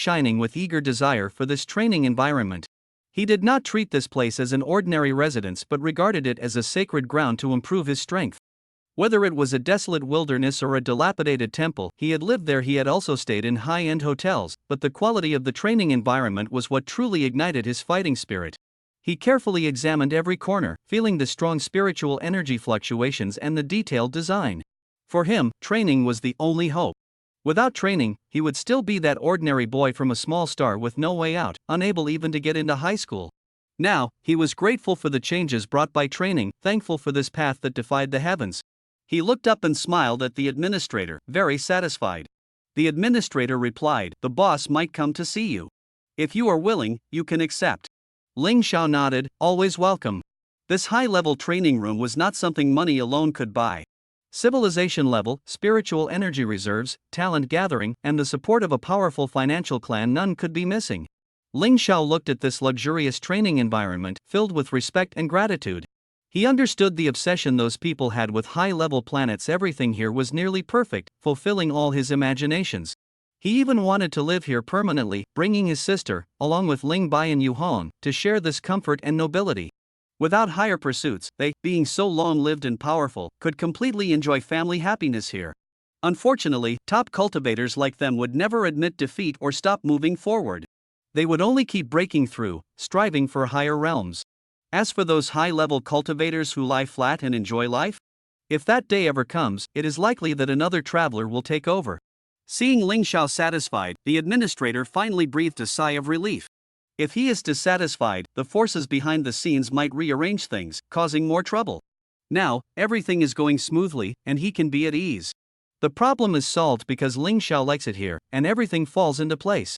shining with eager desire for this training environment. He did not treat this place as an ordinary residence but regarded it as a sacred ground to improve his strength. Whether it was a desolate wilderness or a dilapidated temple, he had lived there. He had also stayed in high-end hotels, but the quality of the training environment was what truly ignited his fighting spirit. He carefully examined every corner, feeling the strong spiritual energy fluctuations and the detailed design. For him, training was the only hope. Without training, he would still be that ordinary boy from a small star with no way out, unable even to get into high school. Now, he was grateful for the changes brought by training, thankful for this path that defied the heavens. He looked up and smiled at the administrator, very satisfied. The administrator replied, "The boss might come to see you. If you are willing, you can accept." Ling Xiao nodded, always welcome. This high-level training room was not something money alone could buy. Civilization level, spiritual energy reserves, talent gathering, and the support of a powerful financial clan none could be missing. Ling Xiao looked at this luxurious training environment, filled with respect and gratitude. He understood the obsession those people had with high-level planets. Everything here was nearly perfect, fulfilling all his imaginations. He even wanted to live here permanently, bringing his sister, along with Ling Bai and Yu Hong, to share this comfort and nobility. Without higher pursuits, they, being so long-lived and powerful, could completely enjoy family happiness here. Unfortunately, top cultivators like them would never admit defeat or stop moving forward. They would only keep breaking through, striving for higher realms. As for those high-level cultivators who lie flat and enjoy life, if that day ever comes, it is likely that another traveler will take over. Seeing Ling Xiao satisfied, the administrator finally breathed a sigh of relief. If he is dissatisfied, the forces behind the scenes might rearrange things, causing more trouble. Now, everything is going smoothly, and he can be at ease. The problem is solved because Ling Xiao likes it here, and everything falls into place.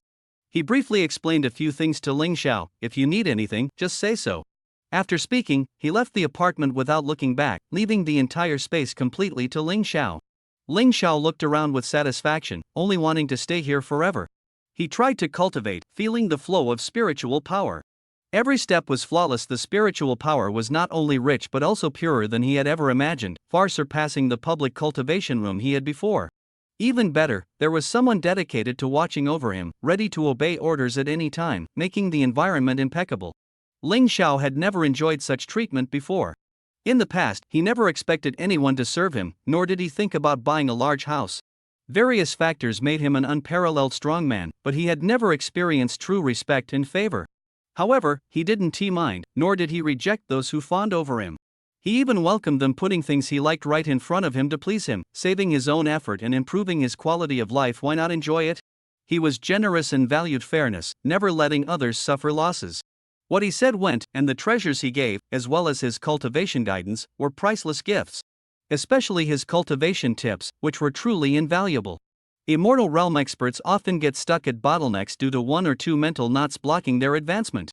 He briefly explained a few things to Ling Xiao. "If you need anything, just say so." After speaking, he left the apartment without looking back, leaving the entire space completely to Ling Xiao. Ling Xiao looked around with satisfaction, only wanting to stay here forever. He tried to cultivate, feeling the flow of spiritual power. Every step was flawless. The spiritual power was not only rich but also purer than he had ever imagined, far surpassing the public cultivation room he had before. Even better, there was someone dedicated to watching over him, ready to obey orders at any time, making the environment impeccable. Ling Xiao had never enjoyed such treatment before. In the past, he never expected anyone to serve him, nor did he think about buying a large house. Various factors made him an unparalleled strongman, but he had never experienced true respect and favor. However, he didn't mind, nor did he reject those who fawned over him. He even welcomed them putting things he liked right in front of him to please him, saving his own effort and improving his quality of life. Why not enjoy it? He was generous and valued fairness, never letting others suffer losses. What he said went, and the treasures he gave, as well as his cultivation guidance, were priceless gifts. Especially his cultivation tips, which were truly invaluable. Immortal realm experts often get stuck at bottlenecks due to one or two mental knots blocking their advancement.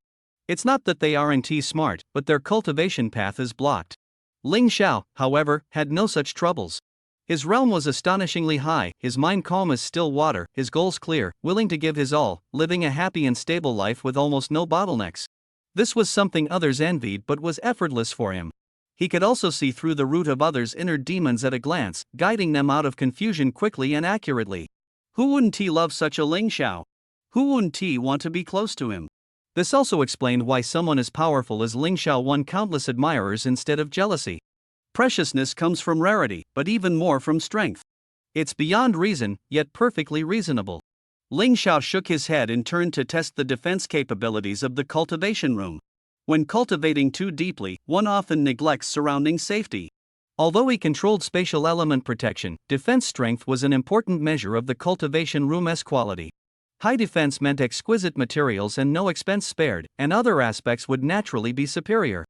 It's not that they aren't smart, but their cultivation path is blocked. Ling Xiao, however, had no such troubles. His realm was astonishingly high, his mind calm as still water, his goals clear, willing to give his all, living a happy and stable life with almost no bottlenecks. This was something others envied but was effortless for him. He could also see through the root of others' inner demons at a glance, guiding them out of confusion quickly and accurately. Who wouldn't love such a Ling Xiao? Who wouldn't want to be close to him? This also explained why someone as powerful as Ling Xiao won countless admirers instead of jealousy. Preciousness comes from rarity, but even more from strength. It's beyond reason, yet perfectly reasonable. Ling Xiao shook his head and turned to test the defense capabilities of the cultivation room. When cultivating too deeply, one often neglects surrounding safety. Although he controlled spatial element protection, defense strength was an important measure of the cultivation room's quality. High defense meant exquisite materials and no expense spared, and other aspects would naturally be superior.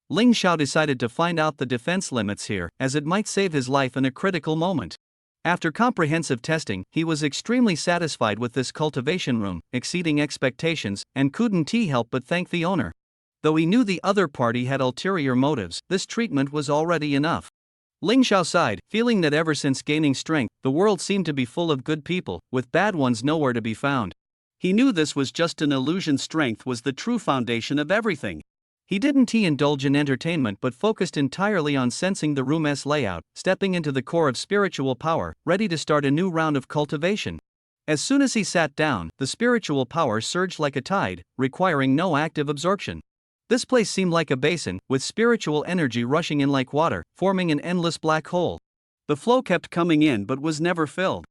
Ling Xiao decided to find out the defense limits here, as it might save his life in a critical moment. After comprehensive testing, he was extremely satisfied with this cultivation room, exceeding expectations, and couldn't help but thank the owner. Though he knew the other party had ulterior motives, this treatment was already enough. Ling Xiao sighed, feeling that ever since gaining strength, the world seemed to be full of good people, with bad ones nowhere to be found. He knew this was just an illusion. Strength was the true foundation of everything. He didn't indulge in entertainment but focused entirely on sensing the room's layout, stepping into the core of spiritual power, ready to start a new round of cultivation. As soon as he sat down, the spiritual power surged like a tide, requiring no active absorption. This place seemed like a basin, with spiritual energy rushing in like water, forming an endless black hole. The flow kept coming in but was never filled.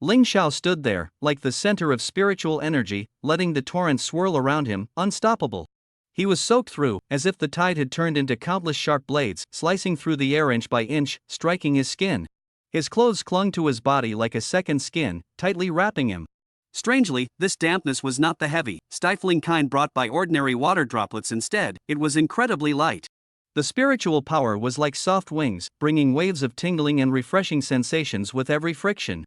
Ling Xiao stood there, like the center of spiritual energy, letting the torrent swirl around him, unstoppable. He was soaked through, as if the tide had turned into countless sharp blades, slicing through the air inch by inch, striking his skin. His clothes clung to his body like a second skin, tightly wrapping him. Strangely, this dampness was not the heavy, stifling kind brought by ordinary water droplets. Instead, it was incredibly light. The spiritual power was like soft wings, bringing waves of tingling and refreshing sensations with every friction.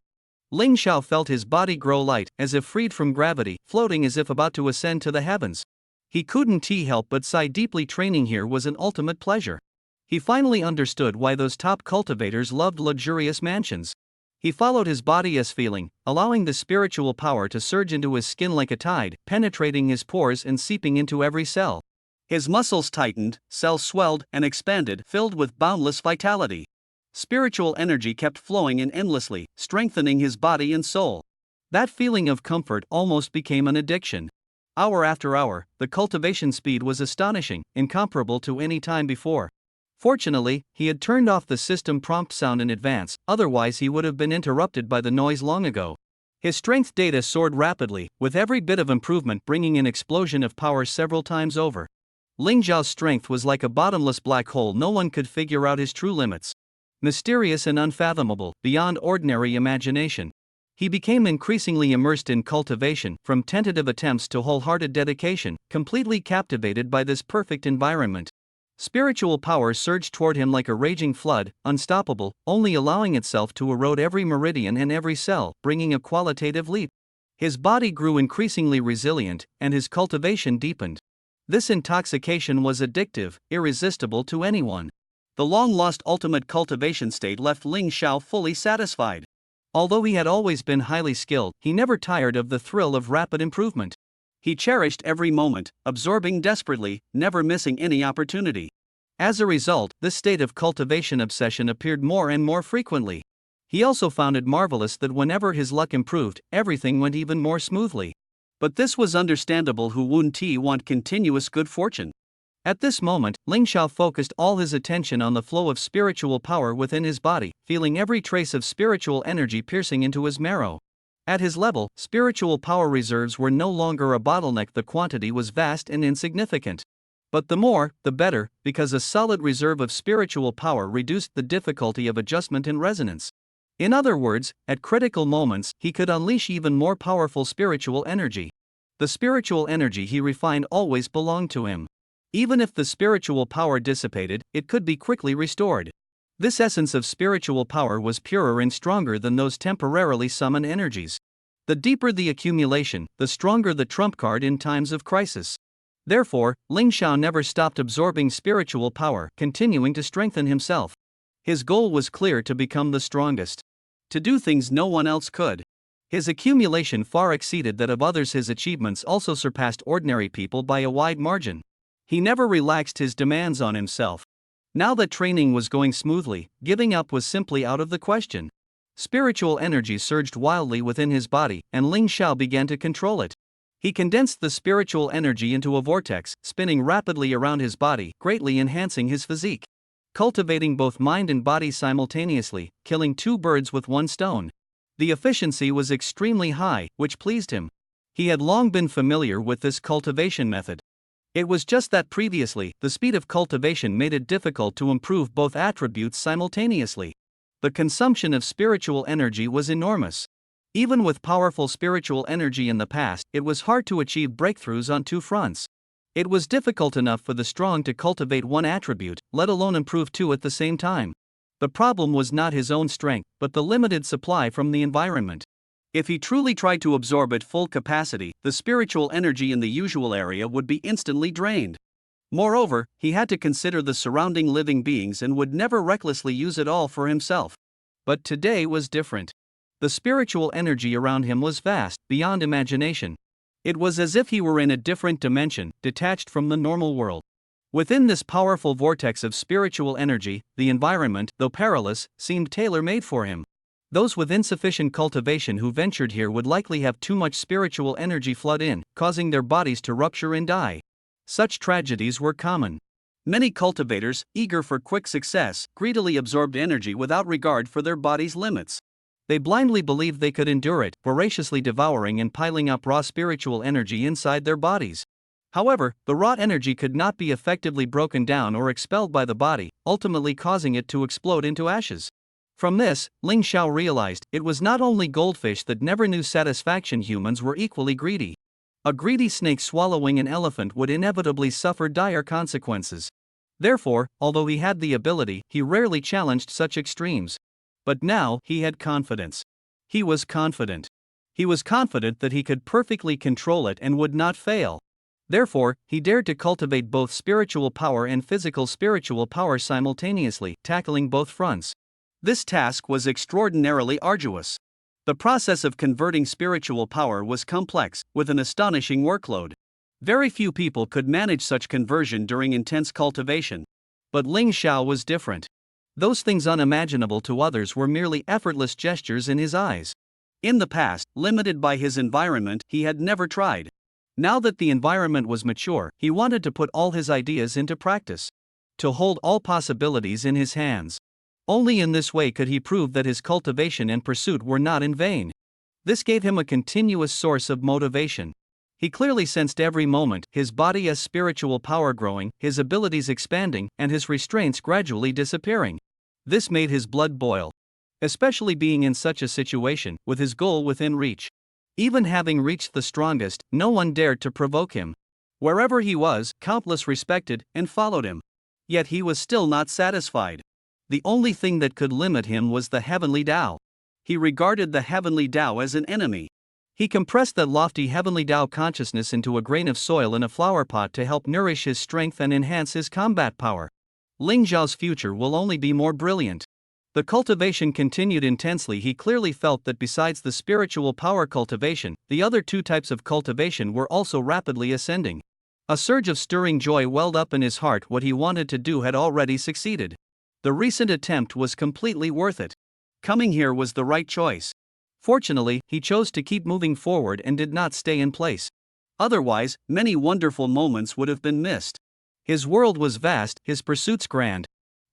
Ling Xiao felt his body grow light, as if freed from gravity, floating as if about to ascend to the heavens. He couldn't help but sigh deeply. Training here was an ultimate pleasure. He finally understood why those top cultivators loved luxurious mansions. He followed his body's feeling, allowing the spiritual power to surge into his skin like a tide, penetrating his pores and seeping into every cell. His muscles tightened, cells swelled and expanded, filled with boundless vitality. Spiritual energy kept flowing in endlessly, strengthening his body and soul. That feeling of comfort almost became an addiction. Hour after hour, the cultivation speed was astonishing, incomparable to any time before. Fortunately, he had turned off the system prompt sound in advance, otherwise he would have been interrupted by the noise long ago. His strength data soared rapidly, with every bit of improvement bringing an explosion of power several times over. Ling Zhao's strength was like a bottomless black hole. No one could figure out his true limits. Mysterious and unfathomable, beyond ordinary imagination. He became increasingly immersed in cultivation, from tentative attempts to wholehearted dedication, completely captivated by this perfect environment. Spiritual power surged toward him like a raging flood, unstoppable, only allowing itself to erode every meridian and every cell, bringing a qualitative leap. His body grew increasingly resilient, and his cultivation deepened. This intoxication was addictive, irresistible to anyone. The long-lost ultimate cultivation state left Ling Xiao fully satisfied. Although he had always been highly skilled, he never tired of the thrill of rapid improvement. He cherished every moment, absorbing desperately, never missing any opportunity. As a result, this state of cultivation obsession appeared more and more frequently. He also found it marvelous that whenever his luck improved, everything went even more smoothly. But this was understandable. Who wouldn't want continuous good fortune? At this moment, Ling Xiao focused all his attention on the flow of spiritual power within his body, feeling every trace of spiritual energy piercing into his marrow. At his level, spiritual power reserves were no longer a bottleneck. The quantity was vast and insignificant. But the more, the better, because a solid reserve of spiritual power reduced the difficulty of adjustment and resonance. In other words, at critical moments, he could unleash even more powerful spiritual energy. The spiritual energy he refined always belonged to him. Even if the spiritual power dissipated, it could be quickly restored. This essence of spiritual power was purer and stronger than those temporarily summoned energies. The deeper the accumulation, the stronger the trump card in times of crisis. Therefore, Ling Xiao never stopped absorbing spiritual power, continuing to strengthen himself. His goal was clear: to become the strongest. To do things no one else could. His accumulation far exceeded that of others. His achievements also surpassed ordinary people by a wide margin. He never relaxed his demands on himself. Now that training was going smoothly, giving up was simply out of the question. Spiritual energy surged wildly within his body, and Ling Xiao began to control it. He condensed the spiritual energy into a vortex, spinning rapidly around his body, greatly enhancing his physique. Cultivating both mind and body simultaneously, killing two birds with one stone. The efficiency was extremely high, which pleased him. He had long been familiar with this cultivation method. It was just that previously, the speed of cultivation made it difficult to improve both attributes simultaneously. The consumption of spiritual energy was enormous. Even with powerful spiritual energy in the past, it was hard to achieve breakthroughs on two fronts. It was difficult enough for the strong to cultivate one attribute, let alone improve two at the same time. The problem was not his own strength, but the limited supply from the environment. If he truly tried to absorb at full capacity, the spiritual energy in the usual area would be instantly drained. Moreover, he had to consider the surrounding living beings and would never recklessly use it all for himself. But today was different. The spiritual energy around him was vast, beyond imagination. It was as if he were in a different dimension, detached from the normal world. Within this powerful vortex of spiritual energy, the environment, though perilous, seemed tailor-made for him. Those with insufficient cultivation who ventured here would likely have too much spiritual energy flood in, causing their bodies to rupture and die. Such tragedies were common. Many cultivators, eager for quick success, greedily absorbed energy without regard for their body's limits. They blindly believed they could endure it, voraciously devouring and piling up raw spiritual energy inside their bodies. However, the raw energy could not be effectively broken down or expelled by the body, ultimately causing it to explode into ashes. From this, Ling Xiao realized it was not only goldfish that never knew satisfaction, humans were equally greedy. A greedy snake swallowing an elephant would inevitably suffer dire consequences. Therefore, although he had the ability, he rarely challenged such extremes. But now, he had confidence. He was confident. He was confident that he could perfectly control it and would not fail. Therefore, he dared to cultivate both spiritual power and physical spiritual power simultaneously, tackling both fronts. This task was extraordinarily arduous. The process of converting spiritual power was complex, with an astonishing workload. Very few people could manage such conversion during intense cultivation. But Ling Xiao was different. Those things unimaginable to others were merely effortless gestures in his eyes. In the past, limited by his environment, he had never tried. Now that the environment was mature, he wanted to put all his ideas into practice. To hold all possibilities in his hands. Only in this way could he prove that his cultivation and pursuit were not in vain. This gave him a continuous source of motivation. He clearly sensed every moment his body as spiritual power growing, his abilities expanding, and his restraints gradually disappearing. This made his blood boil. Especially being in such a situation, with his goal within reach. Even having reached the strongest, no one dared to provoke him. Wherever he was, countless respected and followed him. Yet he was still not satisfied. The only thing that could limit him was the heavenly Tao. He regarded the heavenly Tao as an enemy. He compressed that lofty heavenly Tao consciousness into a grain of soil in a flower pot to help nourish his strength and enhance his combat power. Ling Xiao's future will only be more brilliant. The cultivation continued intensely. He clearly felt that besides the spiritual power cultivation, the other two types of cultivation were also rapidly ascending. A surge of stirring joy welled up in his heart. What he wanted to do had already succeeded. The recent attempt was completely worth it. Coming here was the right choice. Fortunately, he chose to keep moving forward and did not stay in place. Otherwise, many wonderful moments would have been missed. His world was vast, his pursuits grand.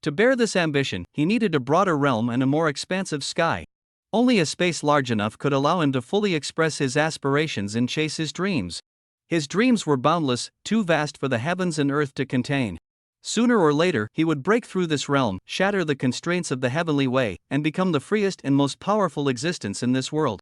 To bear this ambition, he needed a broader realm and a more expansive sky. Only a space large enough could allow him to fully express his aspirations and chase his dreams. His dreams were boundless, too vast for the heavens and earth to contain. Sooner or later, he would break through this realm, shatter the constraints of the heavenly way, and become the freest and most powerful existence in this world.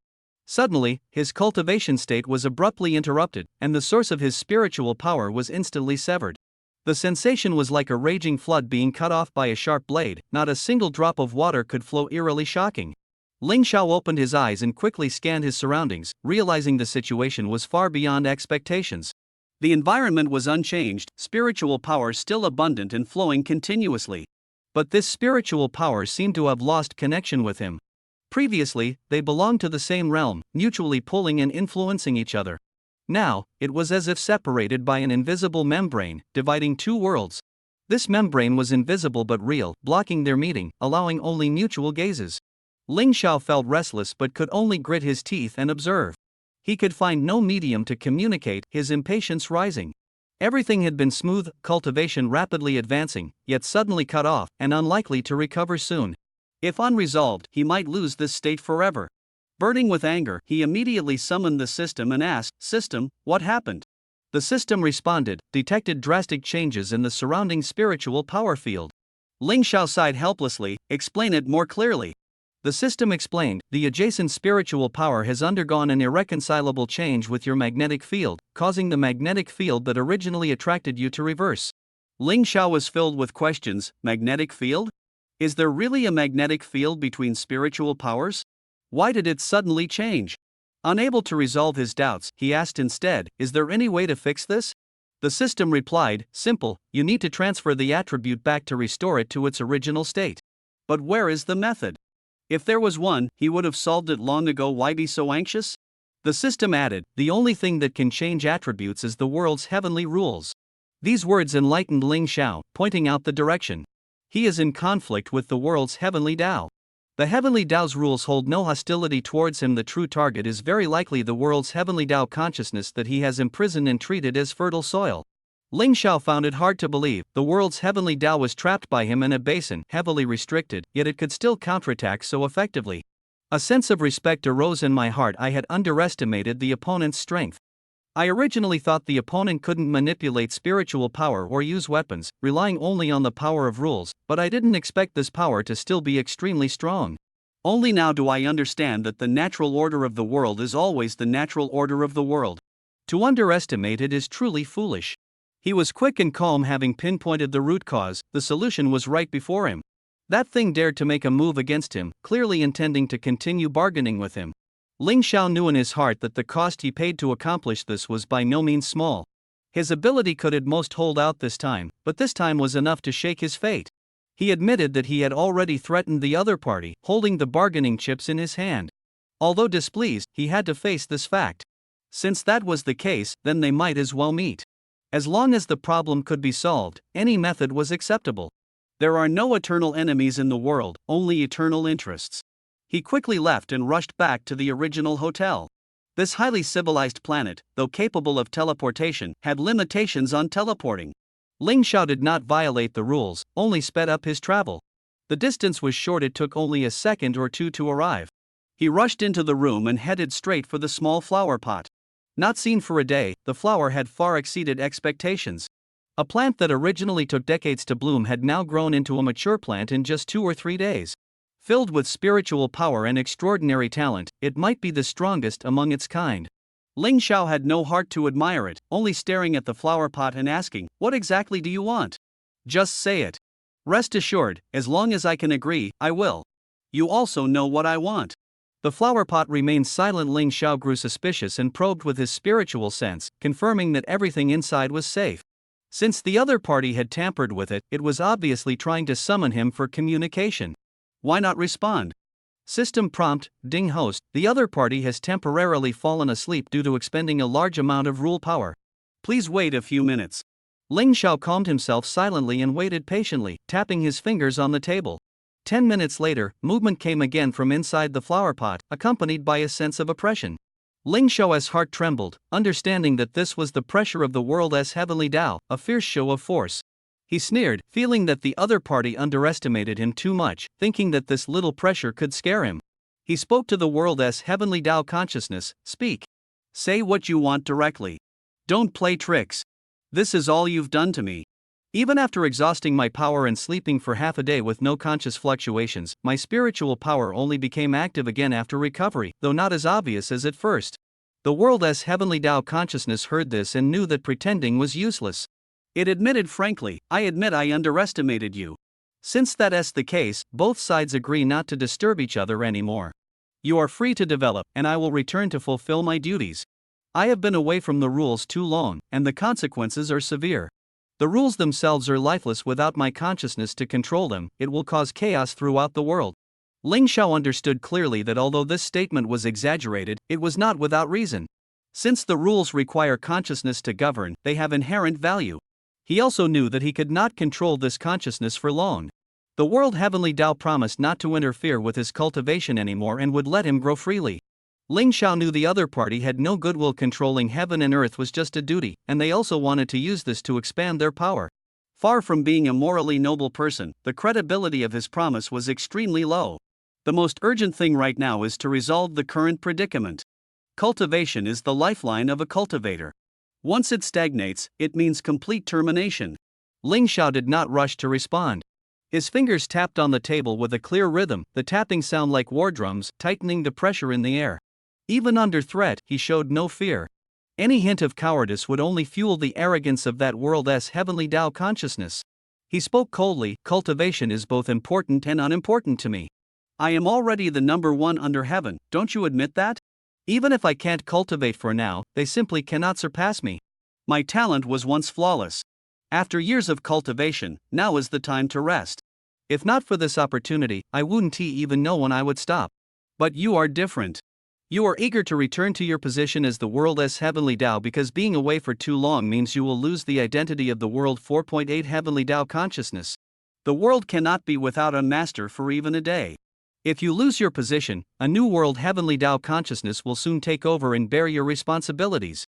Suddenly, his cultivation state was abruptly interrupted, and the source of his spiritual power was instantly severed. The sensation was like a raging flood being cut off by a sharp blade. Not a single drop of water could flow, eerily shocking. Ling Xiao opened his eyes and quickly scanned his surroundings, realizing the situation was far beyond expectations. The environment was unchanged, spiritual power still abundant and flowing continuously. But this spiritual power seemed to have lost connection with him. Previously, they belonged to the same realm, mutually pulling and influencing each other. Now, it was as if separated by an invisible membrane, dividing two worlds. This membrane was invisible but real, blocking their meeting, allowing only mutual gazes. Ling Xiao felt restless but could only grit his teeth and observe. He could find no medium to communicate, his impatience rising. Everything had been smooth, cultivation rapidly advancing, yet suddenly cut off, and unlikely to recover soon. If unresolved, he might lose this state forever. Burning with anger, he immediately summoned the system and asked, "System, what happened?" The system responded, detected drastic changes in the surrounding spiritual power field. Ling Xiao sighed helplessly, "Explain it more clearly." The system explained, "The adjacent spiritual power has undergone an irreconcilable change with your magnetic field, causing the magnetic field that originally attracted you to reverse." Ling Xiao was filled with questions. Magnetic field? Is there really a magnetic field between spiritual powers? Why did it suddenly change? Unable to resolve his doubts, he asked instead, "Is there any way to fix this?" The system replied, "Simple, you need to transfer the attribute back to restore it to its original state." But where is the method? If there was one, he would have solved it long ago. Why be so anxious? The system added, "The only thing that can change attributes is the world's heavenly rules." These words enlightened Ling Xiao, pointing out the direction. He is in conflict with the world's heavenly Tao. The Heavenly Tao's rules hold no hostility towards him. The true target is very likely the world's Heavenly Tao consciousness that he has imprisoned and treated as fertile soil. Ling Xiao found it hard to believe the world's Heavenly Tao was trapped by him in a basin, heavily restricted, yet it could still counterattack so effectively. A sense of respect arose in my heart. I had underestimated the opponent's strength. I originally thought the opponent couldn't manipulate spiritual power or use weapons, relying only on the power of rules, but I didn't expect this power to still be extremely strong. Only now do I understand that the natural order of the world is always the natural order of the world. To underestimate it is truly foolish. He was quick and calm, having pinpointed the root cause. The solution was right before him. That thing dared to make a move against him, clearly intending to continue bargaining with him. Ling Xiao knew in his heart that the cost he paid to accomplish this was by no means small. His ability could at most hold out this time, but this time was enough to shake his fate. He admitted that he had already threatened the other party, holding the bargaining chips in his hand. Although displeased, he had to face this fact. Since that was the case, then they might as well meet. As long as the problem could be solved, any method was acceptable. There are no eternal enemies in the world, only eternal interests. He quickly left and rushed back to the original hotel. This highly civilized planet, though capable of teleportation, had limitations on teleporting. Ling Xiao did not violate the rules, only sped up his travel. The distance was short. It took only a second or two to arrive. He rushed into the room and headed straight for the small flower pot. Not seen for a day, the flower had far exceeded expectations. A plant that originally took decades to bloom had now grown into a mature plant in just 2 or 3 days. Filled with spiritual power and extraordinary talent, it might be the strongest among its kind. Ling Xiao had no heart to admire it, only staring at the flower pot and asking, "What exactly do you want? Just say it. Rest assured, as long as I can agree, I will. You also know what I want." The flower pot remained silent. Ling Xiao grew suspicious and probed with his spiritual sense, confirming that everything inside was safe. Since the other party had tampered with it, it was obviously trying to summon him for communication. Why not respond? System prompt, ding host, the other party has temporarily fallen asleep due to expending a large amount of rule power. Please wait a few minutes. Ling Xiao calmed himself silently and waited patiently, tapping his fingers on the table. 10 minutes later, movement came again from inside the flower pot, accompanied by a sense of oppression. Ling Xiao's heart trembled, understanding that this was the pressure of the world's Heavenly Tao, a fierce show of force. He sneered, feeling that the other party underestimated him too much, thinking that this little pressure could scare him. He spoke to the world's Heavenly Tao consciousness, "Speak. Say what you want directly. Don't play tricks. This is all you've done to me. Even after exhausting my power and sleeping for half a day with no conscious fluctuations, my spiritual power only became active again after recovery, though not as obvious as at first." The world's Heavenly Tao consciousness heard this and knew that pretending was useless. It admitted frankly, "I admit I underestimated you. Since that's the case, both sides agree not to disturb each other anymore. You are free to develop, and I will return to fulfill my duties. I have been away from the rules too long, and the consequences are severe. The rules themselves are lifeless without my consciousness to control them. It will cause chaos throughout the world." Ling Xiao understood clearly that although this statement was exaggerated, it was not without reason. Since the rules require consciousness to govern, they have inherent value. He also knew that he could not control this consciousness for long. The world Heavenly Tao promised not to interfere with his cultivation anymore and would let him grow freely. Ling Xiao knew the other party had no goodwill. Controlling heaven and earth was just a duty, and they also wanted to use this to expand their power. Far from being a morally noble person, the credibility of his promise was extremely low. The most urgent thing right now is to resolve the current predicament. Cultivation is the lifeline of a cultivator. Once it stagnates, it means complete termination. Ling Xiao did not rush to respond. His fingers tapped on the table with a clear rhythm, the tapping sound like war drums, tightening the pressure in the air. Even under threat, he showed no fear. Any hint of cowardice would only fuel the arrogance of that world's Heavenly Tao consciousness. He spoke coldly, "Cultivation is both important and unimportant to me. I am already the number one under heaven, don't you admit that? Even if I can't cultivate for now, they simply cannot surpass me. My talent was once flawless. After years of cultivation, now is the time to rest. If not for this opportunity, I wouldn't even know when I would stop. But you are different. You are eager to return to your position as the world's Heavenly Tao because being away for too long means you will lose the identity of the world 4.8 Heavenly Tao consciousness. The world cannot be without a master for even a day. If you lose your position, a new world heavenly Tao consciousness will soon take over and bear your responsibilities.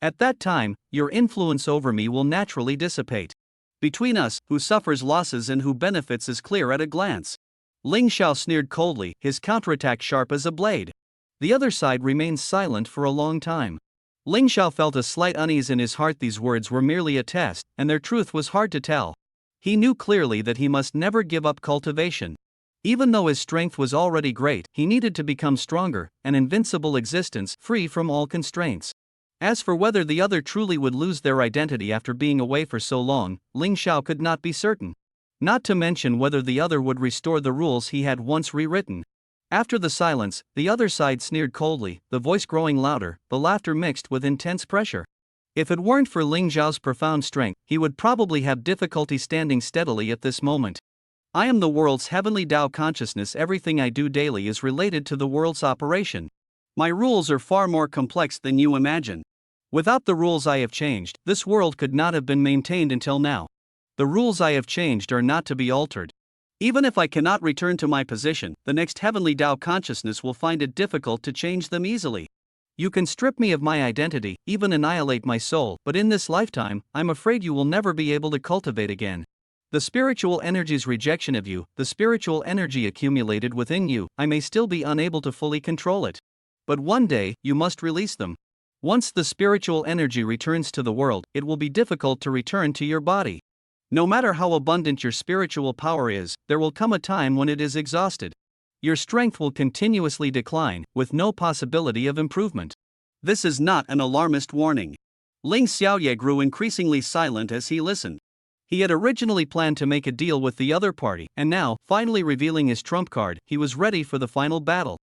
At that time, your influence over me will naturally dissipate. Between us, who suffers losses and who benefits is clear at a glance. Ling Xiao sneered coldly, his counterattack sharp as a blade. The other side remained silent for a long time. Ling Xiao felt a slight unease in his heart. These words were merely a test, and their truth was hard to tell. He knew clearly that he must never give up cultivation. Even though his strength was already great, he needed to become stronger, an invincible existence, free from all constraints. As for whether the other truly would lose their identity after being away for so long, Ling Xiao could not be certain. Not to mention whether the other would restore the rules he had once rewritten. After the silence, the other side sneered coldly, the voice growing louder, the laughter mixed with intense pressure. If it weren't for Ling Xiao's profound strength, he would probably have difficulty standing steadily at this moment. I am the world's heavenly Tao consciousness. Everything I do daily is related to the world's operation. My rules are far more complex than you imagine. Without the rules I have changed, this world could not have been maintained until now. The rules I have changed are not to be altered. Even if I cannot return to my position, the next heavenly Tao consciousness will find it difficult to change them easily. You can strip me of my identity, even annihilate my soul, but in this lifetime, I'm afraid you will never be able to cultivate again. The spiritual energy's rejection of you, the spiritual energy accumulated within you, I may still be unable to fully control it. But one day, you must release them. Once the spiritual energy returns to the world, it will be difficult to return to your body. No matter how abundant your spiritual power is, there will come a time when it is exhausted. Your strength will continuously decline, with no possibility of improvement. This is not an alarmist warning. Ling Xiaoye grew increasingly silent as he listened. He had originally planned to make a deal with the other party, and now, finally revealing his trump card, he was ready for the final battle.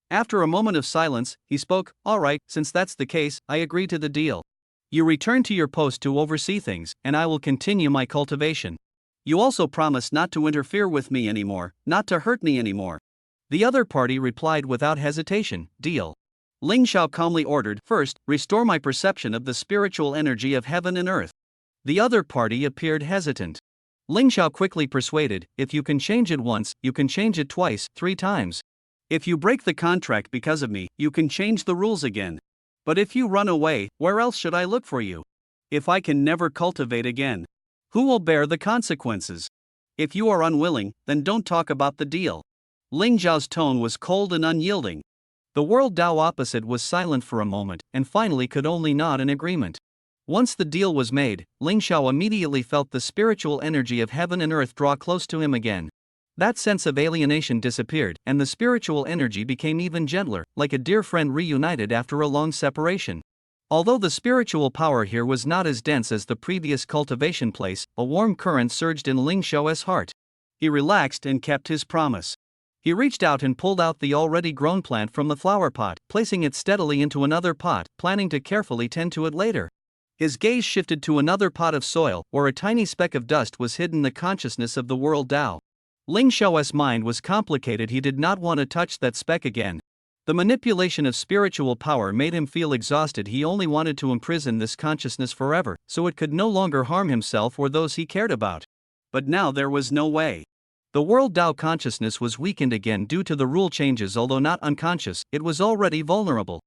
After a moment of silence, he spoke, "All right, since that's the case, I agree to the deal. You return to your post to oversee things, and I will continue my cultivation. You also promise not to interfere with me anymore, not to hurt me anymore." The other party replied without hesitation, "Deal." Ling Xiao calmly ordered, "First, restore my perception of the spiritual energy of heaven and earth." The other party appeared hesitant. Ling Xiao quickly persuaded, "If you can change it once, you can change it twice, 3 times. If you break the contract because of me, you can change the rules again. But if you run away, where else should I look for you? If I can never cultivate again, who will bear the consequences? If you are unwilling, then don't talk about the deal." Ling Xiao's tone was cold and unyielding. The world Tao opposite was silent for a moment, and finally could only nod in agreement. Once the deal was made, Ling Xiao immediately felt the spiritual energy of heaven and earth draw close to him again. That sense of alienation disappeared, and the spiritual energy became even gentler, like a dear friend reunited after a long separation. Although the spiritual power here was not as dense as the previous cultivation place, a warm current surged in Ling Xiao's heart. He relaxed and kept his promise. He reached out and pulled out the already grown plant from the flower pot, placing it steadily into another pot, planning to carefully tend to it later. His gaze shifted to another pot of soil, where a tiny speck of dust was hidden, the consciousness of the world Tao. Ling Xiao's mind was complicated. He did not want to touch that speck again. The manipulation of spiritual power made him feel exhausted. He only wanted to imprison this consciousness forever, so it could no longer harm himself or those he cared about. But now there was no way. The world Tao consciousness was weakened again due to the rule changes. Although not unconscious, it was already vulnerable.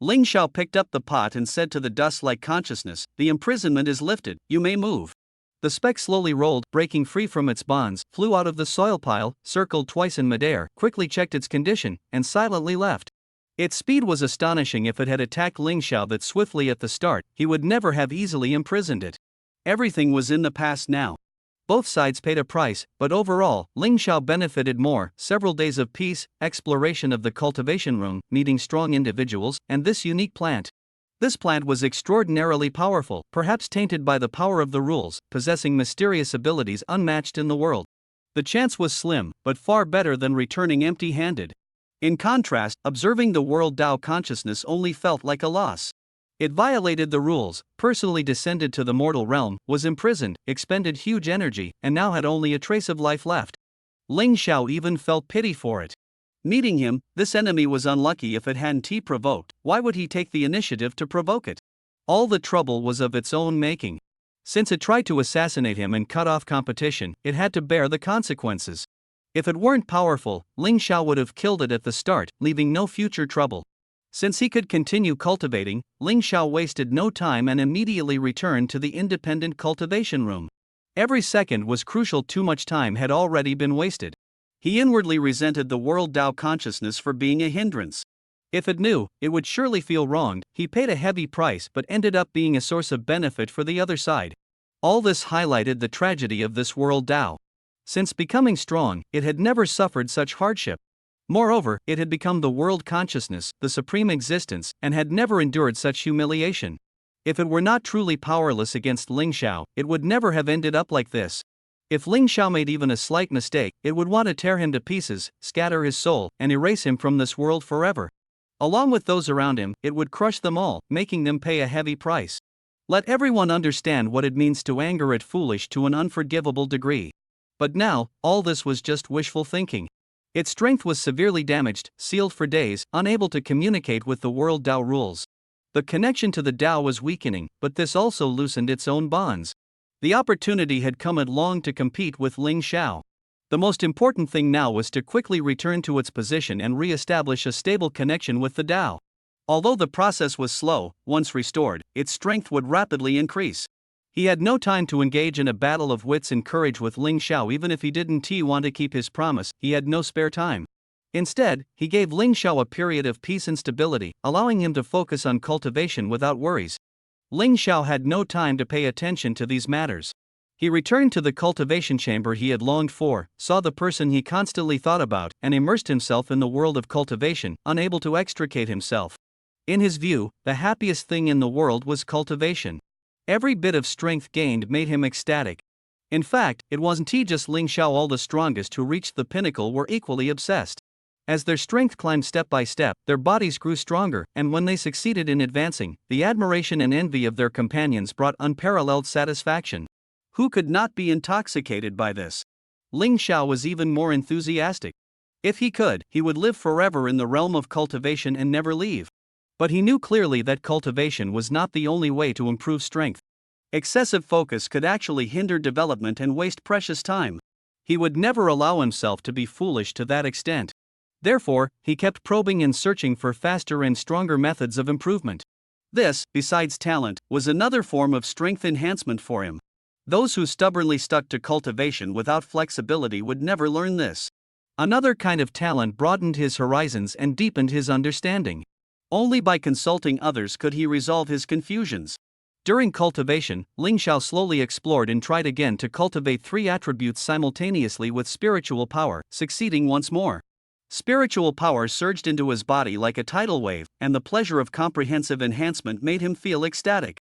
Ling Xiao picked up the pot and said to the dust-like consciousness, "The imprisonment is lifted, you may move." The speck slowly rolled, breaking free from its bonds, flew out of the soil pile, circled twice in midair, quickly checked its condition, and silently left. Its speed was astonishing. If it had attacked Ling Xiao that swiftly at the start, he would never have easily imprisoned it. Everything was in the past now. Both sides paid a price, but overall, Ling Xiao benefited more. Several days of peace, exploration of the cultivation room, meeting strong individuals, and this unique plant. This plant was extraordinarily powerful, perhaps tainted by the power of the rules, possessing mysterious abilities unmatched in the world. The chance was slim, but far better than returning empty-handed. In contrast, observing the world Tao consciousness only felt like a loss. It violated the rules, personally descended to the mortal realm, was imprisoned, expended huge energy, and now had only a trace of life left. Ling Xiao even felt pity for it. Meeting him, this enemy was unlucky. If it hadn't he provoked, why would he take the initiative to provoke it? All the trouble was of its own making. Since it tried to assassinate him and cut off competition, it had to bear the consequences. If it weren't powerful, Ling Xiao would have killed it at the start, leaving no future trouble. Since he could continue cultivating, Ling Xiao wasted no time and immediately returned to the independent cultivation room. Every second was crucial, too much time had already been wasted. He inwardly resented the world Tao consciousness for being a hindrance. If it knew, it would surely feel wronged. He paid a heavy price but ended up being a source of benefit for the other side. All this highlighted the tragedy of this world Tao. Since becoming strong, it had never suffered such hardship. Moreover, it had become the world consciousness, the supreme existence, and had never endured such humiliation. If it were not truly powerless against Ling Xiao, it would never have ended up like this. If Ling Xiao made even a slight mistake, it would want to tear him to pieces, scatter his soul, and erase him from this world forever. Along with those around him, it would crush them all, making them pay a heavy price. Let everyone understand what it means to anger at foolish to an unforgivable degree. But now, all this was just wishful thinking. Its strength was severely damaged, sealed for days, unable to communicate with the world Tao rules. The connection to the Tao was weakening, but this also loosened its own bonds. The opportunity had come at long to compete with Ling Xiao. The most important thing now was to quickly return to its position and re-establish a stable connection with the Tao. Although the process was slow, once restored, its strength would rapidly increase. He had no time to engage in a battle of wits and courage with Ling Xiao. Even if he didn't want to keep his promise, he had no spare time. Instead, he gave Ling Xiao a period of peace and stability, allowing him to focus on cultivation without worries. Ling Xiao had no time to pay attention to these matters. He returned to the cultivation chamber he had longed for, saw the person he constantly thought about, and immersed himself in the world of cultivation, unable to extricate himself. In his view, the happiest thing in the world was cultivation. Every bit of strength gained made him ecstatic. In fact, it wasn't just Ling Xiao. All the strongest who reached the pinnacle were equally obsessed. As their strength climbed step by step, their bodies grew stronger, and when they succeeded in advancing, the admiration and envy of their companions brought unparalleled satisfaction. Who could not be intoxicated by this? Ling Xiao was even more enthusiastic. If he could, he would live forever in the realm of cultivation and never leave. But he knew clearly that cultivation was not the only way to improve strength. Excessive focus could actually hinder development and waste precious time. He would never allow himself to be foolish to that extent. Therefore, he kept probing and searching for faster and stronger methods of improvement. This, besides talent, was another form of strength enhancement for him. Those who stubbornly stuck to cultivation without flexibility would never learn this. Another kind of talent broadened his horizons and deepened his understanding. Only by consulting others could he resolve his confusions. During cultivation, Ling Xiao slowly explored and tried again to cultivate three attributes simultaneously with spiritual power, succeeding once more. Spiritual power surged into his body like a tidal wave, and the pleasure of comprehensive enhancement made him feel ecstatic.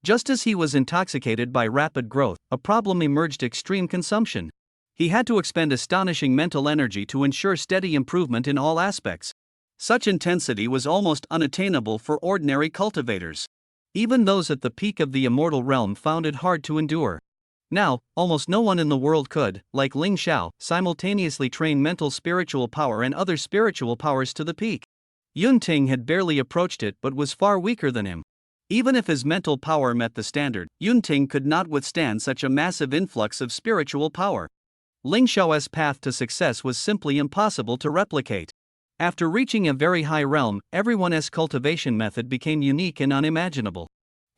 Just as he was intoxicated by rapid growth, a problem emerged: extreme consumption. He had to expend astonishing mental energy to ensure steady improvement in all aspects. Such intensity was almost unattainable for ordinary cultivators. Even those at the peak of the immortal realm found it hard to endure. Now, almost no one in the world could, like Ling Xiao, simultaneously train mental spiritual power and other spiritual powers to the peak. Yun Ting had barely approached it but was far weaker than him. Even if his mental power met the standard, Yun Ting could not withstand such a massive influx of spiritual power. Ling Xiao's path to success was simply impossible to replicate. After reaching a very high realm, everyone's cultivation method became unique and unimaginable.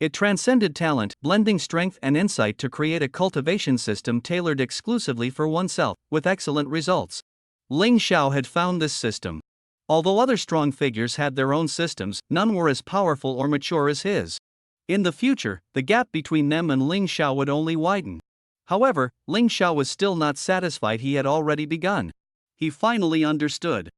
It transcended talent, blending strength and insight to create a cultivation system tailored exclusively for oneself, with excellent results. Ling Xiao had found this system. Although other strong figures had their own systems, none were as powerful or mature as his. In the future, the gap between them and Ling Xiao would only widen. However, Ling Xiao was still not satisfied. He had already begun. He finally understood.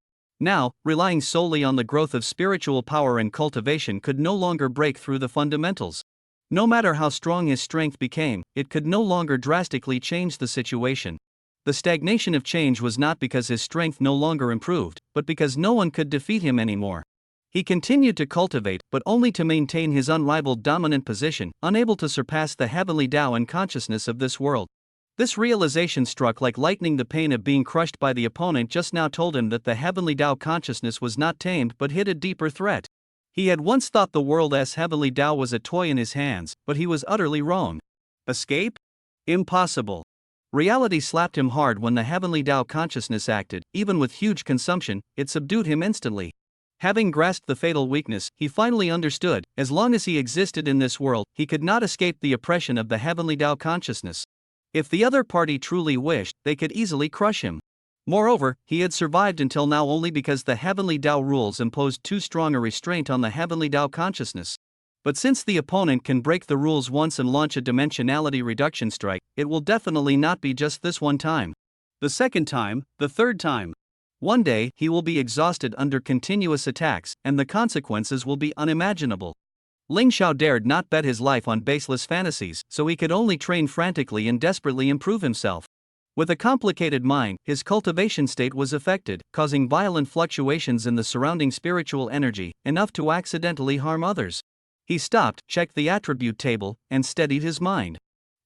Now, relying solely on the growth of spiritual power and cultivation could no longer break through the fundamentals. No matter how strong his strength became, it could no longer drastically change the situation. The stagnation of change was not because his strength no longer improved, but because no one could defeat him anymore. He continued to cultivate, but only to maintain his unrivaled dominant position, unable to surpass the heavenly Tao and consciousness of this world. This realization struck like lightning. The pain of being crushed by the opponent just now told him that the heavenly Tao consciousness was not tamed but hid a deeper threat. He had once thought the world's heavenly Tao was a toy in his hands, but he was utterly wrong. Escape? Impossible. Reality slapped him hard when the heavenly Tao consciousness acted. Even with huge consumption, it subdued him instantly. Having grasped the fatal weakness, he finally understood, as long as he existed in this world, he could not escape the oppression of the heavenly Tao consciousness. If the other party truly wished, they could easily crush him. Moreover, he had survived until now only because the heavenly Tao rules imposed too strong a restraint on the heavenly Tao consciousness. But since the opponent can break the rules once and launch a dimensionality reduction strike, it will definitely not be just this one time. The second time, the third time. One day, he will be exhausted under continuous attacks, and the consequences will be unimaginable. Ling Xiao dared not bet his life on baseless fantasies, so he could only train frantically and desperately improve himself. With a complicated mind, his cultivation state was affected, causing violent fluctuations in the surrounding spiritual energy, enough to accidentally harm others. He stopped, checked the attribute table, and steadied his mind.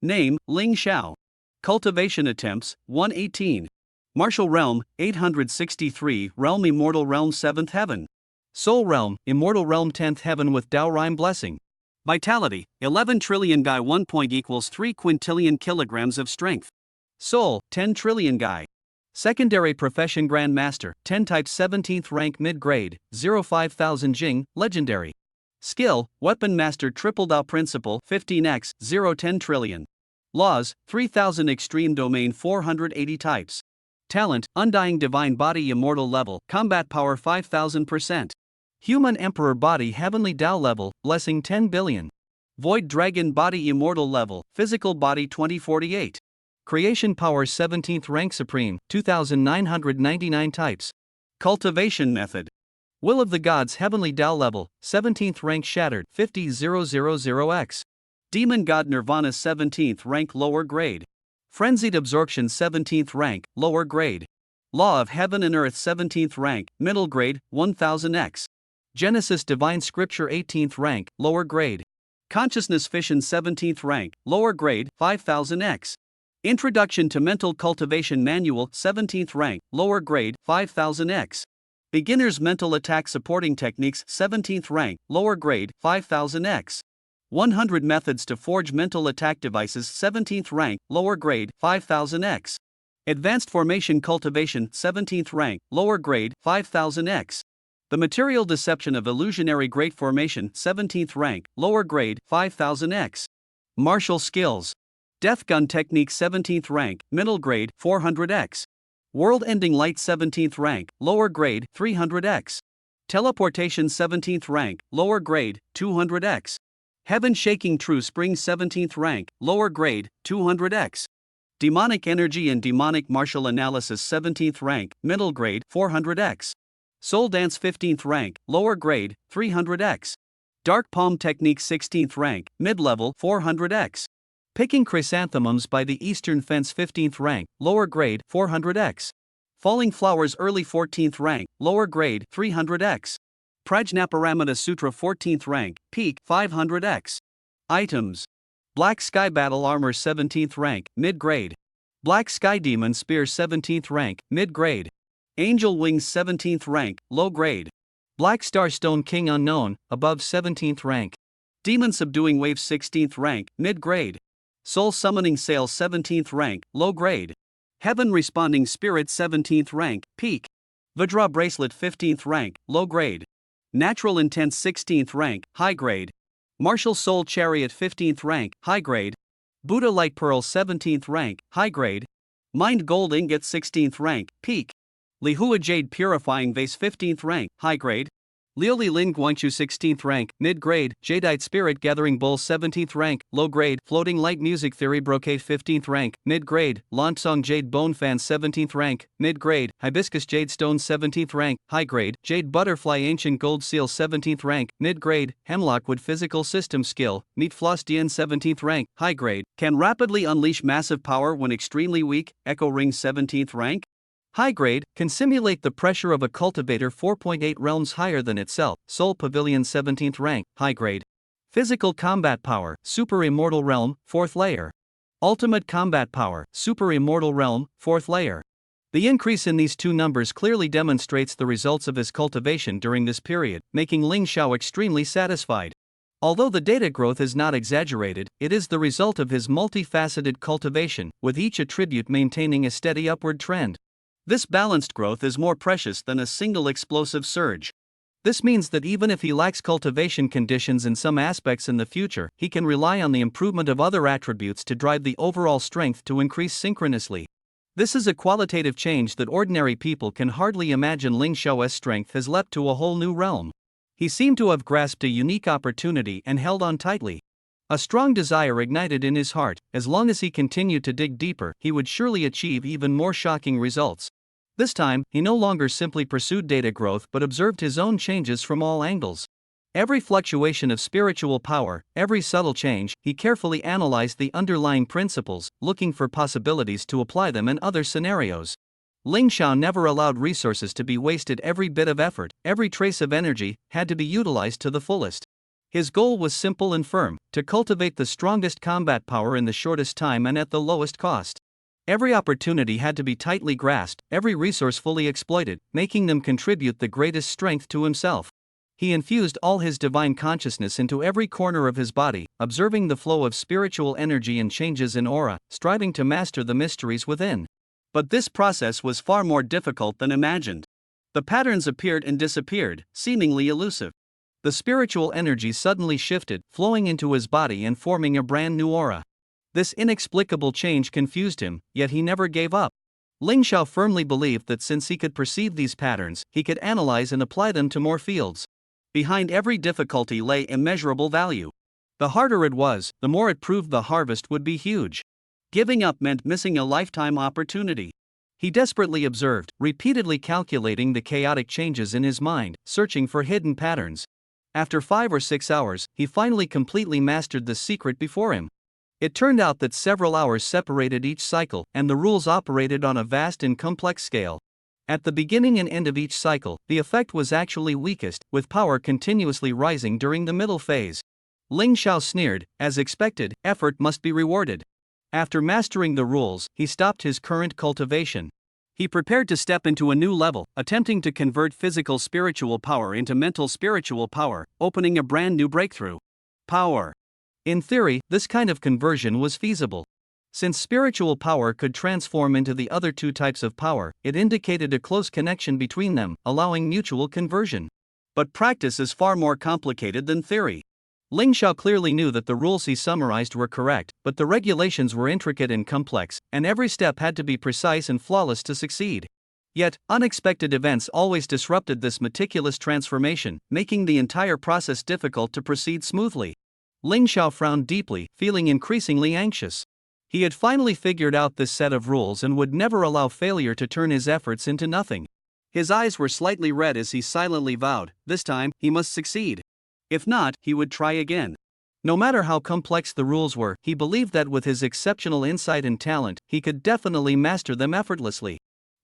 Name, Ling Xiao. Cultivation attempts, 118. Martial Realm, 863. Realm Immortal Realm 7th Heaven. Soul Realm, Immortal Realm 10th Heaven with Tao Rhyme Blessing. Vitality, 11 trillion Gai 1 point equals 3 quintillion kilograms of strength. Soul, 10 trillion Gai. Secondary Profession Grand Master, 10 type 17th rank mid-grade, 05,000 Jing, Legendary. Skill, Weapon Master Triple Dao Principle 15x, 010 trillion. Laws, 3000 Extreme Domain 480 types. Talent, Undying Divine Body Immortal Level, Combat Power 5000%. Human Emperor Body Heavenly Tao Level, Blessing 10 billion. Void Dragon Body Immortal Level, Physical Body 2048. Creation Power 17th Rank Supreme, 2999 types. Cultivation Method. Will of the Gods Heavenly Tao Level, 17th Rank Shattered, 50000x. Demon God Nirvana 17th Rank Lower Grade. Frenzied Absorption 17th Rank, Lower Grade. Law of Heaven and Earth 17th Rank, Middle Grade, 1000x. Genesis Divine Scripture 18th Rank, Lower Grade. Consciousness Fission 17th Rank, Lower Grade, 5000x. Introduction to Mental Cultivation Manual 17th Rank, Lower Grade, 5000x. Beginner's Mental Attack Supporting Techniques 17th Rank, Lower Grade, 5000x. 100 Methods to Forge Mental Attack Devices 17th Rank, Lower Grade, 5000x. Advanced Formation Cultivation 17th Rank, Lower Grade, 5000x. The Material Deception of Illusionary Great Formation 17th Rank, Lower Grade, 5000x. Martial Skills. Death Gun Technique 17th Rank, Middle Grade, 400x. World Ending Light 17th Rank, Lower Grade, 300x. Teleportation 17th Rank, Lower Grade, 200x. Heaven Shaking True Spring 17th Rank, Lower Grade, 200x. Demonic Energy and Demonic Martial Analysis 17th Rank, Middle Grade, 400x. Soul Dance 15th Rank, Lower Grade, 300x. Dark Palm Technique 16th Rank, Mid-Level, 400x. Picking Chrysanthemums by the Eastern Fence 15th Rank, Lower Grade, 400x. Falling Flowers Early 14th Rank, Lower Grade, 300x. Prajnaparamita Sutra 14th Rank, Peak, 500x. Items. Black Sky Battle Armor 17th Rank, Mid-Grade. Black Sky Demon Spear 17th Rank, Mid-Grade. Angel Wings 17th Rank, Low Grade. Black Star Stone King Unknown, above 17th Rank. Demon Subduing Wave 16th Rank, Mid-Grade. Soul Summoning Sail 17th Rank, Low Grade. Heaven Responding Spirit 17th Rank, Peak. Vajra Bracelet 15th Rank, Low Grade. Natural Intent 16th Rank, High Grade. Martial Soul Chariot 15th Rank, High Grade. Buddha Light Pearl 17th Rank, High Grade. Mind Gold Ingot 16th Rank, Peak. Lihua Jade Purifying Vase 15th Rank, High Grade. Liuli Lin Guangchu 16th Rank, Mid-Grade. Jadeite Spirit Gathering Bowl 17th Rank, Low Grade. Floating Light Music Theory Brocade 15th Rank, Mid-Grade. Lansong Jade Bone Fan 17th Rank, Mid-Grade. Hibiscus Jade Stone 17th Rank, High Grade. Jade Butterfly Ancient Gold Seal 17th Rank, Mid-Grade. Hemlock Wood Physical System Skill, Meat Floss Dien 17th Rank, High Grade. Can rapidly unleash massive power when extremely weak, Echo Ring 17th Rank. High Grade, can simulate the pressure of a cultivator 4.8 realms higher than itself, Soul Pavilion 17th Rank, High Grade. Physical Combat Power, Super Immortal Realm, 4th Layer. Ultimate Combat Power, Super Immortal Realm, 4th Layer. The increase in these two numbers clearly demonstrates the results of his cultivation during this period, making Ling Xiao extremely satisfied. Although the data growth is not exaggerated, it is the result of his multifaceted cultivation, with each attribute maintaining a steady upward trend. This balanced growth is more precious than a single explosive surge. This means that even if he lacks cultivation conditions in some aspects in the future, he can rely on the improvement of other attributes to drive the overall strength to increase synchronously. This is a qualitative change that ordinary people can hardly imagine. Ling Xiao's strength has leapt to a whole new realm. He seemed to have grasped a unique opportunity and held on tightly. A strong desire ignited in his heart. As long as he continued to dig deeper, he would surely achieve even more shocking results. This time, he no longer simply pursued data growth but observed his own changes from all angles. Every fluctuation of spiritual power, every subtle change, he carefully analyzed the underlying principles, looking for possibilities to apply them in other scenarios. Ling Xiao never allowed resources to be wasted. Every bit of effort, every trace of energy, had to be utilized to the fullest. His goal was simple and firm: to cultivate the strongest combat power in the shortest time and at the lowest cost. Every opportunity had to be tightly grasped, every resource fully exploited, making them contribute the greatest strength to himself. He infused all his divine consciousness into every corner of his body, observing the flow of spiritual energy and changes in aura, striving to master the mysteries within. But this process was far more difficult than imagined. The patterns appeared and disappeared, seemingly elusive. The spiritual energy suddenly shifted, flowing into his body and forming a brand new aura. This inexplicable change confused him, yet he never gave up. Ling Xiao firmly believed that since he could perceive these patterns, he could analyze and apply them to more fields. Behind every difficulty lay immeasurable value. The harder it was, the more it proved the harvest would be huge. Giving up meant missing a lifetime opportunity. He desperately observed, repeatedly calculating the chaotic changes in his mind, searching for hidden patterns. After 5 or 6 hours, he finally completely mastered the secret before him. It turned out that several hours separated each cycle, and the rules operated on a vast and complex scale. At the beginning and end of each cycle, the effect was actually weakest, with power continuously rising during the middle phase. Ling Xiao sneered. As expected, effort must be rewarded. After mastering the rules, he stopped his current cultivation. He prepared to step into a new level, attempting to convert physical spiritual power into mental spiritual power, opening a brand new breakthrough. Power. In theory, this kind of conversion was feasible. Since spiritual power could transform into the other two types of power, it indicated a close connection between them, allowing mutual conversion. But practice is far more complicated than theory. Ling Xiao clearly knew that the rules he summarized were correct, but the regulations were intricate and complex, and every step had to be precise and flawless to succeed. Yet, unexpected events always disrupted this meticulous transformation, making the entire process difficult to proceed smoothly. Ling Xiao frowned deeply, feeling increasingly anxious. He had finally figured out this set of rules and would never allow failure to turn his efforts into nothing. His eyes were slightly red as he silently vowed, this time, he must succeed. If not, he would try again. No matter how complex the rules were, he believed that with his exceptional insight and talent, he could definitely master them effortlessly.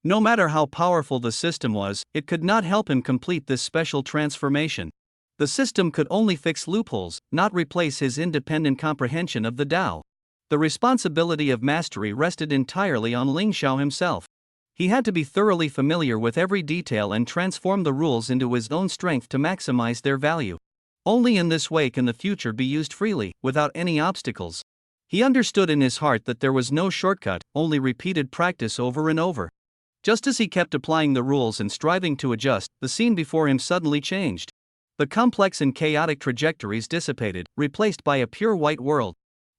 No matter how powerful the system was, it could not help him complete this special transformation. The system could only fix loopholes, not replace his independent comprehension of the Tao. The responsibility of mastery rested entirely on Ling Xiao himself. He had to be thoroughly familiar with every detail and transform the rules into his own strength to maximize their value. Only in this way can the future be used freely, without any obstacles. He understood in his heart that there was no shortcut, only repeated practice over and over. Just as he kept applying the rules and striving to adjust, the scene before him suddenly changed. The complex and chaotic trajectories dissipated, replaced by a pure white world.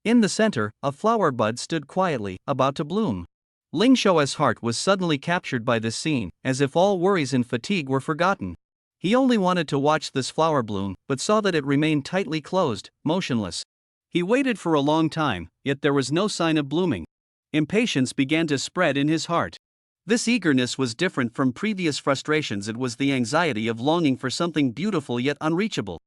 In the center, a flower bud stood quietly, about to bloom. Ling Xiao's heart was suddenly captured by this scene, as if all worries and fatigue were forgotten. He only wanted to watch this flower bloom, but saw that it remained tightly closed, motionless. He waited for a long time, yet there was no sign of blooming. Impatience began to spread in his heart. This eagerness was different from previous frustrations. It was the anxiety of longing for something beautiful yet unreachable.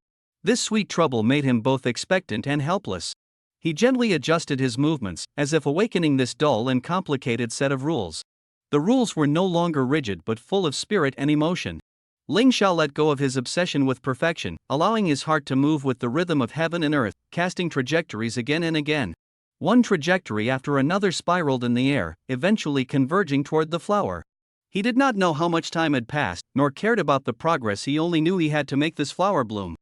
This sweet trouble made him both expectant and helpless. He gently adjusted his movements, as if awakening this dull and complicated set of rules. The rules were no longer rigid but full of spirit and emotion. Ling Xiao let go of his obsession with perfection, allowing his heart to move with the rhythm of heaven and earth, casting trajectories again and again. One trajectory after another spiraled in the air, eventually converging toward the flower. He did not know how much time had passed, nor cared about the progress. He only knew he had to make this flower bloom.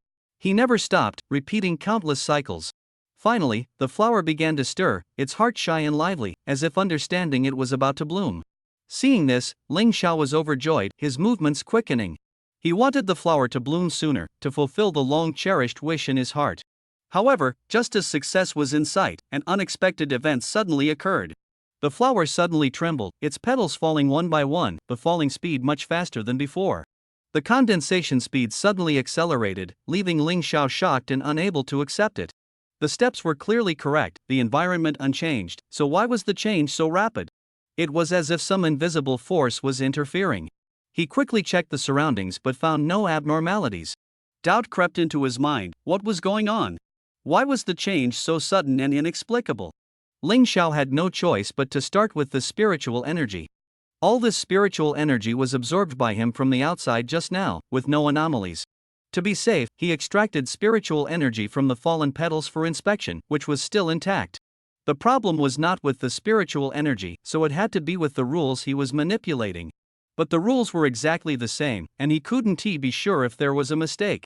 He never stopped, repeating countless cycles. Finally, the flower began to stir, its heart shy and lively, as if understanding it was about to bloom. Seeing this, Ling Xiao was overjoyed, his movements quickening. He wanted the flower to bloom sooner, to fulfill the long-cherished wish in his heart. However, just as success was in sight, an unexpected event suddenly occurred. The flower suddenly trembled, its petals falling one by one, the falling speed much faster than before. The condensation speed suddenly accelerated, leaving Ling Xiao shocked and unable to accept it. The steps were clearly correct, the environment unchanged, so why was the change so rapid? It was as if some invisible force was interfering. He quickly checked the surroundings but found no abnormalities. Doubt crept into his mind. What was going on? Why was the change so sudden and inexplicable? Ling Xiao had no choice but to start with the spiritual energy. All this spiritual energy was absorbed by him from the outside just now, with no anomalies. To be safe, he extracted spiritual energy from the fallen petals for inspection, which was still intact. The problem was not with the spiritual energy, so it had to be with the rules he was manipulating. But the rules were exactly the same, and he couldn't be sure if there was a mistake.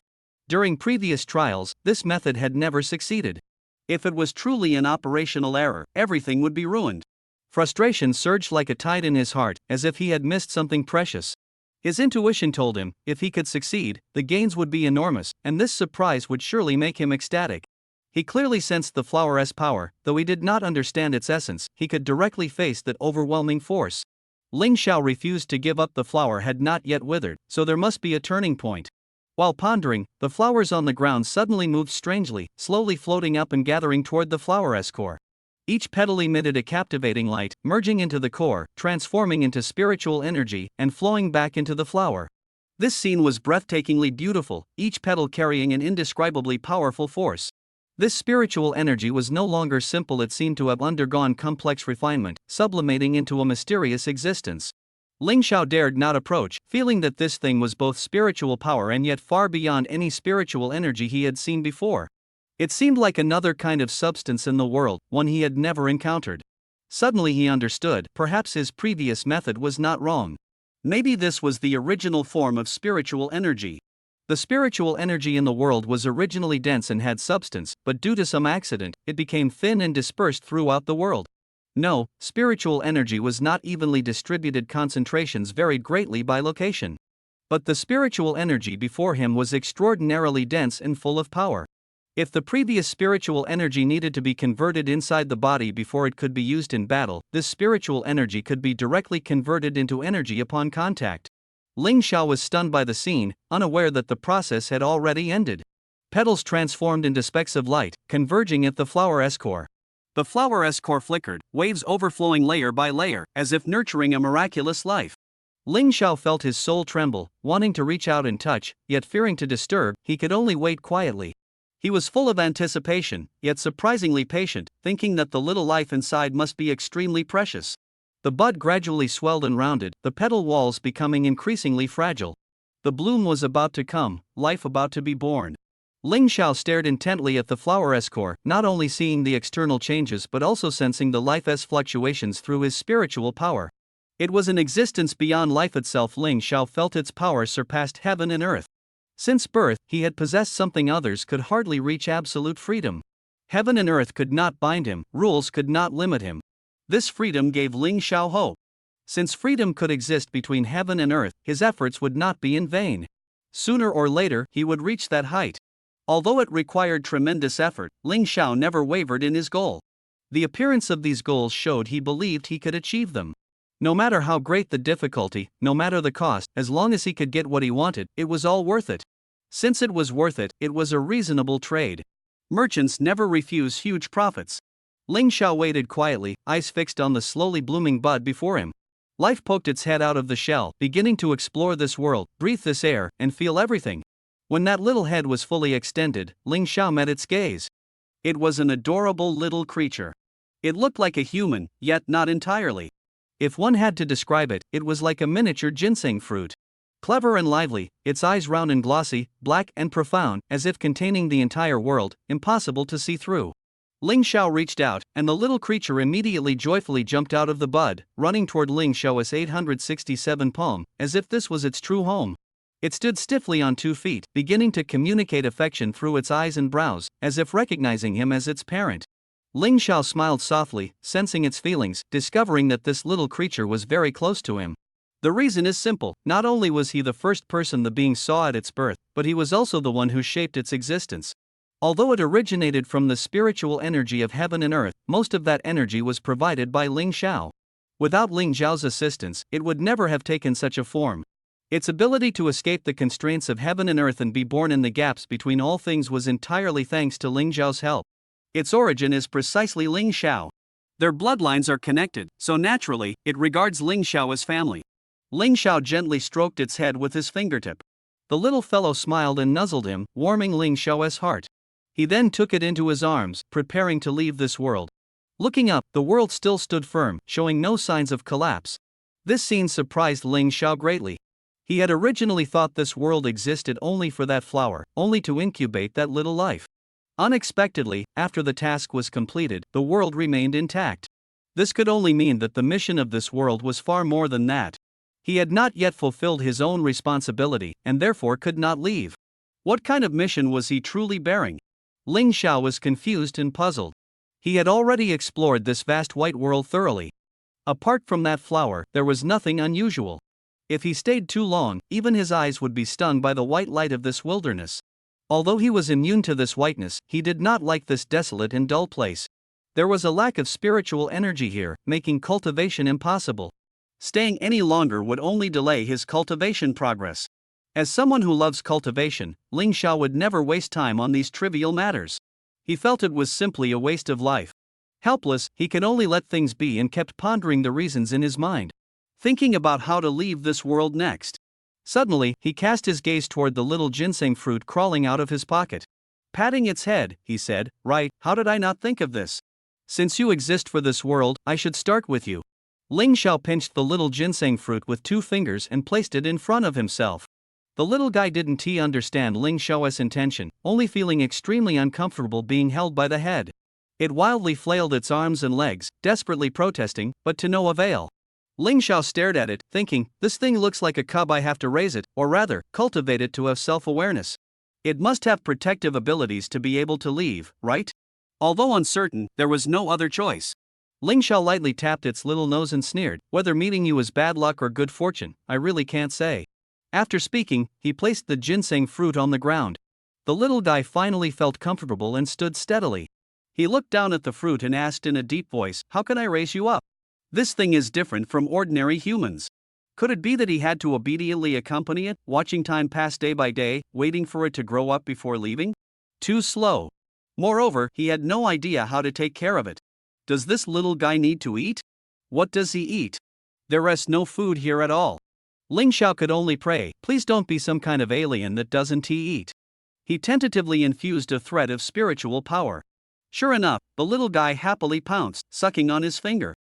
During previous trials, this method had never succeeded. If it was truly an operational error, everything would be ruined. Frustration surged like a tide in his heart, as if he had missed something precious. His intuition told him, if he could succeed, the gains would be enormous, and this surprise would surely make him ecstatic. He clearly sensed the flower's power, though he did not understand its essence, he could directly face that overwhelming force. Ling Xiao refused to give up. The flower had not yet withered, so there must be a turning point. While pondering, the flowers on the ground suddenly moved strangely, slowly floating up and gathering toward the flower's core. Each petal emitted a captivating light, merging into the core, transforming into spiritual energy, and flowing back into the flower. This scene was breathtakingly beautiful, each petal carrying an indescribably powerful force. This spiritual energy was no longer simple, it seemed to have undergone complex refinement, sublimating into a mysterious existence. Ling Xiao dared not approach, feeling that this thing was both spiritual power and yet far beyond any spiritual energy he had seen before. It seemed like another kind of substance in the world, one he had never encountered. Suddenly he understood, perhaps his previous method was not wrong. Maybe this was the original form of spiritual energy. The spiritual energy in the world was originally dense and had substance, but due to some accident, it became thin and dispersed throughout the world. No, spiritual energy was not evenly distributed, concentrations varied greatly by location. But the spiritual energy before him was extraordinarily dense and full of power. If the previous spiritual energy needed to be converted inside the body before it could be used in battle, this spiritual energy could be directly converted into energy upon contact. Ling Xiao was stunned by the scene, unaware that the process had already ended. Petals transformed into specks of light, converging at the flower's core. The flower's core flickered, waves overflowing layer by layer, as if nurturing a miraculous life. Ling Xiao felt his soul tremble, wanting to reach out and touch, yet fearing to disturb, he could only wait quietly. He was full of anticipation, yet surprisingly patient, thinking that the little life inside must be extremely precious. The bud gradually swelled and rounded, the petal walls becoming increasingly fragile. The bloom was about to come, life about to be born. Ling Xiao stared intently at the flower's core, not only seeing the external changes but also sensing the life's fluctuations through his spiritual power. It was an existence beyond life itself. Ling Xiao felt its power surpassed heaven and earth. Since birth, he had possessed something others could hardly reach: absolute freedom. Heaven and earth could not bind him, rules could not limit him. This freedom gave Ling Xiao hope. Since freedom could exist between heaven and earth, his efforts would not be in vain. Sooner or later, he would reach that height. Although it required tremendous effort, Ling Xiao never wavered in his goal. The appearance of these goals showed he believed he could achieve them. No matter how great the difficulty, no matter the cost, as long as he could get what he wanted, it was all worth it. Since it was worth it, it was a reasonable trade. Merchants never refuse huge profits. Ling Xiao waited quietly, eyes fixed on the slowly blooming bud before him. Life poked its head out of the shell, beginning to explore this world, breathe this air, and feel everything. When that little head was fully extended, Ling Xiao met its gaze. It was an adorable little creature. It looked like a human, yet not entirely. If one had to describe it, it was like a miniature ginseng fruit. Clever and lively, its eyes round and glossy, black and profound, as if containing the entire world, impossible to see through. Ling Xiao reached out, and the little creature immediately joyfully jumped out of the bud, running toward Ling Xiao's 867 palm, as if this was its true home. It stood stiffly on 2 feet, beginning to communicate affection through its eyes and brows, as if recognizing him as its parent. Ling Xiao smiled softly, sensing its feelings, discovering that this little creature was very close to him. The reason is simple: not only was he the first person the being saw at its birth, but he was also the one who shaped its existence. Although it originated from the spiritual energy of heaven and earth, most of that energy was provided by Ling Xiao. Without Ling Xiao's assistance, it would never have taken such a form. Its ability to escape the constraints of heaven and earth and be born in the gaps between all things was entirely thanks to Ling Xiao's help. Its origin is precisely Ling Xiao. Their bloodlines are connected, so naturally, it regards Ling Xiao as family. Ling Xiao gently stroked its head with his fingertip. The little fellow smiled and nuzzled him, warming Ling Xiao's heart. He then took it into his arms, preparing to leave this world. Looking up, the world still stood firm, showing no signs of collapse. This scene surprised Ling Xiao greatly. He had originally thought this world existed only for that flower, only to incubate that little life. Unexpectedly, after the task was completed, the world remained intact. This could only mean that the mission of this world was far more than that. He had not yet fulfilled his own responsibility, and therefore could not leave. What kind of mission was he truly bearing? Ling Xiao was confused and puzzled. He had already explored this vast white world thoroughly. Apart from that flower, there was nothing unusual. If he stayed too long, even his eyes would be stung by the white light of this wilderness. Although he was immune to this whiteness, he did not like this desolate and dull place. There was a lack of spiritual energy here, making cultivation impossible. Staying any longer would only delay his cultivation progress. As someone who loves cultivation, Ling Xiao would never waste time on these trivial matters. He felt it was simply a waste of life. Helpless, he could only let things be and kept pondering the reasons in his mind, thinking about how to leave this world next. Suddenly, he cast his gaze toward the little ginseng fruit crawling out of his pocket. Patting its head, he said, "Right, how did I not think of this? Since you exist for this world, I should start with you." Ling Xiao pinched the little ginseng fruit with 2 fingers and placed it in front of himself. The little guy didn't understand Ling Xiao's intention, only feeling extremely uncomfortable being held by the head. It wildly flailed its arms and legs, desperately protesting, but to no avail. Ling Xiao stared at it, thinking, "This thing looks like a cub. I have to raise it, or rather, cultivate it to have self-awareness. It must have protective abilities to be able to leave, right?" Although uncertain, there was no other choice. Ling Xiao lightly tapped its little nose and sneered, "Whether meeting you is bad luck or good fortune, I really can't say." After speaking, he placed the ginseng fruit on the ground. The little guy finally felt comfortable and stood steadily. He looked down at the fruit and asked in a deep voice, "How can I raise you up? This thing is different from ordinary humans." Could it be that he had to obediently accompany it, watching time pass day by day, waiting for it to grow up before leaving? Too slow. Moreover, he had no idea how to take care of it. Does this little guy need to eat? What does he eat? There rests no food here at all. Ling Xiao could only pray, "Please don't be some kind of alien that doesn't eat." He tentatively infused a thread of spiritual power. Sure enough, the little guy happily pounced, sucking on his finger.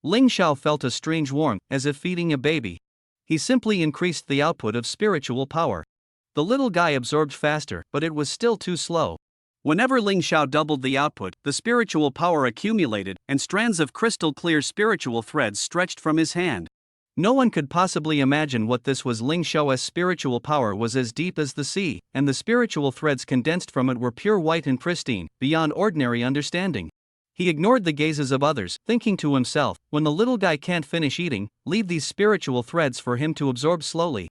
Ling Xiao felt a strange warmth, as if feeding a baby. He simply increased the output of spiritual power. The little guy absorbed faster, but it was still too slow. Whenever Ling Xiao doubled the output, the spiritual power accumulated, and strands of crystal-clear spiritual threads stretched from his hand. No one could possibly imagine what this was. Ling Xiao's spiritual power was as deep as the sea, and the spiritual threads condensed from it were pure white and pristine, beyond ordinary understanding. He ignored the gazes of others, thinking to himself, "When the little guy can't finish eating, leave these spiritual threads for him to absorb slowly."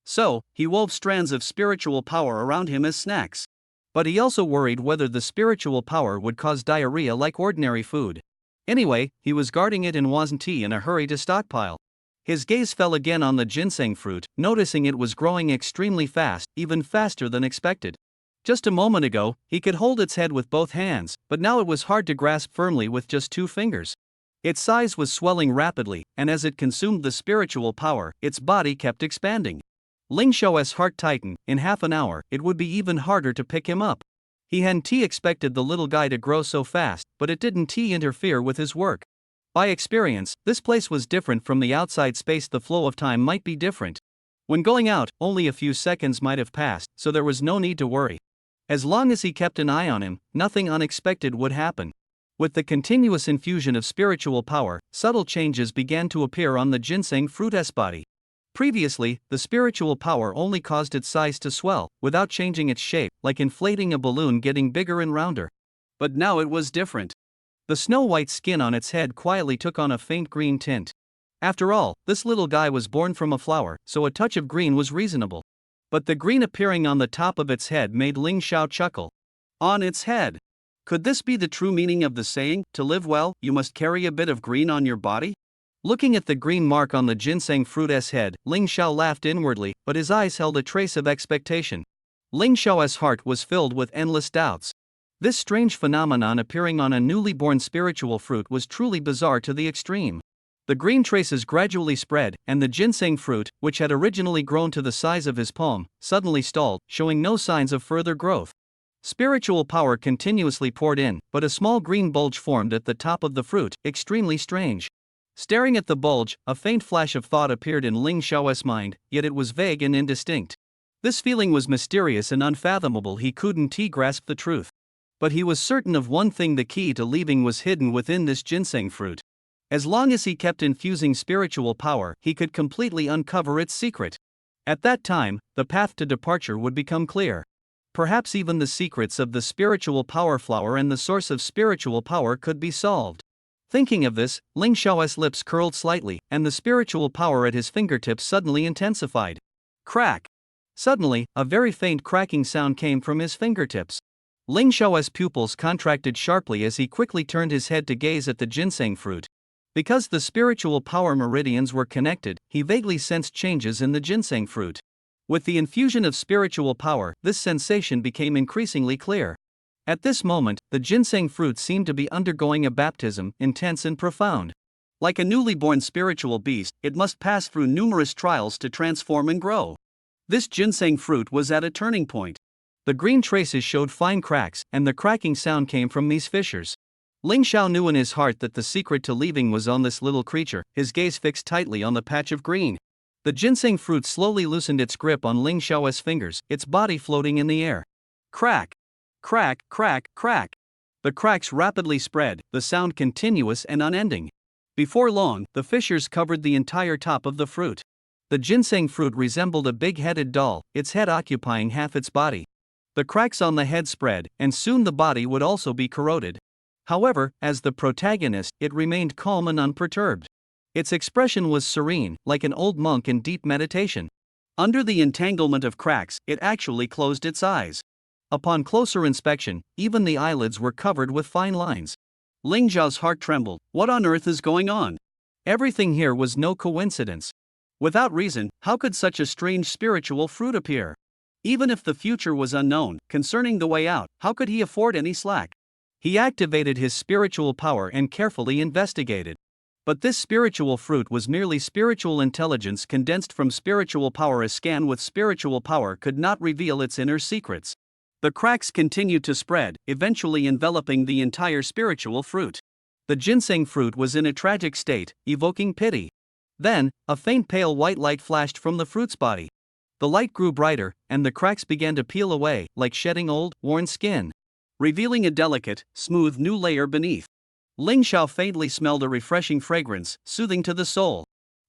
So, he wove strands of spiritual power around him as snacks. But he also worried whether the spiritual power would cause diarrhea like ordinary food. Anyway, he was guarding it and wasn't in a hurry to stockpile. His gaze fell again on the ginseng fruit, noticing it was growing extremely fast, even faster than expected. Just a moment ago, he could hold its head with both hands, but now it was hard to grasp firmly with just 2 fingers. Its size was swelling rapidly, and as it consumed the spiritual power, its body kept expanding. Ling Xiao's heart tightened. In half an hour, it would be even harder to pick him up. He hadn't expected the little guy to grow so fast, but it didn't interfere with his work. By experience, this place was different from the outside space. The flow of time might be different. When going out, only a few seconds might have passed, so there was no need to worry. As long as he kept an eye on him, nothing unexpected would happen. With the continuous infusion of spiritual power, subtle changes began to appear on the ginseng fruit's body. Previously, the spiritual power only caused its size to swell, without changing its shape, like inflating a balloon getting bigger and rounder. But now it was different. The snow-white skin on its head quietly took on a faint green tint. After all, this little guy was born from a flower, so a touch of green was reasonable. But the green appearing on the top of its head made Ling Xiao chuckle. On its head. Could this be the true meaning of the saying, to live well, you must carry a bit of green on your body? Looking at the green mark on the ginseng fruit's head, Ling Xiao laughed inwardly, but his eyes held a trace of expectation. Ling Xiao's heart was filled with endless doubts. This strange phenomenon appearing on a newly born spiritual fruit was truly bizarre to the extreme. The green traces gradually spread, and the ginseng fruit, which had originally grown to the size of his palm, suddenly stalled, showing no signs of further growth. Spiritual power continuously poured in, but a small green bulge formed at the top of the fruit, extremely strange. Staring at the bulge, a faint flash of thought appeared in Ling Xiao's mind, yet it was vague and indistinct. This feeling was mysterious and unfathomable. He couldn't grasp the truth. But he was certain of one thing: the key to leaving was hidden within this ginseng fruit. As long as he kept infusing spiritual power, he could completely uncover its secret. At that time, the path to departure would become clear. Perhaps even the secrets of the spiritual power flower and the source of spiritual power could be solved. Thinking of this, Ling Xiao's lips curled slightly, and the spiritual power at his fingertips suddenly intensified. Crack! Suddenly, a very faint cracking sound came from his fingertips. Ling Xiao's pupils contracted sharply as he quickly turned his head to gaze at the ginseng fruit. Because the spiritual power meridians were connected, he vaguely sensed changes in the ginseng fruit. With the infusion of spiritual power, this sensation became increasingly clear. At this moment, the ginseng fruit seemed to be undergoing a baptism, intense and profound. Like a newly born spiritual beast, it must pass through numerous trials to transform and grow. This ginseng fruit was at a turning point. The green traces showed fine cracks, and the cracking sound came from these fissures. Ling Xiao knew in his heart that the secret to leaving was on this little creature, his gaze fixed tightly on the patch of green. The ginseng fruit slowly loosened its grip on Ling Xiao's fingers, its body floating in the air. Crack! Crack, crack, crack! The cracks rapidly spread, the sound continuous and unending. Before long, the fissures covered the entire top of the fruit. The ginseng fruit resembled a big-headed doll, its head occupying half its body. The cracks on the head spread, and soon the body would also be corroded. However, as the protagonist, it remained calm and unperturbed. Its expression was serene, like an old monk in deep meditation. Under the entanglement of cracks, it actually closed its eyes. Upon closer inspection, even the eyelids were covered with fine lines. Ling Xiao's heart trembled. What on earth is going on? Everything here was no coincidence. Without reason, how could such a strange spiritual fruit appear? Even if the future was unknown, concerning the way out, how could he afford any slack? He activated his spiritual power and carefully investigated. But this spiritual fruit was merely spiritual intelligence condensed from spiritual power. A scan with spiritual power could not reveal its inner secrets. The cracks continued to spread, eventually enveloping the entire spiritual fruit. The ginseng fruit was in a tragic state, evoking pity. Then, a faint pale white light flashed from the fruit's body. The light grew brighter, and the cracks began to peel away, like shedding old, worn skin, revealing a delicate, smooth new layer beneath. Ling Xiao faintly smelled a refreshing fragrance, soothing to the soul.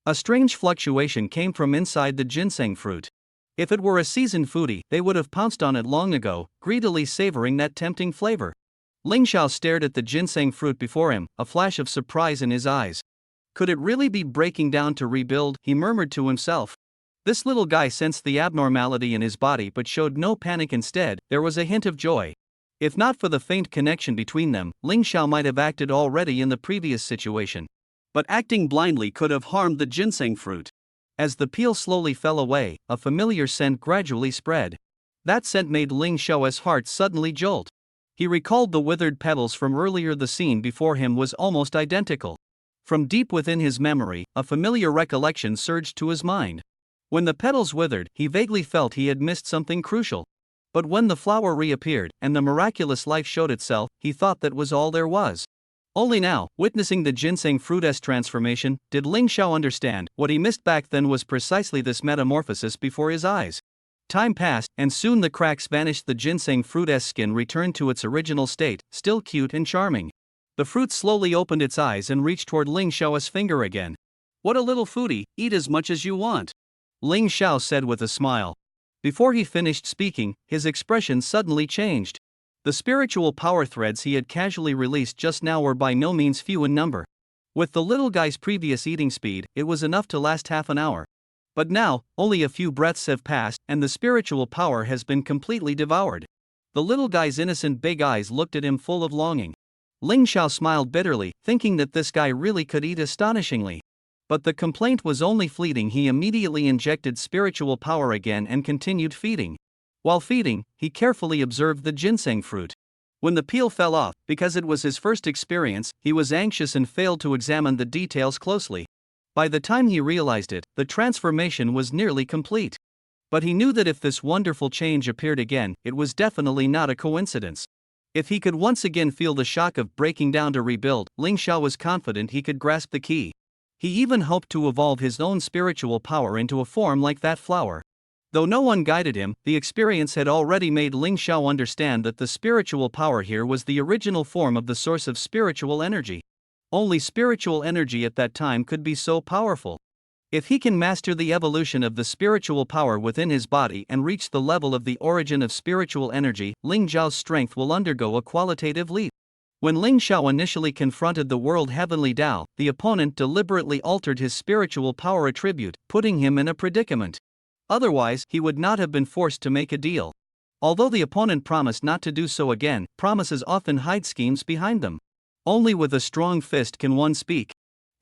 A strange fluctuation came from inside the ginseng fruit. If it were a seasoned foodie, they would have pounced on it long ago, greedily savoring that tempting flavor. Ling Xiao stared at the ginseng fruit before him, a flash of surprise in his eyes. Could it really be breaking down to rebuild? He murmured to himself. This little guy sensed the abnormality in his body but showed no panic. Instead, there was a hint of joy. If not for the faint connection between them, Ling Xiao might have acted already in the previous situation. But acting blindly could have harmed the ginseng fruit. As the peel slowly fell away, a familiar scent gradually spread. That scent made Ling Xiao's heart suddenly jolt. He recalled the withered petals from earlier. The scene before him was almost identical. From deep within his memory, a familiar recollection surged to his mind. When the petals withered, he vaguely felt he had missed something crucial. But when the flower reappeared, and the miraculous life showed itself, he thought that was all there was. Only now, witnessing the ginseng fruit's transformation, did Ling Xiao understand what he missed back then was precisely this metamorphosis before his eyes. Time passed, and soon the cracks vanished. The ginseng fruit's skin returned to its original state, still cute and charming. The fruit slowly opened its eyes and reached toward Ling Xiao's finger again. What a little foodie, eat as much as you want. Ling Xiao said with a smile. Before he finished speaking, his expression suddenly changed. The spiritual power threads he had casually released just now were by no means few in number. With the little guy's previous eating speed, it was enough to last half an hour. But now, only a few breaths have passed, and the spiritual power has been completely devoured. The little guy's innocent big eyes looked at him full of longing. Ling Xiao smiled bitterly, thinking that this guy really could eat astonishingly. But the complaint was only fleeting. He immediately injected spiritual power again and continued feeding. While feeding, he carefully observed the ginseng fruit. When the peel fell off, because it was his first experience, he was anxious and failed to examine the details closely. By the time he realized it, the transformation was nearly complete. But he knew that if this wonderful change appeared again, it was definitely not a coincidence. If he could once again feel the shock of breaking down to rebuild, Ling Xiao was confident he could grasp the key. He even hoped to evolve his own spiritual power into a form like that flower. Though no one guided him, the experience had already made Ling Xiao understand that the spiritual power here was the original form of the source of spiritual energy. Only spiritual energy at that time could be so powerful. If he can master the evolution of the spiritual power within his body and reach the level of the origin of spiritual energy, Ling Xiao's strength will undergo a qualitative leap. When Ling Xiao initially confronted the world Heavenly Tao, the opponent deliberately altered his spiritual power attribute, putting him in a predicament. Otherwise, he would not have been forced to make a deal. Although the opponent promised not to do so again, promises often hide schemes behind them. Only with a strong fist can one speak.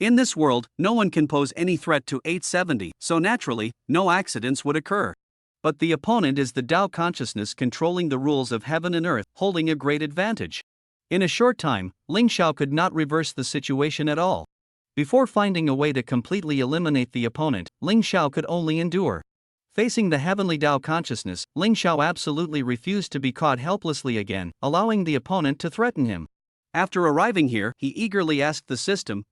In this world, no one can pose any threat to 870, so naturally, no accidents would occur. But the opponent is the Tao consciousness controlling the rules of heaven and earth, holding a great advantage. In a short time, Ling Xiao could not reverse the situation at all. Before finding a way to completely eliminate the opponent, Ling Xiao could only endure. Facing the heavenly Tao consciousness, Ling Xiao absolutely refused to be caught helplessly again, allowing the opponent to threaten him. After arriving here, he eagerly asked the system,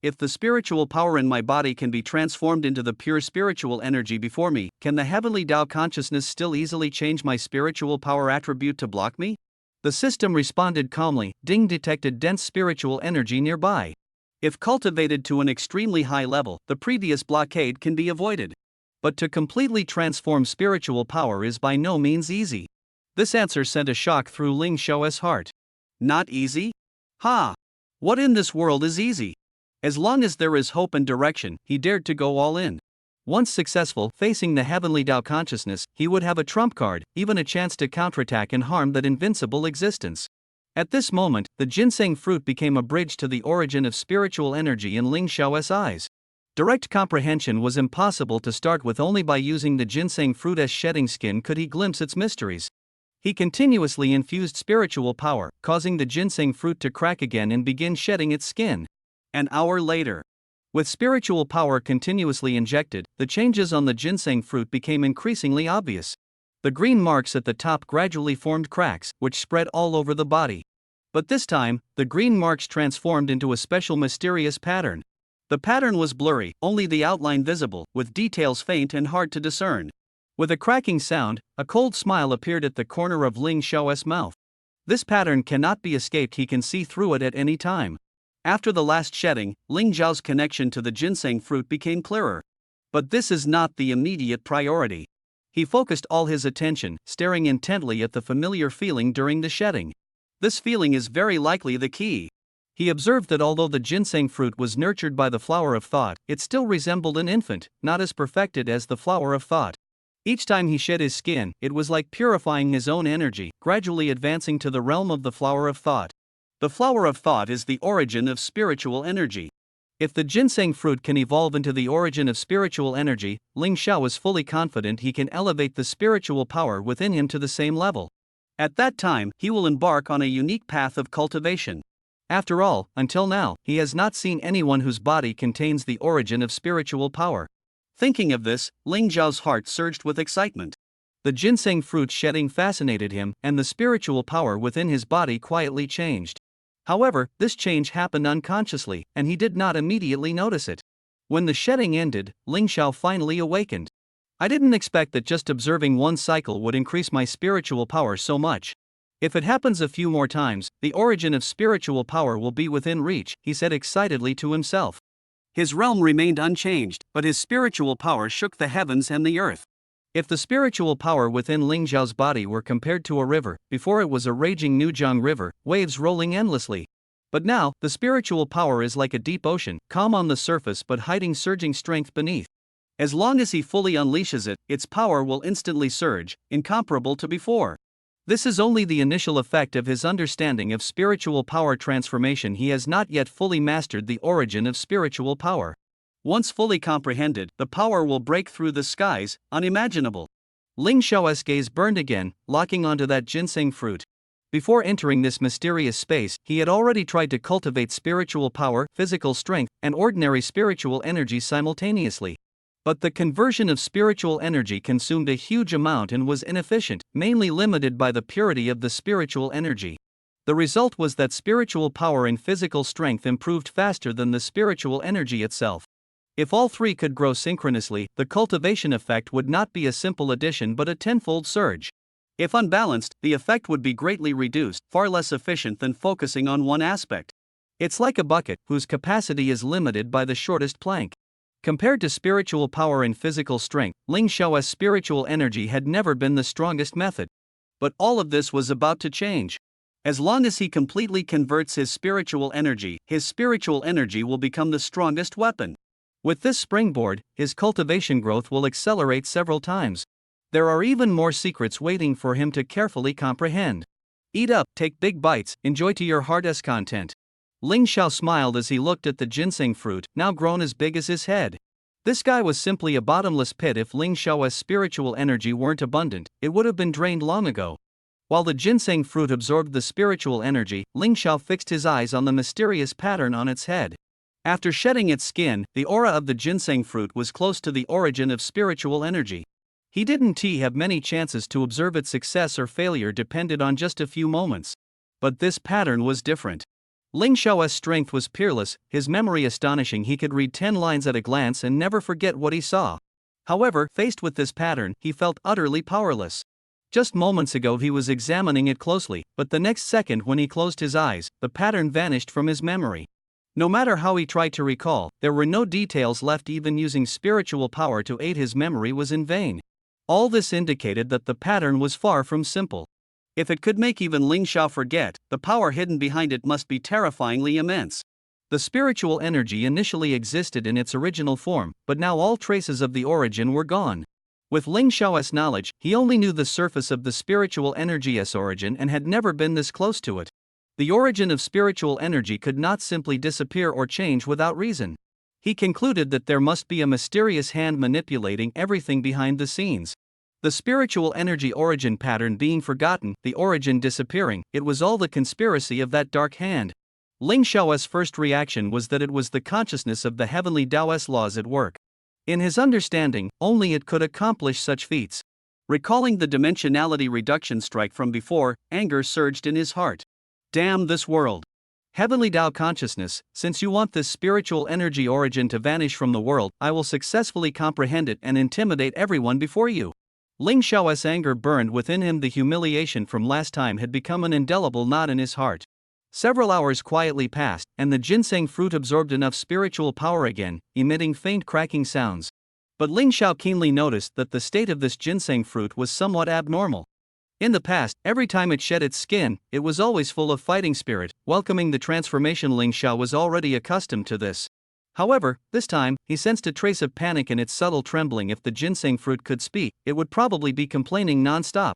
if the spiritual power in my body can be transformed into the pure spiritual energy before me, can the heavenly Tao consciousness still easily change my spiritual power attribute to block me? The system responded calmly. Ding detected dense spiritual energy nearby. If cultivated to an extremely high level, the previous blockade can be avoided. But to completely transform spiritual power is by no means easy. This answer sent a shock through Ling Xiao's heart. Not easy? Ha! What in this world is easy? As long as there is hope and direction, he dared to go all in. Once successful, facing the heavenly Tao consciousness, he would have a trump card, even a chance to counterattack and harm that invincible existence. At this moment, the ginseng fruit became a bridge to the origin of spiritual energy in Ling Xiao's eyes. Direct comprehension was impossible to start with. Only by using the ginseng fruit as shedding skin could he glimpse its mysteries. He continuously infused spiritual power, causing the ginseng fruit to crack again and begin shedding its skin. An hour later, with spiritual power continuously injected, the changes on the ginseng fruit became increasingly obvious. The green marks at the top gradually formed cracks, which spread all over the body. But this time, the green marks transformed into a special mysterious pattern. The pattern was blurry, only the outline visible, with details faint and hard to discern. With a cracking sound, a cold smile appeared at the corner of Ling Xiao's mouth. This pattern cannot be escaped. He can see through it at any time. After the last shedding, Ling Xiao's connection to the ginseng fruit became clearer. But this is not the immediate priority. He focused all his attention, staring intently at the familiar feeling during the shedding. This feeling is very likely the key. He observed that although the ginseng fruit was nurtured by the flower of thought, it still resembled an infant, not as perfected as the flower of thought. Each time he shed his skin, it was like purifying his own energy, gradually advancing to the realm of the flower of thought. The flower of thought is the origin of spiritual energy. If the ginseng fruit can evolve into the origin of spiritual energy, Ling Xiao is fully confident he can elevate the spiritual power within him to the same level. At that time, he will embark on a unique path of cultivation. After all, until now, he has not seen anyone whose body contains the origin of spiritual power. Thinking of this, Ling Xiao's heart surged with excitement. The ginseng fruit shedding fascinated him, and the spiritual power within his body quietly changed. However, this change happened unconsciously, and he did not immediately notice it. When the shedding ended, Ling Xiao finally awakened. I didn't expect that just observing one cycle would increase my spiritual power so much. If it happens a few more times, the origin of spiritual power will be within reach, he said excitedly to himself. His realm remained unchanged, but his spiritual power shook the heavens and the earth. If the spiritual power within Ling Xiao's body were compared to a river, before it was a raging Nujiang river, waves rolling endlessly. But now, the spiritual power is like a deep ocean, calm on the surface but hiding surging strength beneath. As long as he fully unleashes it, its power will instantly surge, incomparable to before. This is only the initial effect of his understanding of spiritual power transformation. He has not yet fully mastered the origin of spiritual power. Once fully comprehended, the power will break through the skies, unimaginable. Ling Xiao's gaze burned again, locking onto that ginseng fruit. Before entering this mysterious space, he had already tried to cultivate spiritual power, physical strength, and ordinary spiritual energy simultaneously. But the conversion of spiritual energy consumed a huge amount and was inefficient, mainly limited by the purity of the spiritual energy. The result was that spiritual power and physical strength improved faster than the spiritual energy itself. If all three could grow synchronously, the cultivation effect would not be a simple addition but a tenfold surge. If unbalanced, the effect would be greatly reduced, far less efficient than focusing on one aspect. It's like a bucket whose capacity is limited by the shortest plank. Compared to spiritual power and physical strength, Ling Xiao's spiritual energy had never been the strongest method. But all of this was about to change. As long as he completely converts his spiritual energy will become the strongest weapon. With this springboard, his cultivation growth will accelerate several times. There are even more secrets waiting for him to carefully comprehend. Eat up, take big bites, enjoy to your heart's content. Ling Xiao smiled as he looked at the ginseng fruit, now grown as big as his head. This guy was simply a bottomless pit. If Ling Xiao's spiritual energy weren't abundant, it would have been drained long ago. While the ginseng fruit absorbed the spiritual energy, Ling Xiao fixed his eyes on the mysterious pattern on its head. After shedding its skin, the aura of the ginseng fruit was close to the origin of spiritual energy. He didn't have many chances to observe its success or failure depended on just a few moments. But this pattern was different. Ling Xiao's strength was peerless, his memory astonishing. He could read 10 lines at a glance and never forget what he saw. However, faced with this pattern, he felt utterly powerless. Just moments ago he was examining it closely, but the next second when he closed his eyes, the pattern vanished from his memory. No matter how he tried to recall, there were no details left. Even using spiritual power to aid his memory was in vain. All this indicated that the pattern was far from simple. If it could make even Ling Xiao forget, the power hidden behind it must be terrifyingly immense. The spiritual energy initially existed in its original form, but now all traces of the origin were gone. With Ling Xiao's knowledge, he only knew the surface of the spiritual energy's origin and had never been this close to it. The origin of spiritual energy could not simply disappear or change without reason. He concluded that there must be a mysterious hand manipulating everything behind the scenes. The spiritual energy origin pattern being forgotten, the origin disappearing, it was all the conspiracy of that dark hand. Ling Xiao's first reaction was that it was the consciousness of the heavenly Taoist laws at work. In his understanding, only it could accomplish such feats. Recalling the dimensionality reduction strike from before, anger surged in his heart. Damn this world. Heavenly Tao consciousness, since you want this spiritual energy origin to vanish from the world, I will successfully comprehend it and intimidate everyone before you. Ling Xiao's anger burned within him. The humiliation from last time had become an indelible knot in his heart. Several hours quietly passed, and the ginseng fruit absorbed enough spiritual power again, emitting faint cracking sounds. But Ling Xiao keenly noticed that the state of this ginseng fruit was somewhat abnormal. In the past, every time it shed its skin, it was always full of fighting spirit, welcoming the transformation. Ling Xiao was already accustomed to this. However, this time, he sensed a trace of panic in its subtle trembling. If the ginseng fruit could speak, it would probably be complaining non-stop.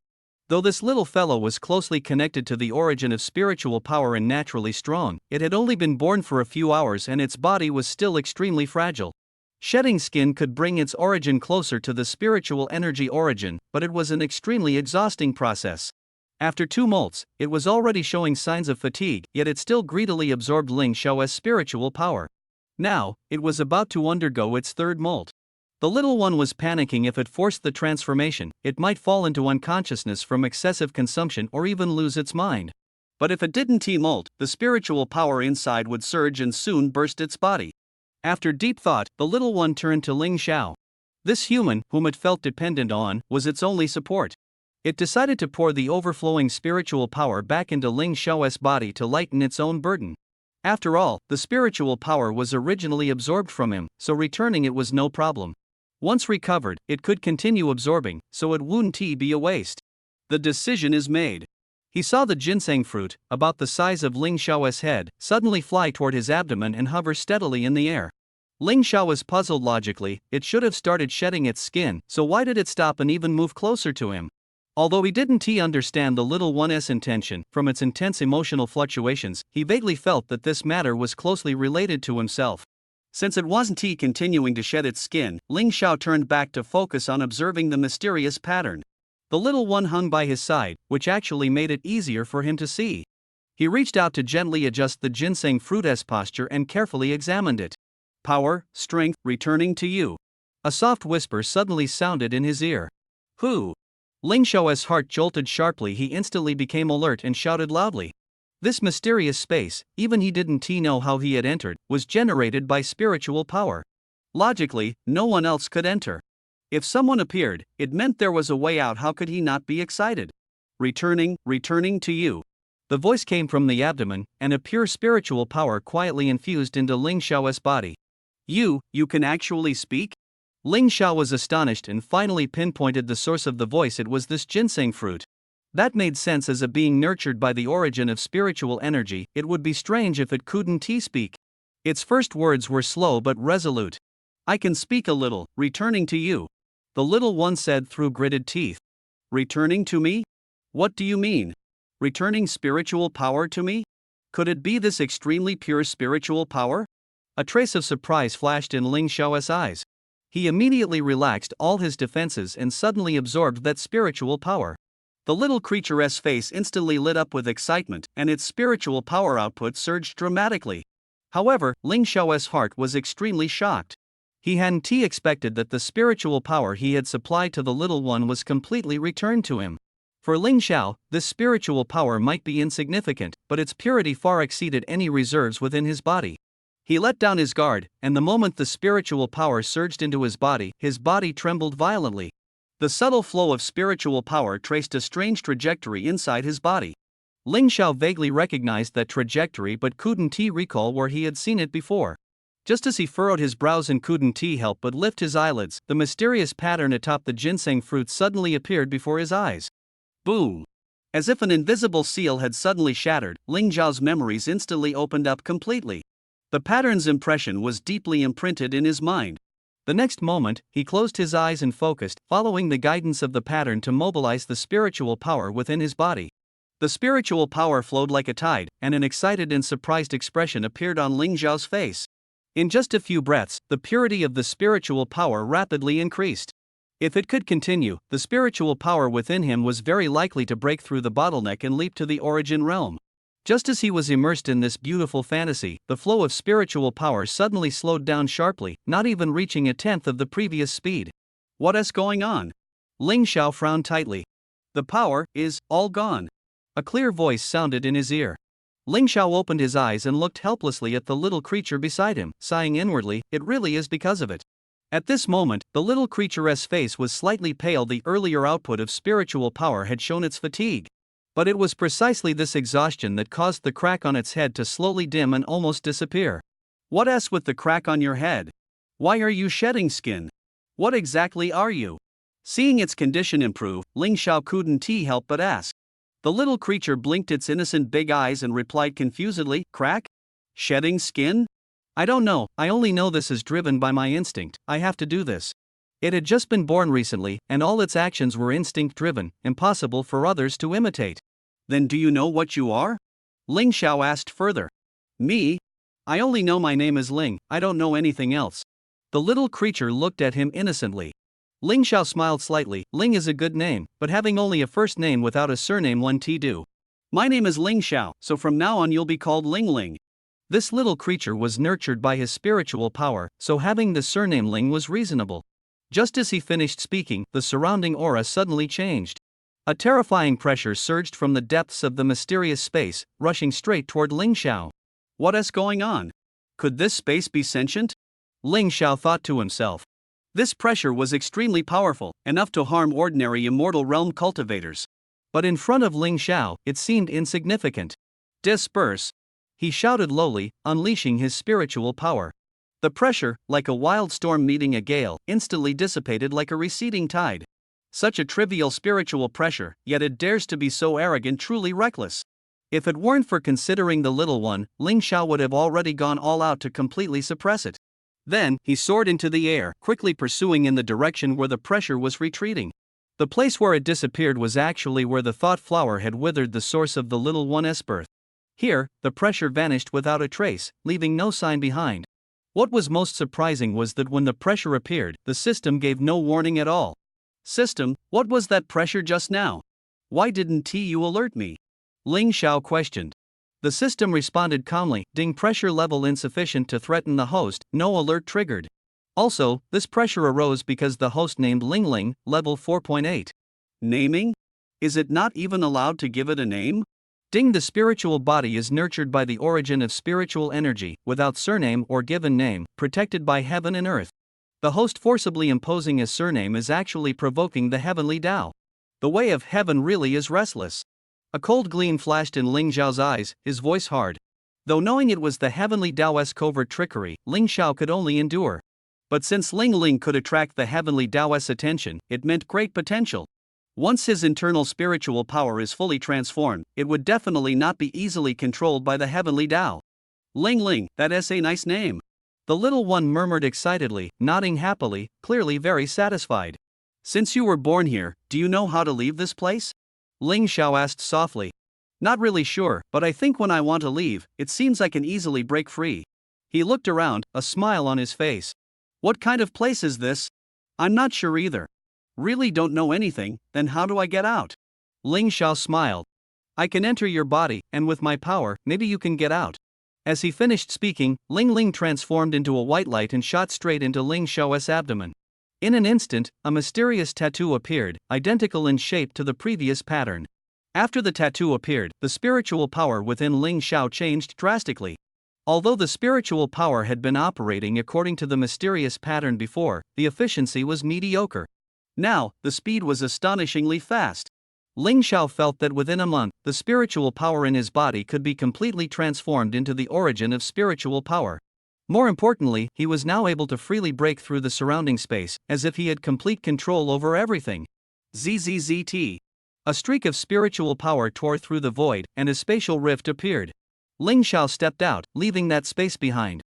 Though this little fellow was closely connected to the origin of spiritual power and naturally strong, it had only been born for a few hours and its body was still extremely fragile. Shedding skin could bring its origin closer to the spiritual energy origin, but it was an extremely exhausting process. After 2 molts, it was already showing signs of fatigue, yet it still greedily absorbed Ling Xiao's spiritual power. Now, it was about to undergo its 3rd molt. The little one was panicking. If it forced the transformation, it might fall into unconsciousness from excessive consumption or even lose its mind. But if it didn't molt, the spiritual power inside would surge and soon burst its body. After deep thought, the little one turned to Ling Xiao. This human, whom it felt dependent on, was its only support. It decided to pour the overflowing spiritual power back into Ling Xiao's body to lighten its own burden. After all, the spiritual power was originally absorbed from him, so returning it was no problem. Once recovered, it could continue absorbing, so it wouldn't be a waste. The decision is made. He saw the ginseng fruit, about the size of Ling Xiao's head, suddenly fly toward his abdomen and hover steadily in the air. Ling Xiao was puzzled logically. It should have started shedding its skin, so why did it stop and even move closer to him? Although he didn't understand the little one's intention, from its intense emotional fluctuations, he vaguely felt that this matter was closely related to himself. Since it wasn't continuing to shed its skin, Ling Xiao turned back to focus on observing the mysterious pattern. The little one hung by his side, which actually made it easier for him to see. He reached out to gently adjust the ginseng fruit's posture and carefully examined it. Power, strength, returning to you. A soft whisper suddenly sounded in his ear. Who? Ling Xiao's heart jolted sharply. He instantly became alert and shouted loudly. This mysterious space, even he didn't know how he had entered, was generated by spiritual power. Logically, no one else could enter. If someone appeared, it meant there was a way out. How could he not be excited? Returning to you. The voice came from the abdomen, and a pure spiritual power quietly infused into Ling Xiao's body. You can actually speak? Ling Xiao was astonished and finally pinpointed the source of the voice. It was this ginseng fruit. That made sense. As a being nurtured by the origin of spiritual energy, it would be strange if it couldn't speak. Its first words were slow but resolute. I can speak a little, returning to you. The little one said through gritted teeth. Returning to me? What do you mean? Returning spiritual power to me? Could it be this extremely pure spiritual power? A trace of surprise flashed in Ling Xiao's eyes. He immediately relaxed all his defenses and suddenly absorbed that spiritual power. The little creature's face instantly lit up with excitement, and its spiritual power output surged dramatically. However, Ling Xiao's heart was extremely shocked. He hadn't expected that the spiritual power he had supplied to the little one was completely returned to him. For Ling Xiao, this spiritual power might be insignificant, but its purity far exceeded any reserves within his body. He let down his guard, and the moment the spiritual power surged into his body trembled violently. The subtle flow of spiritual power traced a strange trajectory inside his body. Ling Xiao vaguely recognized that trajectory but couldn't recall where he had seen it before. Just as he furrowed his brows and couldn't help but lift his eyelids, the mysterious pattern atop the ginseng fruit suddenly appeared before his eyes. Boom! As if an invisible seal had suddenly shattered, Ling Xiao's memories instantly opened up completely. The pattern's impression was deeply imprinted in his mind. The next moment, he closed his eyes and focused, following the guidance of the pattern to mobilize the spiritual power within his body. The spiritual power flowed like a tide, and an excited and surprised expression appeared on Ling Xiao's face. In just a few breaths, the purity of the spiritual power rapidly increased. If it could continue, the spiritual power within him was very likely to break through the bottleneck and leap to the origin realm. Just as he was immersed in this beautiful fantasy, the flow of spiritual power suddenly slowed down sharply, not even reaching a tenth of the previous speed. What's going on? Ling Xiao frowned tightly. The power is all gone. A clear voice sounded in his ear. Ling Xiao opened his eyes and looked helplessly at the little creature beside him, sighing inwardly. It really is because of it. At this moment, the little creature's face was slightly pale. The earlier output of spiritual power had shown its fatigue. But it was precisely this exhaustion that caused the crack on its head to slowly dim and almost disappear. What's with the crack on your head? Why are you shedding skin? What exactly are you? Seeing its condition improve, Ling Xiao couldn't help but ask. The little creature blinked its innocent big eyes and replied confusedly, Crack? Shedding skin? I don't know, I only know this is driven by my instinct. I have to do this. It had just been born recently, and all its actions were instinct-driven, impossible for others to imitate. Then do you know what you are? Ling Xiao asked further. Me? I only know my name is Ling, I don't know anything else. The little creature looked at him innocently. Ling Xiao smiled slightly. Ling is a good name, but having only a first name without a surname won't do. My name is Ling Xiao, so from now on you'll be called Ling Ling. This little creature was nurtured by his spiritual power, so having the surname Ling was reasonable. Just as he finished speaking, the surrounding aura suddenly changed. A terrifying pressure surged from the depths of the mysterious space, rushing straight toward Ling Xiao. What's going on? Could this space be sentient? Ling Xiao thought to himself. This pressure was extremely powerful, enough to harm ordinary immortal realm cultivators. But in front of Ling Xiao, it seemed insignificant. Disperse. He shouted lowly, unleashing his spiritual power. The pressure, like a wild storm meeting a gale, instantly dissipated like a receding tide. Such a trivial spiritual pressure, yet it dares to be so arrogant, truly reckless. If it weren't for considering the little one, Ling Xiao would have already gone all out to completely suppress it. Then, he soared into the air, quickly pursuing in the direction where the pressure was retreating. The place where it disappeared was actually where the thought flower had withered the source of the little one's birth. Here, the pressure vanished without a trace, leaving no sign behind. What was most surprising was that when the pressure appeared, the system gave no warning at all. System, what was that pressure just now? Why didn't you alert me? Ling Xiao questioned. The system responded calmly, ding, pressure level insufficient to threaten the host, no alert triggered. Also, this pressure arose because the host named Ling Ling, level 4.8. Naming? Is it not even allowed to give it a name? Ding, the spiritual body is nurtured by the origin of spiritual energy, without surname or given name, protected by heaven and earth. The host forcibly imposing a surname is actually provoking the heavenly Tao. The way of heaven really is restless. A cold gleam flashed in Ling Xiao's eyes, his voice hard. Though knowing it was the heavenly Taoist covert trickery, Ling Xiao could only endure. But since Ling Ling could attract the heavenly Taoist's attention, it meant great potential. Once his internal spiritual power is fully transformed, it would definitely not be easily controlled by the heavenly Tao. Ling Ling, that's a nice name. The little one murmured excitedly, nodding happily, clearly very satisfied. Since you were born here, do you know how to leave this place? Ling Xiao asked softly. Not really sure, but I think when I want to leave, it seems I can easily break free. He looked around, a smile on his face. What kind of place is this? I'm not sure either. Really don't know anything, then how do I get out? Ling Xiao smiled. I can enter your body, and with my power, maybe you can get out. As he finished speaking, Ling Ling transformed into a white light and shot straight into Ling Xiao's abdomen. In an instant, a mysterious tattoo appeared, identical in shape to the previous pattern. After the tattoo appeared, the spiritual power within Ling Xiao changed drastically. Although the spiritual power had been operating according to the mysterious pattern before, the efficiency was mediocre. Now, the speed was astonishingly fast. Ling Xiao felt that within a month, the spiritual power in his body could be completely transformed into the origin of spiritual power. More importantly, he was now able to freely break through the surrounding space, as if he had complete control over everything. ZZZT. A streak of spiritual power tore through the void, and a spatial rift appeared. Ling Xiao stepped out, leaving that space behind.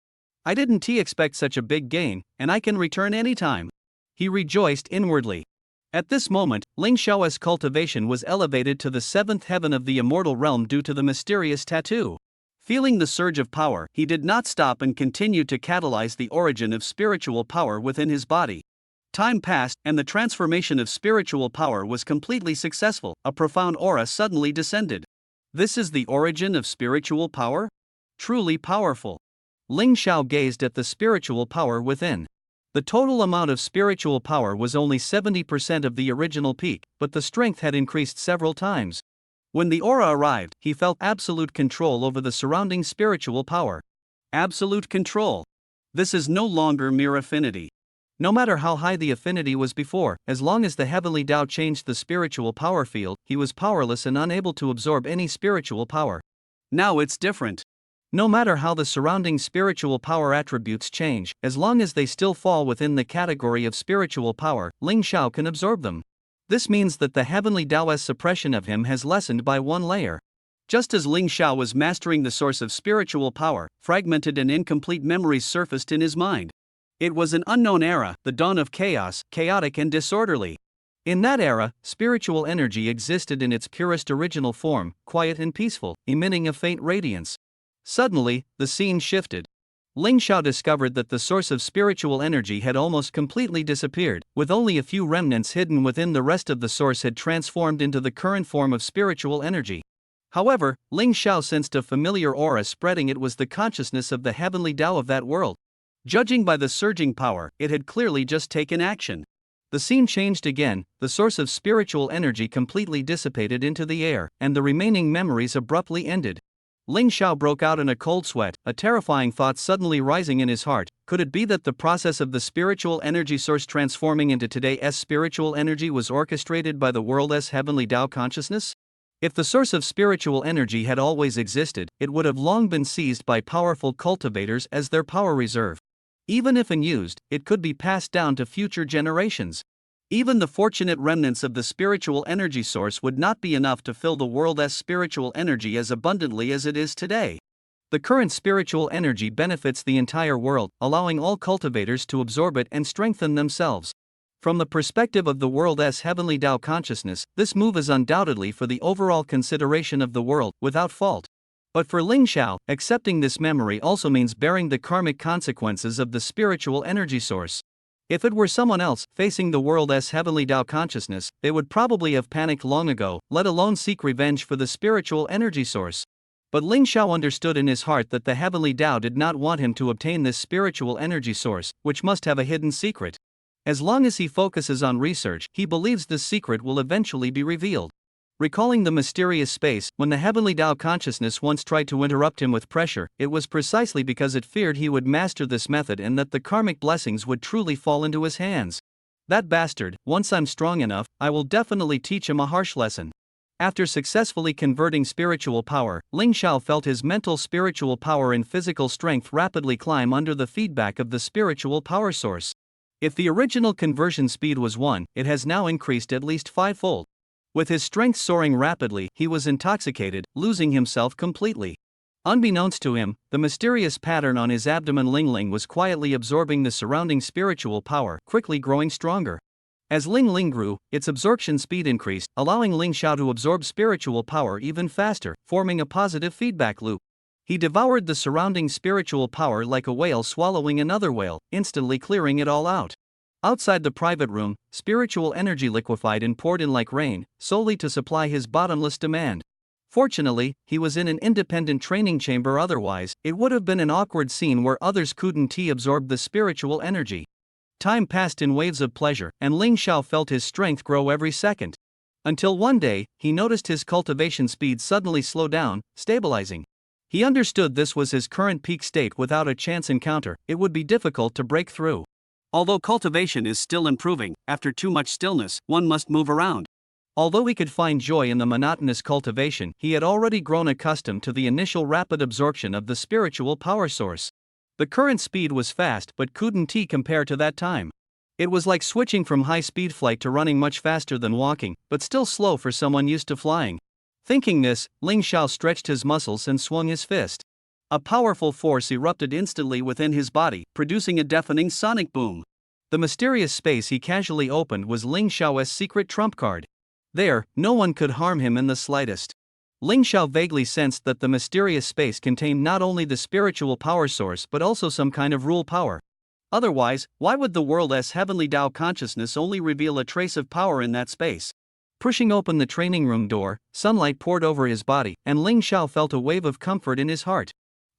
I didn't expect such a big gain, and I can return anytime. He rejoiced inwardly. At this moment, Ling Xiao's cultivation was elevated to the seventh heaven of the immortal realm due to the mysterious tattoo. Feeling the surge of power, he did not stop and continued to catalyze the origin of spiritual power within his body. Time passed, and the transformation of spiritual power was completely successful. A profound aura suddenly descended. This is the origin of spiritual power? Truly powerful. Ling Xiao gazed at the spiritual power within. The total amount of spiritual power was only 70% of the original peak, but the strength had increased several times. When the aura arrived, he felt absolute control over the surrounding spiritual power. Absolute control. This is no longer mere affinity. No matter how high the affinity was before, as long as the heavenly Tao changed the spiritual power field, he was powerless and unable to absorb any spiritual power. Now it's different. No matter how the surrounding spiritual power attributes change, as long as they still fall within the category of spiritual power, Ling Xiao can absorb them. This means that the heavenly Taoist suppression of him has lessened by one layer. Just as Ling Xiao was mastering the source of spiritual power, fragmented and incomplete memories surfaced in his mind. It was an unknown era, the dawn of chaos, chaotic and disorderly. In that era, spiritual energy existed in its purest original form, quiet and peaceful, emitting a faint radiance. Suddenly, the scene shifted. Ling Xiao discovered that the source of spiritual energy had almost completely disappeared, with only a few remnants hidden within. The rest of the source had transformed into the current form of spiritual energy. However, Ling Xiao sensed a familiar aura spreading. It was the consciousness of the heavenly Tao of that world. Judging by the surging power, it had clearly just taken action. The scene changed again, the source of spiritual energy completely dissipated into the air, and the remaining memories abruptly ended. Ling Xiao broke out in a cold sweat, a terrifying thought suddenly rising in his heart. Could it be that the process of the spiritual energy source transforming into today's spiritual energy was orchestrated by the world's heavenly Tao consciousness? If the source of spiritual energy had always existed, it would have long been seized by powerful cultivators as their power reserve. Even if unused, it could be passed down to future generations. Even the fortunate remnants of the spiritual energy source would not be enough to fill the world's spiritual energy as abundantly as it is today. The current spiritual energy benefits the entire world, allowing all cultivators to absorb it and strengthen themselves. From the perspective of the world's heavenly Tao consciousness, this move is undoubtedly for the overall consideration of the world, without fault. But for Ling Xiao, accepting this memory also means bearing the karmic consequences of the spiritual energy source. If it were someone else, facing the world's heavenly Tao consciousness, they would probably have panicked long ago, let alone seek revenge for the spiritual energy source. But Ling Xiao understood in his heart that the heavenly Tao did not want him to obtain this spiritual energy source, which must have a hidden secret. As long as he focuses on research, he believes this secret will eventually be revealed. Recalling the mysterious space, when the heavenly Tao consciousness once tried to interrupt him with pressure, it was precisely because it feared he would master this method and that the karmic blessings would truly fall into his hands. That bastard, once I'm strong enough, I will definitely teach him a harsh lesson. After successfully converting spiritual power, Ling Xiao felt his mental spiritual power and physical strength rapidly climb under the feedback of the spiritual power source. If the original conversion speed was 1, it has now increased at least 5-fold. With his strength soaring rapidly, he was intoxicated, losing himself completely. Unbeknownst to him, the mysterious pattern on his abdomen Ling Ling was quietly absorbing the surrounding spiritual power, quickly growing stronger. As Ling Ling grew, its absorption speed increased, allowing Ling Xiao to absorb spiritual power even faster, forming a positive feedback loop. He devoured the surrounding spiritual power like a whale swallowing another whale, instantly clearing it all out. Outside the private room, spiritual energy liquefied and poured in like rain, solely to supply his bottomless demand. Fortunately, he was in an independent training chamber, otherwise, it would have been an awkward scene where others couldn't absorb the spiritual energy. Time passed in waves of pleasure, and Ling Xiao felt his strength grow every second. Until one day, he noticed his cultivation speed suddenly slow down, stabilizing. He understood this was his current peak state. Without a chance encounter, it would be difficult to break through. Although cultivation is still improving, after too much stillness, one must move around. Although he could find joy in the monotonous cultivation, he had already grown accustomed to the initial rapid absorption of the spiritual power source. The current speed was fast but couldn't compare to that time. It was like switching from high-speed flight to running much faster than walking, but still slow for someone used to flying. Thinking this, Ling Xiao stretched his muscles and swung his fist. A powerful force erupted instantly within his body, producing a deafening sonic boom. The mysterious space he casually opened was Ling Xiao's secret trump card. There, no one could harm him in the slightest. Ling Xiao vaguely sensed that the mysterious space contained not only the spiritual power source but also some kind of rule power. Otherwise, why would the world's heavenly Tao consciousness only reveal a trace of power in that space? Pushing open the training room door, sunlight poured over his body, and Ling Xiao felt a wave of comfort in his heart.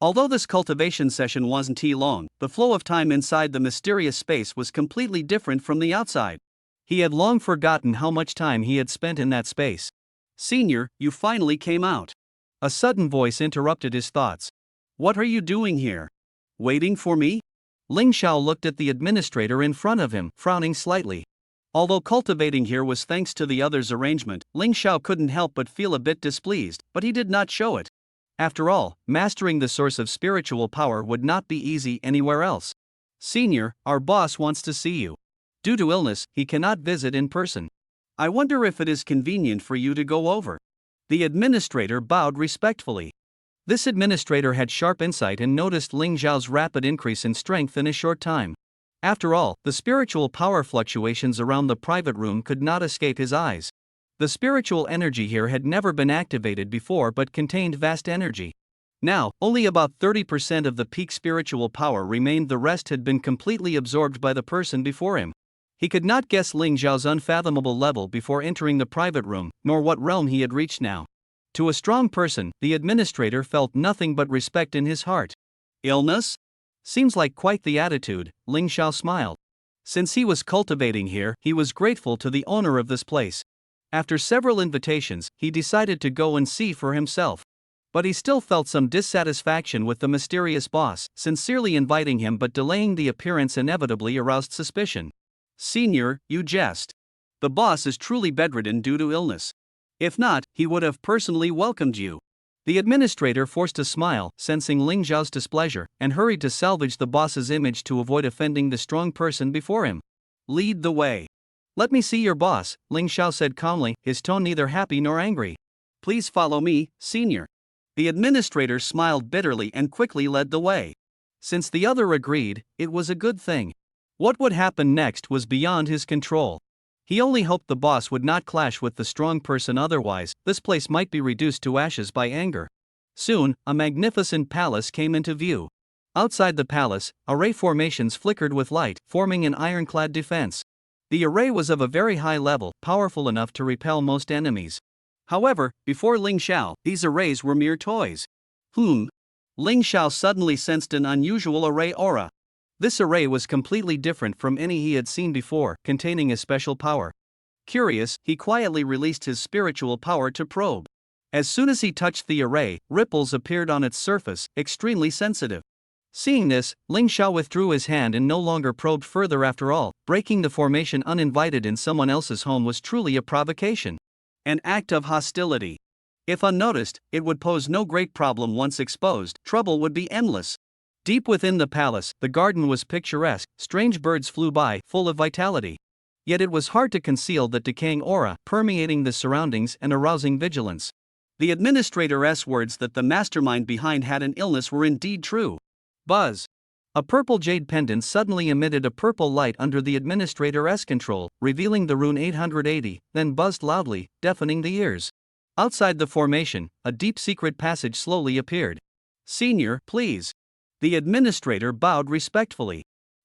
Although this cultivation session wasn't long, the flow of time inside the mysterious space was completely different from the outside. He had long forgotten how much time he had spent in that space. "Senior, you finally came out." A sudden voice interrupted his thoughts. "What are you doing here? Waiting for me?" Ling Xiao looked at the administrator in front of him, frowning slightly. Although cultivating here was thanks to the others' arrangement, Ling Xiao couldn't help but feel a bit displeased, but he did not show it. After all, mastering the source of spiritual power would not be easy anywhere else. "Senior, our boss wants to see you. Due to illness, he cannot visit in person. I wonder if it is convenient for you to go over." The administrator bowed respectfully. This administrator had sharp insight and noticed Ling Xiao's rapid increase in strength in a short time. After all, the spiritual power fluctuations around the private room could not escape his eyes. The spiritual energy here had never been activated before but contained vast energy. Now, only about 30% of the peak spiritual power remained, the rest had been completely absorbed by the person before him. He could not guess Ling Xiao's unfathomable level before entering the private room, nor what realm he had reached now. To a strong person, the administrator felt nothing but respect in his heart. "Illness? Seems like quite the attitude," Ling Xiao smiled. Since he was cultivating here, he was grateful to the owner of this place. After several invitations, he decided to go and see for himself. But he still felt some dissatisfaction with the mysterious boss, sincerely inviting him but delaying the appearance inevitably aroused suspicion. "Senior, you jest. The boss is truly bedridden due to illness. If not, he would have personally welcomed you. The administrator forced a smile, sensing Ling Xiao's displeasure, and hurried to salvage the boss's image to avoid offending the strong person before him. Lead the way. Let me see your boss, Ling Xiao said calmly, his tone neither happy nor angry. Please follow me, senior. The administrator smiled bitterly and quickly led the way. Since the other agreed, it was a good thing. What would happen next was beyond his control. He only hoped the boss would not clash with the strong person, otherwise, this place might be reduced to ashes by anger. Soon, a magnificent palace came into view. Outside the palace, array formations flickered with light, forming an ironclad defense. The array was of a very high level, powerful enough to repel most enemies. However, before Ling Xiao, these arrays were mere toys. Ling Xiao suddenly sensed an unusual array aura. This array was completely different from any he had seen before, containing a special power. Curious, he quietly released his spiritual power to probe. As soon as he touched the array, ripples appeared on its surface, extremely sensitive. Seeing this, Ling Xiao withdrew his hand and no longer probed further. After all, breaking the formation uninvited in someone else's home was truly a provocation. An act of hostility. If unnoticed, it would pose no great problem. Once exposed, trouble would be endless. Deep within the palace, the garden was picturesque, strange birds flew by, full of vitality. Yet it was hard to conceal the decaying aura permeating the surroundings and arousing vigilance. The administrator's words that the mastermind behind had an illness were indeed true. Buzz! A purple jade pendant suddenly emitted a purple light under the administrator's control, revealing the rune 880, then buzzed loudly, deafening the ears. Outside the formation, a deep secret passage slowly appeared. Senior, please. The administrator bowed respectfully.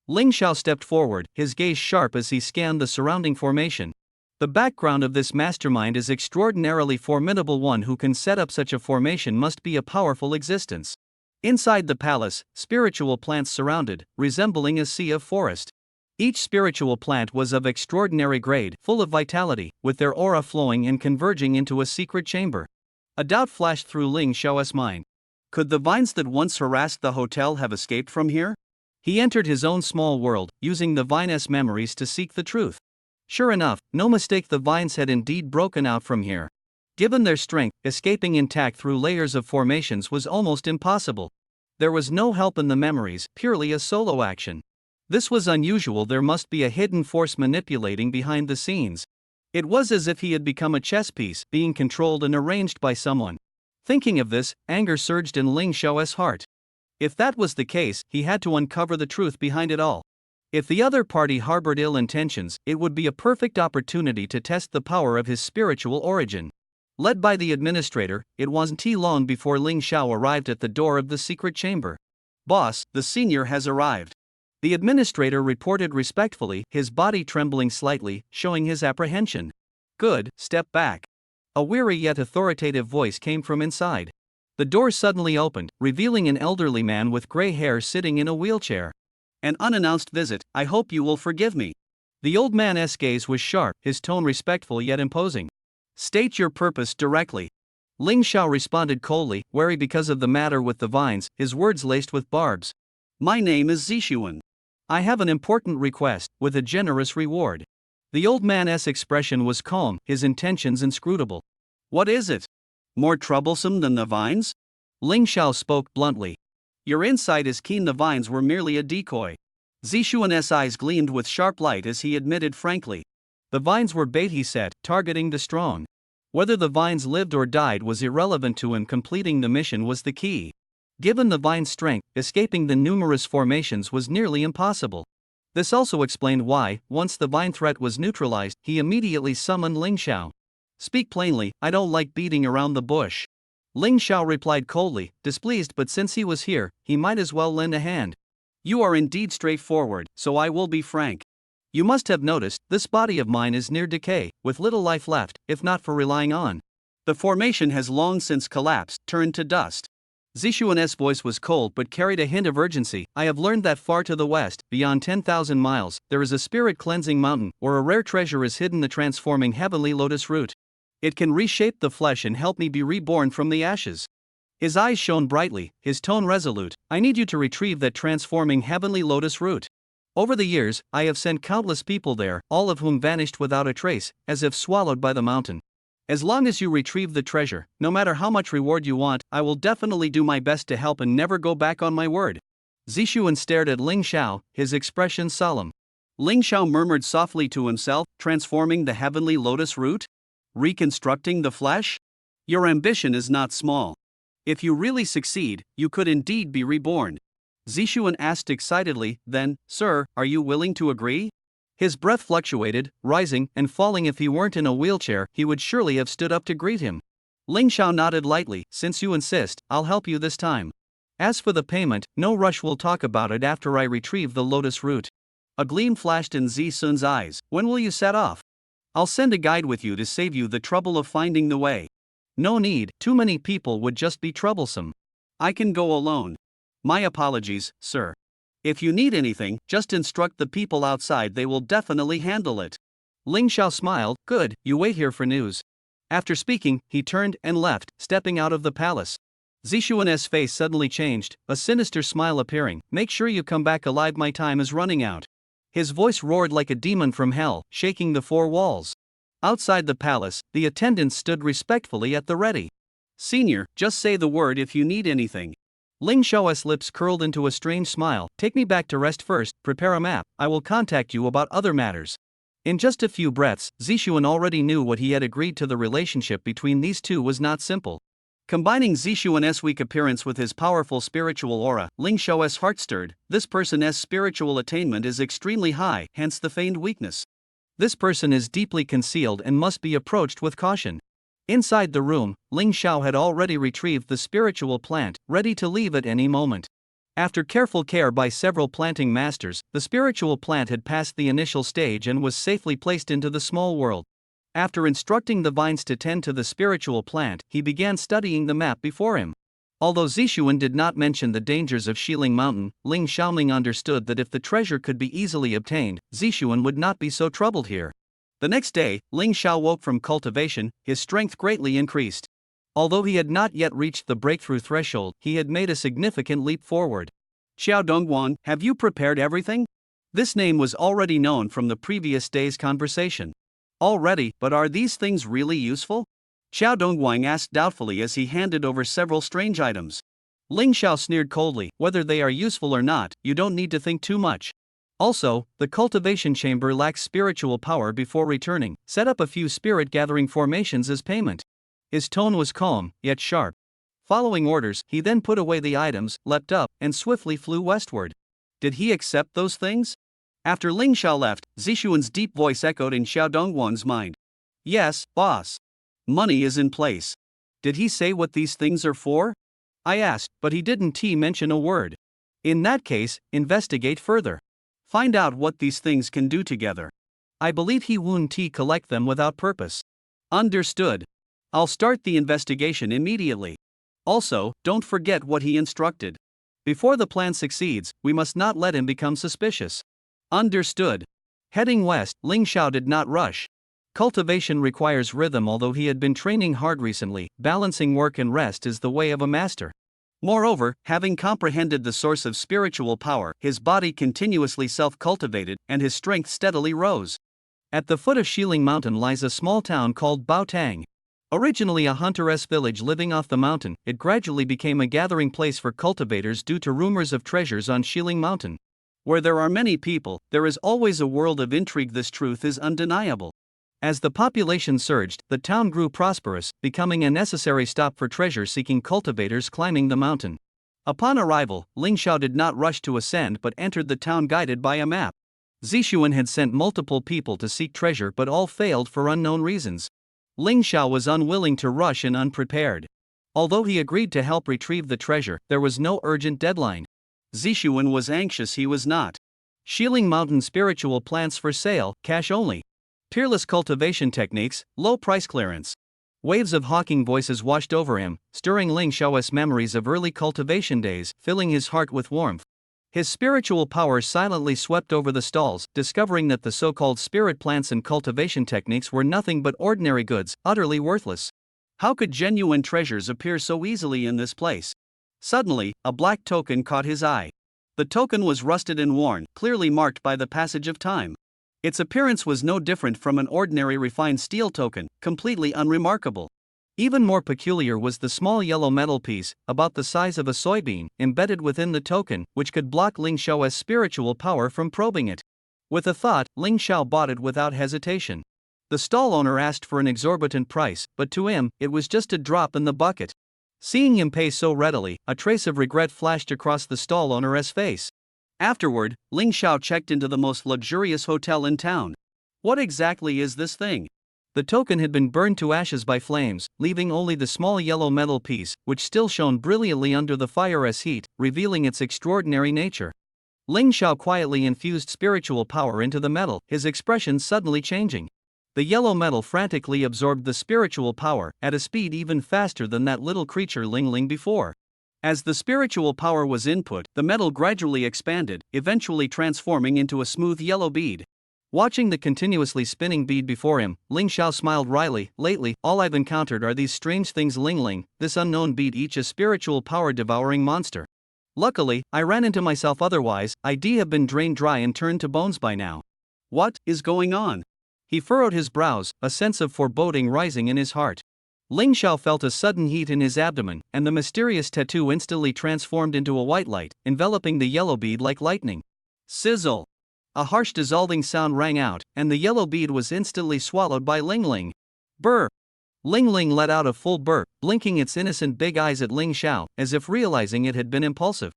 Ling Xiao stepped forward, his gaze sharp as he scanned the surrounding formation. The background of this mastermind is extraordinarily formidable. One who can set up such a formation must be a powerful existence. Inside the palace, spiritual plants surrounded, resembling a sea of forest. Each spiritual plant was of extraordinary grade, full of vitality, with their aura flowing and converging into a secret chamber. A doubt flashed through Ling Xiao's mind. Could the vines that once harassed the hotel have escaped from here? He entered his own small world, using the vine's memories to seek the truth. Sure enough, no mistake, the vines had indeed broken out from here. Given their strength, escaping intact through layers of formations was almost impossible. There was no help in the memories, purely a solo action. This was unusual. There must be a hidden force manipulating behind the scenes. It was as if he had become a chess piece, being controlled and arranged by someone. Thinking of this, anger surged in Ling Xiao's heart. If that was the case, he had to uncover the truth behind it all. If the other party harbored ill intentions, it would be a perfect opportunity to test the power of his spiritual origin. Led by the administrator, it wasn't too long before Ling Xiao arrived at the door of the secret chamber. Boss, the senior has arrived. The administrator reported respectfully, his body trembling slightly, showing his apprehension. Good, step back. A weary yet authoritative voice came from inside. The door suddenly opened, revealing an elderly man with gray hair sitting in a wheelchair. An unannounced visit, I hope you will forgive me. The old man's gaze was sharp, his tone respectful yet imposing. State your purpose directly. Ling Xiao responded coldly, wary because of the matter with the vines, his words laced with barbs. My name is Zishuan. I have an important request, with a generous reward. The old man's expression was calm, his intentions inscrutable. What is it? More troublesome than the vines? Ling Xiao spoke bluntly. Your insight is keen. The vines were merely a decoy. Zishuan's eyes gleamed with sharp light as he admitted frankly. The vines were bait, he said, targeting the strong. Whether the vines lived or died was irrelevant to him. Completing the mission was the key. Given the vine's strength, escaping the numerous formations was nearly impossible. This also explained why, once the vine threat was neutralized, he immediately summoned Ling Xiao. Speak plainly, I don't like beating around the bush. Ling Xiao replied coldly, displeased, but since he was here, he might as well lend a hand. You are indeed straightforward, so I will be frank. You must have noticed, this body of mine is near decay, with little life left, if not for relying on. The formation has long since collapsed, turned to dust. Zishuan's voice was cold but carried a hint of urgency. I have learned that far to the west, beyond 10,000 miles, there is a spirit-cleansing mountain, where a rare treasure is hidden, the transforming heavenly lotus root. It can reshape the flesh and help me be reborn from the ashes. His eyes shone brightly, his tone resolute. I need you to retrieve that transforming heavenly lotus root. Over the years, I have sent countless people there, all of whom vanished without a trace, as if swallowed by the mountain. As long as you retrieve the treasure, no matter how much reward you want, I will definitely do my best to help and never go back on my word. Zixuan stared at Ling Xiao, his expression solemn. Ling Xiao murmured softly to himself, transforming the heavenly lotus root? Reconstructing the flesh? Your ambition is not small. If you really succeed, you could indeed be reborn. Zixuan asked excitedly, then, sir, are you willing to agree? His breath fluctuated, rising and falling. If he weren't in a wheelchair, he would surely have stood up to greet him. Ling Xiao nodded lightly. Since you insist, I'll help you this time. As for the payment, no rush, we'll talk about it after I retrieve the lotus root. A gleam flashed in Zixuan's eyes. When will you set off? I'll send a guide with you to save you the trouble of finding the way. No need, too many people would just be troublesome. I can go alone. My apologies, sir. If you need anything, just instruct the people outside, they will definitely handle it. Ling Xiao smiled. Good, you wait here for news. After speaking, he turned and left, stepping out of the palace. Zixuan's face suddenly changed, a sinister smile appearing. Make sure you come back alive, my time is running out. His voice roared like a demon from hell, shaking the four walls. Outside the palace, the attendants stood respectfully at the ready. Senior, just say the word if you need anything. Ling Xiao's lips curled into a strange smile. Take me back to rest first, prepare a map, I will contact you about other matters. In just a few breaths, Zixuan already knew what he had agreed to. The relationship between these two was not simple. Combining Zixuan's weak appearance with his powerful spiritual aura, Ling Xiao's heart stirred. This person's spiritual attainment is extremely high, hence the feigned weakness. This person is deeply concealed and must be approached with caution. Inside the room, Ling Xiao had already retrieved the spiritual plant, ready to leave at any moment. After careful care by several planting masters, the spiritual plant had passed the initial stage and was safely placed into the small world. After instructing the vines to tend to the spiritual plant, he began studying the map before him. Although Zixuan did not mention the dangers of Xiling Mountain, Ling Xiaoming understood that if the treasure could be easily obtained, Zixuan would not be so troubled here. The next day, Ling Xiao woke from cultivation, his strength greatly increased. Although he had not yet reached the breakthrough threshold, he had made a significant leap forward. Xiao Dongguan, have you prepared everything? This name was already known from the previous day's conversation. Already, but are these things really useful? Xiao Dongguan asked doubtfully as he handed over several strange items. Ling Xiao sneered coldly. Whether they are useful or not, you don't need to think too much. Also, the cultivation chamber lacks spiritual power. Before returning, set up a few spirit-gathering formations as payment. His tone was calm, yet sharp. Following orders, he then put away the items, leapt up, and swiftly flew westward. Did he accept those things? After Ling Xiao left, Zixuan's deep voice echoed in Xiao Dongguan's mind. Yes, boss. Money is in place. Did he say what these things are for? I asked, but he didn't mention a word. In that case, investigate further. Find out what these things can do together. I believe he won't collect them without purpose. Understood. I'll start the investigation immediately. Also, don't forget what he instructed. Before the plan succeeds, we must not let him become suspicious. Understood. Heading west, Ling Xiao did not rush. Cultivation requires rhythm. Although he had been training hard recently, balancing work and rest is the way of a master. Moreover, having comprehended the source of spiritual power, his body continuously self-cultivated, and his strength steadily rose. At the foot of Xiling Mountain lies a small town called Baotang. Originally a hunteress village living off the mountain, it gradually became a gathering place for cultivators due to rumors of treasures on Xiling Mountain. Where there are many people, there is always a world of intrigue. This truth is undeniable. As the population surged, the town grew prosperous, becoming a necessary stop for treasure-seeking cultivators climbing the mountain. Upon arrival, Ling Xiao did not rush to ascend but entered the town guided by a map. Zixuan had sent multiple people to seek treasure but all failed for unknown reasons. Ling Xiao was unwilling to rush and unprepared. Although he agreed to help retrieve the treasure, there was no urgent deadline. Zixuan was anxious. He was not. Xiling Mountain spiritual plants for sale, cash only. Peerless cultivation techniques, low price clearance. Waves of hawking voices washed over him, stirring Ling Xiao's memories of early cultivation days, filling his heart with warmth. His spiritual power silently swept over the stalls, discovering that the so-called spirit plants and cultivation techniques were nothing but ordinary goods, utterly worthless. How could genuine treasures appear so easily in this place? Suddenly, a black token caught his eye. The token was rusted and worn, clearly marked by the passage of time. Its appearance was no different from an ordinary refined steel token, completely unremarkable. Even more peculiar was the small yellow metal piece, about the size of a soybean, embedded within the token, which could block Ling Xiao's spiritual power from probing it. With a thought, Ling Xiao bought it without hesitation. The stall owner asked for an exorbitant price, but to him, it was just a drop in the bucket. Seeing him pay so readily, a trace of regret flashed across the stall owner's face. Afterward, Ling Xiao checked into the most luxurious hotel in town. What exactly is this thing? The token had been burned to ashes by flames, leaving only the small yellow metal piece, which still shone brilliantly under the fire's heat, revealing its extraordinary nature. Ling Xiao quietly infused spiritual power into the metal, his expression suddenly changing. The yellow metal frantically absorbed the spiritual power, at a speed even faster than that little creature Ling Ling before. As the spiritual power was input, the metal gradually expanded, eventually transforming into a smooth yellow bead. Watching the continuously spinning bead before him, Ling Xiao smiled wryly. Lately, all I've encountered are these strange things. Ling Ling, this unknown bead, each a spiritual power devouring monster. Luckily, I ran into myself, otherwise, I'd have been drained dry and turned to bones by now. What is going on? He furrowed his brows, a sense of foreboding rising in his heart. Ling Xiao felt a sudden heat in his abdomen, and the mysterious tattoo instantly transformed into a white light, enveloping the yellow bead like lightning. Sizzle! A harsh dissolving sound rang out, and the yellow bead was instantly swallowed by Ling Ling. Brr! Ling Ling let out a full burp, blinking its innocent big eyes at Ling Xiao, as if realizing it had been impulsive.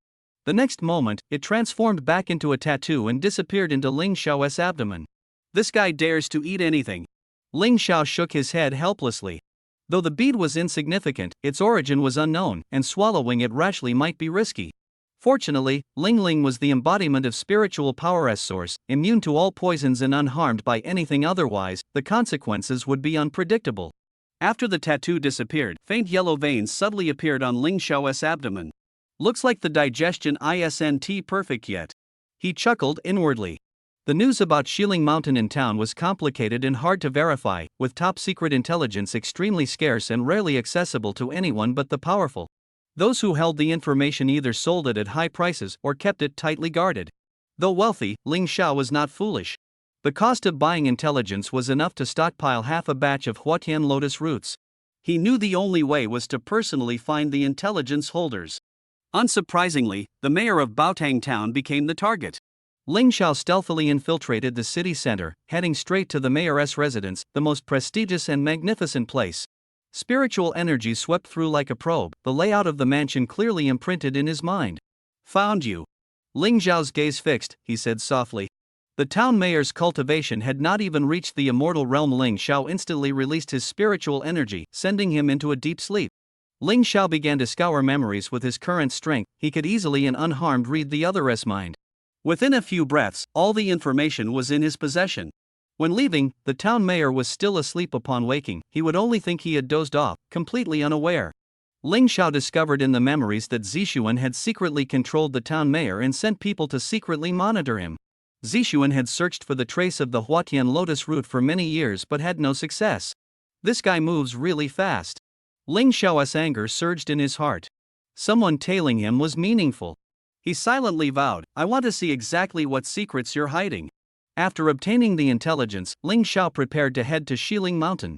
The next moment, it transformed back into a tattoo and disappeared into Ling Xiao's abdomen. This guy dares to eat anything. Ling Xiao shook his head helplessly. Though the bead was insignificant, its origin was unknown, and swallowing it rashly might be risky. Fortunately, Ling Ling was the embodiment of spiritual power's source, immune to all poisons and unharmed by anything otherwise. The consequences would be unpredictable. After the tattoo disappeared, faint yellow veins subtly appeared on Ling Xiao's abdomen. Looks like the digestion isn't perfect yet. He chuckled inwardly. The news about Shiling Mountain in town was complicated and hard to verify, with top-secret intelligence extremely scarce and rarely accessible to anyone but the powerful. Those who held the information either sold it at high prices or kept it tightly guarded. Though wealthy, Ling Xiao was not foolish. The cost of buying intelligence was enough to stockpile half a batch of Huatian lotus roots. He knew the only way was to personally find the intelligence holders. Unsurprisingly, the mayor of Baotang town became the target. Ling Xiao stealthily infiltrated the city center, heading straight to the mayor's residence, the most prestigious and magnificent place. Spiritual energy swept through like a probe, the layout of the mansion clearly imprinted in his mind. Found you. Ling Xiao's gaze fixed, he said softly. The town mayor's cultivation had not even reached the immortal realm. Ling Xiao instantly released his spiritual energy, sending him into a deep sleep. Ling Xiao began to scour memories with his current strength. He could easily and unharmed read the other's mind. Within a few breaths, all the information was in his possession. When leaving, the town mayor was still asleep. Upon waking, he would only think he had dozed off, completely unaware. Ling Xiao discovered in the memories that Zixuan had secretly controlled the town mayor and sent people to secretly monitor him. Zixuan had searched for the trace of the Huatian lotus root for many years but had no success. This guy moves really fast. Ling Xiao's anger surged in his heart. Someone tailing him was meaningful. He silently vowed, I want to see exactly what secrets you're hiding. After obtaining the intelligence, Ling Xiao prepared to head to Shiling Mountain.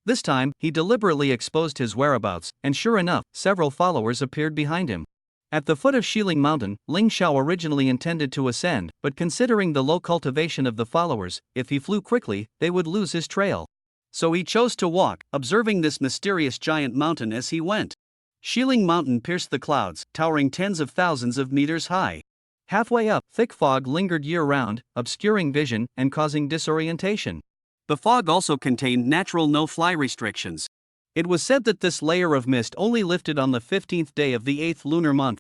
This time, he deliberately exposed his whereabouts, and sure enough, several followers appeared behind him. At the foot of Shiling Mountain, Ling Xiao originally intended to ascend, but considering the low cultivation of the followers, if he flew quickly, they would lose his trail. So he chose to walk, observing this mysterious giant mountain as he went. Shiling Mountain pierced the clouds, towering tens of thousands of meters high. Halfway up, thick fog lingered year-round, obscuring vision and causing disorientation. The fog also contained natural no-fly restrictions. It was said that this layer of mist only lifted on the 15th day of the 8th lunar month.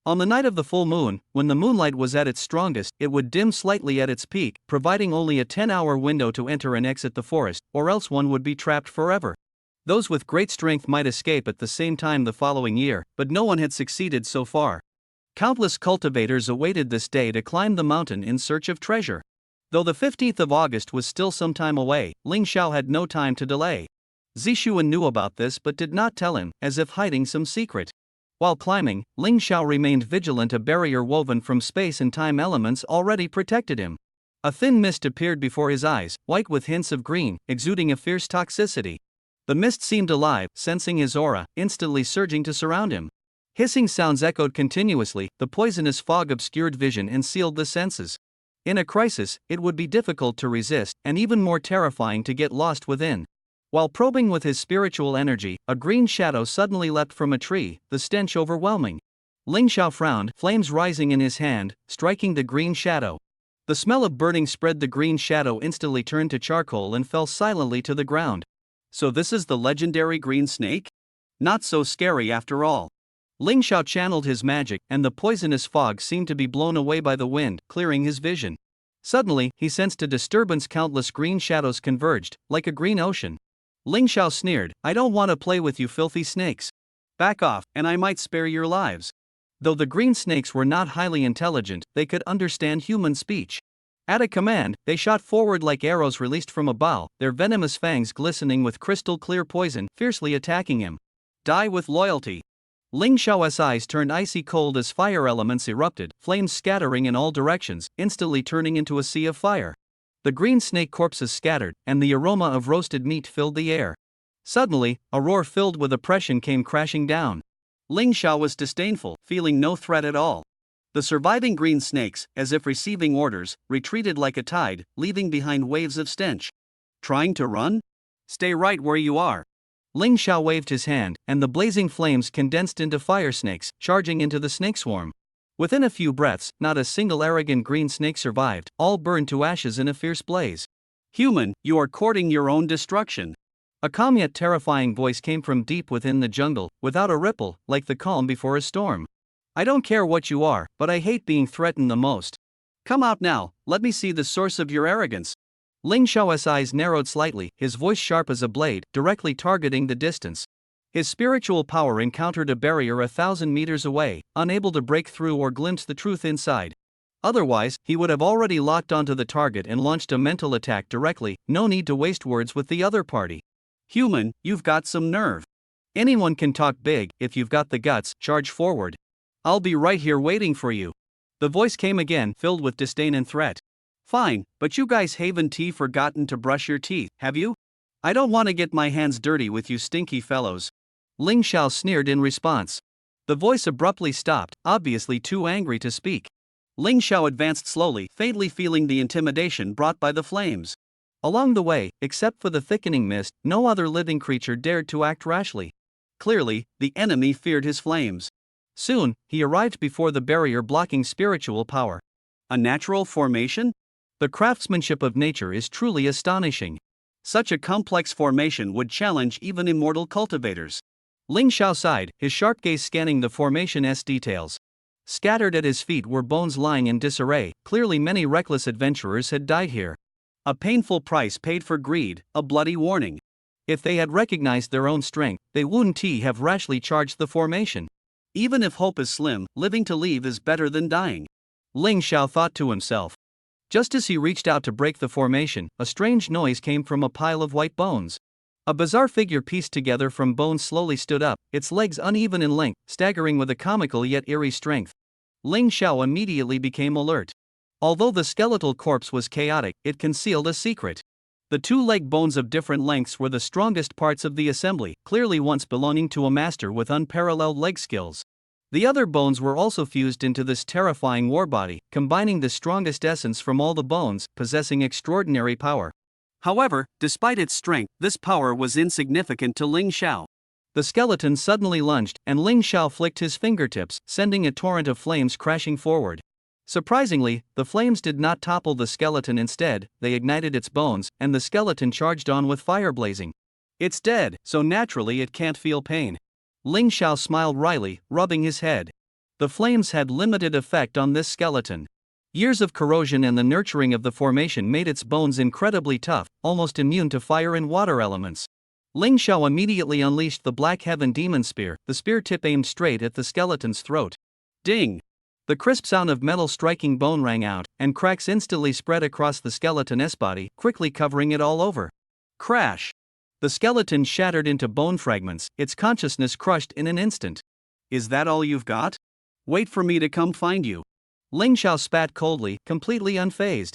On the night of the full moon, when the moonlight was at its strongest, it would dim slightly at its peak, providing only a 10-hour window to enter and exit the forest, or else one would be trapped forever. Those with great strength might escape at the same time the following year, but no one had succeeded so far. Countless cultivators awaited this day to climb the mountain in search of treasure. Though the 15th of August was still some time away, Ling Xiao had no time to delay. Zixuan knew about this but did not tell him, as if hiding some secret. While climbing, Ling Xiao remained vigilant. A barrier woven from space and time elements already protected him. A thin mist appeared before his eyes, white with hints of green, exuding a fierce toxicity. The mist seemed alive, sensing his aura, instantly surging to surround him. Hissing sounds echoed continuously, the poisonous fog obscured vision and sealed the senses. In a crisis, it would be difficult to resist, and even more terrifying to get lost within. While probing with his spiritual energy, a green shadow suddenly leapt from a tree, the stench overwhelming. Ling Xiao frowned, flames rising in his hand, striking the green shadow. The smell of burning spread. The green shadow instantly turned to charcoal and fell silently to the ground. So this is the legendary green snake? Not so scary after all. Ling Xiao channeled his magic, and the poisonous fog seemed to be blown away by the wind, clearing his vision. Suddenly, he sensed a disturbance. Countless green shadows converged, like a green ocean. Ling Xiao sneered, "I don't want to play with you filthy snakes. Back off, and I might spare your lives." Though the green snakes were not highly intelligent, they could understand human speech. At a command, they shot forward like arrows released from a bow, their venomous fangs glistening with crystal-clear poison, fiercely attacking him. Die with loyalty. Ling Xiao's eyes turned icy cold as fire elements erupted, flames scattering in all directions, instantly turning into a sea of fire. The green snake corpses scattered, and the aroma of roasted meat filled the air. Suddenly, a roar filled with oppression came crashing down. Ling Xiao was disdainful, feeling no threat at all. The surviving green snakes, as if receiving orders, retreated like a tide, leaving behind waves of stench. Trying to run? Stay right where you are. Ling Xiao waved his hand, and the blazing flames condensed into fire snakes, charging into the snake swarm. Within a few breaths, not a single arrogant green snake survived, all burned to ashes in a fierce blaze. Human, you are courting your own destruction. A calm yet terrifying voice came from deep within the jungle, without a ripple, like the calm before a storm. I don't care what you are, but I hate being threatened the most. Come out now, let me see the source of your arrogance. Ling Xiao's eyes narrowed slightly, his voice sharp as a blade, directly targeting the distance. His spiritual power encountered a barrier 1,000 meters away, unable to break through or glimpse the truth inside. Otherwise, he would have already locked onto the target and launched a mental attack directly, no need to waste words with the other party. Human, you've got some nerve. Anyone can talk big, if you've got the guts, charge forward. I'll be right here waiting for you. The voice came again, filled with disdain and threat. Fine, but you guys haven't forgotten to brush your teeth, have you? I don't want to get my hands dirty with you stinky fellows. Ling Xiao sneered in response. The voice abruptly stopped, obviously too angry to speak. Ling Xiao advanced slowly, faintly feeling the intimidation brought by the flames. Along the way, except for the thickening mist, no other living creature dared to act rashly. Clearly, the enemy feared his flames. Soon, he arrived before the barrier blocking spiritual power. A natural formation? The craftsmanship of nature is truly astonishing. Such a complex formation would challenge even immortal cultivators. Ling Xiao sighed, his sharp gaze scanning the formation's details. Scattered at his feet were bones lying in disarray, clearly many reckless adventurers had died here. A painful price paid for greed, a bloody warning. If they had recognized their own strength, they wouldn't have rashly charged the formation. Even if hope is slim, living to leave is better than dying. Ling Xiao thought to himself. Just as he reached out to break the formation, a strange noise came from a pile of white bones. A bizarre figure pieced together from bones slowly stood up, its legs uneven in length, staggering with a comical yet eerie strength. Ling Xiao immediately became alert. Although the skeletal corpse was chaotic, it concealed a secret. The two leg bones of different lengths were the strongest parts of the assembly, clearly once belonging to a master with unparalleled leg skills. The other bones were also fused into this terrifying warbody, combining the strongest essence from all the bones, possessing extraordinary power. However, despite its strength, this power was insignificant to Ling Xiao. The skeleton suddenly lunged, and Ling Xiao flicked his fingertips, sending a torrent of flames crashing forward. Surprisingly, the flames did not topple the skeleton. Instead, they ignited its bones, and the skeleton charged on with fire blazing. It's dead, so naturally it can't feel pain. Ling Xiao smiled wryly, rubbing his head. The flames had limited effect on this skeleton. Years of corrosion and the nurturing of the formation made its bones incredibly tough, almost immune to fire and water elements. Ling Xiao immediately unleashed the Black Heaven Demon Spear, the spear tip aimed straight at the skeleton's throat. Ding! The crisp sound of metal striking bone rang out, and cracks instantly spread across the skeleton's body, quickly covering it all over. Crash! The skeleton shattered into bone fragments, its consciousness crushed in an instant. Is that all you've got? Wait for me to come find you. Ling Xiao spat coldly, completely unfazed.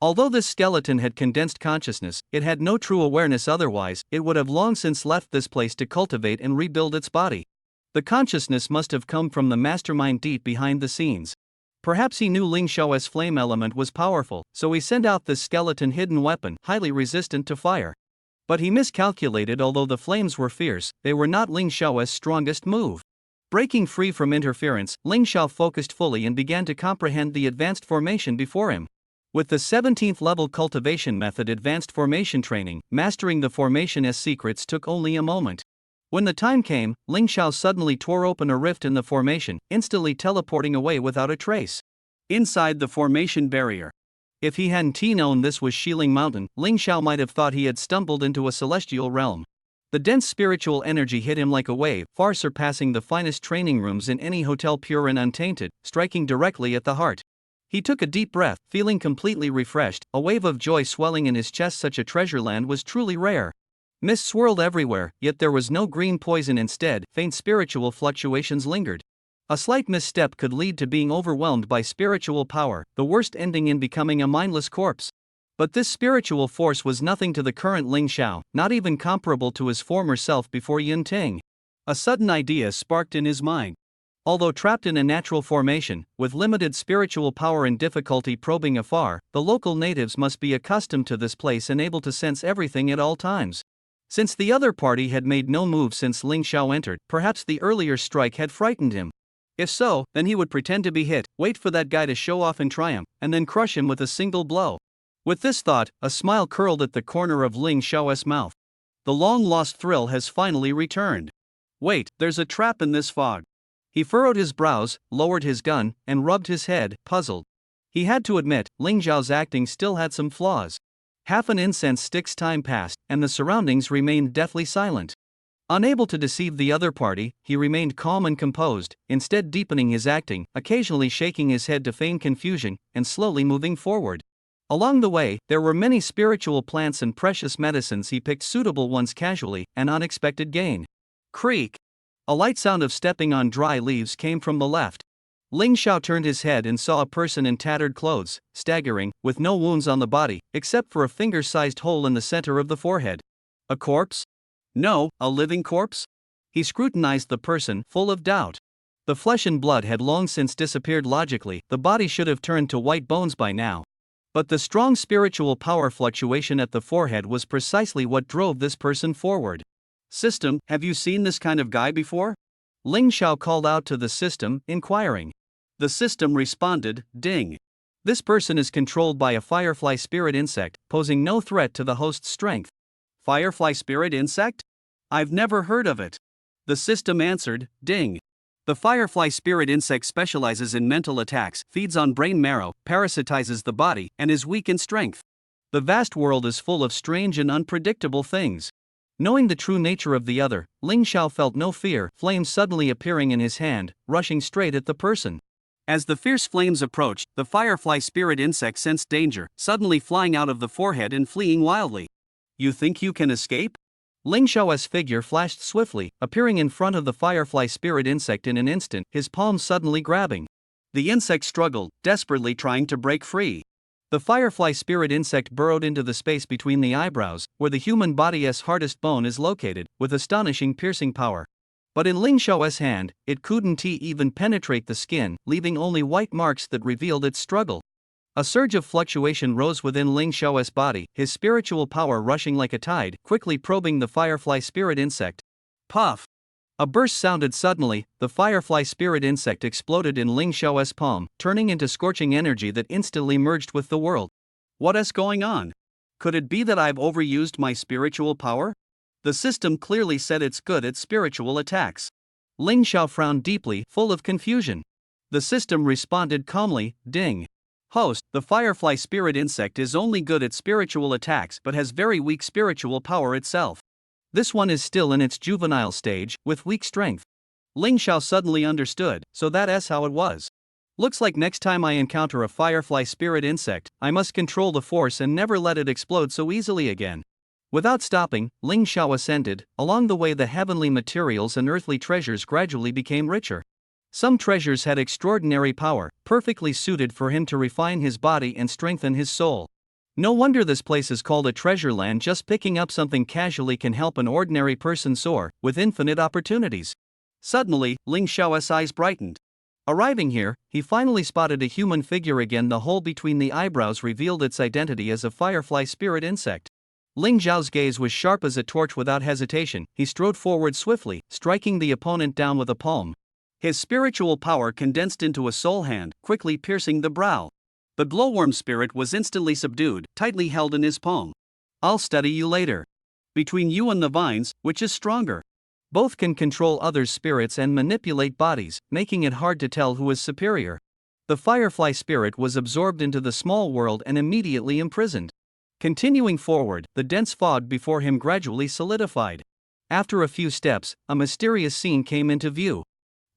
Although this skeleton had condensed consciousness, it had no true awareness, otherwise, it would have long since left this place to cultivate and rebuild its body. The consciousness must have come from the mastermind deep behind the scenes. Perhaps he knew Ling Xiao's flame element was powerful, so he sent out this skeleton hidden weapon, highly resistant to fire. But he miscalculated. Although the flames were fierce, they were not Ling Xiao's strongest move. Breaking free from interference, Ling Xiao focused fully and began to comprehend the advanced formation before him. With the 17th level cultivation method advanced formation training, mastering the formation's secrets took only a moment. When the time came, Ling Xiao suddenly tore open a rift in the formation, instantly teleporting away without a trace. Inside the formation barrier. If he hadn't known this was Shiling Mountain, Ling Xiao might have thought he had stumbled into a celestial realm. The dense spiritual energy hit him like a wave, far surpassing the finest training rooms in any hotel, pure and untainted, striking directly at the heart. He took a deep breath, feeling completely refreshed, a wave of joy swelling in his chest. Such a treasure land was truly rare. Mist swirled everywhere, yet there was no green poison. Instead, faint spiritual fluctuations lingered. A slight misstep could lead to being overwhelmed by spiritual power, the worst ending in becoming a mindless corpse. But this spiritual force was nothing to the current Ling Xiao, not even comparable to his former self before Yun Ting. A sudden idea sparked in his mind. Although trapped in a natural formation, with limited spiritual power and difficulty probing afar, the local natives must be accustomed to this place and able to sense everything at all times. Since the other party had made no move since Ling Xiao entered, perhaps the earlier strike had frightened him. If so, then he would pretend to be hit, wait for that guy to show off in triumph, and then crush him with a single blow. With this thought, a smile curled at the corner of Ling Xiao's mouth. The long-lost thrill has finally returned. Wait, there's a trap in this fog. He furrowed his brows, lowered his gun, and rubbed his head, puzzled. He had to admit, Ling Xiao's acting still had some flaws. Half an incense stick's time passed, and the surroundings remained deathly silent. Unable to deceive the other party, he remained calm and composed, instead deepening his acting, occasionally shaking his head to feign confusion, and slowly moving forward. Along the way, there were many spiritual plants and precious medicines. He picked suitable ones casually, an unexpected gain. Creak! A light sound of stepping on dry leaves came from the left. Ling Xiao turned his head and saw a person in tattered clothes, staggering, with no wounds on the body, except for a finger-sized hole in the center of the forehead. A corpse? No, a living corpse? He scrutinized the person, full of doubt. The flesh and blood had long since disappeared. Logically, the body should have turned to white bones by now. But the strong spiritual power fluctuation at the forehead was precisely what drove this person forward. System, have you seen this kind of guy before? Ling Xiao called out to the system, inquiring. The system responded, ding. This person is controlled by a firefly spirit insect, posing no threat to the host's strength. Firefly spirit insect? I've never heard of it. The system answered, ding. The firefly spirit insect specializes in mental attacks, feeds on brain marrow, parasitizes the body, and is weak in strength. The vast world is full of strange and unpredictable things. Knowing the true nature of the other, Ling Xiao felt no fear, flames suddenly appearing in his hand, rushing straight at the person. As the fierce flames approached, the firefly spirit insect sensed danger, suddenly flying out of the forehead and fleeing wildly. You think you can escape? Ling Xiao's figure flashed swiftly, appearing in front of the firefly spirit insect in an instant, his palm suddenly grabbing. The insect struggled, desperately trying to break free. The firefly spirit insect burrowed into the space between the eyebrows, where the human body's hardest bone is located, with astonishing piercing power. But in Ling Xiao's hand, it couldn't even penetrate the skin, leaving only white marks that revealed its struggle. A surge of fluctuation rose within Ling Xiao's body, his spiritual power rushing like a tide, quickly probing the firefly spirit insect. Puff! A burst sounded suddenly. The firefly spirit insect exploded in Ling Xiao's palm, turning into scorching energy that instantly merged with the world. What's going on? Could it be that I've overused my spiritual power? The system clearly said it's good at spiritual attacks. Ling Xiao frowned deeply, full of confusion. The system responded calmly, ding. Host, the firefly spirit insect is only good at spiritual attacks but has very weak spiritual power itself. This one is still in its juvenile stage, with weak strength. Ling Xiao suddenly understood, so that's how it was. Looks like next time I encounter a firefly spirit insect, I must control the force and never let it explode so easily again. Without stopping, Ling Xiao ascended. Along the way the heavenly materials and earthly treasures gradually became richer. Some treasures had extraordinary power, perfectly suited for him to refine his body and strengthen his soul. No wonder this place is called a treasure land. Just picking up something casually can help an ordinary person soar, with infinite opportunities. Suddenly, Ling Xiao's eyes brightened. Arriving here, he finally spotted a human figure again. The hole between the eyebrows revealed its identity as a firefly spirit insect. Ling Xiao's gaze was sharp as a torch. Without hesitation, he strode forward swiftly, striking the opponent down with a palm. His spiritual power condensed into a soul hand, quickly piercing the brow. The glowworm spirit was instantly subdued, tightly held in his palm. I'll study you later. Between you and the vines, which is stronger? Both can control others' spirits and manipulate bodies, making it hard to tell who is superior. The firefly spirit was absorbed into the small world and immediately imprisoned. Continuing forward, the dense fog before him gradually solidified. After a few steps, a mysterious scene came into view.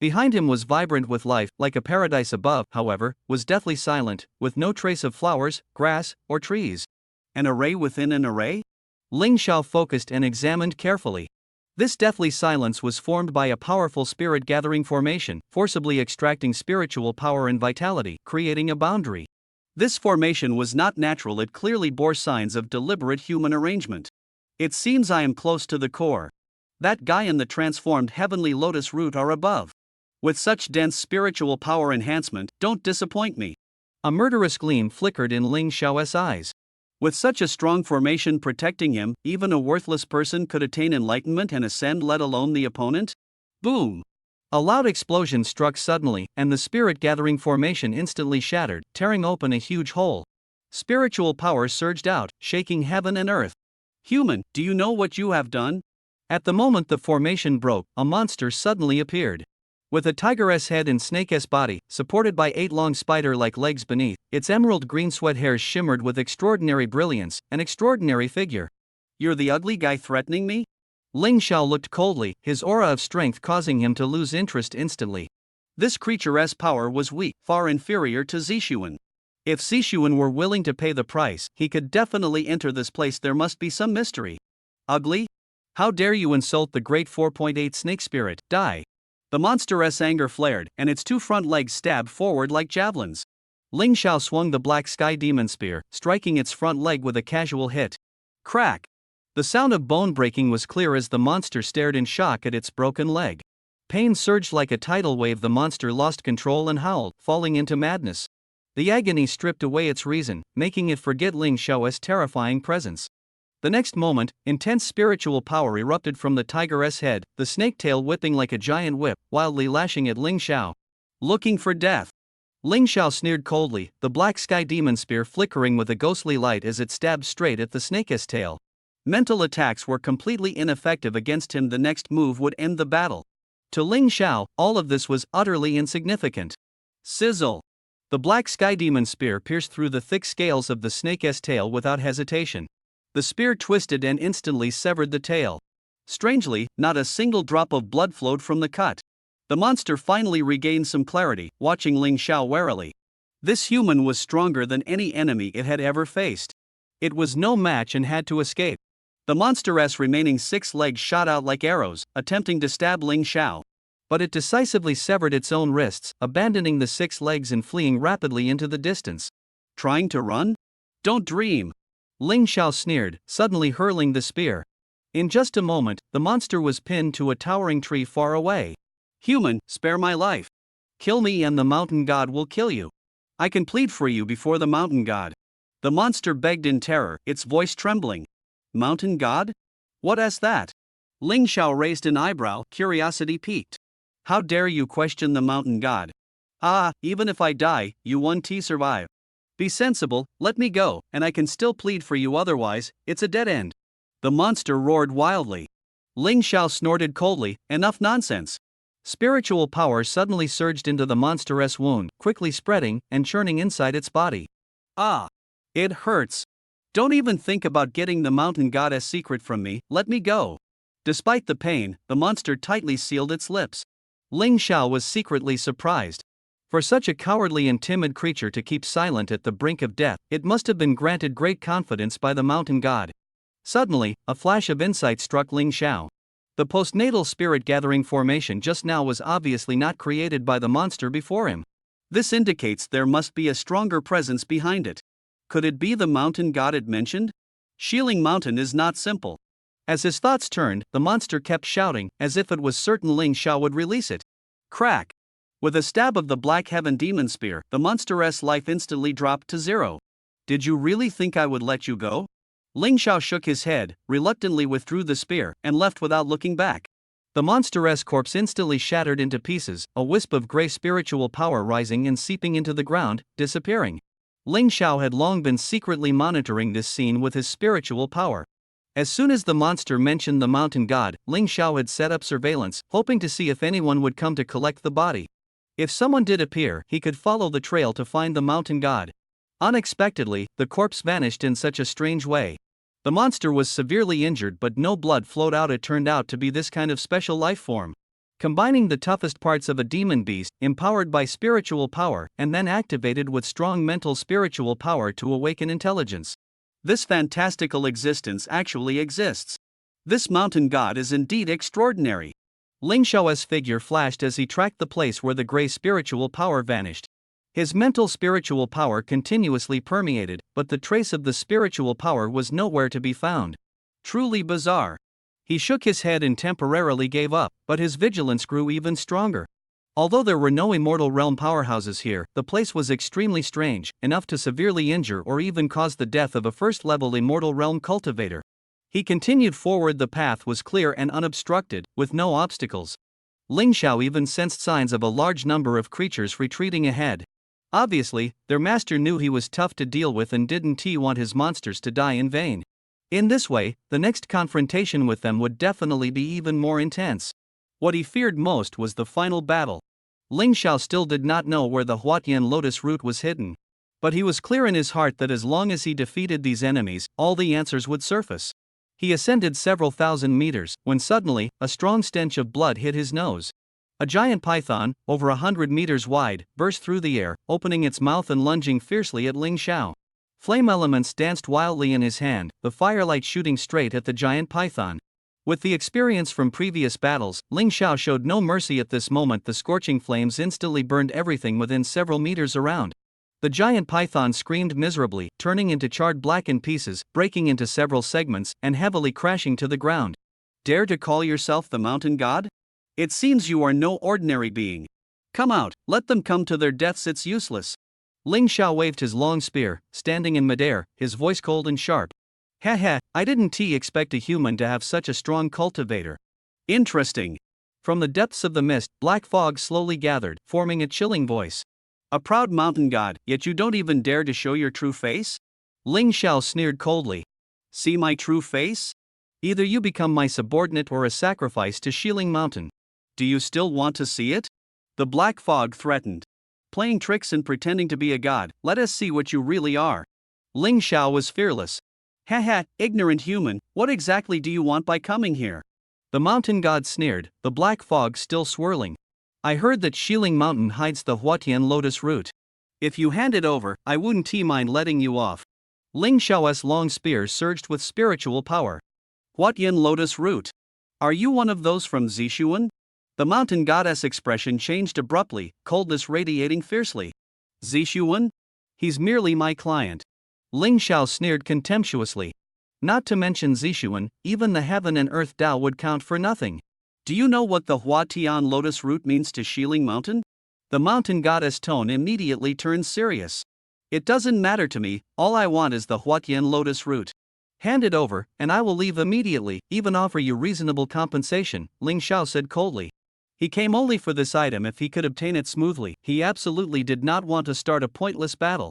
Behind him was vibrant with life, like a paradise. Above, however, was deathly silent, with no trace of flowers, grass, or trees. An array within an array? Ling Xiao focused and examined carefully. This deathly silence was formed by a powerful spirit gathering formation, forcibly extracting spiritual power and vitality, creating a boundary. This formation was not natural. It clearly bore signs of deliberate human arrangement. It seems I am close to the core. That guy and the transformed heavenly lotus root are above. With such dense spiritual power enhancement, don't disappoint me. A murderous gleam flickered in Ling Xiao's eyes. With such a strong formation protecting him, even a worthless person could attain enlightenment and ascend, let alone the opponent? Boom! A loud explosion struck suddenly, and the spirit gathering formation instantly shattered, tearing open a huge hole. Spiritual power surged out, shaking heaven and earth. Human, do you know what you have done? At the moment the formation broke, a monster suddenly appeared. With a tigeress head and snake's body, supported by 8 long spider-like legs beneath, its emerald green sweat hairs shimmered with extraordinary brilliance, an extraordinary figure. You're the ugly guy threatening me? Ling Xiao looked coldly, his aura of strength causing him to lose interest instantly. This creature's power was weak, far inferior to Zixuan. If Zixuan were willing to pay the price, he could definitely enter this place. There must be some mystery. Ugly? How dare you insult the great 4.8 snake spirit? Die! The monster's anger flared, and its 2 front legs stabbed forward like javelins. Ling Xiao swung the black sky demon spear, striking its front leg with a casual hit. Crack! The sound of bone breaking was clear as the monster stared in shock at its broken leg. Pain surged like a tidal wave. The monster lost control and howled, falling into madness. The agony stripped away its reason, making it forget Ling Xiao's terrifying presence. The next moment, intense spiritual power erupted from the tiger's head, the snake tail whipping like a giant whip, wildly lashing at Ling Xiao. Looking for death. Ling Xiao sneered coldly, the black sky demon spear flickering with a ghostly light as it stabbed straight at the snake's tail. Mental attacks were completely ineffective against him. The next move would end the battle. To Ling Xiao, all of this was utterly insignificant. Sizzle! The black sky demon spear pierced through the thick scales of the snake's tail without hesitation. The spear twisted and instantly severed the tail. Strangely, not a single drop of blood flowed from the cut. The monster finally regained some clarity, watching Ling Xiao warily. This human was stronger than any enemy it had ever faced. It was no match and had to escape. The monster's remaining 6 legs shot out like arrows, attempting to stab Ling Xiao. But it decisively severed its own wrists, abandoning the 6 legs and fleeing rapidly into the distance. Trying to run? Don't dream! Ling Xiao sneered, suddenly hurling the spear. In just a moment, the monster was pinned to a towering tree far away. Human, spare my life. Kill me and the mountain god will kill you. I can plead for you before the mountain god. The monster begged in terror, its voice trembling. Mountain god? What is that? Ling Xiao raised an eyebrow, curiosity piqued. How dare you question the mountain god? Ah, even if I die, you won't survive. Be sensible, let me go, and I can still plead for you, otherwise, it's a dead end. The monster roared wildly. Ling Xiao snorted coldly, enough nonsense. Spiritual power suddenly surged into the monster's wound, quickly spreading and churning inside its body. Ah! It hurts. Don't even think about getting the mountain goddess secret from me, let me go. Despite the pain, the monster tightly sealed its lips. Ling Xiao was secretly surprised. For such a cowardly and timid creature to keep silent at the brink of death, it must have been granted great confidence by the mountain god. Suddenly, a flash of insight struck Ling Xiao. The postnatal spirit gathering formation just now was obviously not created by the monster before him. This indicates there must be a stronger presence behind it. Could it be the mountain god it mentioned? Shieling Mountain is not simple. As his thoughts turned, the monster kept shouting, as if it was certain Ling Xiao would release it. Crack! With a stab of the Black Heaven Demon Spear, the monster's life instantly dropped to 0. Did you really think I would let you go? Ling Xiao shook his head, reluctantly withdrew the spear, and left without looking back. The monster's corpse instantly shattered into pieces, a wisp of gray spiritual power rising and seeping into the ground, disappearing. Ling Xiao had long been secretly monitoring this scene with his spiritual power. As soon as the monster mentioned the mountain god, Ling Xiao had set up surveillance, hoping to see if anyone would come to collect the body. If someone did appear, he could follow the trail to find the mountain god. Unexpectedly, the corpse vanished in such a strange way. The monster was severely injured, but no blood flowed out. It turned out to be this kind of special life form, combining the toughest parts of a demon beast, empowered by spiritual power, and then activated with strong mental spiritual power to awaken intelligence. This fantastical existence actually exists. This mountain god is indeed extraordinary. Ling Xiao's figure flashed as he tracked the place where the gray spiritual power vanished. His mental spiritual power continuously permeated, but the trace of the spiritual power was nowhere to be found. Truly bizarre. He shook his head and temporarily gave up, but his vigilance grew even stronger. Although there were no immortal realm powerhouses here, the place was extremely strange, enough to severely injure or even cause the death of a first-level immortal realm cultivator. He continued forward. The path was clear and unobstructed, with no obstacles. Ling Xiao even sensed signs of a large number of creatures retreating ahead. Obviously, their master knew he was tough to deal with and didn't want his monsters to die in vain. In this way, the next confrontation with them would definitely be even more intense. What he feared most was the final battle. Ling Xiao still did not know where the Huatian lotus root was hidden. But he was clear in his heart that as long as he defeated these enemies, all the answers would surface. He ascended several thousand meters, when suddenly, a strong stench of blood hit his nose. A giant python, over 100 meters wide, burst through the air, opening its mouth and lunging fiercely at Ling Xiao. Flame elements danced wildly in his hand, the firelight shooting straight at the giant python. With the experience from previous battles, Ling Xiao showed no mercy at this moment. The scorching flames instantly burned everything within several meters around. The giant python screamed miserably, turning into charred blackened pieces, breaking into several segments, and heavily crashing to the ground. Dare to call yourself the mountain god? It seems you are no ordinary being. Come out, let them come to their deaths. It's useless. Ling Xiao waved his long spear, standing in midair, his voice cold and sharp. Heh, I didn't expect a human to have such a strong cultivator. Interesting. From the depths of the mist, black fog slowly gathered, forming a chilling voice. A proud mountain god, yet you don't even dare to show your true face? Ling Xiao sneered coldly. See my true face? Either you become my subordinate or a sacrifice to Shieling Mountain. Do you still want to see it? The black fog threatened. Playing tricks and pretending to be a god, let us see what you really are. Ling Xiao was fearless. Ignorant human, what exactly do you want by coming here? The mountain god sneered, the black fog still swirling. I heard that Shieling Mountain hides the Huatian lotus root. If you hand it over, I wouldn't mind letting you off. Ling Xiao's long spear surged with spiritual power. Huatian lotus root. Are you one of those from Zishuan? The mountain goddess' expression changed abruptly, coldness radiating fiercely. Zishuan? He's merely my client. Ling Xiao sneered contemptuously. Not to mention Zishuan, even the heaven and earth Tao would count for nothing. Do you know what the Huatian lotus root means to Shieling Mountain? The mountain goddess' tone immediately turned serious. It doesn't matter to me, all I want is the Huatian lotus root. Hand it over, and I will leave immediately, even offer you reasonable compensation, Ling Xiao said coldly. He came only for this item if he could obtain it smoothly. He absolutely did not want to start a pointless battle.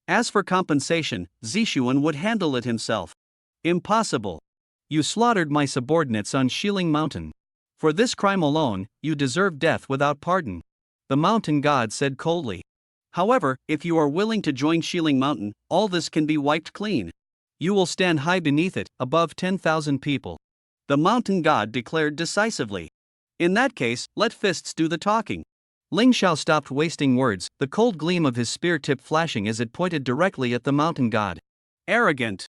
As for compensation, Zishuan would handle it himself. Impossible. You slaughtered my subordinates on Shieling Mountain. For this crime alone, you deserve death without pardon. The mountain god said coldly. However, if you are willing to join Shieling Mountain, all this can be wiped clean. You will stand high beneath it, above 10,000 people. The mountain god declared decisively. In that case, let fists do the talking. Ling Xiao stopped wasting words, the cold gleam of his spear tip flashing as it pointed directly at the mountain god. Arrogant.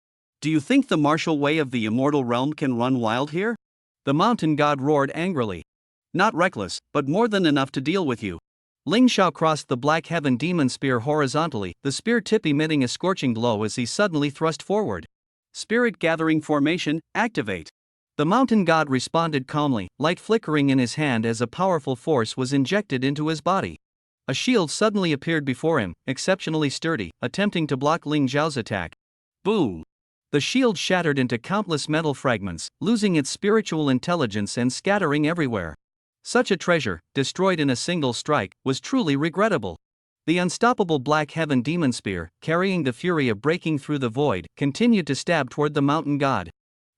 Do you think the martial way of the immortal realm can run wild here? The mountain god roared angrily. Not reckless, but more than enough to deal with you. Ling Xiao crossed the black heaven demon spear horizontally, the spear tip emitting a scorching glow as he suddenly thrust forward. Spirit gathering formation, activate. The mountain god responded calmly, light flickering in his hand as a powerful force was injected into his body. A shield suddenly appeared before him, exceptionally sturdy, attempting to block Ling Xiao's attack. Boom! The shield shattered into countless metal fragments, losing its spiritual intelligence and scattering everywhere. Such a treasure, destroyed in a single strike, was truly regrettable. The unstoppable black heaven demon spear, carrying the fury of breaking through the void, continued to stab toward the mountain god.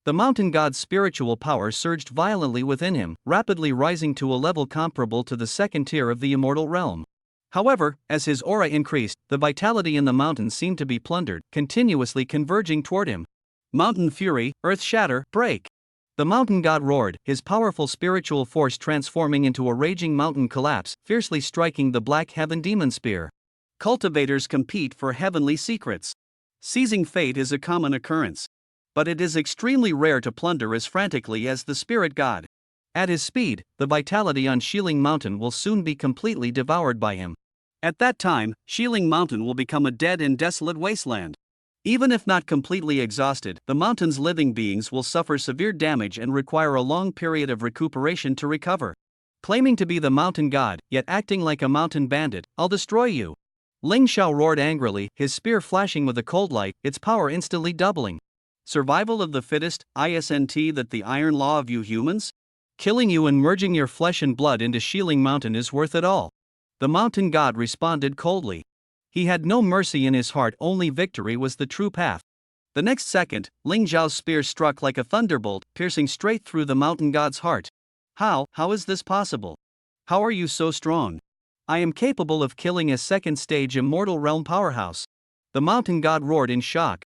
The mountain god's spiritual power surged violently within him, rapidly rising to a level comparable to the second tier of the immortal realm. However, as his aura increased, the vitality in the mountain seemed to be plundered, continuously converging toward him. Mountain fury, earth shatter, break! The mountain god roared, his powerful spiritual force transforming into a raging mountain collapse, fiercely striking the black heaven demon spear. Cultivators compete for heavenly secrets. Seizing fate is a common occurrence. But it is extremely rare to plunder as frantically as the spirit god. At his speed, the vitality on Shieling Mountain will soon be completely devoured by him. At that time, Shieling Mountain will become a dead and desolate wasteland. Even if not completely exhausted, the mountain's living beings will suffer severe damage and require a long period of recuperation to recover. Claiming to be the mountain god, yet acting like a mountain bandit, I'll destroy you! Ling Xiao roared angrily, his spear flashing with a cold light, its power instantly doubling. Survival of the fittest, isn't that the iron law of you humans? Killing you and merging your flesh and blood into Shieling Mountain is worth it all. The mountain god responded coldly. He had no mercy in his heart, only victory was the true path. The next second, Ling Xiao's spear struck like a thunderbolt, piercing straight through the mountain god's heart. How is this possible? How are you so strong? I am capable of killing a second-stage immortal realm powerhouse. The mountain god roared in shock.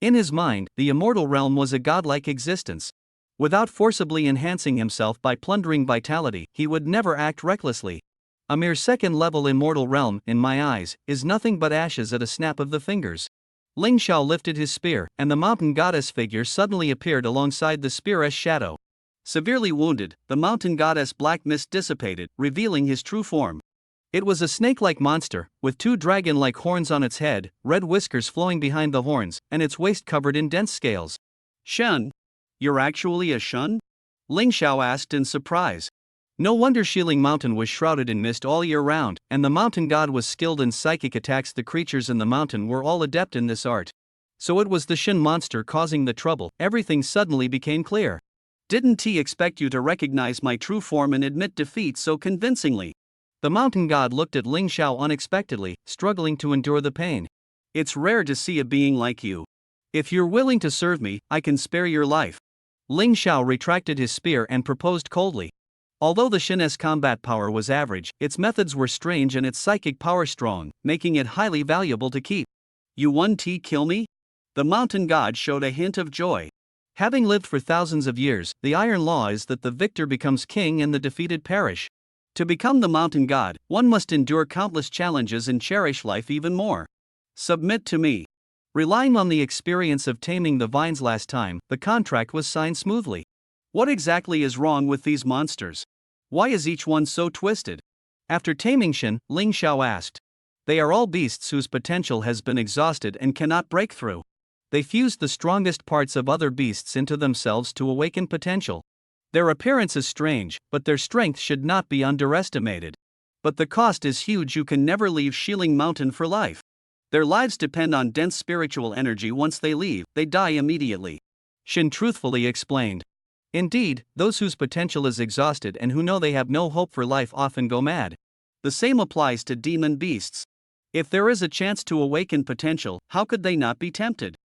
In his mind, the immortal realm was a godlike existence. Without forcibly enhancing himself by plundering vitality, he would never act recklessly. A mere second-level immortal realm, in my eyes, is nothing but ashes at a snap of the fingers. Ling Xiao lifted his spear, and the mountain goddess figure suddenly appeared alongside the spear's shadow. Severely wounded, the mountain goddess black mist dissipated, revealing his true form. It was a snake-like monster, with two dragon-like horns on its head, red whiskers flowing behind the horns, and its waist covered in dense scales. Shun? You're actually a Shun? Ling Xiao asked in surprise. No wonder Shieling Mountain was shrouded in mist all year round, and the mountain god was skilled in psychic attacks. The creatures in the mountain were all adept in this art. So it was the Shin monster causing the trouble. Everything suddenly became clear. Didn't he expect you to recognize my true form and admit defeat so convincingly? The mountain god looked at Ling Xiao unexpectedly, struggling to endure the pain. It's rare to see a being like you. If you're willing to serve me, I can spare your life. Ling Xiao retracted his spear and proposed coldly. Although the Shin's combat power was average, its methods were strange and its psychic power strong, making it highly valuable to keep. You want to kill me? The mountain god showed a hint of joy. Having lived for thousands of years, the iron law is that the victor becomes king and the defeated perish. To become the mountain god, one must endure countless challenges and cherish life even more. Submit to me. Relying on the experience of taming the vines last time, the contract was signed smoothly. What exactly is wrong with these monsters? Why is each one so twisted? After taming Shin, Ling Xiao asked. They are all beasts whose potential has been exhausted and cannot break through. They fuse the strongest parts of other beasts into themselves to awaken potential. Their appearance is strange, but their strength should not be underestimated. But the cost is huge. You can never leave Shieling Mountain for life. Their lives depend on dense spiritual energy. Once they leave, they die immediately. Shin truthfully explained. Indeed, those whose potential is exhausted and who know they have no hope for life often go mad. The same applies to demon beasts. If there is a chance to awaken potential, how could they not be tempted?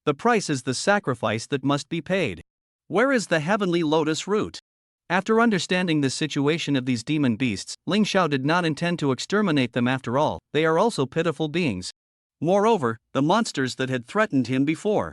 The price is the sacrifice that must be paid. Where is the heavenly lotus root? After understanding the situation of these demon beasts, Ling Xiao did not intend to exterminate them after all. They are also pitiful beings. Moreover, the monsters that had threatened him before.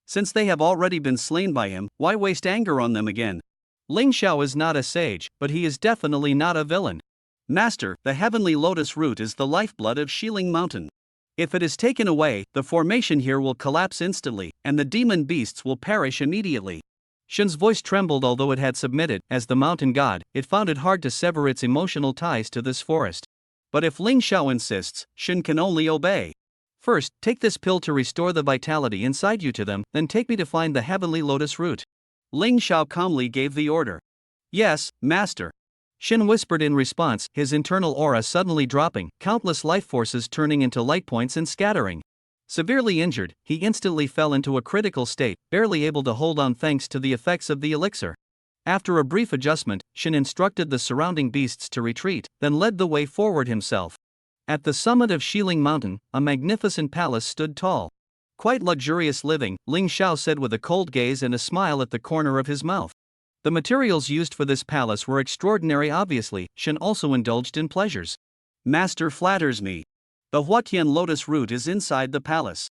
Since they have already been slain by him, why waste anger on them again? Ling Xiao is not a sage, but he is definitely not a villain. Master, the heavenly lotus root is the lifeblood of Shieling Mountain. If it is taken away, the formation here will collapse instantly, and the demon beasts will perish immediately. Shin's voice trembled. Although it had submitted, as the mountain god, it found it hard to sever its emotional ties to this forest. But if Ling Xiao insists, Shen can only obey. First, take this pill to restore the vitality inside you to them, then take me to find the heavenly lotus root. Ling Xiao calmly gave the order. Yes, master. Shen whispered in response, his internal aura suddenly dropping, countless life forces turning into light points and scattering. Severely injured, he instantly fell into a critical state, barely able to hold on thanks to the effects of the elixir. After a brief adjustment, Shen instructed the surrounding beasts to retreat, then led the way forward himself. At the summit of Xiling Mountain, a magnificent palace stood tall. Quite luxurious living, Ling Xiao said with a cold gaze and a smile at the corner of his mouth. The materials used for this palace were extraordinary. Obviously, Shen also indulged in pleasures. Master flatters me. The Huatian lotus root is inside the palace.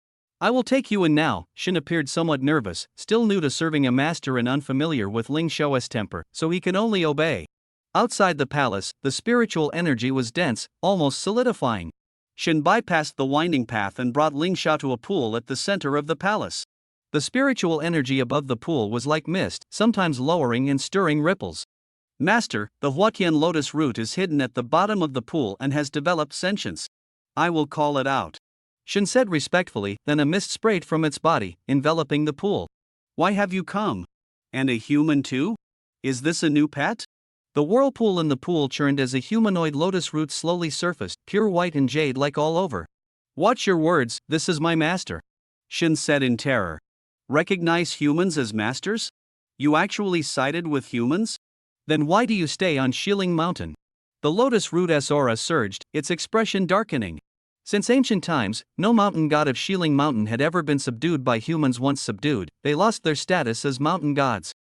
I will take you in now. Shen appeared somewhat nervous, still new to serving a master and unfamiliar with Ling Xiao's temper, so he can only obey. Outside the palace, the spiritual energy was dense, almost solidifying. Shen bypassed the winding path and brought Ling Xiao to a pool at the center of the palace. The spiritual energy above the pool was like mist, sometimes lowering and stirring ripples. Master, the Huatian lotus root is hidden at the bottom of the pool and has developed sentience. I will call it out. Shen said respectfully, then a mist sprayed from its body, enveloping the pool. Why have you come? And a human too? Is this a new pet? The whirlpool in the pool churned as a humanoid lotus root slowly surfaced, pure white and jade-like all over. Watch your words, this is my master. Shen said in terror. Recognize humans as masters? You actually sided with humans? Then why do you stay on Xiling Mountain? The lotus root's aura surged, its expression darkening. Since ancient times, no mountain god of Xiling Mountain had ever been subdued by humans. Once subdued, they lost their status as mountain gods.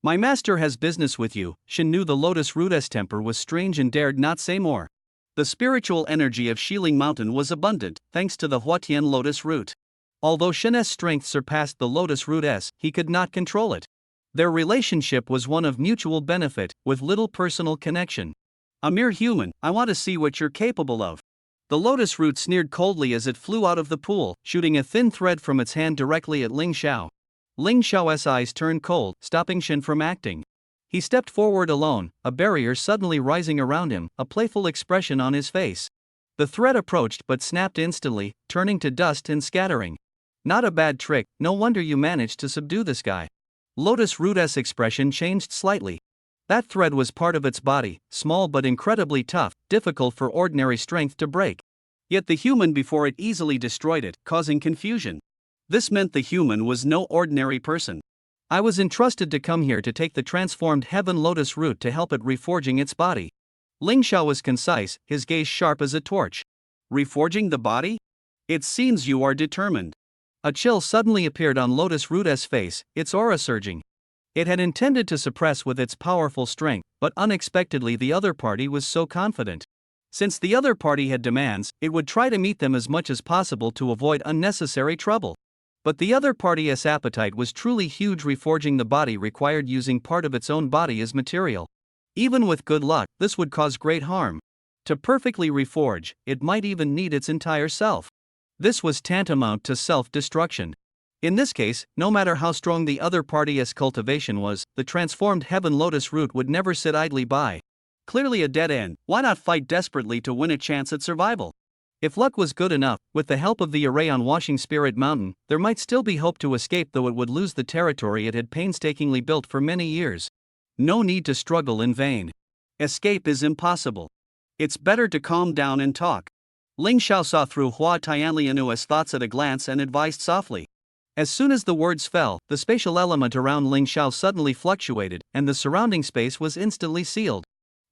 My master has business with you. Shen knew the lotus root's temper was strange and dared not say more. The spiritual energy of Xiling Mountain was abundant, thanks to the Huatian lotus root. Although Shen's strength surpassed the lotus root's, he could not control it. Their relationship was one of mutual benefit, with little personal connection. A mere human, I want to see what you're capable of. The lotus root sneered coldly as it flew out of the pool, shooting a thin thread from its hand directly at Ling Xiao. Ling Xiao's eyes turned cold, stopping Shen from acting. He stepped forward alone, a barrier suddenly rising around him, a playful expression on his face. The thread approached but snapped instantly, turning to dust and scattering. Not a bad trick, no wonder you managed to subdue this guy. Lotus root's expression changed slightly. That thread was part of its body, small but incredibly tough, difficult for ordinary strength to break. Yet the human before it easily destroyed it, causing confusion. This meant the human was no ordinary person. I was entrusted to come here to take the transformed heaven lotus root to help it reforging its body. Ling Xiao was concise, his gaze sharp as a torch. Reforging the body? It seems you are determined. A chill suddenly appeared on lotus root's face, its aura surging. It had intended to suppress with its powerful strength, but unexpectedly the other party was so confident. Since the other party had demands, it would try to meet them as much as possible to avoid unnecessary trouble. But the other party's appetite was truly huge. Reforging the body required using part of its own body as material. Even with good luck, this would cause great harm. To perfectly reforge, it might even need its entire self. This was tantamount to self-destruction. In this case, no matter how strong the other party's cultivation was, the transformed heaven lotus root would never sit idly by. Clearly a dead end, why not fight desperately to win a chance at survival? If luck was good enough, with the help of the array on Washing Spirit Mountain, there might still be hope to escape, though it would lose the territory it had painstakingly built for many years. No need to struggle in vain. Escape is impossible. It's better to calm down and talk. Ling Xiao saw through Hua Tianlianu's thoughts at a glance and advised softly. As soon as the words fell, the spatial element around Ling Xiao suddenly fluctuated, and the surrounding space was instantly sealed.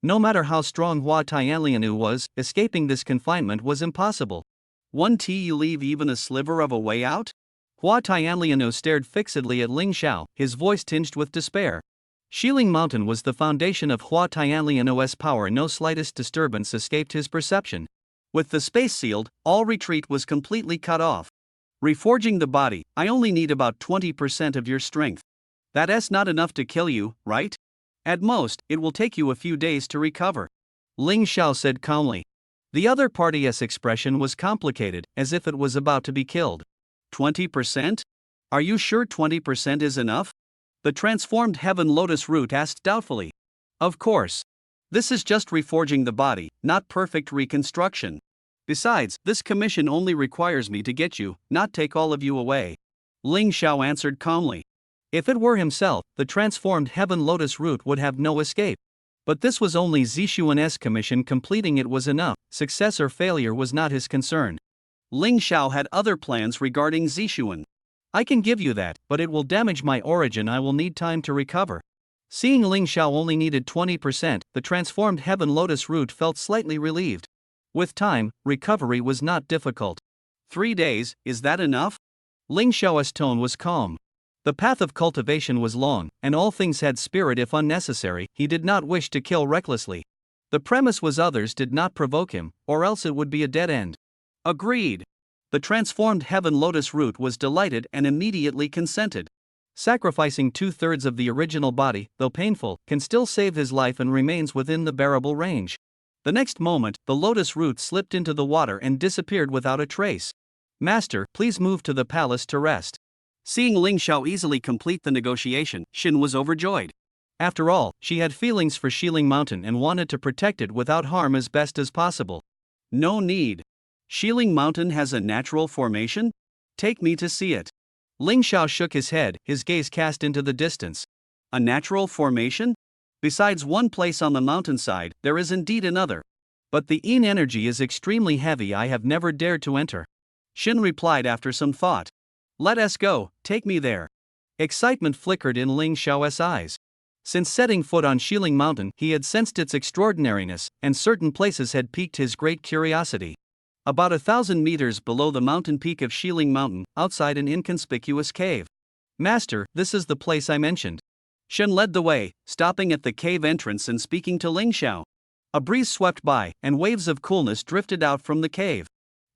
No matter how strong Hua Tianlianu was, escaping this confinement was impossible. Won't you leave even a sliver of a way out? Hua Tianlianu stared fixedly at Ling Xiao, his voice tinged with despair. Xiling Mountain was the foundation of Hua Tianlianu's power. No slightest disturbance escaped his perception. With the space sealed, all retreat was completely cut off. Reforging the body, I only need about 20% of your strength. That's not enough to kill you, right? At most, it will take you a few days to recover. Ling Xiao said calmly. The other party's expression was complicated, as if it was about to be killed. 20%? Are you sure 20% is enough? The transformed heaven lotus root asked doubtfully. Of course. This is just reforging the body, not perfect reconstruction. Besides, this commission only requires me to get you, not take all of you away. Ling Xiao answered calmly. If it were himself, the transformed Heaven Lotus root would have no escape. But this was only Zixuan's commission, completing it was enough, success or failure was not his concern. Ling Xiao had other plans regarding Zixuan. I can give you that, but it will damage my origin. I will need time to recover. Seeing Ling Xiao only needed 20%, the transformed Heaven Lotus root felt slightly relieved. With time, recovery was not difficult. 3 days, is that enough? Ling Xiao's tone was calm. The path of cultivation was long, and all things had spirit if unnecessary. He did not wish to kill recklessly. The premise was others did not provoke him, or else it would be a dead end. Agreed. The transformed Heaven Lotus root was delighted and immediately consented. Sacrificing 2/3 of the original body, though painful, can still save his life and remains within the bearable range. The next moment, the lotus root slipped into the water and disappeared without a trace. Master, please move to the palace to rest. Seeing Ling Xiao easily complete the negotiation, Xin was overjoyed. After all, she had feelings for Xiling Mountain and wanted to protect it without harm as best as possible. No need. Xiling Mountain has a natural formation? Take me to see it. Ling Xiao shook his head, his gaze cast into the distance. A natural formation? Besides one place on the mountainside, there is indeed another. But the Yin energy is extremely heavy. I have never dared to enter. Xin replied after some thought. Let us go, take me there. Excitement flickered in Ling Xiao's eyes. Since setting foot on Xiling Mountain, he had sensed its extraordinariness, and certain places had piqued his great curiosity. About 1,000 meters below the mountain peak of Xiling Mountain, outside an inconspicuous cave. Master, this is the place I mentioned. Shen led the way, stopping at the cave entrance and speaking to Ling Xiao. A breeze swept by, and waves of coolness drifted out from the cave.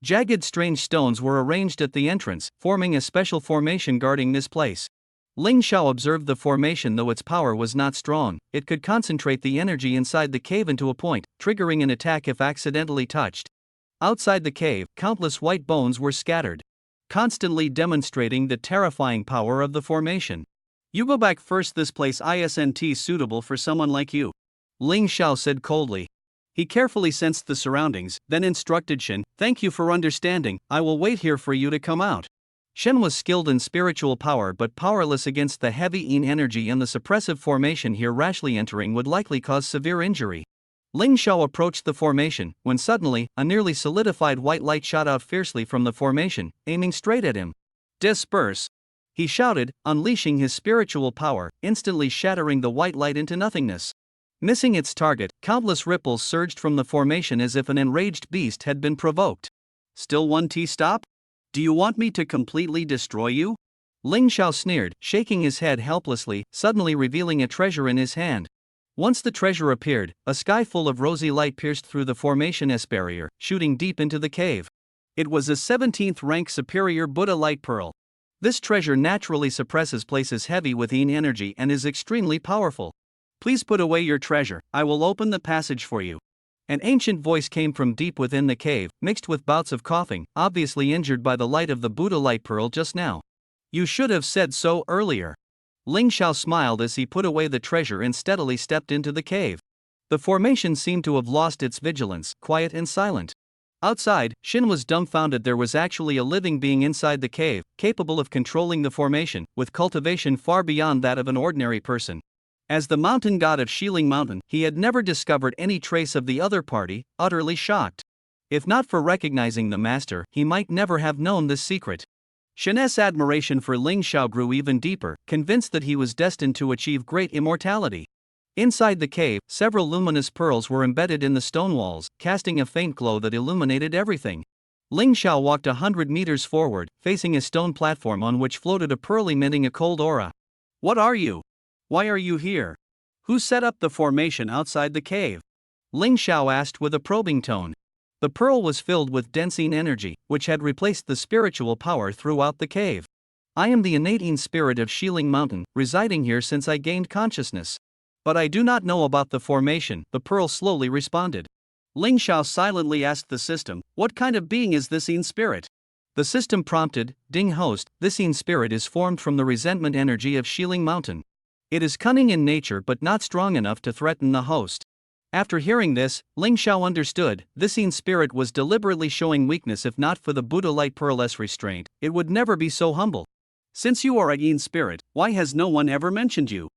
Jagged strange stones were arranged at the entrance, forming a special formation guarding this place. Ling Xiao observed the formation. Though its power was not strong, it could concentrate the energy inside the cave into a point, triggering an attack if accidentally touched. Outside the cave, countless white bones were scattered, constantly demonstrating the terrifying power of the formation. You go back first. This place isn't suitable for someone like you, Ling Xiao said coldly. He carefully sensed the surroundings, then instructed Shen, thank you for understanding, I will wait here for you to come out. Shen was skilled in spiritual power but powerless against the heavy Yin energy, and the suppressive formation here. Rashly entering would likely cause severe injury. Ling Xiao approached the formation, when suddenly, a nearly solidified white light shot out fiercely from the formation, aiming straight at him. Disperse! He shouted, unleashing his spiritual power, instantly shattering the white light into nothingness. Missing its target, countless ripples surged from the formation as if an enraged beast had been provoked. Still one stop? Do you want me to completely destroy you? Ling Xiao sneered, shaking his head helplessly, suddenly revealing a treasure in his hand. Once the treasure appeared, a sky full of rosy light pierced through the formation's barrier, shooting deep into the cave. It was a 17th rank superior Buddha light pearl. This treasure naturally suppresses places heavy with Yin energy and is extremely powerful. Please put away your treasure, I will open the passage for you. An ancient voice came from deep within the cave, mixed with bouts of coughing, obviously injured by the light of the Buddha light pearl just now. You should have said so earlier. Ling Xiao smiled as he put away the treasure and steadily stepped into the cave. The formation seemed to have lost its vigilance, quiet and silent. Outside, Shin was dumbfounded. There was actually a living being inside the cave, capable of controlling the formation, with cultivation far beyond that of an ordinary person. As the mountain god of Xiling Mountain, he had never discovered any trace of the other party, utterly shocked. If not for recognizing the master, he might never have known this secret. Shen's admiration for Ling Xiao grew even deeper, convinced that he was destined to achieve great immortality. Inside the cave, several luminous pearls were embedded in the stone walls, casting a faint glow that illuminated everything. Ling Xiao walked 100 meters forward, facing a stone platform on which floated a pearl emitting a cold aura. What are you? Why are you here? Who set up the formation outside the cave? Ling Xiao asked with a probing tone. The pearl was filled with dense Yin energy, which had replaced the spiritual power throughout the cave. I am the innate Yin spirit of Xiling Mountain, residing here since I gained consciousness. But I do not know about the formation, the pearl slowly responded. Ling Xiao silently asked the system, what kind of being is this Yin spirit? The system prompted, Ding host, this Yin spirit is formed from the resentment energy of Xiling Mountain. It is cunning in nature but not strong enough to threaten the host. After hearing this, Ling Xiao understood, this Yin spirit was deliberately showing weakness. If not for the Buddha Light Pearl's restraint, it would never be so humble. Since you are a Yin spirit, why has no one ever mentioned you?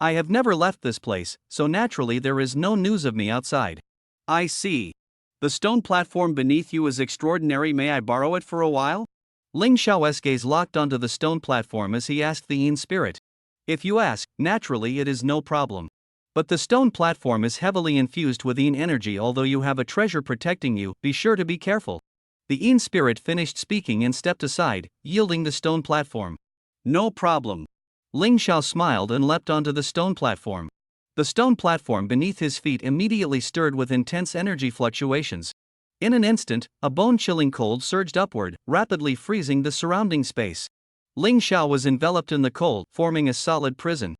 I have never left this place, so naturally there is no news of me outside. I see. The stone platform beneath you is extraordinary. May I borrow it for a while? Ling Xiao's gaze locked onto the stone platform as he asked the Yin spirit. If you ask, naturally it is no problem. But the stone platform is heavily infused with Yin energy. Although you have a treasure protecting you, be sure to be careful. The Yin spirit finished speaking and stepped aside, yielding the stone platform. No problem. Ling Xiao smiled and leapt onto the stone platform. The stone platform beneath his feet immediately stirred with intense energy fluctuations. In an instant, a bone-chilling cold surged upward, rapidly freezing the surrounding space. Ling Xiao was enveloped in the cold, forming a solid prison.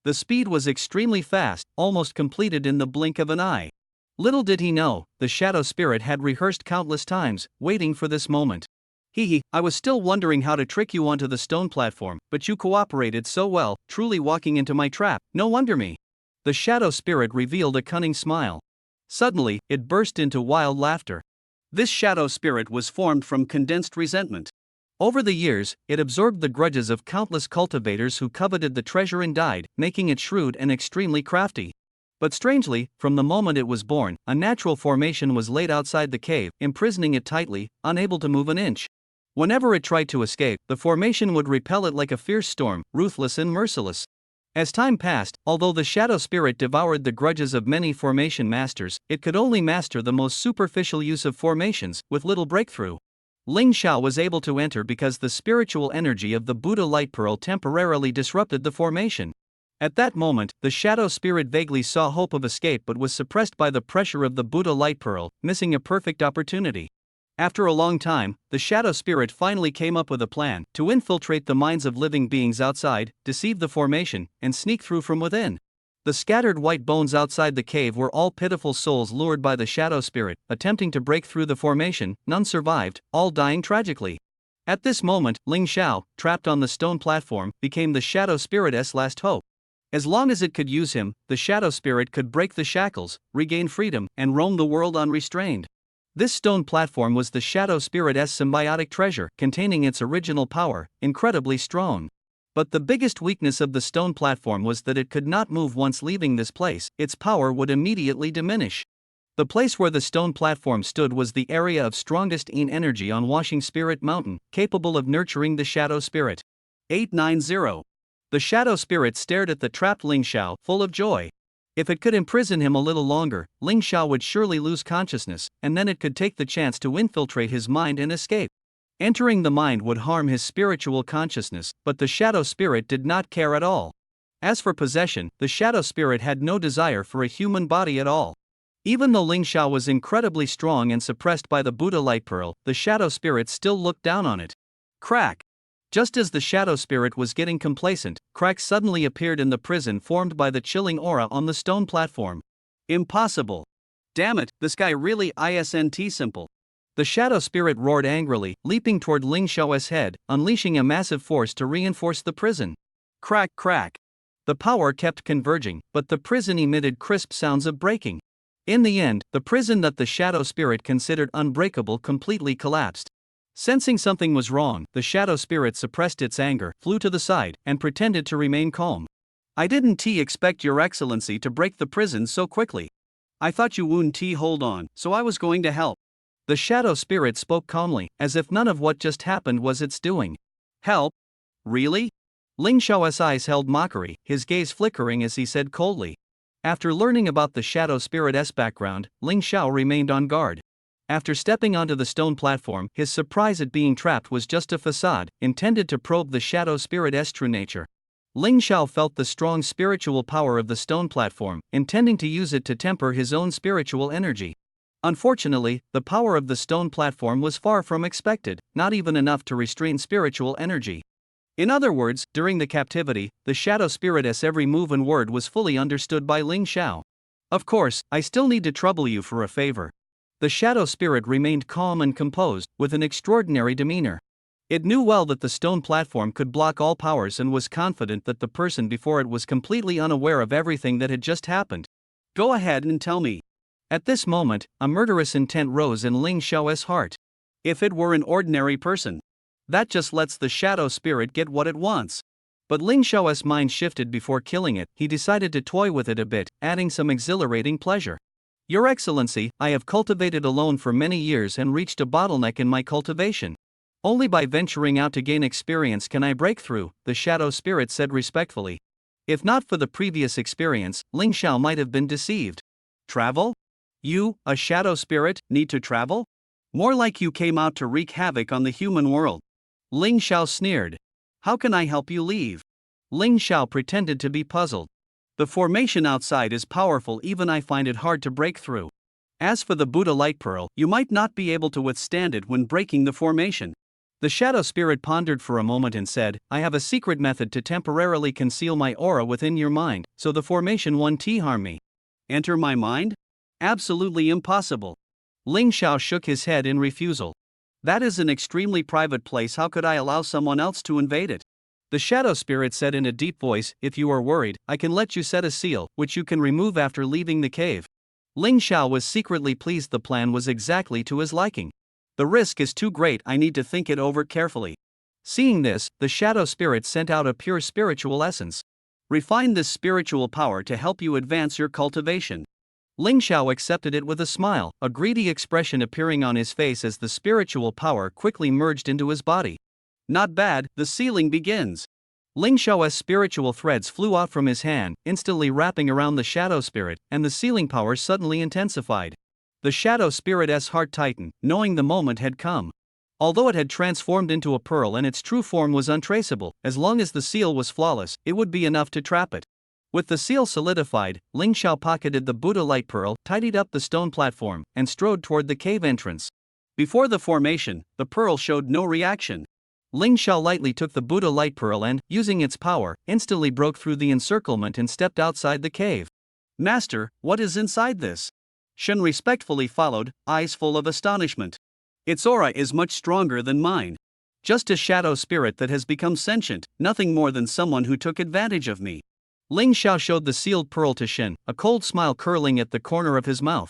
The speed was extremely fast, almost completed in the blink of an eye. Little did he know, the shadow spirit had rehearsed countless times, waiting for this moment. I was still wondering how to trick you onto the stone platform, but you cooperated so well, truly walking into my trap, no wonder me. The shadow spirit revealed a cunning smile. Suddenly, it burst into wild laughter. This shadow spirit was formed from condensed resentment. Over the years, it absorbed the grudges of countless cultivators who coveted the treasure and died, making it shrewd and extremely crafty. But strangely, from the moment it was born, a natural formation was laid outside the cave, imprisoning it tightly, unable to move an inch. Whenever it tried to escape, the formation would repel it like a fierce storm, ruthless and merciless. As time passed, although the shadow spirit devoured the grudges of many formation masters, it could only master the most superficial use of formations, with little breakthrough. Ling Xiao was able to enter because the spiritual energy of the Buddha Light Pearl temporarily disrupted the formation. At that moment, the shadow spirit vaguely saw hope of escape but was suppressed by the pressure of the Buddha Light Pearl, missing a perfect opportunity. After a long time, the shadow spirit finally came up with a plan to infiltrate the minds of living beings outside, deceive the formation, and sneak through from within. The scattered white bones outside the cave were all pitiful souls lured by the shadow spirit, attempting to break through the formation. None survived, all dying tragically. At this moment, Ling Xiao, trapped on the stone platform, became the shadow spirit's last hope. As long as it could use him, the shadow spirit could break the shackles, regain freedom, and roam the world unrestrained. This stone platform was the shadow spirit's symbiotic treasure, containing its original power, incredibly strong. But the biggest weakness of the stone platform was that it could not move once leaving this place. Its power would immediately diminish. The place where the stone platform stood was the area of strongest Yin energy on Washing Spirit Mountain, capable of nurturing the shadow spirit. 890. The shadow spirit stared at the trapped Ling Xiao, full of joy. If it could imprison him a little longer, Ling Xiao would surely lose consciousness, and then it could take the chance to infiltrate his mind and escape. Entering the mind would harm his spiritual consciousness, but the shadow spirit did not care at all. As for possession, the shadow spirit had no desire for a human body at all. Even though Ling Xiao was incredibly strong and suppressed by the Buddha Light Pearl, the shadow spirit still looked down on it. Crack! Just as the shadow spirit was getting complacent, cracks suddenly appeared in the prison formed by the chilling aura on the stone platform. Impossible! Damn it, this guy really isn't simple. The shadow spirit roared angrily, leaping toward Ling Xiao's head, unleashing a massive force to reinforce the prison. Crack, crack. The power kept converging, but the prison emitted crisp sounds of breaking. In the end, the prison that the shadow spirit considered unbreakable completely collapsed. Sensing something was wrong, the shadow spirit suppressed its anger, flew to the side, and pretended to remain calm. I didn't expect your excellency to break the prison so quickly. I thought you wouldn't hold on, so I was going to help. The shadow spirit spoke calmly, as if none of what just happened was its doing. Help? Really? Ling Xiao's eyes held mockery, his gaze flickering as he said coldly. After learning about the shadow spirit's background, Ling Xiao remained on guard. After stepping onto the stone platform, his surprise at being trapped was just a facade, intended to probe the shadow spirit's true nature. Ling Xiao felt the strong spiritual power of the stone platform, intending to use it to temper his own spiritual energy. Unfortunately, the power of the stone platform was far from expected, not even enough to restrain spiritual energy. In other words, during the captivity, the shadow spirit's every move and word was fully understood by Ling Xiao. Of course, I still need to trouble you for a favor. The shadow spirit remained calm and composed, with an extraordinary demeanor. It knew well that the stone platform could block all powers and was confident that the person before it was completely unaware of everything that had just happened. Go ahead and tell me. At this moment, a murderous intent rose in Ling Xiao's heart. If it were an ordinary person, that just lets the shadow spirit get what it wants. But Ling Xiao's mind shifted before killing it. He decided to toy with it a bit, adding some exhilarating pleasure. Your Excellency, I have cultivated alone for many years and reached a bottleneck in my cultivation. Only by venturing out to gain experience can I break through, the shadow spirit said respectfully. If not for the previous experience, Ling Xiao might have been deceived. Travel? You, a shadow spirit, need to travel? More like you came out to wreak havoc on the human world. Ling Xiao sneered. How can I help you leave? Ling Xiao pretended to be puzzled. The formation outside is powerful, even I find it hard to break through. As for the Buddha light pearl, you might not be able to withstand it when breaking the formation. The shadow spirit pondered for a moment and said, I have a secret method to temporarily conceal my aura within your mind, so the formation won't harm me. Enter my mind? Absolutely impossible. Ling Xiao shook his head in refusal. That is an extremely private place. How could I allow someone else to invade it? The shadow spirit said in a deep voice, if you are worried, I can let you set a seal, which you can remove after leaving the cave. Ling Xiao was secretly pleased the plan was exactly to his liking. The risk is too great, I need to think it over carefully. Seeing this, the shadow spirit sent out a pure spiritual essence. Refine this spiritual power to help you advance your cultivation. Ling Xiao accepted it with a smile, a greedy expression appearing on his face as the spiritual power quickly merged into his body. Not bad, the sealing begins. Ling Xiao's spiritual threads flew out from his hand, instantly wrapping around the shadow spirit, and the sealing power suddenly intensified. The shadow spirit's heart tightened, knowing the moment had come. Although it had transformed into a pearl and its true form was untraceable, as long as the seal was flawless, it would be enough to trap it. With the seal solidified, Ling Xiao pocketed the Buddha light pearl, tidied up the stone platform, and strode toward the cave entrance. Before the formation, the pearl showed no reaction. Ling Xiao lightly took the Buddha light pearl and, using its power, instantly broke through the encirclement and stepped outside the cave. Master, what is inside this? Shen respectfully followed, eyes full of astonishment. Its aura is much stronger than mine. Just a shadow spirit that has become sentient, nothing more than someone who took advantage of me. Ling Xiao showed the sealed pearl to Shen, a cold smile curling at the corner of his mouth.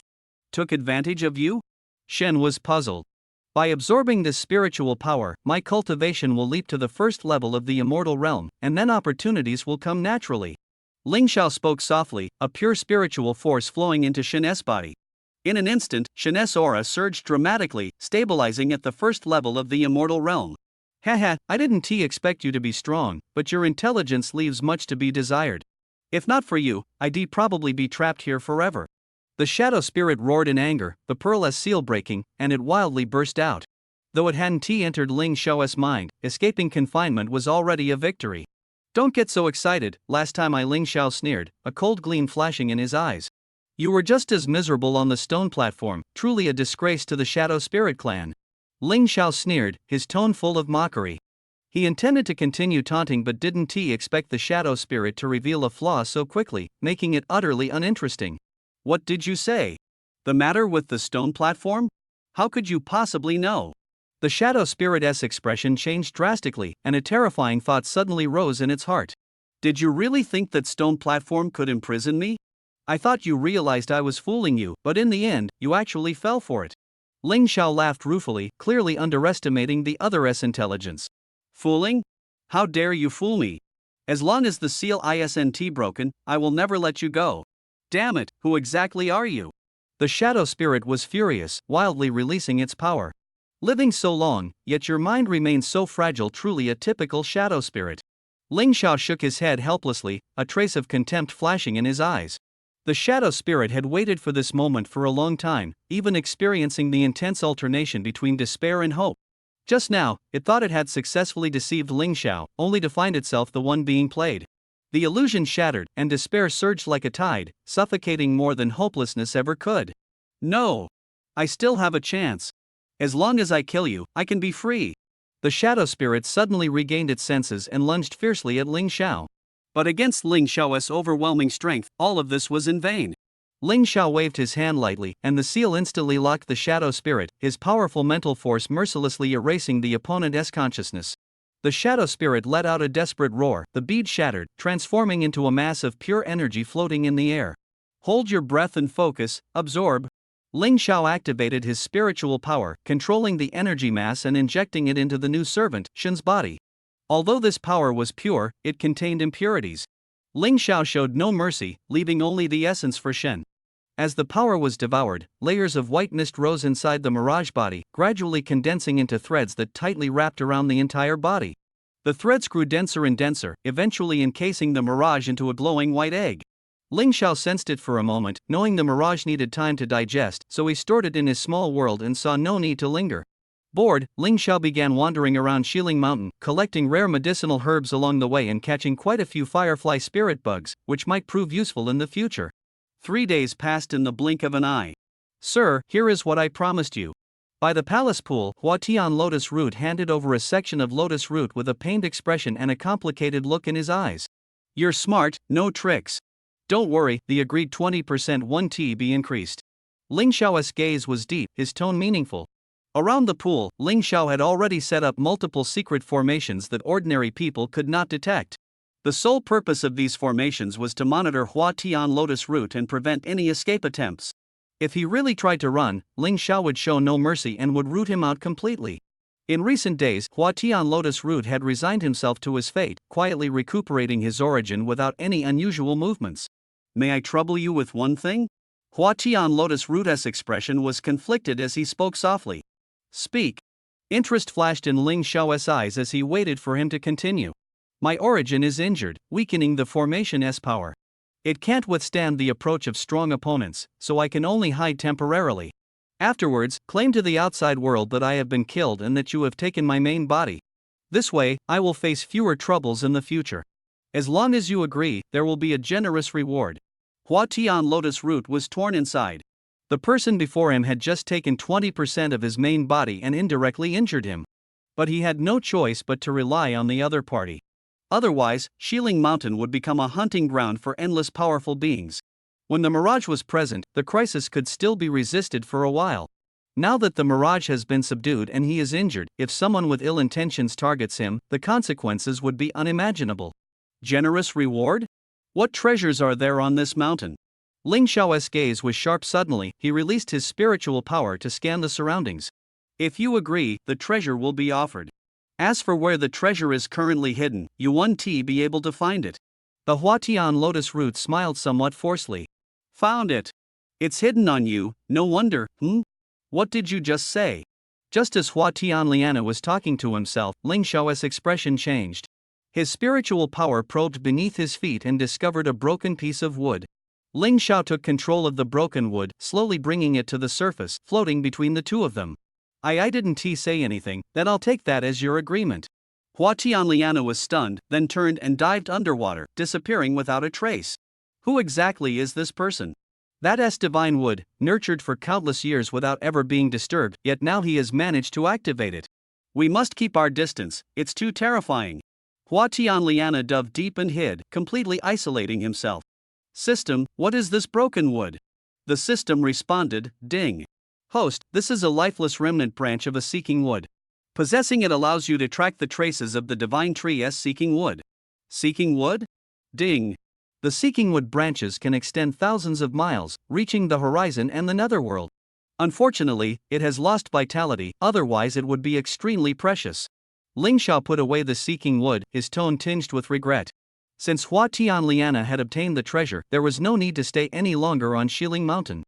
Took advantage of you? Shen was puzzled. By absorbing this spiritual power, my cultivation will leap to the first level of the immortal realm, and then opportunities will come naturally. Ling Xiao spoke softly, a pure spiritual force flowing into Shen's body. In an instant, Shen's aura surged dramatically, stabilizing at the first level of the immortal realm. Haha, I didn't expect you to be strong, but your intelligence leaves much to be desired. If not for you, I'd probably be trapped here forever. The shadow spirit roared in anger, the pearl's seal breaking, and it wildly burst out. Though it hadn't entered Ling Xiao's mind, escaping confinement was already a victory. Don't get so excited, last time Ling Xiao sneered, a cold gleam flashing in his eyes. You were just as miserable on the stone platform, truly a disgrace to the shadow spirit clan. Ling Xiao sneered, his tone full of mockery. He intended to continue taunting but didn't expect the shadow spirit to reveal a flaw so quickly, making it utterly uninteresting. What did you say? The matter with the stone platform? How could you possibly know? The shadow spirit's expression changed drastically, and a terrifying thought suddenly rose in its heart. Did you really think that stone platform could imprison me? I thought you realized I was fooling you, but in the end, you actually fell for it. Ling Xiao laughed ruefully, clearly underestimating the other's intelligence. Fooling? How dare you fool me? As long as the seal isn't broken, I will never let you go. Damn it, who exactly are you? The shadow spirit was furious, wildly releasing its power. Living so long, yet your mind remains so fragile, truly a typical shadow spirit. Ling Xiao shook his head helplessly, a trace of contempt flashing in his eyes. The shadow spirit had waited for this moment for a long time, even experiencing the intense alternation between despair and hope. Just now, it thought it had successfully deceived Ling Xiao, only to find itself the one being played. The illusion shattered, and despair surged like a tide, suffocating more than hopelessness ever could. No! I still have a chance. As long as I kill you, I can be free. The shadow spirit suddenly regained its senses and lunged fiercely at Ling Xiao. But against Ling Xiao's overwhelming strength, all of this was in vain. Ling Xiao waved his hand lightly, and the seal instantly locked the shadow spirit, his powerful mental force mercilessly erasing the opponent's consciousness. The shadow spirit let out a desperate roar, the bead shattered, transforming into a mass of pure energy floating in the air. Hold your breath and focus, absorb. Ling Xiao activated his spiritual power, controlling the energy mass and injecting it into the new servant, Shen's body. Although this power was pure, it contained impurities. Ling Xiao showed no mercy, leaving only the essence for Shen. As the power was devoured, layers of white mist rose inside the mirage body, gradually condensing into threads that tightly wrapped around the entire body. The threads grew denser and denser, eventually encasing the mirage into a glowing white egg. Ling Xiao sensed it for a moment, knowing the mirage needed time to digest, so he stored it in his small world and saw no need to linger. Bored, Ling Xiao began wandering around Xiling Mountain, collecting rare medicinal herbs along the way and catching quite a few firefly spirit bugs, which might prove useful in the future. 3 days passed in the blink of an eye. Sir, here is what I promised you. By the palace pool, Huatian Lotus Root handed over a section of lotus root with a pained expression and a complicated look in his eyes. You're smart, no tricks. Don't worry, the agreed 20% 1T be increased. Ling Xiao's gaze was deep, his tone meaningful. Around the pool, Ling Xiao had already set up multiple secret formations that ordinary people could not detect. The sole purpose of these formations was to monitor Huatian Lotus Root and prevent any escape attempts. If he really tried to run, Ling Xiao would show no mercy and would root him out completely. In recent days, Huatian Lotus Root had resigned himself to his fate, quietly recuperating his origin without any unusual movements. May I trouble you with one thing? Huatian Lotus Root's expression was conflicted as he spoke softly. Speak. Interest flashed in Ling Xiao's eyes as he waited for him to continue. My origin is injured, weakening the formation's power. It can't withstand the approach of strong opponents, so I can only hide temporarily. Afterwards, claim to the outside world that I have been killed and that you have taken my main body. This way, I will face fewer troubles in the future. As long as you agree, there will be a generous reward. Huatian Lotus Root was torn inside. The person before him had just taken 20% of his main body and indirectly injured him. But he had no choice but to rely on the other party. Otherwise, Xiling Mountain would become a hunting ground for endless powerful beings. When the mirage was present, the crisis could still be resisted for a while. Now that the mirage has been subdued and he is injured, if someone with ill intentions targets him, the consequences would be unimaginable. Generous reward? What treasures are there on this mountain? Ling Xiao's gaze was sharp suddenly, he released his spiritual power to scan the surroundings. If you agree, the treasure will be offered. As for where the treasure is currently hidden, you won't be able to find it. The Huatian Lotus Root smiled somewhat forcefully. Found it. It's hidden on you, no wonder, What did you just say? Just as Huatian Liana was talking to himself, Ling Xiao's expression changed. His spiritual power probed beneath his feet and discovered a broken piece of wood. Ling Xiao took control of the broken wood, slowly bringing it to the surface, floating between the two of them. I didn't say anything, then I'll take that as your agreement. Huatian Liana was stunned, then turned and dived underwater, disappearing without a trace. Who exactly is this person? That's divine wood, nurtured for countless years without ever being disturbed, yet now he has managed to activate it. We must keep our distance, it's too terrifying. Huatian Liana dove deep and hid, completely isolating himself. System, what is this broken wood? The system responded, ding. Host, this is a lifeless remnant branch of a seeking wood. Possessing it allows you to track the traces of the divine tree's seeking wood. Seeking wood? Ding. The seeking wood branches can extend thousands of miles, reaching the horizon and the netherworld. Unfortunately, it has lost vitality, otherwise it would be extremely precious. Ling Xiao put away the seeking wood, his tone tinged with regret. Since Huatian Liana had obtained the treasure, there was no need to stay any longer on Xiling Mountain.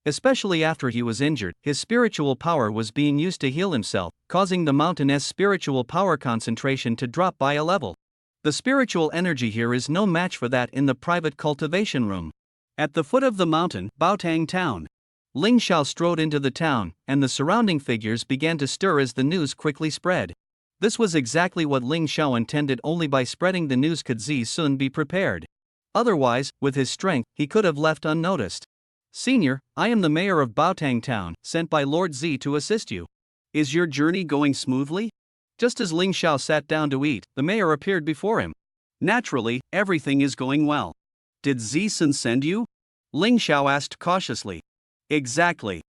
Especially after he was injured, his spiritual power was being used to heal himself, causing the mountain's spiritual power concentration to drop by a level. The spiritual energy here is no match for that in the private cultivation room. At the foot of the mountain, Baotang Town. Ling Xiao strode into the town, and the surrounding figures began to stir as the news quickly spread. This was exactly what Ling Xiao intended, only by spreading the news could Zi Sun be prepared. Otherwise, with his strength, he could have left unnoticed. Senior, I am the mayor of Baotang Town, sent by Lord Zi to assist you. Is your journey going smoothly? Just as Ling Xiao sat down to eat, the mayor appeared before him. Naturally, everything is going well. Did Zi Sun send you? Ling Xiao asked cautiously. Exactly.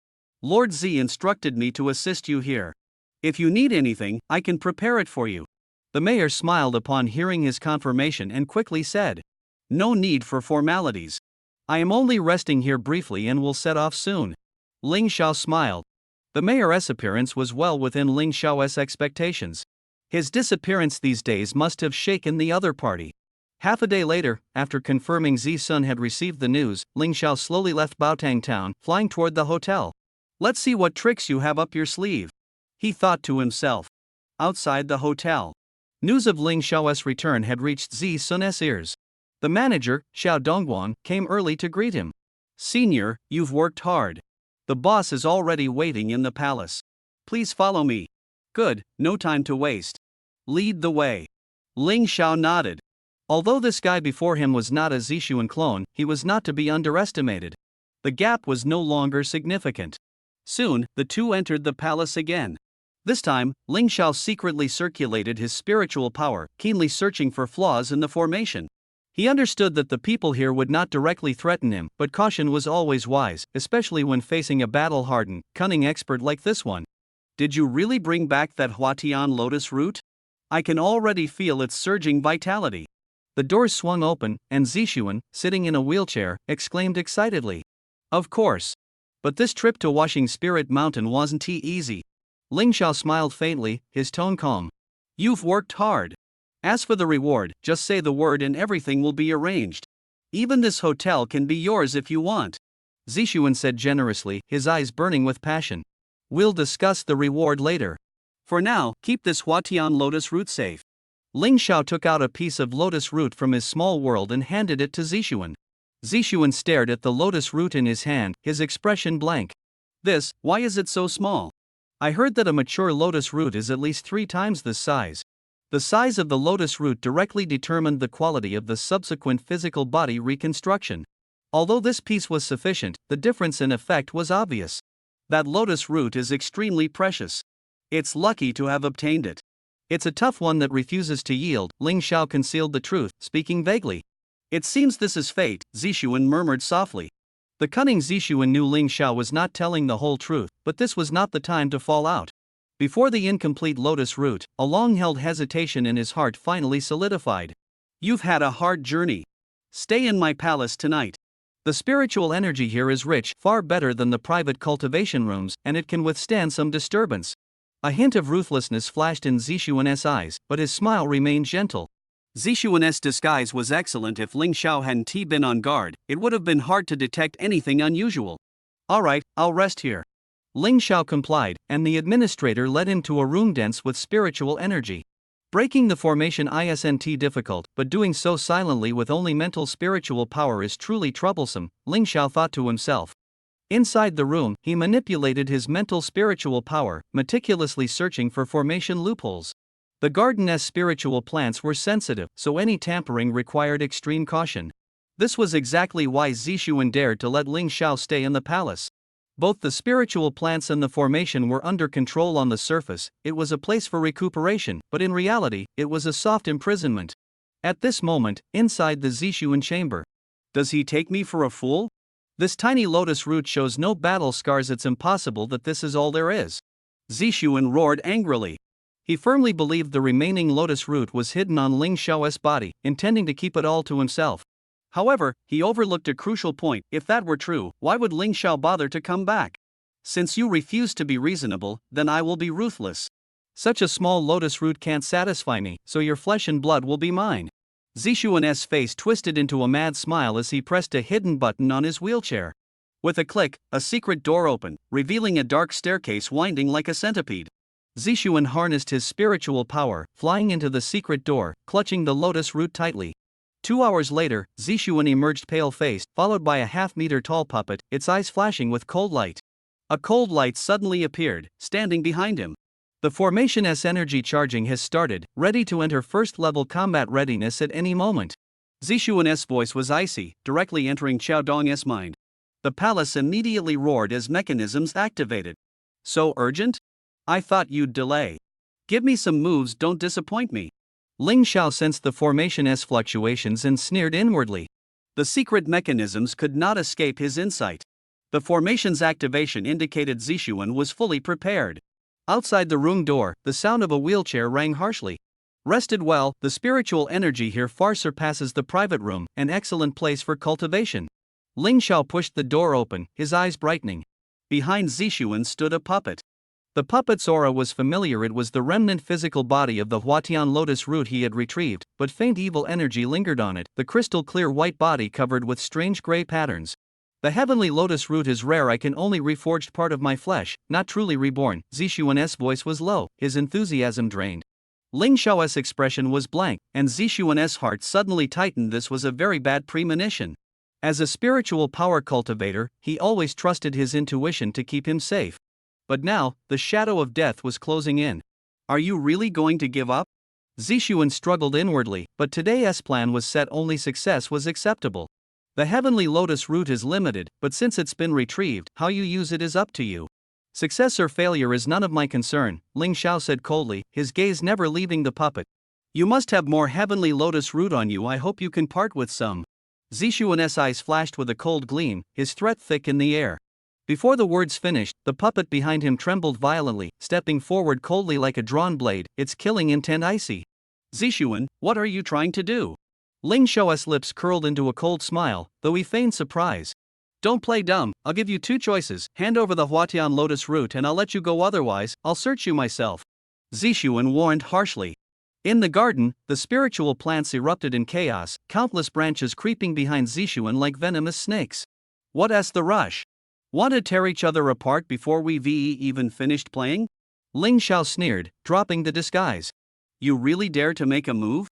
Lord Zi instructed me to assist you here. If you need anything, I can prepare it for you. The mayor smiled upon hearing his confirmation and quickly said. No need for formalities. I am only resting here briefly and will set off soon. Ling Xiao smiled. The mayor's appearance was well within Ling Xiao's expectations. His disappearance these days must have shaken the other party. Half a day later, after confirming Zi Sun had received the news, Ling Xiao slowly left Baotang town, flying toward the hotel. Let's see what tricks you have up your sleeve, he thought to himself. Outside the hotel, news of Ling Xiao's return had reached Zi Sun's ears. The manager, Xiao Dongguan, came early to greet him. Senior, you've worked hard. The boss is already waiting in the palace. Please follow me. Good, no time to waste. Lead the way. Ling Xiao nodded. Although this guy before him was not a Zixuan clone, he was not to be underestimated. The gap was no longer significant. Soon, the two entered the palace again. This time, Ling Xiao secretly circulated his spiritual power, keenly searching for flaws in the formation. He understood that the people here would not directly threaten him, but caution was always wise, especially when facing a battle-hardened, cunning expert like this one. Did you really bring back that Huatian lotus root? I can already feel its surging vitality. The doors swung open, and Zixuan, sitting in a wheelchair, exclaimed excitedly. Of course. But this trip to Washing Spirit Mountain wasn't easy. Ling Xiao smiled faintly, his tone calm. You've worked hard. As for the reward, just say the word and everything will be arranged. Even this hotel can be yours if you want. Zixuan said generously, his eyes burning with passion. We'll discuss the reward later. For now, keep this Huatian lotus root safe. Ling Xiao took out a piece of lotus root from his small world and handed it to Zixuan. Zixuan stared at the lotus root in his hand, his expression blank. Why is it so small? I heard that a mature lotus root is at least 3 times this size. The size of the lotus root directly determined the quality of the subsequent physical body reconstruction. Although this piece was sufficient, the difference in effect was obvious. That lotus root is extremely precious. It's lucky to have obtained it. It's a tough one that refuses to yield. Ling Xiao concealed the truth, speaking vaguely. It seems this is fate, Zixuan murmured softly. The cunning Zixuan knew Ling Xiao was not telling the whole truth, but this was not the time to fall out. Before the incomplete lotus root, a long-held hesitation in his heart finally solidified. You've had a hard journey. Stay in my palace tonight. The spiritual energy here is rich, far better than the private cultivation rooms, and it can withstand some disturbance. A hint of ruthlessness flashed in Zixuan's eyes, but his smile remained gentle. Zixuan's disguise was excellent. If Ling Xiao hadn't been on guard, it would have been hard to detect anything unusual. Alright, I'll rest here. Ling Xiao complied, and the administrator led him to a room dense with spiritual energy. Breaking the formation isn't difficult, but doing so silently with only mental spiritual power is truly troublesome, Ling Xiao thought to himself. Inside the room, he manipulated his mental spiritual power, meticulously searching for formation loopholes. The garden's spiritual plants were sensitive, so any tampering required extreme caution. This was exactly why Zixuan dared to let Ling Xiao stay in the palace. Both the spiritual plants and the formation were under control on the surface. It was a place for recuperation, but in reality, it was a soft imprisonment. At this moment, inside the Zixuan chamber. Does he take me for a fool? This tiny lotus root shows no battle scars. It's impossible that this is all there is. Zixuan roared angrily. He firmly believed the remaining lotus root was hidden on Ling Xiao's body, intending to keep it all to himself. However, he overlooked a crucial point. If that were true, why would Ling Xiao bother to come back? Since you refuse to be reasonable, then I will be ruthless. Such a small lotus root can't satisfy me, so your flesh and blood will be mine. Zixuan's face twisted into a mad smile as he pressed a hidden button on his wheelchair. With a click, a secret door opened, revealing a dark staircase winding like a centipede. Zixuan harnessed his spiritual power, flying into the secret door, clutching the lotus root tightly. 2 hours later, Zixuan emerged pale-faced, followed by a half-meter-tall puppet, its eyes flashing with cold light. A cold light suddenly appeared, standing behind him. The formation's energy charging has started, ready to enter first-level combat readiness at any moment. Zixuan's voice was icy, directly entering Xiao Dong's mind. The palace immediately roared as mechanisms activated. So urgent? I thought you'd delay. Give me some moves, don't disappoint me. Ling Xiao sensed the formation's fluctuations and sneered inwardly. The secret mechanisms could not escape his insight. The formation's activation indicated Zixuan was fully prepared. Outside the room door, the sound of a wheelchair rang harshly. Rested well, the spiritual energy here far surpasses the private room, an excellent place for cultivation. Ling Xiao pushed the door open, his eyes brightening. Behind Zixuan stood a puppet. The puppet's aura was familiar. It was the remnant physical body of the Huatian lotus root he had retrieved, but faint evil energy lingered on it, the crystal clear white body covered with strange gray patterns. The heavenly lotus root is rare. I can only reforged part of my flesh, not truly reborn. Zixuan's voice was low, his enthusiasm drained. Ling Xiao's expression was blank, and Zixuan's heart suddenly tightened. This was a very bad premonition. As a spiritual power cultivator, he always trusted his intuition to keep him safe. But now, the shadow of death was closing in. Are you really going to give up? Zixuan struggled inwardly, but today's plan was set. Only success was acceptable. The heavenly lotus root is limited, but since it's been retrieved, how you use it is up to you. Success or failure is none of my concern, Ling Xiao said coldly, his gaze never leaving the puppet. You must have more heavenly lotus root on you. I hope you can part with some. Zixuan's eyes flashed with a cold gleam, his threat thick in the air. Before the words finished, the puppet behind him trembled violently, stepping forward coldly like a drawn blade, its killing intent icy. Zixuan, what are you trying to do? Ling Xiao's lips curled into a cold smile, though he feigned surprise. Don't play dumb. I'll give you two choices. Hand over the Huatian lotus root and I'll let you go, otherwise, I'll search you myself. Zixuan warned harshly. In the garden, the spiritual plants erupted in chaos, countless branches creeping behind Zixuan like venomous snakes. What's the rush? Want to tear each other apart before we even finished playing? Ling Xiao sneered, dropping the disguise. You really dare to make a move?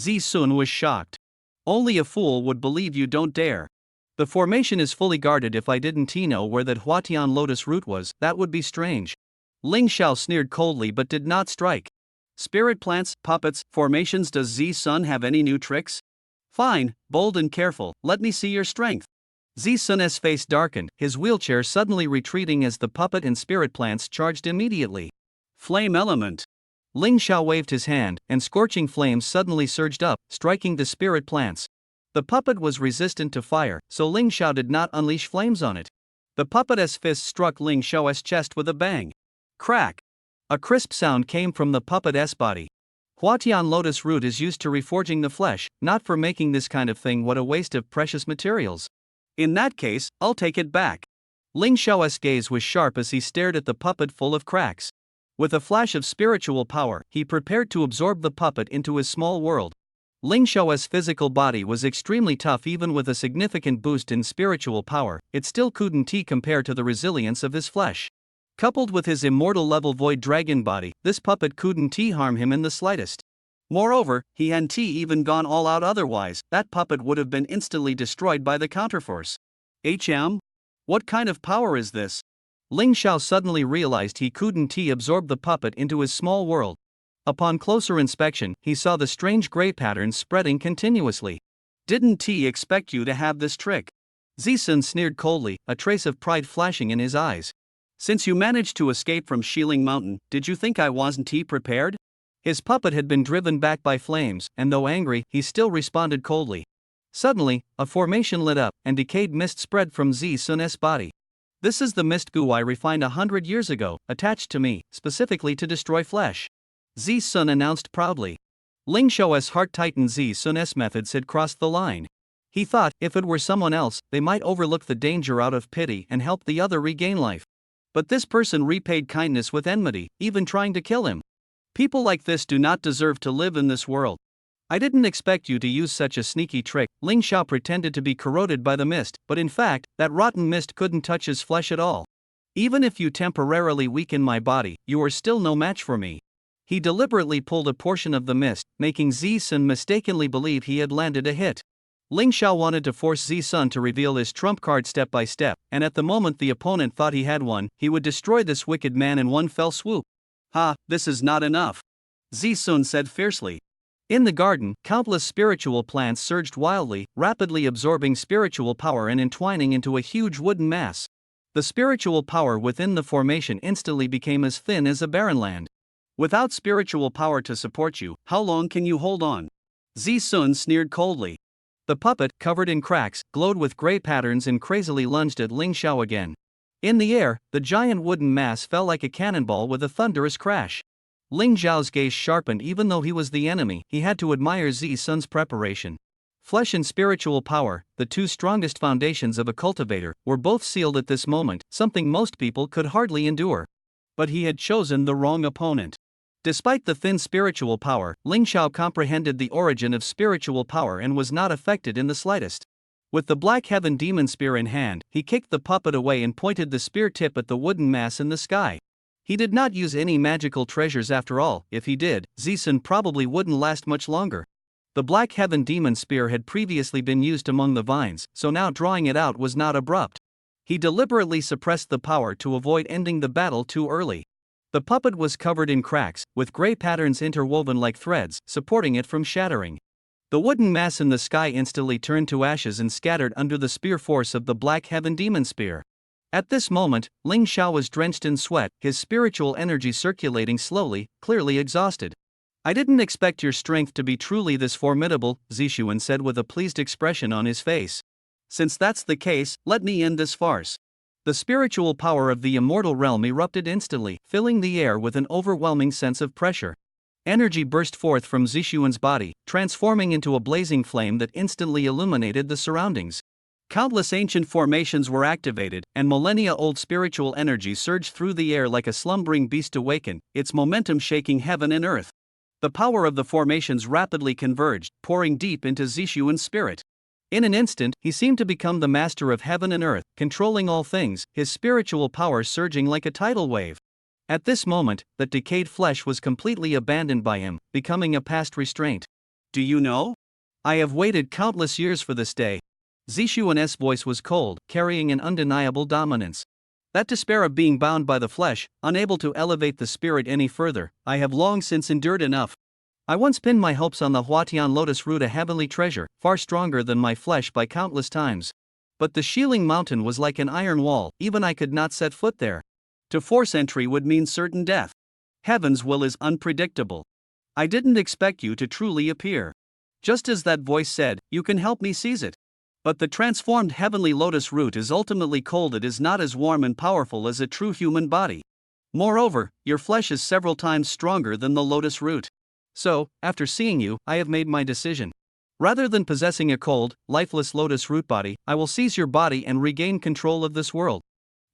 Zixuan was shocked. Only a fool would believe you don't dare. The formation is fully guarded. If I didn't know where that Huatian lotus root was, that would be strange. Ling Xiao sneered coldly but did not strike. Spirit plants, puppets, formations. Does Z-Sun have any new tricks? Fine, bold and careful, let me see your strength. Z-Sun's face darkened, his wheelchair suddenly retreating as the puppet and spirit plants charged immediately. Flame element. Ling Xiao waved his hand, and scorching flames suddenly surged up, striking the spirit plants. The puppet was resistant to fire, so Ling Xiao did not unleash flames on it. The puppet's fist struck Ling Xiao's chest with a bang. Crack! A crisp sound came from the puppet's body. Huatian lotus root is used to reforging the flesh, not for making this kind of thing. What a waste of precious materials. In that case, I'll take it back. Ling Xiao's gaze was sharp as he stared at the puppet full of cracks. With a flash of spiritual power, he prepared to absorb the puppet into his small world. Ling Xiao's physical body was extremely tough. Even with a significant boost in spiritual power, it still couldn't compare to the resilience of his flesh. Coupled with his immortal level void dragon body, this puppet couldn't harm him in the slightest. Moreover, he hadn't even gone all out, otherwise, that puppet would have been instantly destroyed by the counterforce. What kind of power is this? Ling Xiao suddenly realized he couldn't absorb the puppet into his small world. Upon closer inspection, he saw the strange gray patterns spreading continuously. Didn't expect you to have this trick. Zixuan sneered coldly, a trace of pride flashing in his eyes. Since you managed to escape from Shiling Mountain, did you think I wasn't prepared? His puppet had been driven back by flames, and though angry, he still responded coldly. Suddenly, a formation lit up, and decayed mist spread from Zixuan's body. This is the mist goo I refined 100 years ago, attached to me, specifically to destroy flesh. Zixuan announced proudly. Ling Xiao's heart tightened. Zixuan's methods had crossed the line. He thought, if it were someone else, they might overlook the danger out of pity and help the other regain life. But this person repaid kindness with enmity, even trying to kill him. People like this do not deserve to live in this world. I didn't expect you to use such a sneaky trick. Ling Xiao pretended to be corroded by the mist, but in fact, that rotten mist couldn't touch his flesh at all. Even if you temporarily weaken my body, you are still no match for me. He deliberately pulled a portion of the mist, making Zixuan mistakenly believe he had landed a hit. Ling Xiao wanted to force Zixuan to reveal his trump card step by step, and at the moment the opponent thought he had one, he would destroy this wicked man in one fell swoop. Ha, this is not enough, Zixuan said fiercely. In the garden, countless spiritual plants surged wildly, rapidly absorbing spiritual power and entwining into a huge wooden mass. The spiritual power within the formation instantly became as thin as a barren land. Without spiritual power to support you, how long can you hold on? Zixuan sneered coldly. The puppet, covered in cracks, glowed with gray patterns and crazily lunged at Ling Xiao again. In the air, the giant wooden mass fell like a cannonball with a thunderous crash. Ling Xiao's gaze sharpened. Even though he was the enemy, he had to admire Zixuan's preparation. Flesh and spiritual power, the two strongest foundations of a cultivator, were both sealed at this moment, something most people could hardly endure. But he had chosen the wrong opponent. Despite the thin spiritual power, Ling Xiao comprehended the origin of spiritual power and was not affected in the slightest. With the Black Heaven Demon Spear in hand, he kicked the puppet away and pointed the spear tip at the wooden mass in the sky. He did not use any magical treasures after all. If he did, Zisun probably wouldn't last much longer. The Black Heaven Demon Spear had previously been used among the vines, so now drawing it out was not abrupt. He deliberately suppressed the power to avoid ending the battle too early. The puppet was covered in cracks, with gray patterns interwoven like threads, supporting it from shattering. The wooden mass in the sky instantly turned to ashes and scattered under the spear force of the Black Heaven Demon Spear. At this moment, Ling Xiao was drenched in sweat, his spiritual energy circulating slowly, clearly exhausted. "I didn't expect your strength to be truly this formidable," Zixuan said with a pleased expression on his face. "Since that's the case, let me end this farce." The spiritual power of the immortal realm erupted instantly, filling the air with an overwhelming sense of pressure. Energy burst forth from Zixuan's body, transforming into a blazing flame that instantly illuminated the surroundings. Countless ancient formations were activated, and millennia-old spiritual energy surged through the air like a slumbering beast awakened, its momentum shaking heaven and earth. The power of the formations rapidly converged, pouring deep into Zixuan's spirit. In an instant, he seemed to become the master of heaven and earth, controlling all things, his spiritual power surging like a tidal wave. At this moment, that decayed flesh was completely abandoned by him, becoming a past restraint. "Do you know? I have waited countless years for this day." Zixuan's voice was cold, carrying an undeniable dominance. "That despair of being bound by the flesh, unable to elevate the spirit any further, I have long since endured enough. I once pinned my hopes on the Huatian lotus root, a heavenly treasure, far stronger than my flesh by countless times. But the Shieling Mountain was like an iron wall, even I could not set foot there. To force entry would mean certain death. Heaven's will is unpredictable. I didn't expect you to truly appear. Just as that voice said, you can help me seize it. But the transformed heavenly lotus root is ultimately cold. It is not as warm and powerful as a true human body. Moreover, your flesh is several times stronger than the lotus root. So, after seeing you, I have made my decision. Rather than possessing a cold, lifeless lotus root body, I will seize your body and regain control of this world."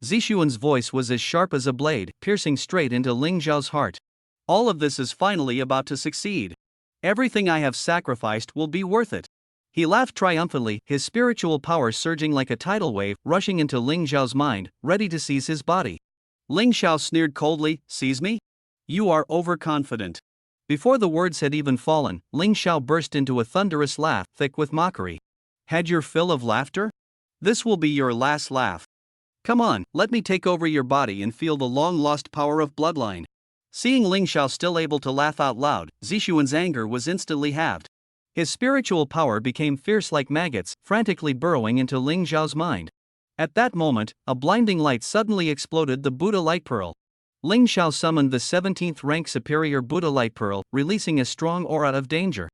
Zixuan's voice was as sharp as a blade, piercing straight into Ling Xiao's heart. "All of this is finally about to succeed. Everything I have sacrificed will be worth it." He laughed triumphantly, his spiritual power surging like a tidal wave, rushing into Ling Xiao's mind, ready to seize his body. Ling Xiao sneered coldly, "Seize me? You are overconfident." Before the words had even fallen, Ling Xiao burst into a thunderous laugh, thick with mockery. "Had your fill of laughter? This will be your last laugh. Come on, let me take over your body and feel the long-lost power of bloodline." Seeing Ling Xiao still able to laugh out loud, Zixuan's anger was instantly halved. His spiritual power became fierce like maggots, frantically burrowing into Ling Xiao's mind. At that moment, a blinding light suddenly exploded the Buddha Light Pearl. Ling Xiao summoned the 17th rank superior Buddha Light Pearl, releasing a strong aura of danger.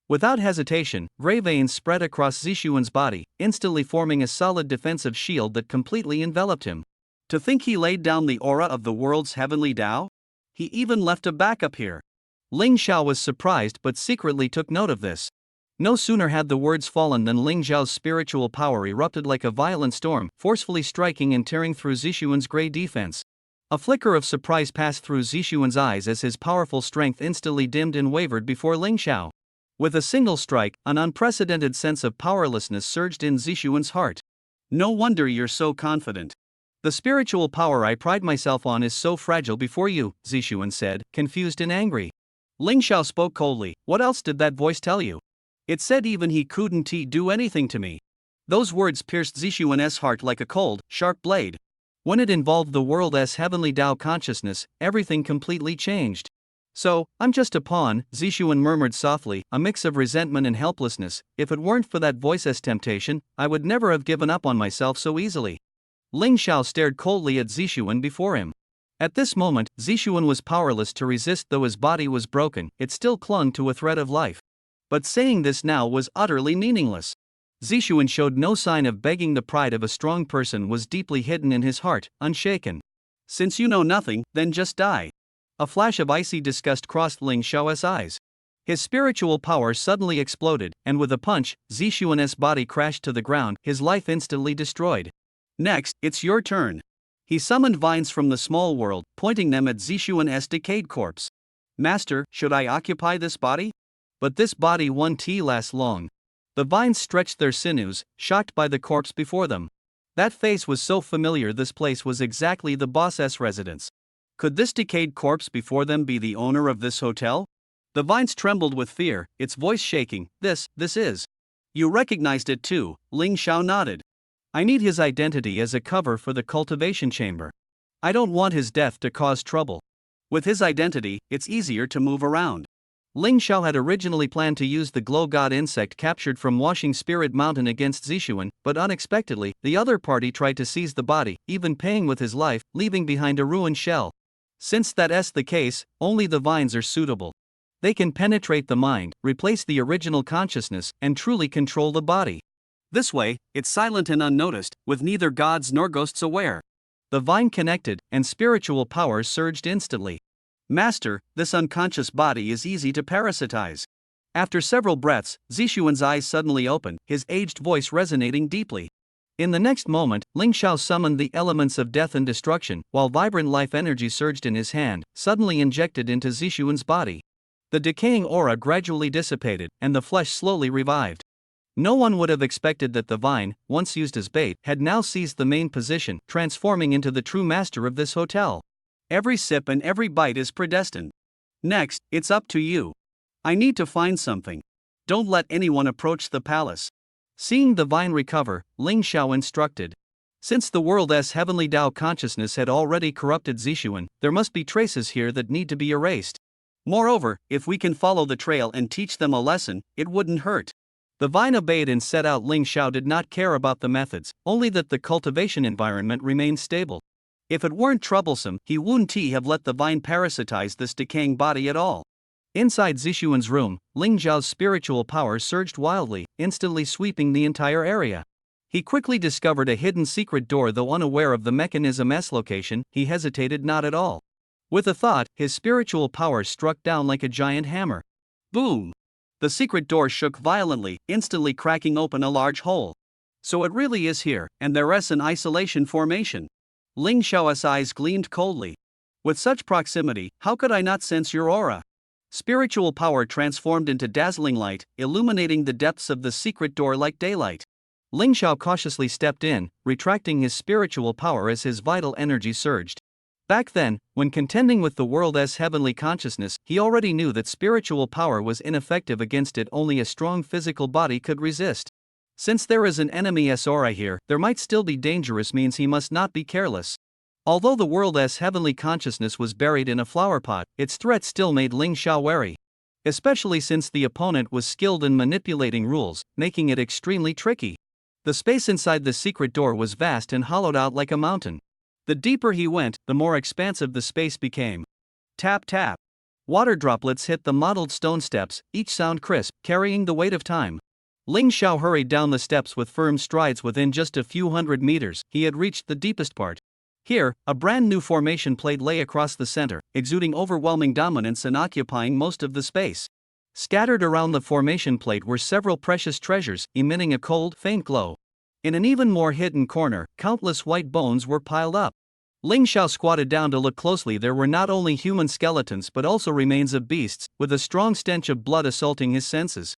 Without hesitation, gray veins spread across Zixuan's body, instantly forming a solid defensive shield that completely enveloped him. To think he laid down the aura of the world's heavenly Tao? He even left a backup here. Ling Xiao was surprised but secretly took note of this. No sooner had the words fallen than Ling Xiao's spiritual power erupted like a violent storm, forcefully striking and tearing through Zixuan's gray defense. A flicker of surprise passed through Zixuan's eyes as his powerful strength instantly dimmed and wavered before Ling Xiao. With a single strike, an unprecedented sense of powerlessness surged in Zixuan's heart. "No wonder you're so confident. The spiritual power I pride myself on is so fragile before you," Zixuan said, confused and angry. Ling Xiao spoke coldly. "What else did that voice tell you?" "It said even he couldn't do anything to me." Those words pierced Zixuan's heart like a cold, sharp blade. When it involved the world's heavenly Tao consciousness, everything completely changed. "So, I'm just a pawn," Zixuan murmured softly, a mix of resentment and helplessness. "If it weren't for that voice's temptation, I would never have given up on myself so easily." Ling Xiao stared coldly at Zixuan before him. At this moment, Zixuan was powerless to resist. Though his body was broken, it still clung to a thread of life. But saying this now was utterly meaningless. Zixuan showed no sign of begging. The pride of a strong person was deeply hidden in his heart, unshaken. "Since you know nothing, then just die." A flash of icy disgust crossed Ling Xiao's eyes. His spiritual power suddenly exploded, and with a punch, Zixuan's body crashed to the ground, his life instantly destroyed. Next, it's your turn. He summoned vines from the small world, pointing them at Zixuan's decayed corpse. Master, should I occupy this body? But this body won't last long. The vines stretched their sinews, shocked by the corpse before them. That face was so familiar. This place was exactly the boss's residence. Could this decayed corpse before them be the owner of this hotel? The vines trembled with fear, its voice shaking. This is. You recognized it too, Ling Xiao nodded. I need his identity as a cover for the cultivation chamber. I don't want his death to cause trouble. With his identity, it's easier to move around. Ling Xiao had originally planned to use the glow god insect captured from Washing Spirit Mountain against Zixuan, but unexpectedly, the other party tried to seize the body, even paying with his life, leaving behind a ruined shell. Since that's the case, only the vines are suitable. They can penetrate the mind, replace the original consciousness, and truly control the body. This way, it's silent and unnoticed, with neither gods nor ghosts aware. The vine connected, and spiritual powers surged instantly. Master, this unconscious body is easy to parasitize. After several breaths, Zixuan's eyes suddenly opened, his aged voice resonating deeply. In the next moment, Ling Xiao summoned the elements of death and destruction, while vibrant life energy surged in his hand, suddenly injected into Zixuan's body. The decaying aura gradually dissipated, and the flesh slowly revived. No one would have expected that the vine, once used as bait, had now seized the main position, transforming into the true master of this hotel. Every sip and every bite is predestined. Next, it's up to you. I need to find something. Don't let anyone approach the palace. Seeing the vine recover, Ling Xiao instructed. Since the world's heavenly Tao consciousness had already corrupted Zixuan, there must be traces here that need to be erased. Moreover, if we can follow the trail and teach them a lesson, it wouldn't hurt. The vine obeyed and set out. Ling Xiao did not care about the methods, only that the cultivation environment remained stable. If it weren't troublesome, he wouldn't have let the vine parasitize this decaying body at all. Inside Zixuan's room, Ling Xiao's spiritual power surged wildly, instantly sweeping the entire area. He quickly discovered a hidden secret door. Though unaware of the mechanism's location, he hesitated not at all. With a thought, his spiritual power struck down like a giant hammer. Boom! The secret door shook violently, instantly cracking open a large hole. So it really is here, and there's an isolation formation. Ling Xiao's eyes gleamed coldly. With such proximity, how could I not sense your aura? Spiritual power transformed into dazzling light, illuminating the depths of the secret door like daylight. Ling Xiao cautiously stepped in, retracting his spiritual power as his vital energy surged. Back then, when contending with the world's heavenly consciousness, he already knew that spiritual power was ineffective against it. Only a strong physical body could resist. Since there is an enemy's aura here, there might still be dangerous means he must not be careless. Although the world's heavenly consciousness was buried in a flower pot, its threat still made Ling Xiao wary. Especially since the opponent was skilled in manipulating rules, making it extremely tricky. The space inside the secret door was vast and hollowed out like a mountain. The deeper he went, the more expansive the space became. Tap tap. Water droplets hit the mottled stone steps, each sound crisp, carrying the weight of time. Ling Xiao hurried down the steps with firm strides. Within just a few hundred meters, he had reached the deepest part. Here, a brand new formation plate lay across the center, exuding overwhelming dominance and occupying most of the space. Scattered around the formation plate were several precious treasures, emitting a cold, faint glow. In an even more hidden corner, countless white bones were piled up. Ling Xiao squatted down to look closely. There were not only human skeletons but also remains of beasts, with a strong stench of blood assaulting his senses.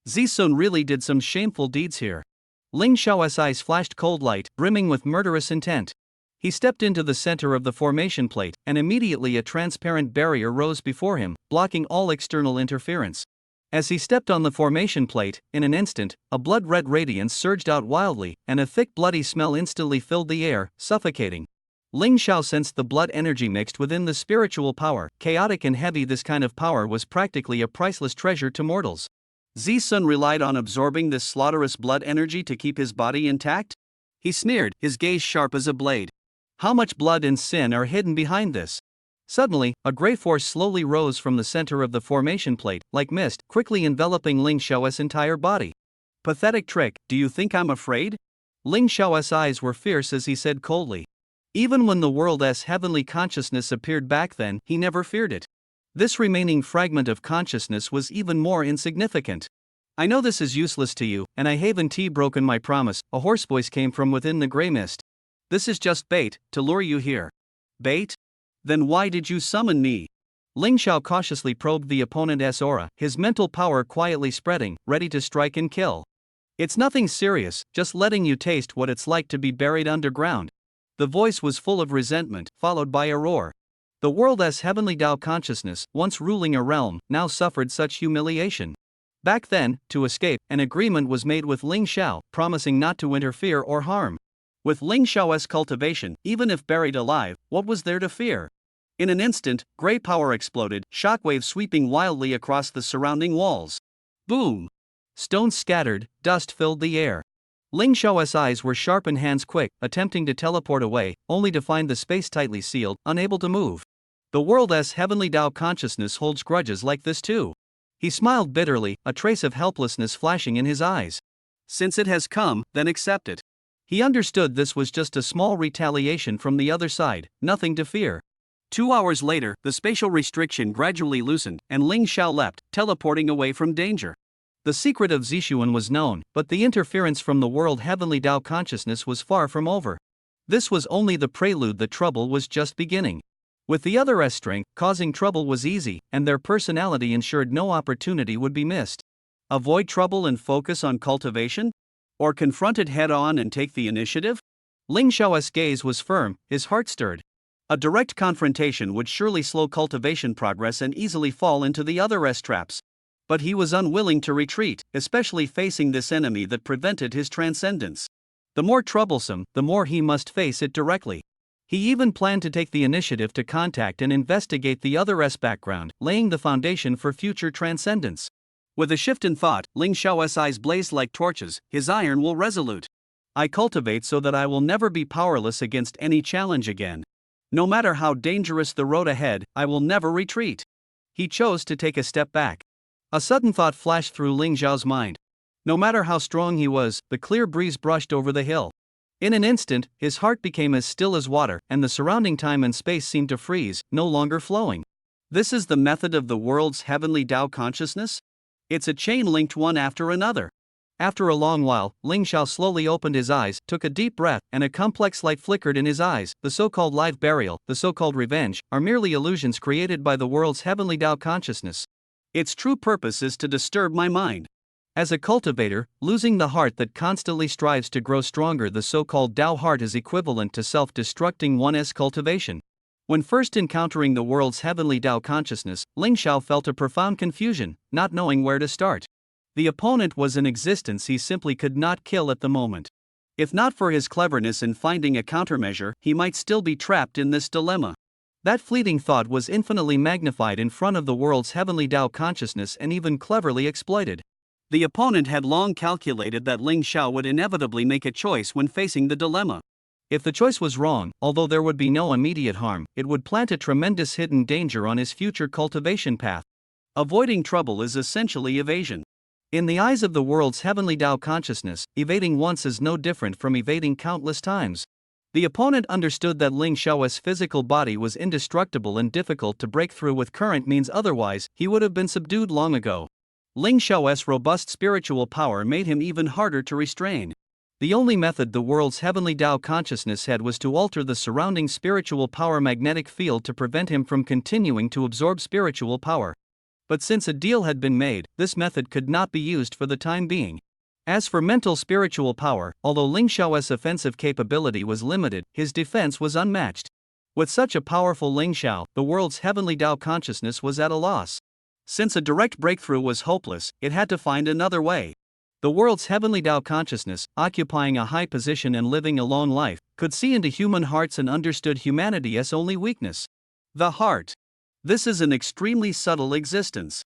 Zixuan really did some shameful deeds here. Ling Xiao's eyes flashed cold light, brimming with murderous intent. He stepped into the center of the formation plate, and immediately a transparent barrier rose before him, blocking all external interference. As he stepped on the formation plate, in an instant, a blood-red radiance surged out wildly, and a thick bloody smell instantly filled the air, suffocating. Ling Xiao sensed the blood energy mixed within the spiritual power, chaotic and heavy. This kind of power was practically a priceless treasure to mortals. Zixuan relied on absorbing this slaughterous blood energy to keep his body intact? He sneered, his gaze sharp as a blade. How much blood and sin are hidden behind this? Suddenly, a gray force slowly rose from the center of the formation plate, like mist, quickly enveloping Ling Xiao's entire body. Pathetic trick, do you think I'm afraid? Ling Xiao's eyes were fierce as he said coldly. Even when the world's heavenly consciousness appeared back then, he never feared it. This remaining fragment of consciousness was even more insignificant. I know this is useless to you, and I haven't broken my promise, a hoarse voice came from within the gray mist. This is just bait, to lure you here. Bait? Then why did you summon me? Ling Xiao cautiously probed the opponent's aura, his mental power quietly spreading, ready to strike and kill. It's nothing serious, just letting you taste what it's like to be buried underground. The voice was full of resentment, followed by a roar. The world's heavenly Tao consciousness, once ruling a realm, now suffered such humiliation. Back then, to escape, an agreement was made with Ling Xiao, promising not to interfere or harm. With Ling Xiao's cultivation, even if buried alive, what was there to fear? In an instant, gray power exploded, shockwaves sweeping wildly across the surrounding walls. Boom! Stones scattered, dust filled the air. Ling Xiao's eyes were sharp and hands quick, attempting to teleport away, only to find the space tightly sealed, unable to move. The world's heavenly Tao consciousness holds grudges like this too. He smiled bitterly, a trace of helplessness flashing in his eyes. Since it has come, then accept it. He understood this was just a small retaliation from the other side, nothing to fear. 2 hours later, the spatial restriction gradually loosened, and Ling Xiao leapt, teleporting away from danger. The secret of Zixuan was known, but the interference from the world heavenly Tao consciousness was far from over. This was only the prelude, the trouble was just beginning. With the other's strength, causing trouble was easy, and their personality ensured no opportunity would be missed. Avoid trouble and focus on cultivation? Or confront it head-on and take the initiative? Ling Xiao's gaze was firm, his heart stirred. A direct confrontation would surely slow cultivation progress and easily fall into the other's traps. But he was unwilling to retreat, especially facing this enemy that prevented his transcendence. The more troublesome, the more he must face it directly. He even planned to take the initiative to contact and investigate the other's background, laying the foundation for future transcendence. With a shift in thought, Ling Xiao's eyes blazed like torches, his iron will resolute. I cultivate so that I will never be powerless against any challenge again. No matter how dangerous the road ahead, I will never retreat. He chose to take a step back. A sudden thought flashed through Ling Xiao's mind. No matter how strong he was, the clear breeze brushed over the hill. In an instant, his heart became as still as water, and the surrounding time and space seemed to freeze, no longer flowing. This is the method of the world's heavenly Tao consciousness? It's a chain linked one after another. After a long while, Ling Xiao slowly opened his eyes, took a deep breath, and a complex light flickered in his eyes. The so-called live burial, the so-called revenge, are merely illusions created by the world's heavenly Tao consciousness. Its true purpose is to disturb my mind. As a cultivator, losing the heart that constantly strives to grow stronger, the so-called Tao heart is equivalent to self-destructing one's cultivation. When first encountering the world's heavenly Tao consciousness, Ling Xiao felt a profound confusion, not knowing where to start. The opponent was an existence he simply could not kill at the moment. If not for his cleverness in finding a countermeasure, he might still be trapped in this dilemma. That fleeting thought was infinitely magnified in front of the world's heavenly Tao consciousness and even cleverly exploited. The opponent had long calculated that Ling Xiao would inevitably make a choice when facing the dilemma. If the choice was wrong, although there would be no immediate harm, it would plant a tremendous hidden danger on his future cultivation path. Avoiding trouble is essentially evasion. In the eyes of the world's heavenly Tao consciousness, evading once is no different from evading countless times. The opponent understood that Ling Xiao's physical body was indestructible and difficult to break through with current means, otherwise, he would have been subdued long ago. Ling Xiao's robust spiritual power made him even harder to restrain. The only method the world's heavenly Tao consciousness had was to alter the surrounding spiritual power magnetic field to prevent him from continuing to absorb spiritual power. But since a deal had been made, this method could not be used for the time being. As for mental spiritual power, although Ling Xiao's offensive capability was limited, his defense was unmatched. With such a powerful Ling Xiao, the world's heavenly Tao consciousness was at a loss. Since a direct breakthrough was hopeless, it had to find another way. The world's heavenly Tao consciousness, occupying a high position and living a long life, could see into human hearts and understood humanity as only weakness. The heart. This is an extremely subtle existence.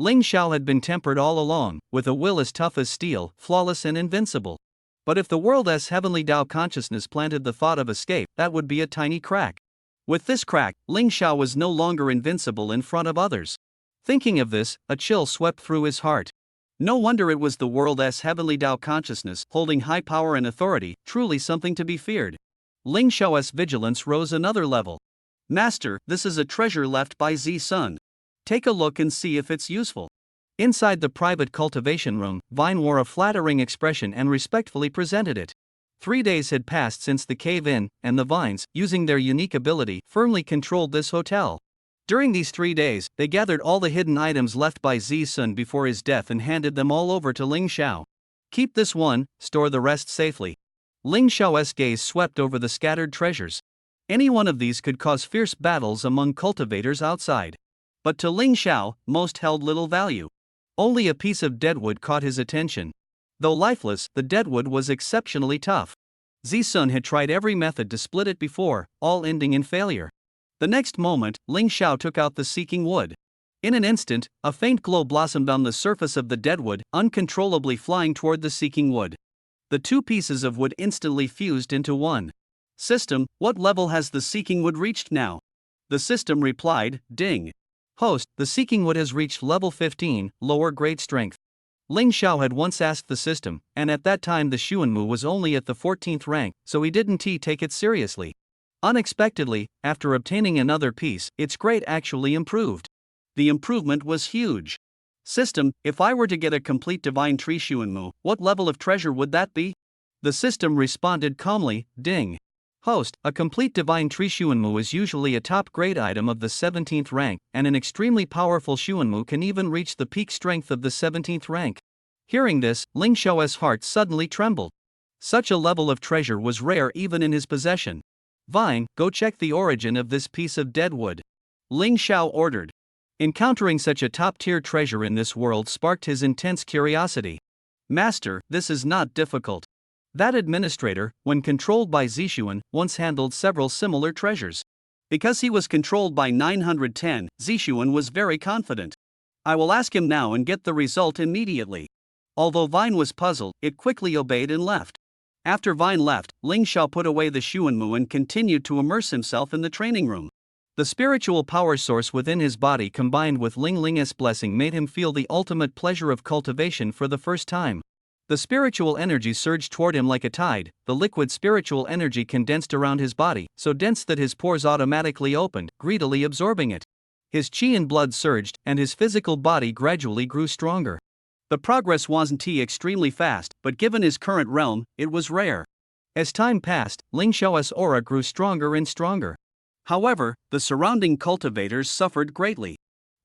Ling Xiao had been tempered all along, with a will as tough as steel, flawless and invincible. But if the world's heavenly Tao consciousness planted the thought of escape, that would be a tiny crack. With this crack, Ling Xiao was no longer invincible in front of others. Thinking of this, a chill swept through his heart. No wonder it was the world's heavenly Tao consciousness, holding high power and authority, truly something to be feared. Ling Xiao's vigilance rose another level. Master, this is a treasure left by Zi Sun. Take a look and see if it's useful. Inside the private cultivation room, Vine wore a flattering expression and respectfully presented it. 3 days had passed since the cave-in, and the Vines, using their unique ability, firmly controlled this hotel. During these 3 days, they gathered all the hidden items left by Zi-sun before his death and handed them all over to Ling Xiao. Keep this one, store the rest safely. Ling Xiao's gaze swept over the scattered treasures. Any one of these could cause fierce battles among cultivators outside. But to Ling Xiao, most held little value. Only a piece of deadwood caught his attention. Though lifeless, the deadwood was exceptionally tough. Zi-sun had tried every method to split it before, all ending in failure. The next moment, Ling Xiao took out the seeking wood. In an instant, a faint glow blossomed on the surface of the deadwood, uncontrollably flying toward the seeking wood. The two pieces of wood instantly fused into one. System, what level has the seeking wood reached now? The system replied, ding. Host, the seeking wood has reached level 15, lower grade strength. Ling Xiao had once asked the system, and at that time the Xuanmu was only at the 14th rank, so he didn't take it seriously. Unexpectedly, after obtaining another piece, its grade actually improved. The improvement was huge. System, if I were to get a complete divine tree Xuanmu, what level of treasure would that be? The system responded calmly, ding. Host, a complete divine tree Xuanmu is usually a top grade item of the 17th rank, and an extremely powerful Xuanmu can even reach the peak strength of the 17th rank. Hearing this, Ling Xiao's heart suddenly trembled. Such a level of treasure was rare even in his possession. Vine, go check the origin of this piece of dead wood. Ling Xiao ordered. Encountering such a top-tier treasure in this world sparked his intense curiosity. Master, this is not difficult. That administrator, when controlled by Zixuan, once handled several similar treasures. Because he was controlled by 910, Zixuan was very confident. I will ask him now and get the result immediately. Although Vine was puzzled, it quickly obeyed and left. After Vine left, Ling Xiao put away the Xuanmu and continued to immerse himself in the training room. The spiritual power source within his body combined with Ling Ling's blessing made him feel the ultimate pleasure of cultivation for the first time. The spiritual energy surged toward him like a tide, the liquid spiritual energy condensed around his body, so dense that his pores automatically opened, greedily absorbing it. His qi and blood surged, and his physical body gradually grew stronger. The progress wasn't extremely fast, but given his current realm, it was rare. As time passed, Ling Xiao's aura grew stronger and stronger. However, the surrounding cultivators suffered greatly.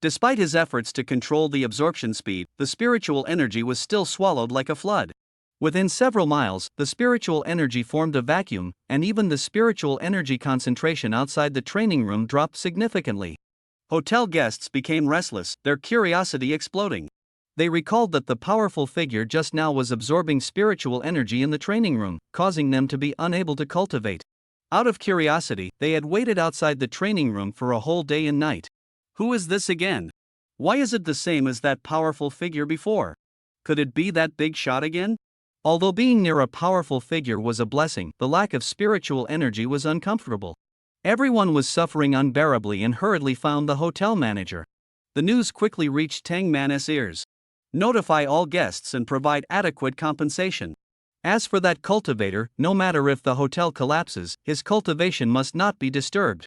Despite his efforts to control the absorption speed, the spiritual energy was still swallowed like a flood. Within several miles, the spiritual energy formed a vacuum, and even the spiritual energy concentration outside the training room dropped significantly. Hotel guests became restless, their curiosity exploding. They recalled that the powerful figure just now was absorbing spiritual energy in the training room, causing them to be unable to cultivate. Out of curiosity, they had waited outside the training room for a whole day and night. Who is this again? Why is it the same as that powerful figure before? Could it be that big shot again? Although being near a powerful figure was a blessing, the lack of spiritual energy was uncomfortable. Everyone was suffering unbearably and hurriedly found the hotel manager. The news quickly reached Tang Man's ears. Notify all guests and provide adequate compensation. As for that cultivator, no matter if the hotel collapses, his cultivation must not be disturbed.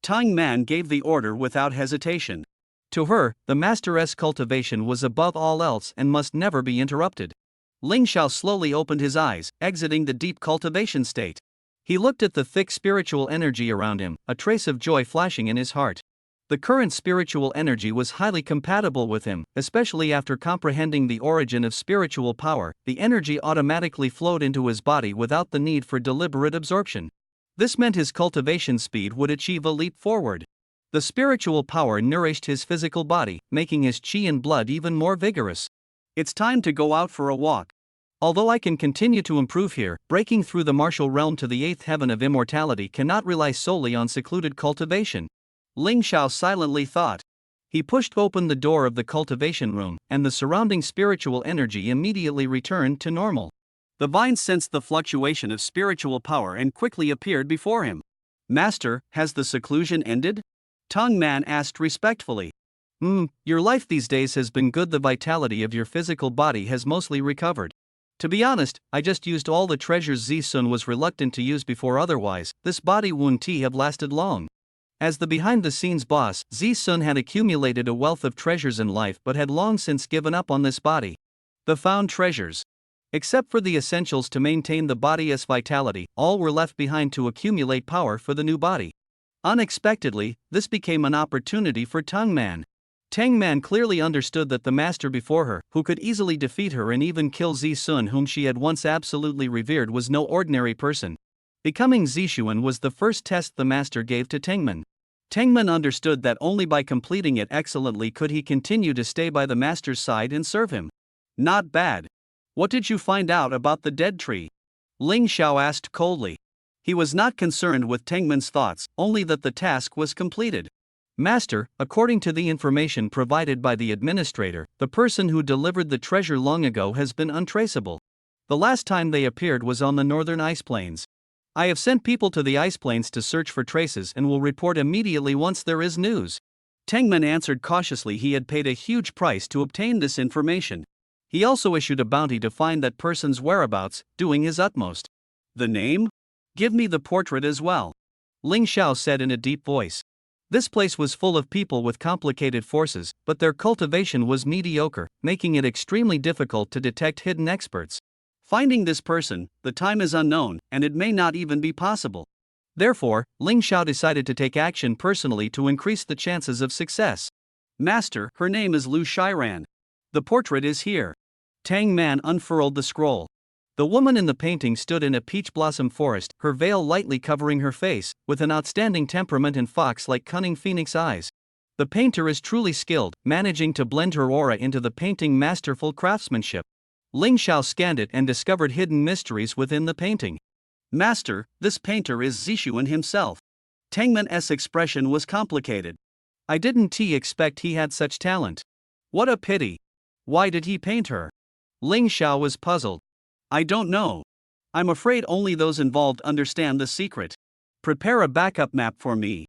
Tang Man gave the order without hesitation. To her, the master's cultivation was above all else and must never be interrupted. Ling Xiao slowly opened his eyes, exiting the deep cultivation state. He looked at the thick spiritual energy around him, a trace of joy flashing in his heart. The current spiritual energy was highly compatible with him, especially after comprehending the origin of spiritual power. The energy automatically flowed into his body without the need for deliberate absorption. This meant his cultivation speed would achieve a leap forward. The spiritual power nourished his physical body, making his qi and blood even more vigorous. It's time to go out for a walk. Although I can continue to improve here, breaking through the martial realm to the 8th heaven of immortality cannot rely solely on secluded cultivation. Ling Xiao silently thought. He pushed open the door of the cultivation room, and the surrounding spiritual energy immediately returned to normal. The vine sensed the fluctuation of spiritual power and quickly appeared before him. Master, has the seclusion ended? Tang Man asked respectfully. Your life these days has been good. The vitality of your physical body has mostly recovered. To be honest, I just used all the treasures Zi-sun was reluctant to use before, otherwise, this body wouldn't have lasted long. As the behind-the-scenes boss, Zi Sun had accumulated a wealth of treasures in life but had long since given up on this body. The found treasures. Except for the essentials to maintain the body's vitality, all were left behind to accumulate power for the new body. Unexpectedly, this became an opportunity for Tang Man. Tang Man clearly understood that the master before her, who could easily defeat her and even kill Zi Sun, whom she had once absolutely revered, was no ordinary person. Becoming Zishuan was the first test the master gave to Tangman. Tangman understood that only by completing it excellently could he continue to stay by the master's side and serve him. Not bad. What did you find out about the dead tree? Ling Xiao asked coldly. He was not concerned with Tangman's thoughts, only that the task was completed. Master, according to the information provided by the administrator, the person who delivered the treasure long ago has been untraceable. The last time they appeared was on the northern ice plains. I have sent people to the ice plains to search for traces and will report immediately once there is news. Tangman answered cautiously. He had paid a huge price to obtain this information. He also issued a bounty to find that person's whereabouts, doing his utmost. The name? Give me the portrait as well. Ling Xiao said in a deep voice. This place was full of people with complicated forces, but their cultivation was mediocre, making it extremely difficult to detect hidden experts. Finding this person, the time is unknown, and it may not even be possible. Therefore, Ling Xiao decided to take action personally to increase the chances of success. Master, her name is Lu Shiran. The portrait is here. Tang Man unfurled the scroll. The woman in the painting stood in a peach blossom forest, her veil lightly covering her face, with an outstanding temperament and fox-like cunning phoenix eyes. The painter is truly skilled, managing to blend her aura into the painting masterful craftsmanship. Ling Xiao scanned it and discovered hidden mysteries within the painting. Master, this painter is Zishuan himself. Tangman's expression was complicated. I didn't expect he had such talent. What a pity. Why did he paint her? Ling Xiao was puzzled. I don't know. I'm afraid only those involved understand the secret. Prepare a backup map for me.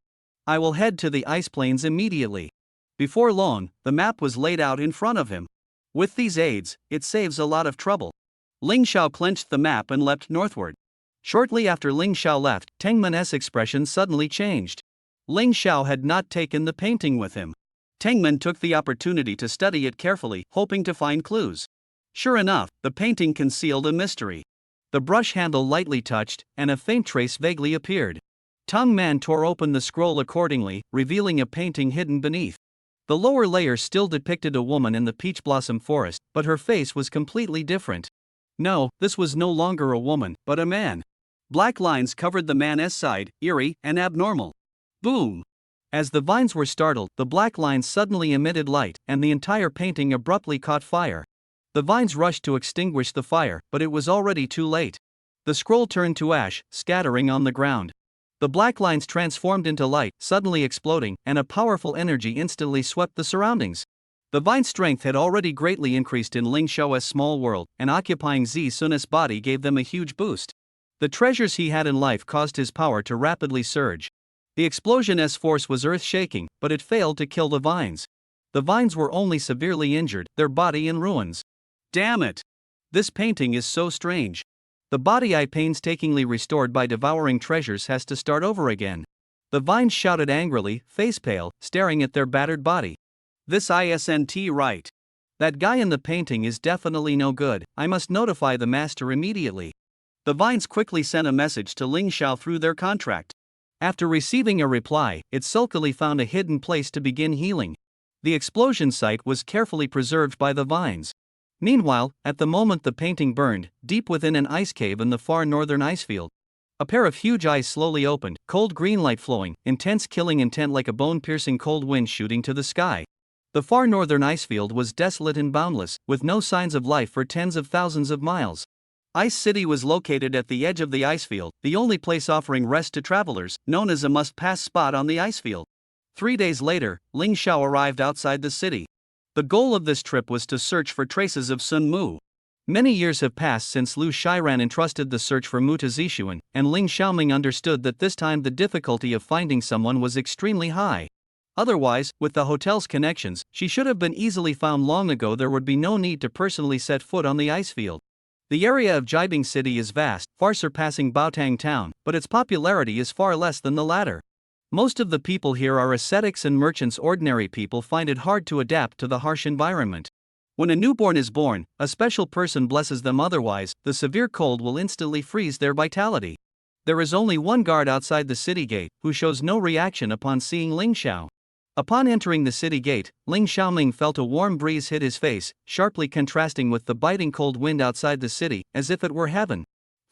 I will head to the ice plains immediately. Before long, the map was laid out in front of him. With these aids, it saves a lot of trouble. Ling Xiao clenched the map and leapt northward. Shortly after Ling Xiao left, Tangman's expression suddenly changed. Ling Xiao had not taken the painting with him. Tangman took the opportunity to study it carefully, hoping to find clues. Sure enough, the painting concealed a mystery. The brush handle lightly touched, and a faint trace vaguely appeared. Tang Man tore open the scroll accordingly, revealing a painting hidden beneath. The lower layer still depicted a woman in the peach blossom forest, but her face was completely different. No, this was no longer a woman, but a man. Black lines covered the man's side, eerie and abnormal. Boom! As the vines were startled, the black lines suddenly emitted light, and the entire painting abruptly caught fire. The vines rushed to extinguish the fire, but it was already too late. The scroll turned to ash, scattering on the ground. The black lines transformed into light, suddenly exploding, and a powerful energy instantly swept the surroundings. The vine's strength had already greatly increased in Ling Xiao's small world, and occupying Zi Sun's body gave them a huge boost. The treasures he had in life caused his power to rapidly surge. The explosion's force was earth-shaking, but it failed to kill the vines. The vines were only severely injured, their body in ruins. Damn it! This painting is so strange. The body I painstakingly restored by devouring treasures has to start over again. The vines shouted angrily, face pale, staring at their battered body. This isn't right. That guy in the painting is definitely no good. I must notify the master immediately. The vines quickly sent a message to Ling Xiao through their contract. After receiving a reply, it sulkily found a hidden place to begin healing. The explosion site was carefully preserved by the vines. Meanwhile, at the moment the painting burned, deep within an ice cave in the far northern icefield, a pair of huge eyes slowly opened, cold green light flowing, intense killing intent like a bone-piercing cold wind shooting to the sky. The far northern icefield was desolate and boundless, with no signs of life for tens of thousands of miles. Ice City was located at the edge of the icefield, the only place offering rest to travelers, known as a must-pass spot on the icefield. 3 days later, Ling Xiao arrived outside the city. The goal of this trip was to search for traces of Sun Mu. Many years have passed since Lu Shiran entrusted the search for Mu to Zishuan, and Ling Xiaoming understood that this time the difficulty of finding someone was extremely high. Otherwise, with the hotel's connections, she should have been easily found long ago. There would be no need to personally set foot on the icefield. The area of Jibing City is vast, far surpassing Baotang Town, but its popularity is far less than the latter. Most of the people here are ascetics and merchants. Ordinary people find it hard to adapt to the harsh environment. When a newborn is born, a special person blesses them, otherwise, the severe cold will instantly freeze their vitality. There is only one guard outside the city gate, who shows no reaction upon seeing Ling Xiao. Upon entering the city gate, Ling Xiaoming felt a warm breeze hit his face, sharply contrasting with the biting cold wind outside the city, as if it were heaven.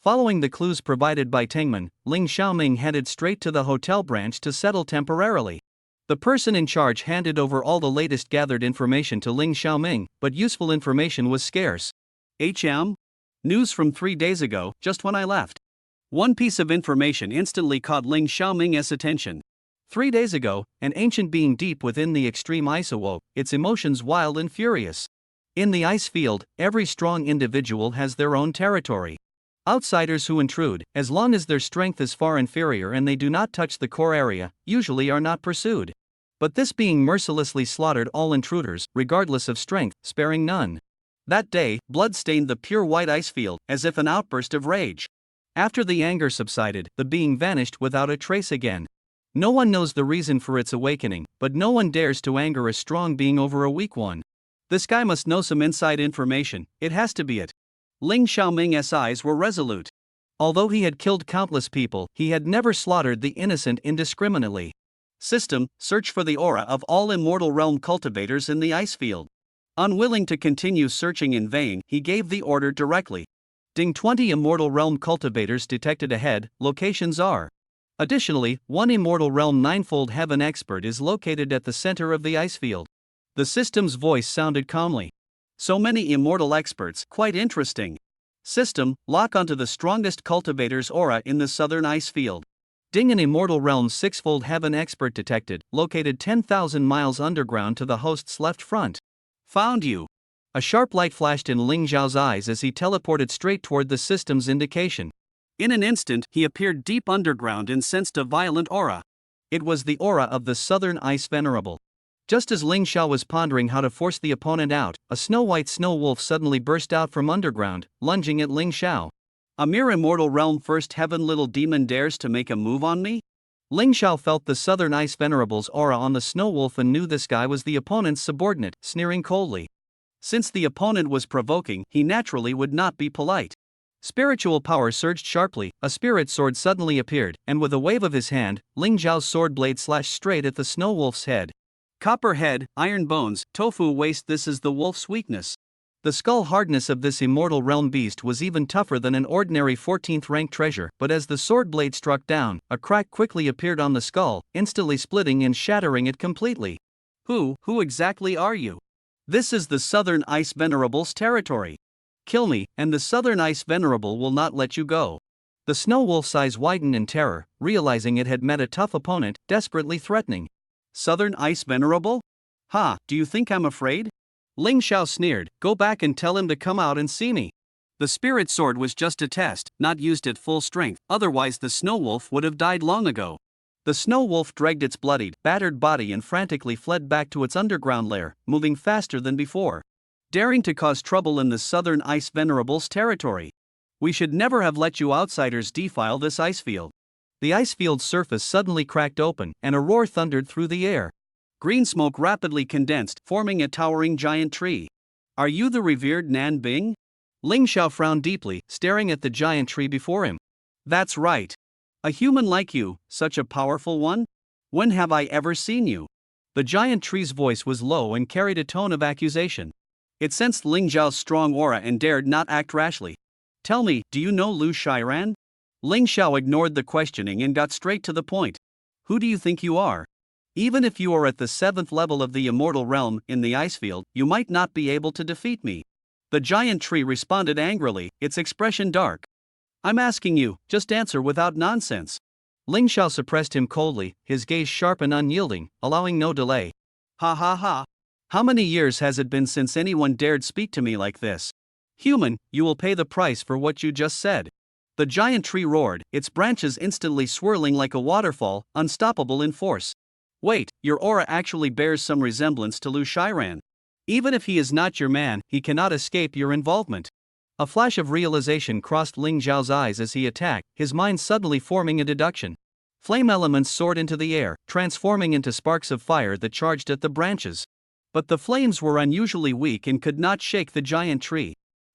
Following the clues provided by Tengman, Ling Xiaoming headed straight to the hotel branch to settle temporarily. The person in charge handed over all the latest gathered information to Ling Xiaoming, but useful information was scarce. News from 3 days ago, just when I left. One piece of information instantly caught Ling Xiaoming's attention. 3 days ago, an ancient being deep within the extreme ice awoke, its emotions wild and furious. In the ice field, every strong individual has their own territory. Outsiders who intrude, as long as their strength is far inferior and they do not touch the core area, usually are not pursued. But this being mercilessly slaughtered all intruders, regardless of strength, sparing none. That day, blood stained the pure white ice field, as if an outburst of rage. After the anger subsided, the being vanished without a trace again. No one knows the reason for its awakening, but no one dares to anger a strong being over a weak one. This guy must know some inside information, it has to be it. Ling Xiaoming's eyes were resolute. Although he had killed countless people, he had never slaughtered the innocent indiscriminately. System: search for the aura of all immortal realm cultivators in the ice field. Unwilling to continue searching in vain, he gave the order directly. Ding 20 immortal realm cultivators detected ahead, locations are. Additionally, one immortal realm ninefold heaven expert is located at the center of the ice field. The system's voice sounded calmly. So many immortal experts, quite interesting. System: lock onto the strongest cultivator's aura in the southern ice field. Ding, an immortal realm sixfold heaven expert detected, located 10,000 miles underground to the host's left front. Found you. A sharp light flashed in Ling Zhao's eyes as he teleported straight toward the system's indication. In an instant, he appeared deep underground and sensed a violent aura. It was the aura of the southern ice venerable. Just as Ling Xiao was pondering how to force the opponent out, a snow-white snow wolf suddenly burst out from underground, lunging at Ling Xiao. A mere immortal realm first heaven little demon dares to make a move on me? Ling Xiao felt the southern ice venerable's aura on the snow wolf and knew this guy was the opponent's subordinate, sneering coldly. Since the opponent was provoking, he naturally would not be polite. Spiritual power surged sharply, a spirit sword suddenly appeared, and with a wave of his hand, Ling Zhao's sword blade slashed straight at the snow wolf's head. Copper head, iron bones, tofu waist. This is the wolf's weakness. The skull hardness of this immortal realm beast was even tougher than an ordinary 14th rank treasure, but as the sword blade struck down, a crack quickly appeared on the skull, instantly splitting and shattering it completely. Who exactly are you? This is the Southern Ice Venerable's territory. Kill me, and the Southern Ice Venerable will not let you go. The snow wolf's eyes widened in terror, realizing it had met a tough opponent, desperately threatening. Southern Ice Venerable? Ha, do you think I'm afraid? Ling Xiao sneered, go back and tell him to come out and see me. The spirit sword was just a test, not used at full strength, otherwise the snow wolf would have died long ago. The snow wolf dragged its bloodied, battered body and frantically fled back to its underground lair, moving faster than before. Daring to cause trouble in the Southern Ice Venerable's territory. We should never have let you outsiders defile this ice field. The ice field's surface suddenly cracked open, and a roar thundered through the air. Green smoke rapidly condensed, forming a towering giant tree. Are you the revered Nan Bing? Ling Xiao frowned deeply, staring at the giant tree before him. That's right. A human like you, such a powerful one? When have I ever seen you? The giant tree's voice was low and carried a tone of accusation. It sensed Ling Zhao's strong aura and dared not act rashly. Tell me, do you know Lu Shiran? Ling Xiao ignored the questioning and got straight to the point. Who do you think you are? Even if you are at the 7th level of the immortal realm, in the ice field, you might not be able to defeat me. The giant tree responded angrily, its expression dark. I'm asking you, just answer without nonsense. Ling Xiao suppressed him coldly, his gaze sharp and unyielding, allowing no delay. Ha ha ha. How many years has it been since anyone dared speak to me like this? Human, you will pay the price for what you just said. The giant tree roared, its branches instantly swirling like a waterfall, unstoppable in force. Wait, your aura actually bears some resemblance to Lu Shiran. Even if he is not your man, he cannot escape your involvement. A flash of realization crossed Ling Zhao's eyes as he attacked, his mind suddenly forming a deduction. Flame elements soared into the air, transforming into sparks of fire that charged at the branches. But the flames were unusually weak and could not shake the giant tree.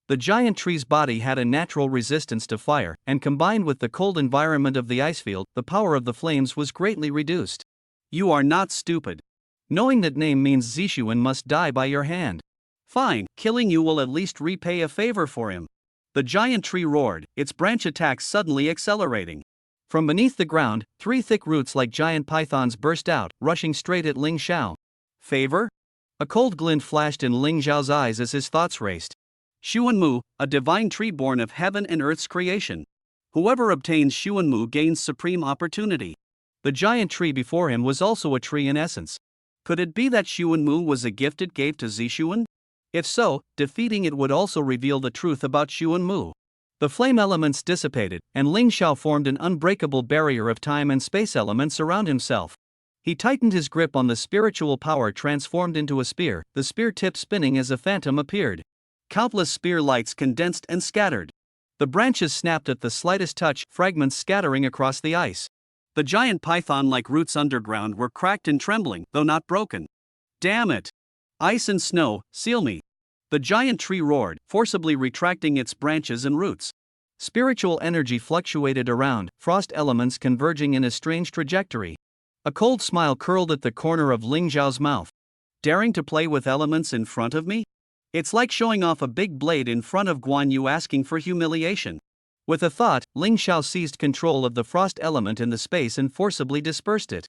The giant tree's body had a natural resistance to fire, and combined with the cold environment of the icefield, the power of the flames was greatly reduced. You are not stupid. Knowing that name means Zishuan must die by your hand. Fine, killing you will at least repay a favor for him. The giant tree roared, its branch attacks suddenly accelerating. From beneath the ground, 3 thick roots like giant pythons burst out, rushing straight at Ling Xiao. Favor? A cold glint flashed in Ling Xiao's eyes as his thoughts raced. Xuanmu, a divine tree born of heaven and earth's creation. Whoever obtains Xuanmu gains supreme opportunity. The giant tree before him was also a tree in essence. Could it be that Xuanmu was a gift it gave to Zishuan? If so, defeating it would also reveal the truth about Xuanmu. The flame elements dissipated, and Ling Xiao formed an unbreakable barrier of time and space elements around himself. He tightened his grip on the spiritual power transformed into a spear, the spear tip spinning as a phantom appeared. Countless spear lights condensed and scattered. The branches snapped at the slightest touch, fragments scattering across the ice. The giant python-like roots underground were cracked and trembling, though not broken. Damn it! Ice and snow, seal me! The giant tree roared, forcibly retracting its branches and roots. Spiritual energy fluctuated around, frost elements converging in a strange trajectory. A cold smile curled at the corner of Ling Xiao's mouth. Daring to play with elements in front of me? It's like showing off a big blade in front of Guan Yu asking for humiliation. With a thought, Ling Xiao seized control of the frost element in the space and forcibly dispersed it.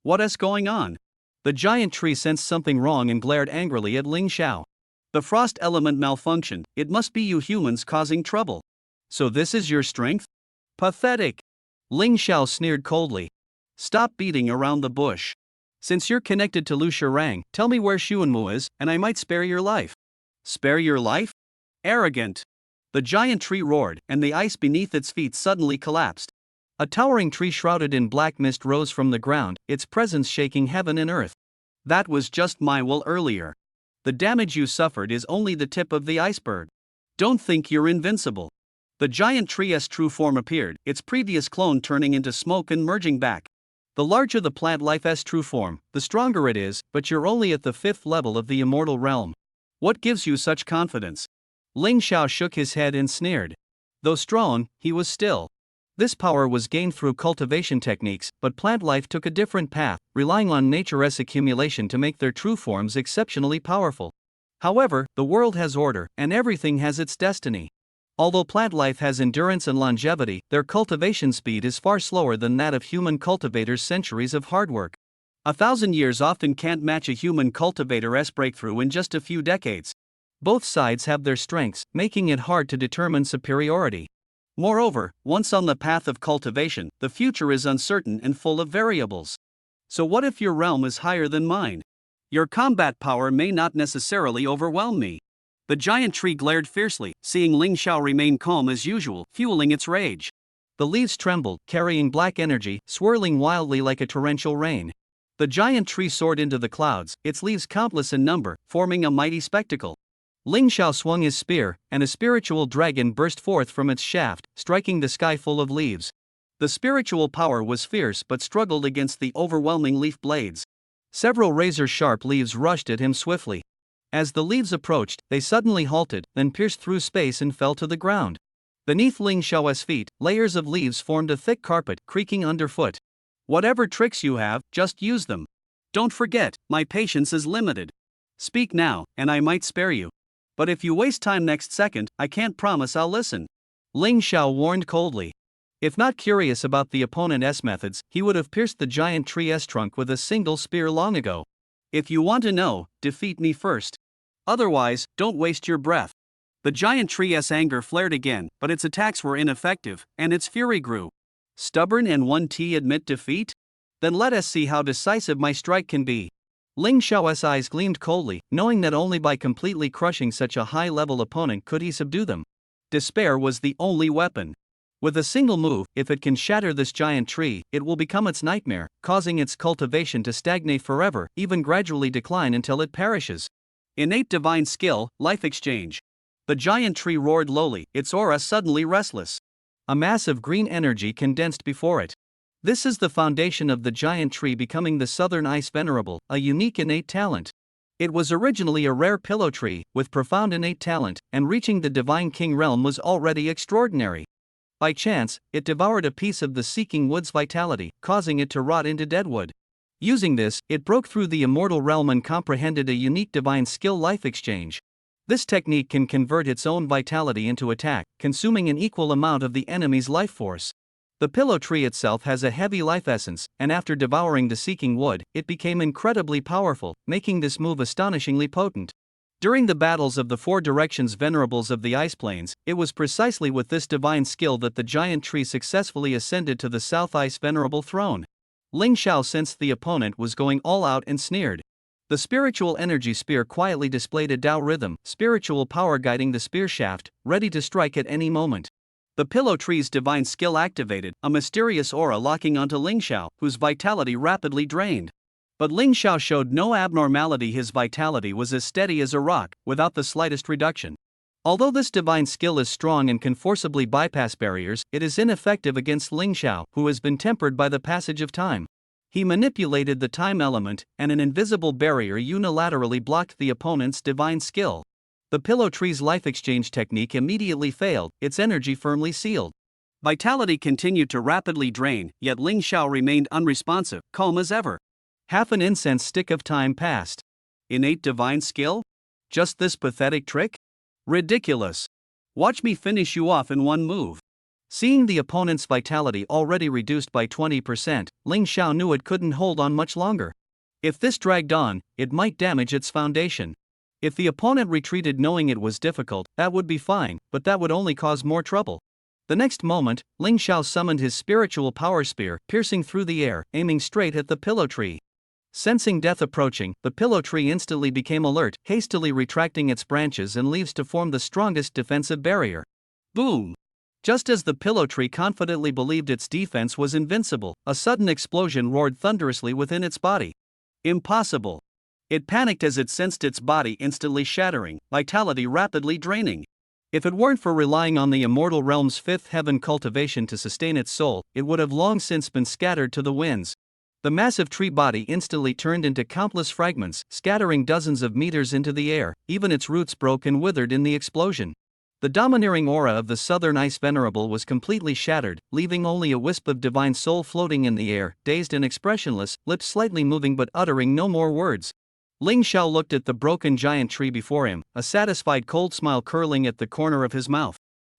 What is going on? The giant tree sensed something wrong and glared angrily at Ling Xiao. The frost element malfunctioned, it must be you humans causing trouble. So this is your strength? Pathetic! Ling Xiao sneered coldly. Stop beating around the bush. Since you're connected to Lu Shirang, tell me where Xuanmu is, and I might spare your life. Spare your life? Arrogant! The giant tree roared, and the ice beneath its feet suddenly collapsed. A towering tree shrouded in black mist rose from the ground, its presence shaking heaven and earth. That was just my will earlier. The damage you suffered is only the tip of the iceberg. Don't think you're invincible. The giant tree's true form appeared, its previous clone turning into smoke and merging back. The larger the plant life's true form, the stronger it is, but you're only at the 5th level of the immortal realm. What gives you such confidence? Ling Xiao shook his head and sneered. Though strong, he was still. This power was gained through cultivation techniques, but plant life took a different path, relying on nature's accumulation to make their true forms exceptionally powerful. However, the world has order, and everything has its destiny. Although plant life has endurance and longevity, their cultivation speed is far slower than that of human cultivators' centuries of hard work. 1,000 years often can't match a human cultivator's breakthrough in just a few decades. Both sides have their strengths, making it hard to determine superiority. Moreover, once on the path of cultivation, the future is uncertain and full of variables. So what if your realm is higher than mine? Your combat power may not necessarily overwhelm me. The giant tree glared fiercely, seeing Ling Xiao remain calm as usual, fueling its rage. The leaves trembled, carrying black energy, swirling wildly like a torrential rain. The giant tree soared into the clouds, its leaves countless in number, forming a mighty spectacle. Ling Xiao swung his spear, and a spiritual dragon burst forth from its shaft, striking the sky full of leaves. The spiritual power was fierce but struggled against the overwhelming leaf blades. Several razor-sharp leaves rushed at him swiftly. As the leaves approached, they suddenly halted, then pierced through space and fell to the ground. Beneath Ling Xiao's feet, layers of leaves formed a thick carpet, creaking underfoot. Whatever tricks you have, just use them. Don't forget, my patience is limited. Speak now, and I might spare you. But if you waste time next second, I can't promise I'll listen. Ling Xiao warned coldly. If not curious about the opponent's methods, he would have pierced the giant tree's trunk with a single spear long ago. If you want to know, defeat me first. Otherwise, don't waste your breath. The giant tree's anger flared again, but its attacks were ineffective, and its fury grew. Stubborn and 1T admit defeat? Then let us see how decisive my strike can be. Ling Xiao's eyes gleamed coldly, knowing that only by completely crushing such a high-level opponent could he subdue them. Despair was the only weapon. With a single move, if it can shatter this giant tree, it will become its nightmare, causing its cultivation to stagnate forever, even gradually decline until it perishes. Innate divine skill, life exchange. The giant tree roared lowly, its aura suddenly restless. A mass of green energy condensed before it. This is the foundation of the giant tree becoming the Southern Ice Venerable, a unique innate talent. It was originally a rare pillow tree, with profound innate talent, and reaching the Divine King realm was already extraordinary. By chance, it devoured a piece of the Seeking Wood's vitality, causing it to rot into deadwood. Using this, it broke through the immortal realm and comprehended a unique divine skill life exchange. This technique can convert its own vitality into attack, consuming an equal amount of the enemy's life force. The pillow tree itself has a heavy life essence, and after devouring the Seeking Wood, it became incredibly powerful, making this move astonishingly potent. During the battles of the Four Directions Venerables of the Ice Plains, it was precisely with this divine skill that the giant tree successfully ascended to the South Ice Venerable throne. Ling Xiao sensed the opponent was going all out and sneered. The spiritual energy spear quietly displayed a Tao rhythm, spiritual power guiding the spear shaft, ready to strike at any moment. The pillow tree's divine skill activated, a mysterious aura locking onto Ling Xiao, whose vitality rapidly drained. But Ling Xiao showed no abnormality. His vitality was as steady as a rock, without the slightest reduction. Although this divine skill is strong and can forcibly bypass barriers, it is ineffective against Ling Xiao, who has been tempered by the passage of time. He manipulated the time element, and an invisible barrier unilaterally blocked the opponent's divine skill. The pillow tree's life exchange technique immediately failed, its energy firmly sealed. Vitality continued to rapidly drain, yet Ling Xiao remained unresponsive, calm as ever. Half an incense stick of time passed. Innate divine skill? Just this pathetic trick? Ridiculous. Watch me finish you off in one move. Seeing the opponent's vitality already reduced by 20%, Ling Xiao knew it couldn't hold on much longer. If this dragged on, it might damage its foundation. If the opponent retreated knowing it was difficult, that would be fine, but that would only cause more trouble. The next moment, Ling Xiao summoned his spiritual power spear, piercing through the air, aiming straight at the pillow tree. Sensing death approaching, the pillow tree instantly became alert, hastily retracting its branches and leaves to form the strongest defensive barrier. Boom! Just as the pillow tree confidently believed its defense was invincible, a sudden explosion roared thunderously within its body. Impossible! It panicked as it sensed its body instantly shattering, vitality rapidly draining. If it weren't for relying on the immortal realm's fifth heaven cultivation to sustain its soul, it would have long since been scattered to the winds. The massive tree body instantly turned into countless fragments, scattering dozens of meters into the air. Even its roots broke and withered in the explosion. The domineering aura of the Southern Ice Venerable was completely shattered, leaving only a wisp of divine soul floating in the air, dazed and expressionless, lips slightly moving but uttering no more words. Ling Xiao looked at the broken giant tree before him, a satisfied cold smile curling at the corner of his mouth.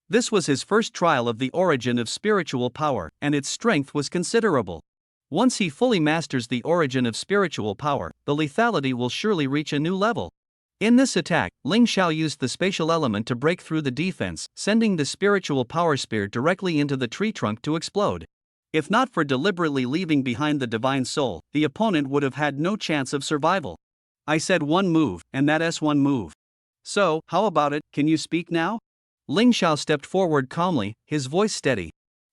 This was his first trial of the origin of spiritual power, and its strength was considerable. Once he fully masters the origin of spiritual power, the lethality will surely reach a new level. In this attack, Ling Xiao used the spatial element to break through the defense, sending the spiritual power spear directly into the tree trunk to explode. If not for deliberately leaving behind the divine soul, the opponent would have had no chance of survival. I said one move, and that's one move. So, how about it, can you speak now? Ling Xiao stepped forward calmly, his voice steady.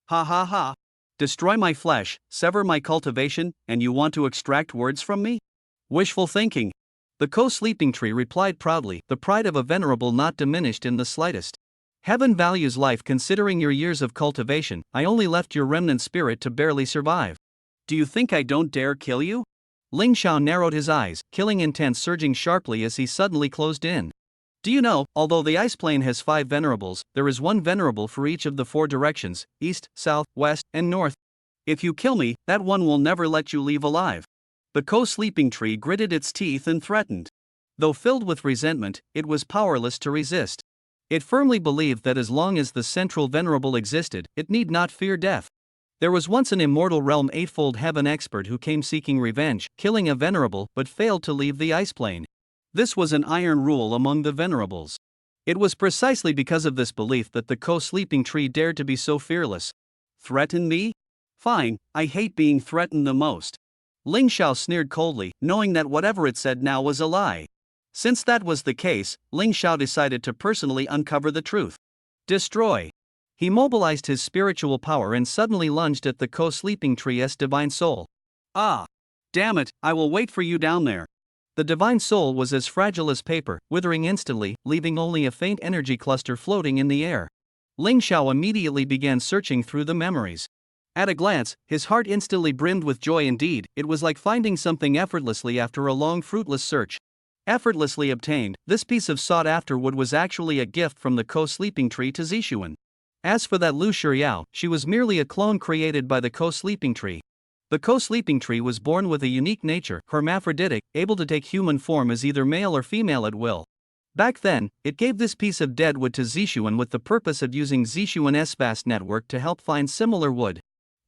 Ha ha ha. Destroy my flesh, sever my cultivation, and you want to extract words from me? Wishful thinking. The co-sleeping tree replied proudly, the pride of a venerable not diminished in the slightest. Heaven values life considering your years of cultivation. I only left your remnant spirit to barely survive. Do you think I don't dare kill you? Ling Xiao narrowed his eyes, killing intent surging sharply as he suddenly closed in. Do you know, although the ice plane has 5 venerables, there is one venerable for each of the 4 directions, east, south, west, and north. If you kill me, that one will never let you leave alive. The co-sleeping tree gritted its teeth and threatened. Though filled with resentment, it was powerless to resist. It firmly believed that as long as the central venerable existed, it need not fear death. There was once an immortal realm eightfold heaven expert who came seeking revenge, killing a venerable but failed to leave the ice plane. This was an iron rule among the venerables. It was precisely because of this belief that the co-sleeping tree dared to be so fearless. Threaten me? Fine, I hate being threatened the most. Ling Xiao sneered coldly, knowing that whatever it said now was a lie. Since that was the case, Ling Xiao decided to personally uncover the truth. Destroy. He mobilized his spiritual power and suddenly lunged at the co-sleeping tree's divine soul. Ah! Damn it, I will wait for you down there. The divine soul was as fragile as paper, withering instantly, leaving only a faint energy cluster floating in the air. Ling Xiao immediately began searching through the memories. At a glance, his heart instantly brimmed with joy. Indeed, it was like finding something effortlessly after a long fruitless search. Effortlessly obtained, this piece of sought-after wood was actually a gift from the co-sleeping tree to Zixuan. As for that Lu Shiryao, she was merely a clone created by the co-sleeping tree. The co-sleeping tree was born with a unique nature, hermaphroditic, able to take human form as either male or female at will. Back then, it gave this piece of dead wood to Zixuan with the purpose of using Zixuan's vast network to help find similar wood.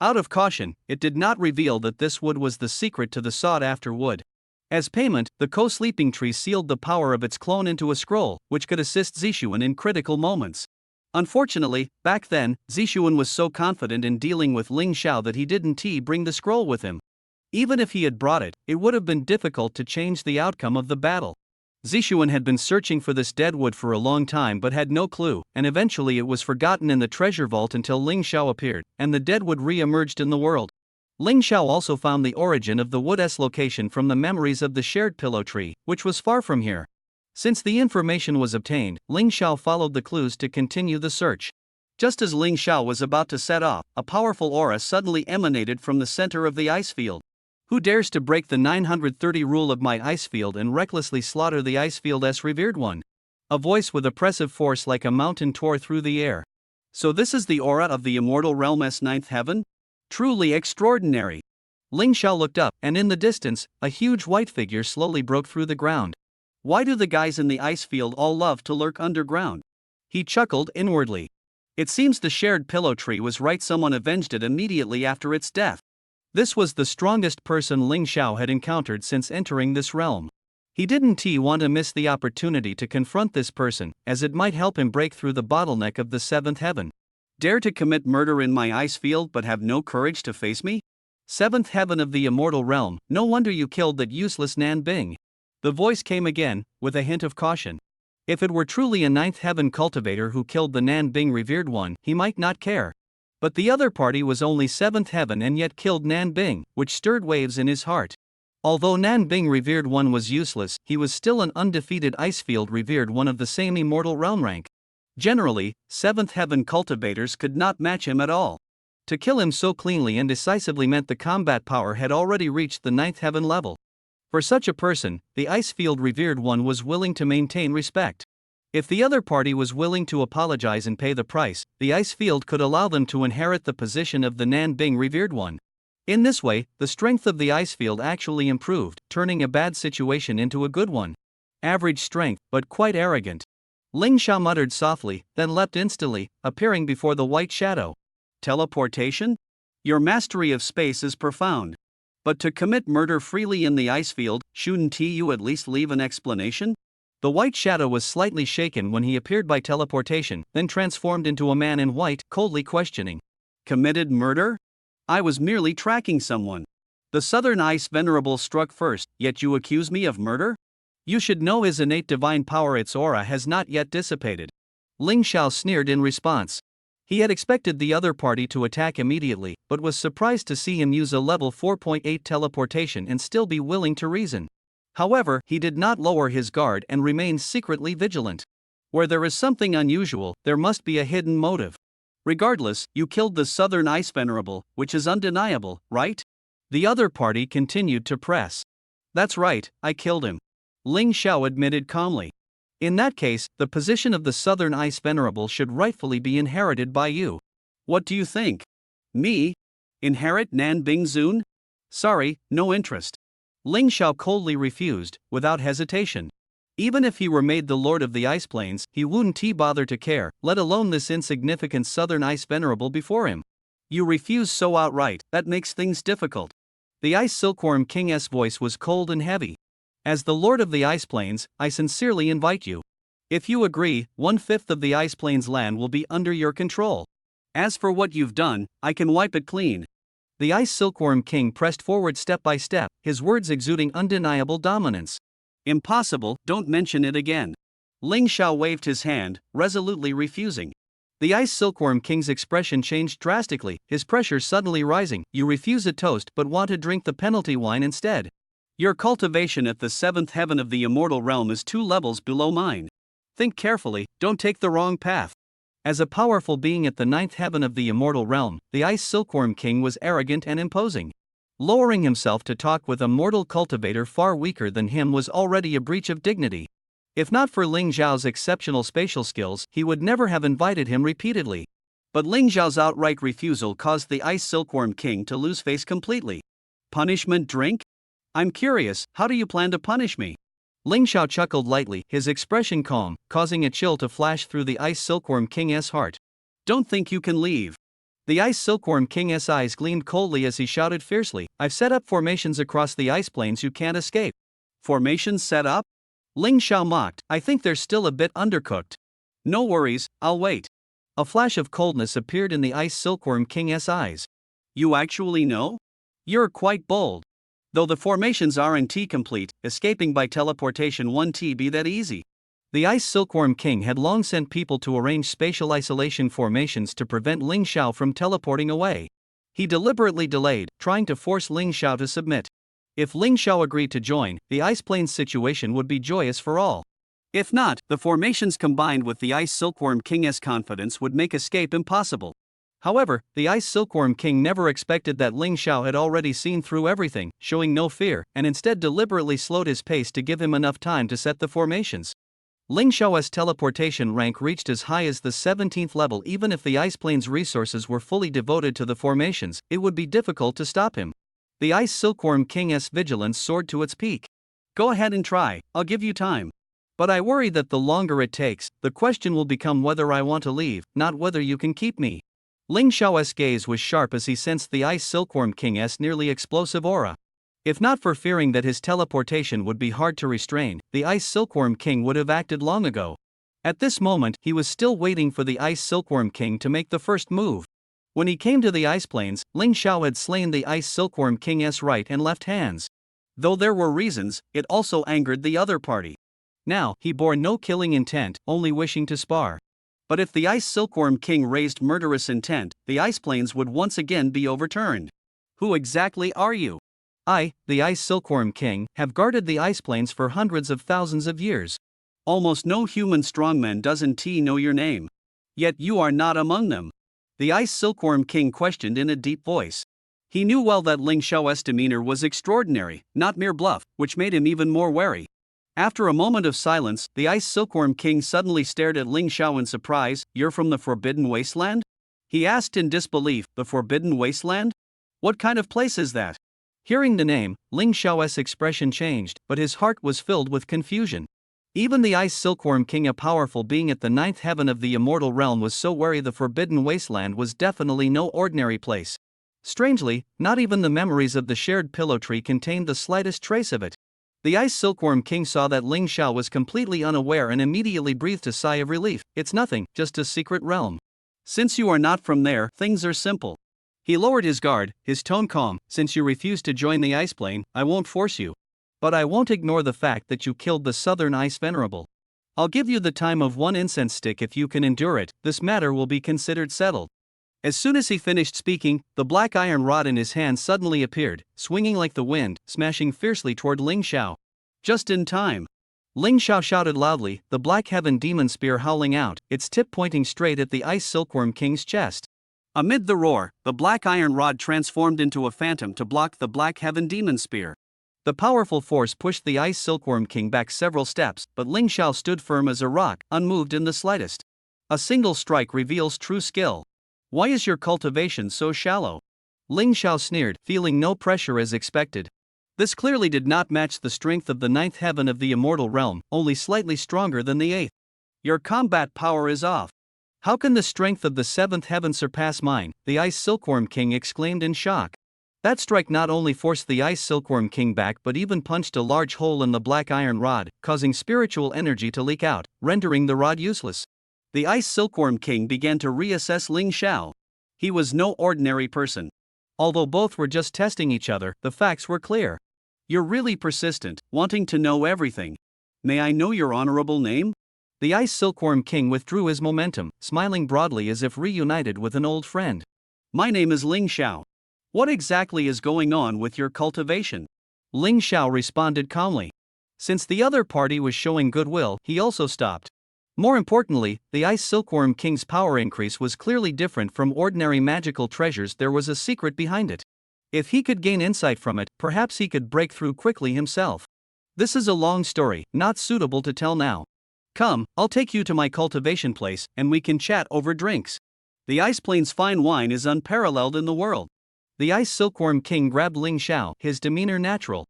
Out of caution, it did not reveal that this wood was the secret to the sought-after wood. As payment, the co-sleeping tree sealed the power of its clone into a scroll, which could assist Zixuan in critical moments. Unfortunately, back then, Zixuan was so confident in dealing with Ling Xiao that he didn't bring the scroll with him. Even if he had brought it, it would have been difficult to change the outcome of the battle. Zixuan had been searching for this dead wood for a long time but had no clue, and eventually it was forgotten in the treasure vault until Ling Xiao appeared, and the dead wood re-emerged in the world. Ling Xiao also found the origin of the wood's location from the memories of the shared pillow tree, which was far from here. Since the information was obtained, Ling Xiao followed the clues to continue the search. Just as Ling Xiao was about to set off, a powerful aura suddenly emanated from the center of the ice field. Who dares to break the 930 rule of my ice field and recklessly slaughter the ice field's revered one? A voice with oppressive force like a mountain tore through the air. So this is the aura of the immortal realm's ninth heaven? Truly extraordinary. Ling Xiao looked up, and in the distance, a huge white figure slowly broke through the ground. Why do the guys in the ice field all love to lurk underground? He chuckled inwardly. It seems the shared pillow tree was right, someone avenged it immediately after its death. This was the strongest person Ling Xiao had encountered since entering this realm. He didn't want to miss the opportunity to confront this person, as it might help him break through the bottleneck of the seventh heaven. Dare to commit murder in my ice field but have no courage to face me? Seventh heaven of the immortal realm, no wonder you killed that useless Nan Bing. The voice came again, with a hint of caution. If it were truly a ninth heaven cultivator who killed the Nan Bing revered one, he might not care. But the other party was only seventh heaven and yet killed Nan Bing, which stirred waves in his heart. Although Nan Bing revered one was useless, he was still an undefeated Icefield revered one of the same immortal realm rank. Generally, seventh heaven cultivators could not match him at all. To kill him so cleanly and decisively meant the combat power had already reached the ninth heaven level. For such a person, the Icefield revered one was willing to maintain respect. If the other party was willing to apologize and pay the price, the Icefield could allow them to inherit the position of the Nan Bing revered one. In this way, the strength of the Icefield actually improved, turning a bad situation into a good one. Average strength, but quite arrogant. Ling Xiao muttered softly, then leapt instantly, appearing before the white shadow. Teleportation? Your mastery of space is profound. But to commit murder freely in the Icefield, shouldn't you at least leave an explanation? The white shadow was slightly shaken when he appeared by teleportation, then transformed into a man in white, coldly questioning. Committed murder? I was merely tracking someone. The Southern Ice Venerable struck first, yet you accuse me of murder? You should know his innate divine power, its aura has not yet dissipated. Ling Xiao sneered in response. He had expected the other party to attack immediately, but was surprised to see him use a level 4.8 teleportation and still be willing to reason. However, he did not lower his guard and remained secretly vigilant. Where there is something unusual, there must be a hidden motive. Regardless, you killed the Southern Ice Venerable, which is undeniable, right? The other party continued to press. That's right, I killed him. Ling Xiao admitted calmly. In that case, the position of the Southern Ice Venerable should rightfully be inherited by you. What do you think? Me? Inherit Nan Bing Zun? Sorry, no interest. Ling Xiao coldly refused, without hesitation. Even if he were made the Lord of the Ice Plains, he wouldn't bother to care, let alone this insignificant Southern Ice Venerable before him. You refuse so outright, that makes things difficult. The Ice Silkworm King's voice was cold and heavy. As the Lord of the Ice Plains, I sincerely invite you. If you agree, 1/5 of the Ice Plains land will be under your control. As for what you've done, I can wipe it clean. The Ice Silkworm King pressed forward step by step, his words exuding undeniable dominance. Impossible, don't mention it again. Ling Xiao waved his hand, resolutely refusing. The Ice Silkworm King's expression changed drastically, his pressure suddenly rising. You refuse a toast but want to drink the penalty wine instead. Your cultivation at the seventh heaven of the immortal realm is 2 levels below mine. Think carefully, don't take the wrong path. As a powerful being at the ninth heaven of the immortal realm, the Ice Silkworm King was arrogant and imposing. Lowering himself to talk with a mortal cultivator far weaker than him was already a breach of dignity. If not for Ling Zhao's exceptional spatial skills, he would never have invited him repeatedly. But Ling Zhao's outright refusal caused the Ice Silkworm King to lose face completely. Punishment drink? I'm curious, how do you plan to punish me? Ling Zhao chuckled lightly, his expression calm, causing a chill to flash through the Ice Silkworm King's heart. Don't think you can leave. The Ice Silkworm King's eyes gleamed coldly as he shouted fiercely, I've set up formations across the ice plains you can't escape. Formations set up? Ling Zhao mocked, I think they're still a bit undercooked. No worries, I'll wait. A flash of coldness appeared in the Ice Silkworm King's eyes. You actually know? You're quite bold. Though the formations aren't complete, escaping by teleportation won't be that easy. The Ice Silkworm King had long sent people to arrange spatial isolation formations to prevent Ling Zhao from teleporting away. He deliberately delayed, trying to force Ling Zhao to submit. If Ling Zhao agreed to join, the Ice Plains situation would be joyous for all. If not, the formations combined with the Ice Silkworm King's confidence would make escape impossible. However, the Ice Silkworm King never expected that Ling Zhao had already seen through everything, showing no fear, and instead deliberately slowed his pace to give him enough time to set the formations. Ling Zhao's teleportation rank reached as high as the 17th level. Even if the Ice Plains resources were fully devoted to the formations, it would be difficult to stop him. The Ice Silkworm King's vigilance soared to its peak. Go ahead and try, I'll give you time. But I worry that the longer it takes, the question will become whether I want to leave, not whether you can keep me. Ling Zhao's gaze was sharp as he sensed the Ice Silkworm King's nearly explosive aura. If not for fearing that his teleportation would be hard to restrain, the Ice Silkworm King would have acted long ago. At this moment, he was still waiting for the Ice Silkworm King to make the first move. When he came to the Ice Plains, Ling Zhao had slain the Ice Silkworm King's right and left hands. Though there were reasons, it also angered the other party. Now, he bore no killing intent, only wishing to spar. But if the Ice Silkworm King raised murderous intent, the Ice Plains would once again be overturned. Who exactly are you? I, the Ice Silkworm King, have guarded the Ice Plains for hundreds of thousands of years. Almost no human strongman doesn't know your name. Yet you are not among them. The Ice Silkworm King questioned in a deep voice. He knew well that Ling Zhao's demeanor was extraordinary, not mere bluff, which made him even more wary. After a moment of silence, the Ice Silkworm King suddenly stared at Ling Zhao in surprise. You're from the Forbidden Wasteland? He asked in disbelief. The Forbidden Wasteland? What kind of place is that? Hearing the name, Ling Zhao's expression changed, but his heart was filled with confusion. Even the Ice Silkworm King, a powerful being at the ninth heaven of the immortal realm, was so wary the Forbidden Wasteland was definitely no ordinary place. Strangely, not even the memories of the shared pillow tree contained the slightest trace of it. The Ice Silkworm King saw that Ling Zhao was completely unaware and immediately breathed a sigh of relief. It's nothing, just a secret realm. Since you are not from there, things are simple. He lowered his guard, his tone calm. Since you refuse to join the Ice Plane, I won't force you. But I won't ignore the fact that you killed the Southern Ice Venerable. I'll give you the time of one incense stick. If you can endure it, this matter will be considered settled. As soon as he finished speaking, the black iron rod in his hand suddenly appeared, swinging like the wind, smashing fiercely toward Ling Zhao. Just in time. Ling Zhao shouted loudly, the Black Heaven Demon Spear howling out, its tip pointing straight at the Ice Silkworm King's chest. Amid the roar, the black iron rod transformed into a phantom to block the Black Heaven Demon Spear. The powerful force pushed the Ice Silkworm King back several steps, but Ling Zhao stood firm as a rock, unmoved in the slightest. A single strike reveals true skill. Why is your cultivation so shallow? Ling Zhao sneered, feeling no pressure as expected. This clearly did not match the strength of the ninth heaven of the immortal realm, only slightly stronger than the eighth. Your combat power is off. How can the strength of the seventh heaven surpass mine? The Ice Silkworm King exclaimed in shock. That strike not only forced the Ice Silkworm King back but even punched a large hole in the black iron rod, causing spiritual energy to leak out, rendering the rod useless. The Ice Silkworm King began to reassess Ling Zhao. He was no ordinary person. Although both were just testing each other, the facts were clear. You're really persistent, wanting to know everything. May I know your honorable name? The Ice Silkworm King withdrew his momentum, smiling broadly as if reunited with an old friend. My name is Ling Zhao. What exactly is going on with your cultivation? Ling Zhao responded calmly. Since the other party was showing goodwill, he also stopped. More importantly, the Ice Silkworm King's power increase was clearly different from ordinary magical treasures. There was a secret behind it. If he could gain insight from it, perhaps he could break through quickly himself. This is a long story, not suitable to tell now. Come, I'll take you to my cultivation place, and we can chat over drinks. The Ice Plane's fine wine is unparalleled in the world. The Ice Silkworm King grabbed Ling Xiao, his demeanor natural.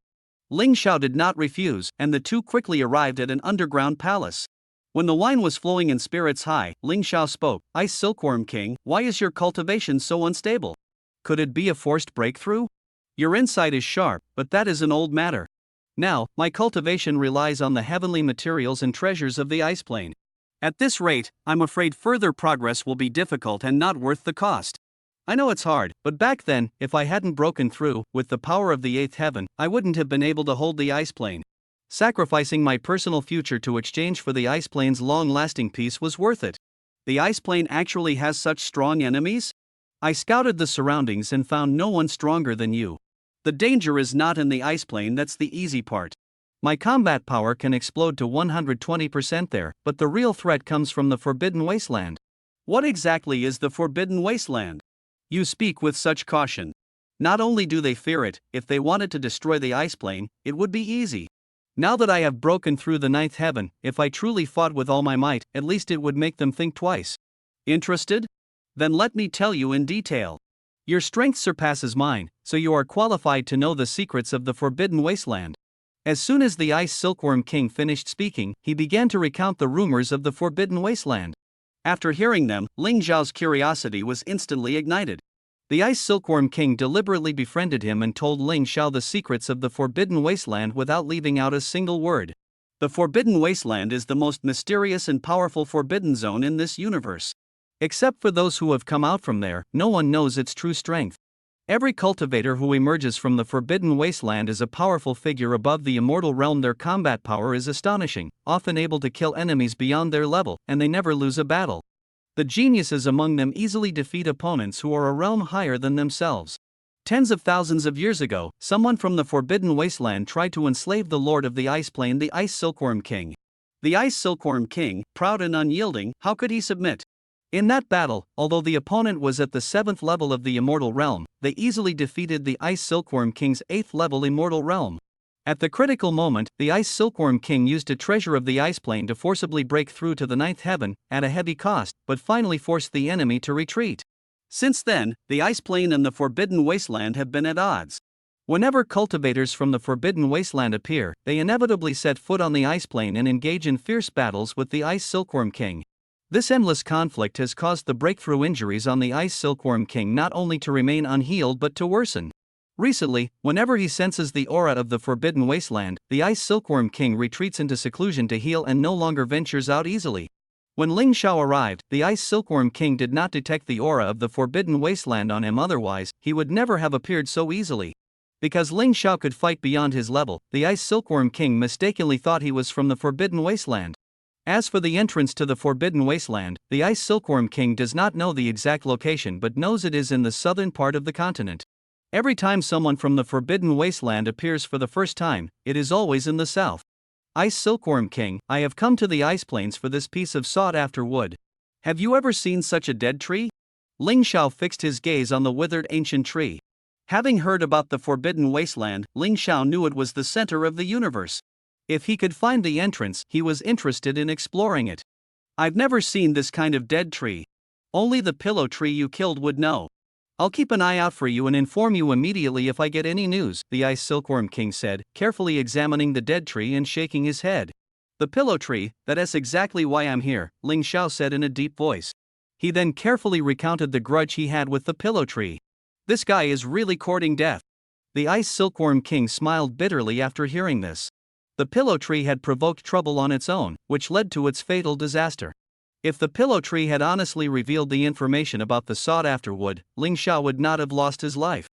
Ling Xiao did not refuse, and the two quickly arrived at an underground palace. When the wine was flowing and spirits high, Ling Xiao spoke. Ice Silkworm King, why is your cultivation so unstable? Could it be a forced breakthrough? Your insight is sharp, but that is an old matter. Now, my cultivation relies on the heavenly materials and treasures of the Ice Plane. At this rate, I'm afraid further progress will be difficult and not worth the cost. I know it's hard, but back then, if I hadn't broken through, with the power of the eighth heaven, I wouldn't have been able to hold the Ice Plane. Sacrificing my personal future to exchange for the Ice Plane's long-lasting peace was worth it. The Ice Plane actually has such strong enemies? I scouted the surroundings and found no one stronger than you. The danger is not in the Ice Plane, that's the easy part. My combat power can explode to 120% there, but the real threat comes from the Forbidden Wasteland. What exactly is the Forbidden Wasteland? You speak with such caution. Not only do they fear it, if they wanted to destroy the Ice Plane, it would be easy. Now that I have broken through the ninth heaven, if I truly fought with all my might, at least it would make them think twice. Interested? Then let me tell you in detail. Your strength surpasses mine, so you are qualified to know the secrets of the Forbidden Wasteland. As soon as the Ice Silkworm King finished speaking, he began to recount the rumors of the Forbidden Wasteland. After hearing them, Ling Xiao's curiosity was instantly ignited. The Ice Silkworm King deliberately befriended him and told Ling Xiao the secrets of the Forbidden Wasteland without leaving out a single word. The Forbidden Wasteland is the most mysterious and powerful forbidden zone in this universe. Except for those who have come out from there, no one knows its true strength. Every cultivator who emerges from the Forbidden Wasteland is a powerful figure above the immortal realm. Their combat power is astonishing, often able to kill enemies beyond their level, and they never lose a battle. The geniuses among them easily defeat opponents who are a realm higher than themselves. Tens of thousands of years ago, someone from the Forbidden Wasteland tried to enslave the Lord of the Ice Plane, the Ice Silkworm King. The Ice Silkworm King, proud and unyielding, how could he submit? In that battle, although the opponent was at the 7th level of the Immortal Realm, they easily defeated the Ice Silkworm King's 8th level Immortal Realm. At the critical moment, the Ice Silkworm King used a treasure of the Ice Plane to forcibly break through to the 9th heaven, at a heavy cost, but finally forced the enemy to retreat. Since then, the Ice Plane and the Forbidden Wasteland have been at odds. Whenever cultivators from the Forbidden Wasteland appear, they inevitably set foot on the Ice Plane and engage in fierce battles with the Ice Silkworm King. This endless conflict has caused the breakthrough injuries on the Ice Silkworm King not only to remain unhealed but to worsen. Recently, whenever he senses the aura of the Forbidden Wasteland, the Ice Silkworm King retreats into seclusion to heal and no longer ventures out easily. When Ling Xiao arrived, the Ice Silkworm King did not detect the aura of the Forbidden Wasteland on him, otherwise, he would never have appeared so easily. Because Ling Xiao could fight beyond his level, the Ice Silkworm King mistakenly thought he was from the Forbidden Wasteland. As for the entrance to the Forbidden Wasteland, the Ice Silkworm King does not know the exact location but knows it is in the southern part of the continent. Every time someone from the Forbidden Wasteland appears for the first time, it is always in the south. Ice Silkworm King, I have come to the Ice Plains for this piece of sought-after wood. Have you ever seen such a dead tree? Ling Xiao fixed his gaze on the withered ancient tree. Having heard about the Forbidden Wasteland, Ling Xiao knew it was the center of the universe. If he could find the entrance, he was interested in exploring it. I've never seen this kind of dead tree. Only the pillow tree you killed would know. I'll keep an eye out for you and inform you immediately if I get any news, the Ice Silkworm King said, carefully examining the dead tree and shaking his head. The pillow tree, that's exactly why I'm here, Ling Xiao said in a deep voice. He then carefully recounted the grudge he had with the pillow tree. This guy is really courting death. The Ice Silkworm King smiled bitterly after hearing this. The pillow tree had provoked trouble on its own, which led to its fatal disaster. If the pillow tree had honestly revealed the information about the sought-after wood, Ling Xiao would not have lost his life.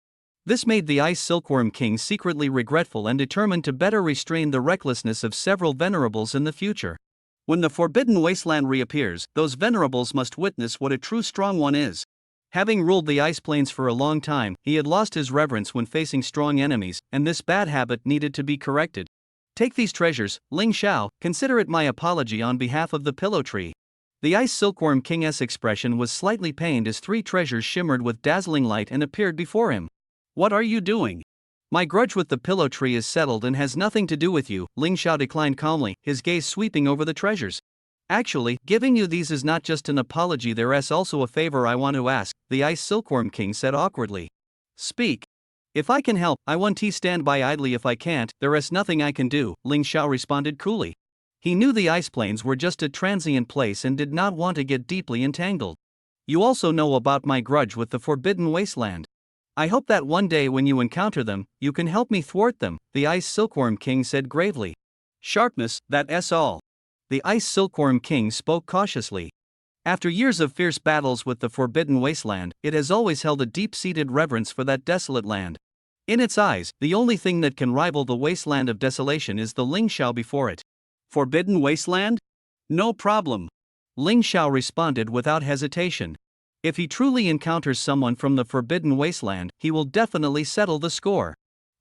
This made the Ice Silkworm King secretly regretful and determined to better restrain the recklessness of several venerables in the future. When the Forbidden Wasteland reappears, those venerables must witness what a true strong one is. Having ruled the Ice Plains for a long time, he had lost his reverence when facing strong enemies, and this bad habit needed to be corrected. Take these treasures, Ling Xiao, consider it my apology on behalf of the pillow tree. The Ice Silkworm King's expression was slightly pained as three treasures shimmered with dazzling light and appeared before him. What are you doing? My grudge with the pillow tree is settled and has nothing to do with you, Ling Xiao declined calmly, his gaze sweeping over the treasures. Actually, giving you these is not just an apology, there's also a favor I want to ask, the Ice Silkworm King said awkwardly. Speak. If I can help, I want to stand by idly. If I can't, there's nothing I can do, Ling Xiao responded coolly. He knew the ice plains were just a transient place and did not want to get deeply entangled. You also know about my grudge with the Forbidden Wasteland. I hope that one day when you encounter them, you can help me thwart them, the Ice Silkworm King said gravely. Sharpness, that's all. The Ice Silkworm King spoke cautiously. After years of fierce battles with the Forbidden Wasteland, it has always held a deep-seated reverence for that desolate land. In its eyes, the only thing that can rival the Wasteland of Desolation is the Ling Xiao before it. Forbidden Wasteland? No problem. Ling Xiao responded without hesitation. If he truly encounters someone from the Forbidden Wasteland, he will definitely settle the score.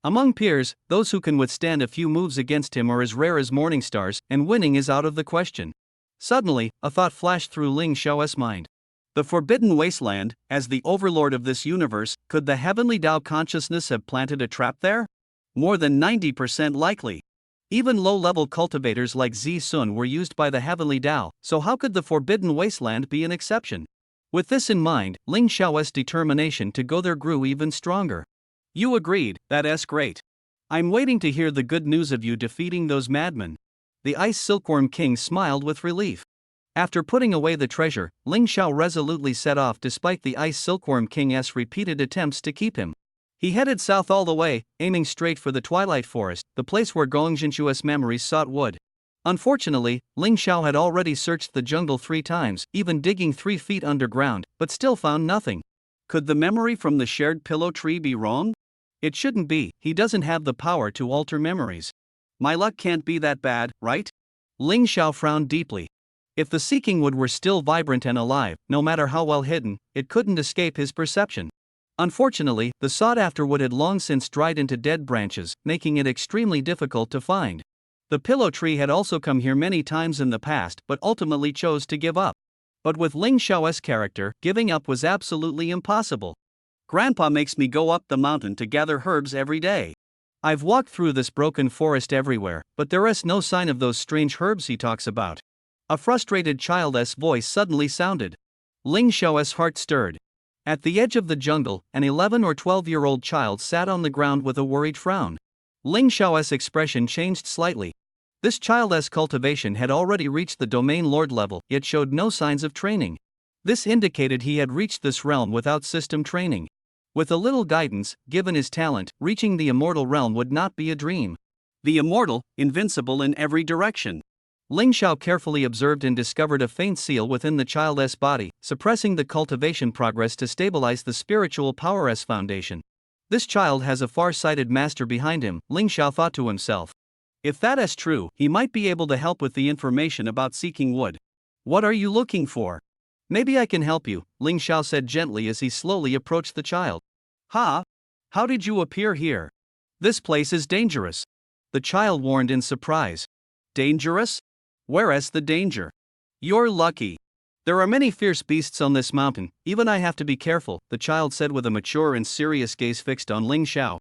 Among peers, those who can withstand a few moves against him are as rare as morning stars, and winning is out of the question. Suddenly, a thought flashed through Ling Xiao's mind. The Forbidden Wasteland, as the overlord of this universe, could the Heavenly Tao consciousness have planted a trap there? More than 90% likely. Even low-level cultivators like Zi Sun were used by the Heavenly Tao, so how could the Forbidden Wasteland be an exception? With this in mind, Ling Xiao's determination to go there grew even stronger. You agreed, that's great. I'm waiting to hear the good news of you defeating those madmen. The Ice Silkworm King smiled with relief. After putting away the treasure, Ling Xiao resolutely set off despite the Ice Silkworm King's repeated attempts to keep him. He headed south all the way, aiming straight for the Twilight Forest, the place where Gong Jinshu's memories sought wood. Unfortunately, Ling Xiao had already searched the jungle 3 times, even digging 3 feet underground, but still found nothing. Could the memory from the shared pillow tree be wrong? It shouldn't be, he doesn't have the power to alter memories. My luck can't be that bad, right? Ling Xiao frowned deeply. If the seeking wood were still vibrant and alive, no matter how well hidden, it couldn't escape his perception. Unfortunately, the sought-after wood had long since dried into dead branches, making it extremely difficult to find. The pillow tree had also come here many times in the past but ultimately chose to give up. But with Ling Xiao's character, giving up was absolutely impossible. Grandpa makes me go up the mountain to gather herbs every day. I've walked through this broken forest everywhere, but there is no sign of those strange herbs he talks about. A frustrated child's voice suddenly sounded. Ling Xiao's heart stirred. At the edge of the jungle, an 11 or 12-year-old child sat on the ground with a worried frown. Ling Xiao's expression changed slightly. This child's cultivation had already reached the domain lord level, yet showed no signs of training. This indicated he had reached this realm without system training. With a little guidance, given his talent, reaching the immortal realm would not be a dream. The immortal, invincible in every direction. Ling Xiao carefully observed and discovered a faint seal within the child's body, suppressing the cultivation progress to stabilize the spiritual power's foundation. This child has a far-sighted master behind him, Ling Xiao thought to himself. If that is true, he might be able to help with the information about seeking wood. What are you looking for? Maybe I can help you, Ling Xiao said gently as he slowly approached the child. Ha! How did you appear here? This place is dangerous. The child warned in surprise. Dangerous? Where's the danger? You're lucky. There are many fierce beasts on this mountain, even I have to be careful, the child said with a mature and serious gaze fixed on Ling Xiao.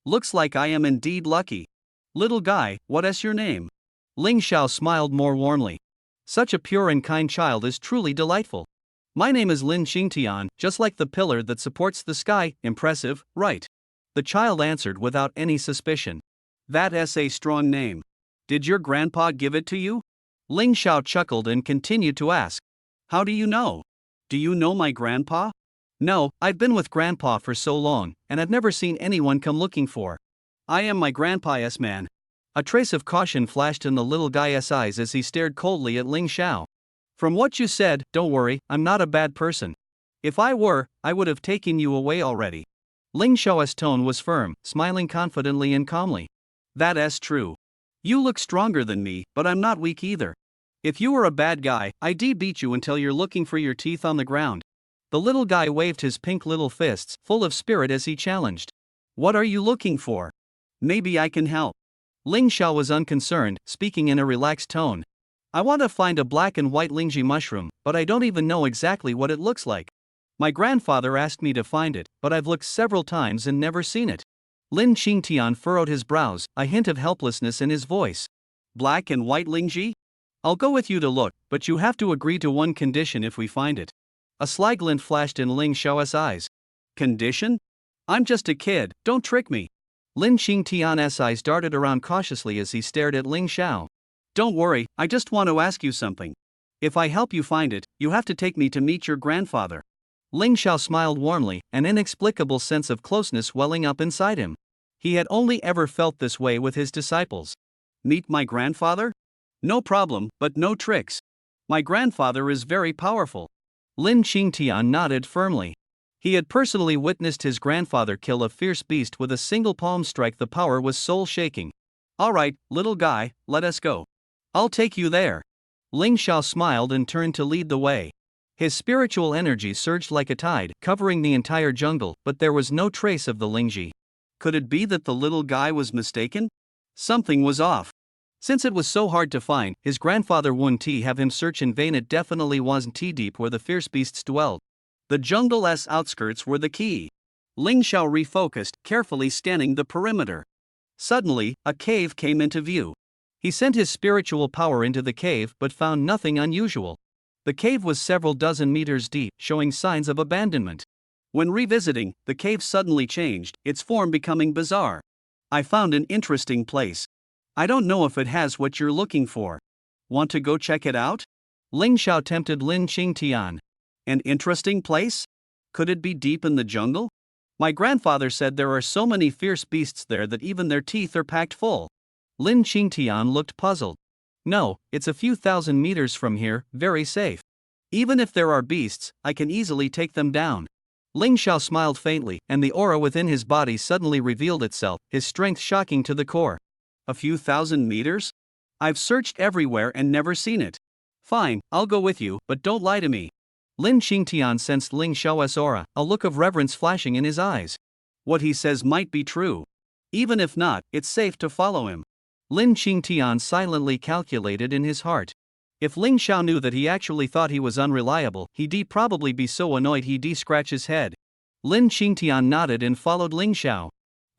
Looks like I am indeed lucky. Little guy, what is your name? Ling Xiao smiled more warmly. Such a pure and kind child is truly delightful. My name is Lin Xingtian, just like the pillar that supports the sky, impressive, right? The child answered without any suspicion. That is a strong name. Did your grandpa give it to you? Ling Xiao chuckled and continued to ask. How do you know? Do you know my grandpa? No, I've been with grandpa for so long, and I've never seen anyone come looking for. I am my grandpa's man. A trace of caution flashed in the little guy's eyes as he stared coldly at Ling Xiao. From what you said, don't worry, I'm not a bad person. If I were, I would have taken you away already. Ling Xiao's tone was firm, smiling confidently and calmly. That is true. You look stronger than me, but I'm not weak either. If you were a bad guy, I'd beat you until you're looking for your teeth on the ground. The little guy waved his pink little fists, full of spirit as he challenged. What are you looking for? Maybe I can help. Ling Xiao was unconcerned, speaking in a relaxed tone. I want to find a black and white Lingji mushroom, but I don't even know exactly what it looks like. My grandfather asked me to find it, but I've looked several times and never seen it. Lin Qingtian furrowed his brows, a hint of helplessness in his voice. Black and white Lingji? I'll go with you to look, but you have to agree to one condition if we find it. A sly glint flashed in Ling Xiao's eyes. Condition? I'm just a kid, don't trick me. Lin Qingtian's eyes darted around cautiously as he stared at Ling Xiao. Don't worry, I just want to ask you something. If I help you find it, you have to take me to meet your grandfather. Ling Xiao smiled warmly, an inexplicable sense of closeness welling up inside him. He had only ever felt this way with his disciples. Meet my grandfather? No problem, but no tricks. My grandfather is very powerful. Lin Qingtian nodded firmly. He had personally witnessed his grandfather kill a fierce beast with a single palm strike. The power was soul-shaking. All right, little guy, let us go. I'll take you there. Ling Xiao smiled and turned to lead the way. His spiritual energy surged like a tide, covering the entire jungle, but there was no trace of the Lingji. Could it be that the little guy was mistaken? Something was off. Since it was so hard to find, his grandfather wouldn't have him search in vain. It definitely wasn't deep where the fierce beasts dwelled. The jungle's outskirts were the key. Ling Xiao refocused, carefully scanning the perimeter. Suddenly, a cave came into view. He sent his spiritual power into the cave but found nothing unusual. The cave was several dozen meters deep, showing signs of abandonment. When revisiting, the cave suddenly changed, its form becoming bizarre. I found an interesting place. I don't know if it has what you're looking for. Want to go check it out? Ling Xiao tempted Lin Qingtian. An interesting place? Could it be deep in the jungle? My grandfather said there are so many fierce beasts there that even their teeth are packed full. Lin Qingtian looked puzzled. No, it's a few thousand meters from here, very safe. Even if there are beasts, I can easily take them down. Ling Xiao smiled faintly, and the aura within his body suddenly revealed itself, his strength shocking to the core. A few thousand meters? I've searched everywhere and never seen it. Fine, I'll go with you, but don't lie to me. Lin Qingtian sensed Ling Xiao's aura, a look of reverence flashing in his eyes. What he says might be true. Even if not, it's safe to follow him. Lin Qingtian silently calculated in his heart. If Ling Xiao knew that he actually thought he was unreliable, he'd probably be so annoyed he'd scratch his head. Lin Qingtian nodded and followed Ling Xiao.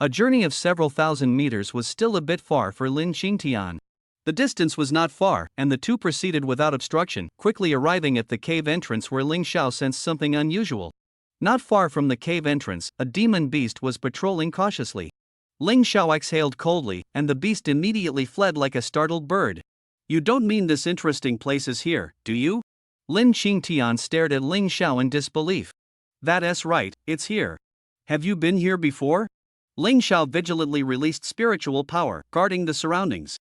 A journey of several thousand meters was still a bit far for Lin Qingtian. The distance was not far, and the two proceeded without obstruction, quickly arriving at the cave entrance where Ling Xiao sensed something unusual. Not far from the cave entrance, a demon beast was patrolling cautiously. Ling Xiao exhaled coldly, and the beast immediately fled like a startled bird. You don't mean this interesting place is here, do you? Lin Qingtian stared at Ling Xiao in disbelief. That's right, it's here. Have you been here before? Ling Xiao vigilantly released spiritual power, guarding the surroundings.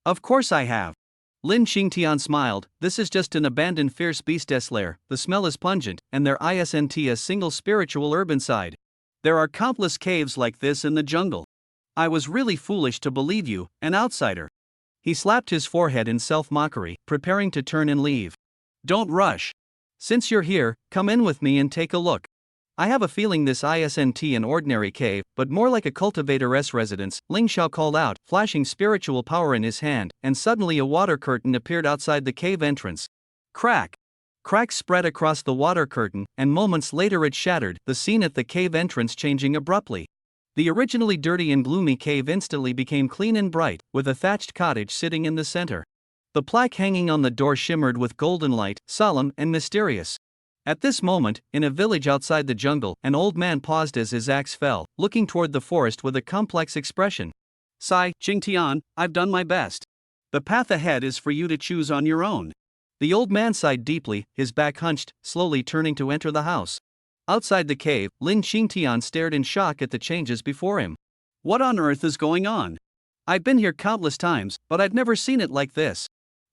Of course I have. Lin Qingtian smiled. This is just an abandoned fierce beast's lair. The smell is pungent, and there isn't a single spiritual herb inside. There are countless caves like this in the jungle. I was really foolish to believe you, an outsider. He slapped his forehead in self-mockery, preparing to turn and leave. Don't rush. Since you're here, come in with me and take a look. I have a feeling this isn't an ordinary cave, but more like a cultivator's residence, Ling Xiao called out, flashing spiritual power in his hand, and suddenly a water curtain appeared outside the cave entrance. Crack! Cracks spread across the water curtain, and moments later it shattered, the scene at the cave entrance changing abruptly. The originally dirty and gloomy cave instantly became clean and bright, with a thatched cottage sitting in the center. The plaque hanging on the door shimmered with golden light, solemn and mysterious. At this moment, in a village outside the jungle, an old man paused as his axe fell, looking toward the forest with a complex expression. Sai, Qingtian, I've done my best. The path ahead is for you to choose on your own. The old man sighed deeply, his back hunched, slowly turning to enter the house. Outside the cave, Lin Qingtian stared in shock at the changes before him. What on earth is going on? I've been here countless times, but I've never seen it like this.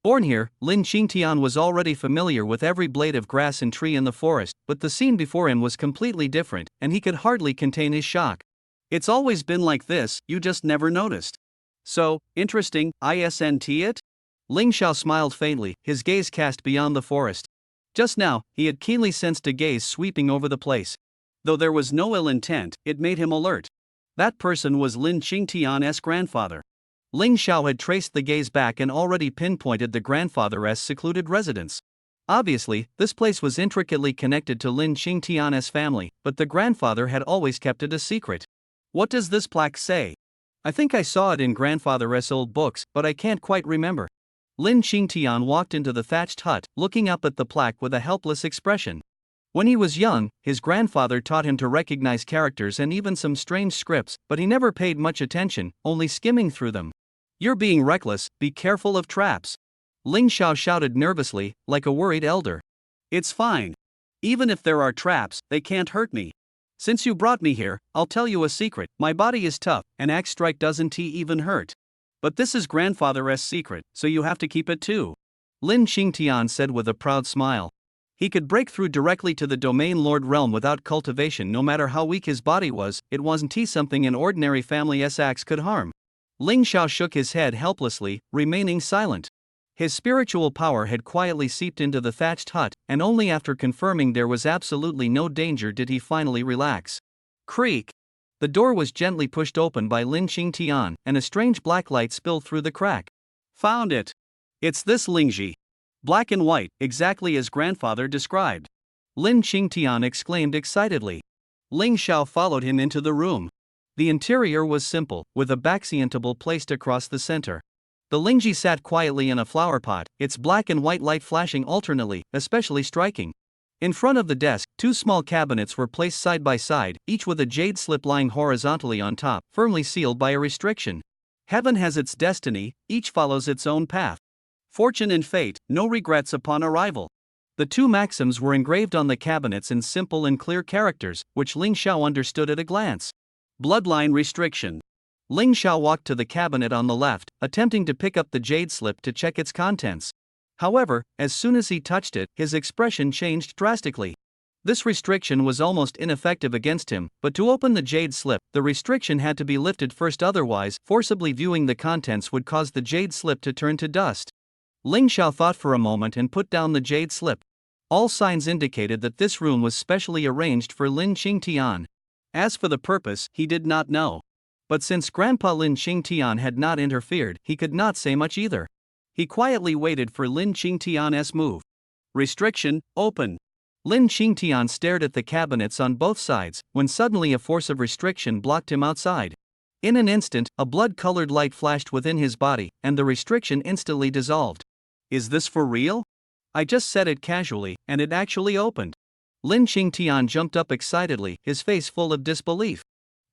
Born here, Lin Qingtian was already familiar with every blade of grass and tree in the forest, but the scene before him was completely different, and he could hardly contain his shock. It's always been like this, you just never noticed. So, interesting, isn't it? Ling Xiao smiled faintly, his gaze cast beyond the forest. Just now, he had keenly sensed a gaze sweeping over the place. Though there was no ill intent, it made him alert. That person was Lin Qingtian's grandfather. Ling Xiao had traced the gaze back and already pinpointed the grandfather's secluded residence. Obviously, this place was intricately connected to Lin Qingtian's family, but the grandfather had always kept it a secret. What does this plaque say? I think I saw it in grandfather's old books, but I can't quite remember. Lin Qingtian walked into the thatched hut, looking up at the plaque with a helpless expression. When he was young, his grandfather taught him to recognize characters and even some strange scripts, but he never paid much attention, only skimming through them. You're being reckless, be careful of traps. Ling Xiao shouted nervously, like a worried elder. It's fine. Even if there are traps, they can't hurt me. Since you brought me here, I'll tell you a secret. My body is tough, an axe strike doesn't even hurt. But this is grandfather's secret, so you have to keep it too. Lin Qingtian said with a proud smile. He could break through directly to the domain lord realm without cultivation no matter how weak his body was, it wasn't something an ordinary family's axe could harm. Ling Xiao shook his head helplessly, remaining silent. His spiritual power had quietly seeped into the thatched hut, and only after confirming there was absolutely no danger did he finally relax. Creak! The door was gently pushed open by Lin Qingtian, and a strange black light spilled through the crack. Found it! It's this Lingji. Black and white, exactly as grandfather described. Lin Qingtian exclaimed excitedly. Ling Xiao followed him into the room. The interior was simple, with a baxian table placed across the center. The Lingji sat quietly in a flower pot, its black and white light flashing alternately, especially striking. In front of the desk, two small cabinets were placed side by side, each with a jade slip lying horizontally on top, firmly sealed by a restriction. Heaven has its destiny, each follows its own path. Fortune and fate, no regrets upon arrival. The two maxims were engraved on the cabinets in simple and clear characters, which Ling Xiao understood at a glance. Bloodline restriction. Ling Xiao walked to the cabinet on the left, attempting to pick up the jade slip to check its contents. However, as soon as he touched it, his expression changed drastically. This restriction was almost ineffective against him, but to open the jade slip, the restriction had to be lifted first, otherwise, forcibly viewing the contents would cause the jade slip to turn to dust. Ling Xiao thought for a moment and put down the jade slip. All signs indicated that this room was specially arranged for Lin Qingtian. As for the purpose, he did not know. But since Grandpa Lin Qingtian had not interfered, he could not say much either. He quietly waited for Lin Qingtian's move. Restriction, open. Lin Qingtian stared at the cabinets on both sides, when suddenly a force of restriction blocked him outside. In an instant, a blood-colored light flashed within his body, and the restriction instantly dissolved. Is this for real? I just said it casually, and it actually opened. Lin Qingtian jumped up excitedly, his face full of disbelief.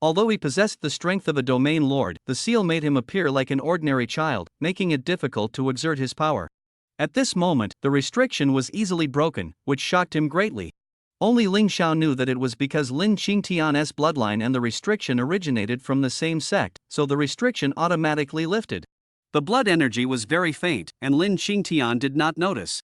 Although he possessed the strength of a domain lord, the seal made him appear like an ordinary child, making it difficult to exert his power. At this moment, the restriction was easily broken, which shocked him greatly. Only Ling Xiao knew that it was because Lin Qingtian's bloodline and the restriction originated from the same sect, so the restriction automatically lifted. The blood energy was very faint, and Lin Qingtian did not notice.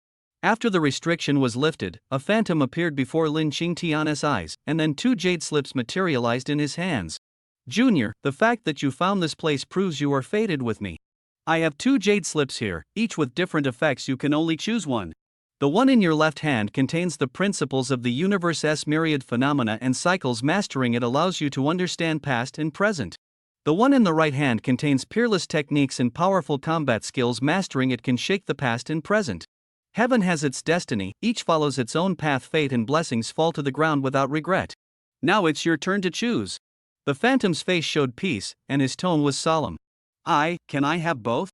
After the restriction was lifted, a phantom appeared before Lin Qingtian's eyes, and then two jade slips materialized in his hands. Junior, the fact that you found this place proves you are fated with me. I have two jade slips here, each with different effects. You can only choose one. The one in your left hand contains the principles of the universe's myriad phenomena and cycles. Mastering it allows you to understand past and present. The one in the right hand contains peerless techniques and powerful combat skills. Mastering it can shake the past and present. Heaven has its destiny, each follows its own path. Fate and blessings fall to the ground without regret. Now it's your turn to choose. The phantom's face showed peace, and his tone was solemn. Can I have both?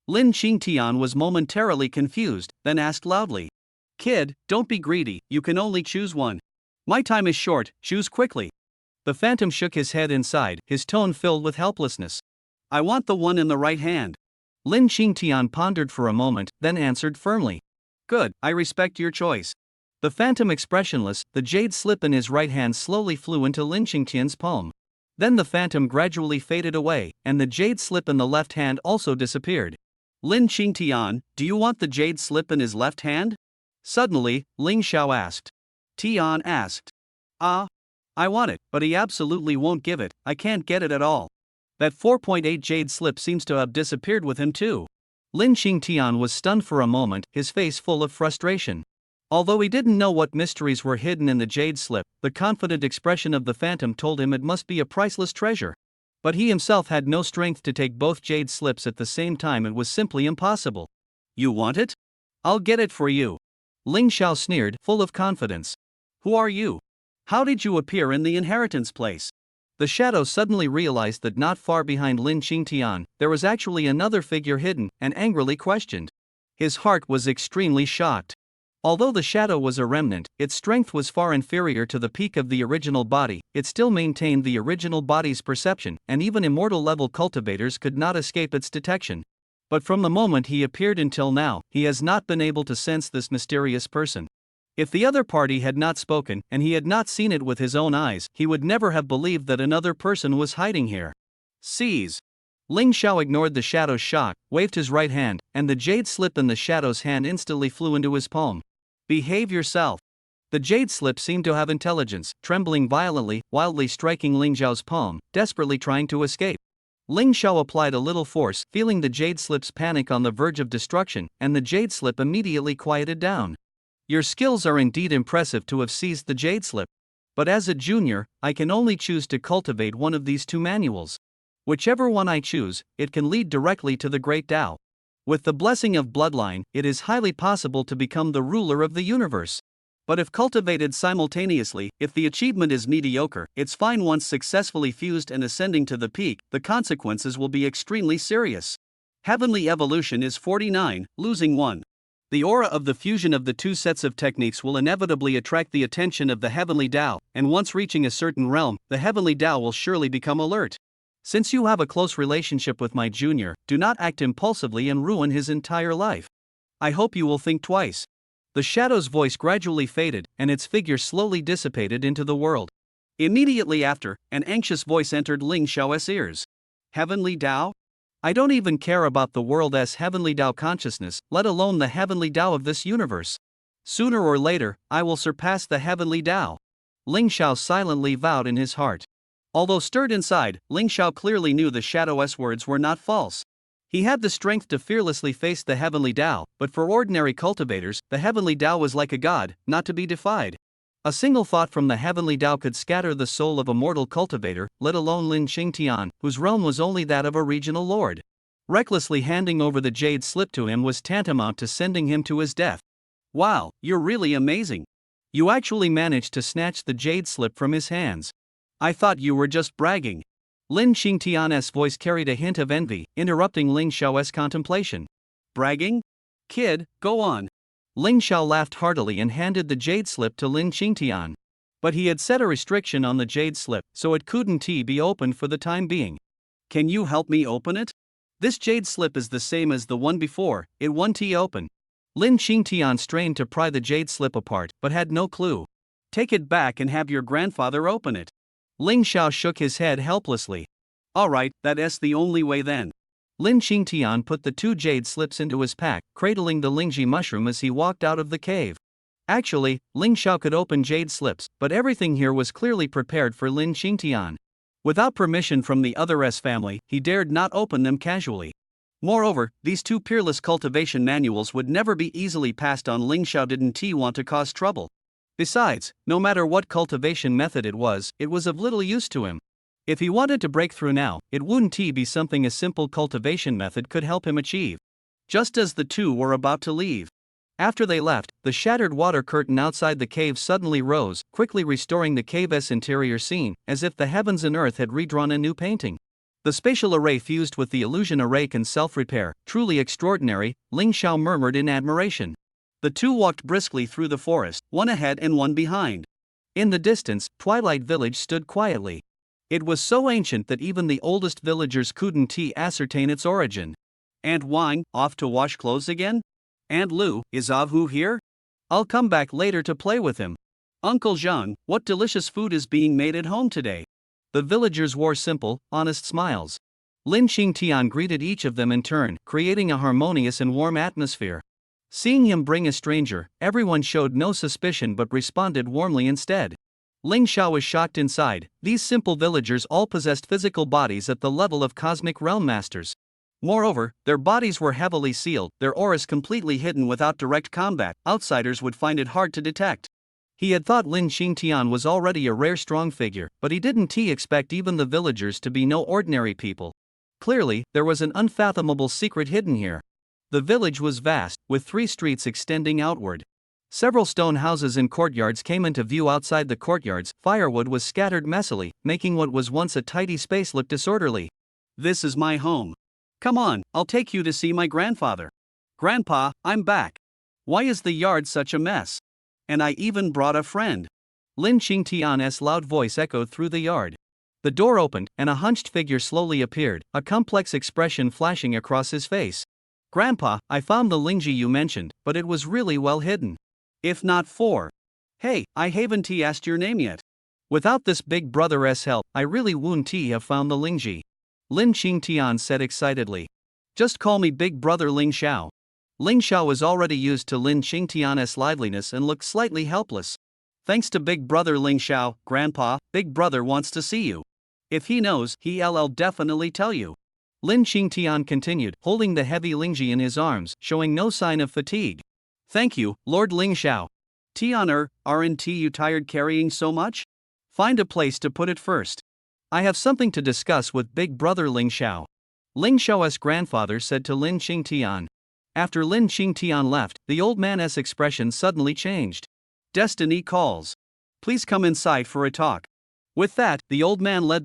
Lin Qingtian was momentarily confused, then asked loudly. Kid, don't be greedy, you can only choose one. My time is short, choose quickly. The phantom shook his head inside, his tone filled with helplessness. I want the one in the right hand. Lin Qingtian pondered for a moment, then answered firmly. Good, I respect your choice. The phantom expressionless, the jade slip in his right hand slowly flew into Lin Qingtian's palm. Then the phantom gradually faded away, and the jade slip in the left hand also disappeared. Lin Qingtian, do you want the jade slip in his left hand? Suddenly, Ling Xiao asked. Tian asked. I want it, but he absolutely won't give it. I can't get it at all. That 4.8 jade slip seems to have disappeared with him too. Lin Qingtian was stunned for a moment, his face full of frustration. Although he didn't know what mysteries were hidden in the jade slip, the confident expression of the phantom told him it must be a priceless treasure. But he himself had no strength to take both jade slips at the same time. It was simply impossible. You want it? I'll get it for you. Ling Xiao sneered, full of confidence. Who are you? How did you appear in the inheritance place? The shadow suddenly realized that not far behind Lin Qingtian, there was actually another figure hidden, and angrily questioned. His heart was extremely shocked. Although the shadow was a remnant, its strength was far inferior to the peak of the original body. It still maintained the original body's perception, and even immortal-level cultivators could not escape its detection. But from the moment he appeared until now, he has not been able to sense this mysterious person. If the other party had not spoken, and he had not seen it with his own eyes, he would never have believed that another person was hiding here. Seize! Ling Xiao ignored the shadow's shock, waved his right hand, and the jade slip in the shadow's hand instantly flew into his palm. Behave yourself. The jade slip seemed to have intelligence, trembling violently, wildly striking Ling Xiao's palm, desperately trying to escape. Ling Xiao applied a little force, feeling the jade slip's panic on the verge of destruction, and the jade slip immediately quieted down. Your skills are indeed impressive to have seized the jade slip. But as a junior, I can only choose to cultivate one of these two manuals. Whichever one I choose, it can lead directly to the Great Tao. With the blessing of bloodline, it is highly possible to become the ruler of the universe. But if cultivated simultaneously, if the achievement is mediocre, it's fine once successfully fused and ascending to the peak, the consequences will be extremely serious. Heavenly evolution is 49, losing 1. The aura of the fusion of the two sets of techniques will inevitably attract the attention of the Heavenly Tao, and once reaching a certain realm, the Heavenly Tao will surely become alert. Since you have a close relationship with my junior, do not act impulsively and ruin his entire life. I hope you will think twice. The shadow's voice gradually faded, and its figure slowly dissipated into the world. Immediately after, an anxious voice entered Ling Xiao's ears. Heavenly Tao? I don't even care about the world as Heavenly Tao consciousness, let alone the Heavenly Tao of this universe. Sooner or later, I will surpass the Heavenly Tao. Ling Xiao silently vowed in his heart. Although stirred inside, Ling Xiao clearly knew the shadow's words were not false. He had the strength to fearlessly face the Heavenly Tao, but for ordinary cultivators, the Heavenly Tao was like a god, not to be defied. A single thought from the Heavenly Tao could scatter the soul of a mortal cultivator, let alone Lin Qingtian, whose realm was only that of a regional lord. Recklessly handing over the jade slip to him was tantamount to sending him to his death. Wow, you're really amazing. You actually managed to snatch the jade slip from his hands. I thought you were just bragging. Lin Qingtian's voice carried a hint of envy, interrupting Ling Xiao's contemplation. Bragging? Kid, go on. Ling Xiao laughed heartily and handed the jade slip to Lin Qingtian. But he had set a restriction on the jade slip, so it couldn't be opened for the time being. Can you help me open it? This jade slip is the same as the one before, it won't open. Lin Qingtian strained to pry the jade slip apart, but had no clue. Take it back and have your grandfather open it. Ling Xiao shook his head helplessly. Alright, that's the only way then. Lin Qingtian put the two jade slips into his pack, cradling the Lingji mushroom as he walked out of the cave. Actually, Ling Xiao could open jade slips, but everything here was clearly prepared for Lin Qingtian. Without permission from the other S family, he dared not open them casually. Moreover, these two peerless cultivation manuals would never be easily passed on. Ling Xiao didn't want to cause trouble. Besides, no matter what cultivation method it was of little use to him. If he wanted to break through now, it wouldn't be something a simple cultivation method could help him achieve. Just as the two were about to leave. After they left, the shattered water curtain outside the cave suddenly rose, quickly restoring the cave's interior scene, as if the heavens and earth had redrawn a new painting. The spatial array fused with the illusion array can self-repair, truly extraordinary, Ling Xiao murmured in admiration. The two walked briskly through the forest, one ahead and one behind. In the distance, Twilight Village stood quietly. It was so ancient that even the oldest villagers couldn't ascertain its origin. Aunt Wang, off to wash clothes again? Aunt Lu, is Avhu here? I'll come back later to play with him. Uncle Zhang, what delicious food is being made at home today? The villagers wore simple, honest smiles. Lin Qingtian greeted each of them in turn, creating a harmonious and warm atmosphere. Seeing him bring a stranger, everyone showed no suspicion but responded warmly instead. Ling Xiao was shocked inside. These simple villagers all possessed physical bodies at the level of cosmic realm masters. Moreover, their bodies were heavily sealed, their auras completely hidden. Without direct combat, outsiders would find it hard to detect. He had thought Lin Xingtian was already a rare strong figure, but he didn't expect even the villagers to be no ordinary people. Clearly, there was an unfathomable secret hidden here. The village was vast, with 3 streets extending outward. Several stone houses and courtyards came into view. Outside the courtyards, firewood was scattered messily, making what was once a tidy space look disorderly. This is my home. Come on, I'll take you to see my grandfather. Grandpa, I'm back. Why is the yard such a mess? And I even brought a friend. Lin Xingtian's loud voice echoed through the yard. The door opened, and a hunched figure slowly appeared, a complex expression flashing across his face. Grandpa, I found the Lingji you mentioned, but it was really well hidden. If not for. Hey, I haven't asked your name yet. Without this big brother's help, I really wouldn't have found the Lingji. Lin Xingtian said excitedly. Just call me Big Brother Ling Xiao. Ling Xiao was already used to Lin Xingtian's liveliness and looked slightly helpless. Thanks to Big Brother Ling Xiao, Grandpa, Big Brother wants to see you. If he knows, he'll definitely tell you. Lin Xingtian continued, holding the heavy Lingji in his arms, showing no sign of fatigue. Thank you, Lord Ling Xiao. Tian aren't you tired carrying so much? Find a place to put it first. I have something to discuss with Big Brother Ling Xiao. Ling Xiao's grandfather said to Lin Xingtian. After Lin Xingtian left, the old man's expression suddenly changed. Destiny calls. Please come inside for a talk. With that, the old man led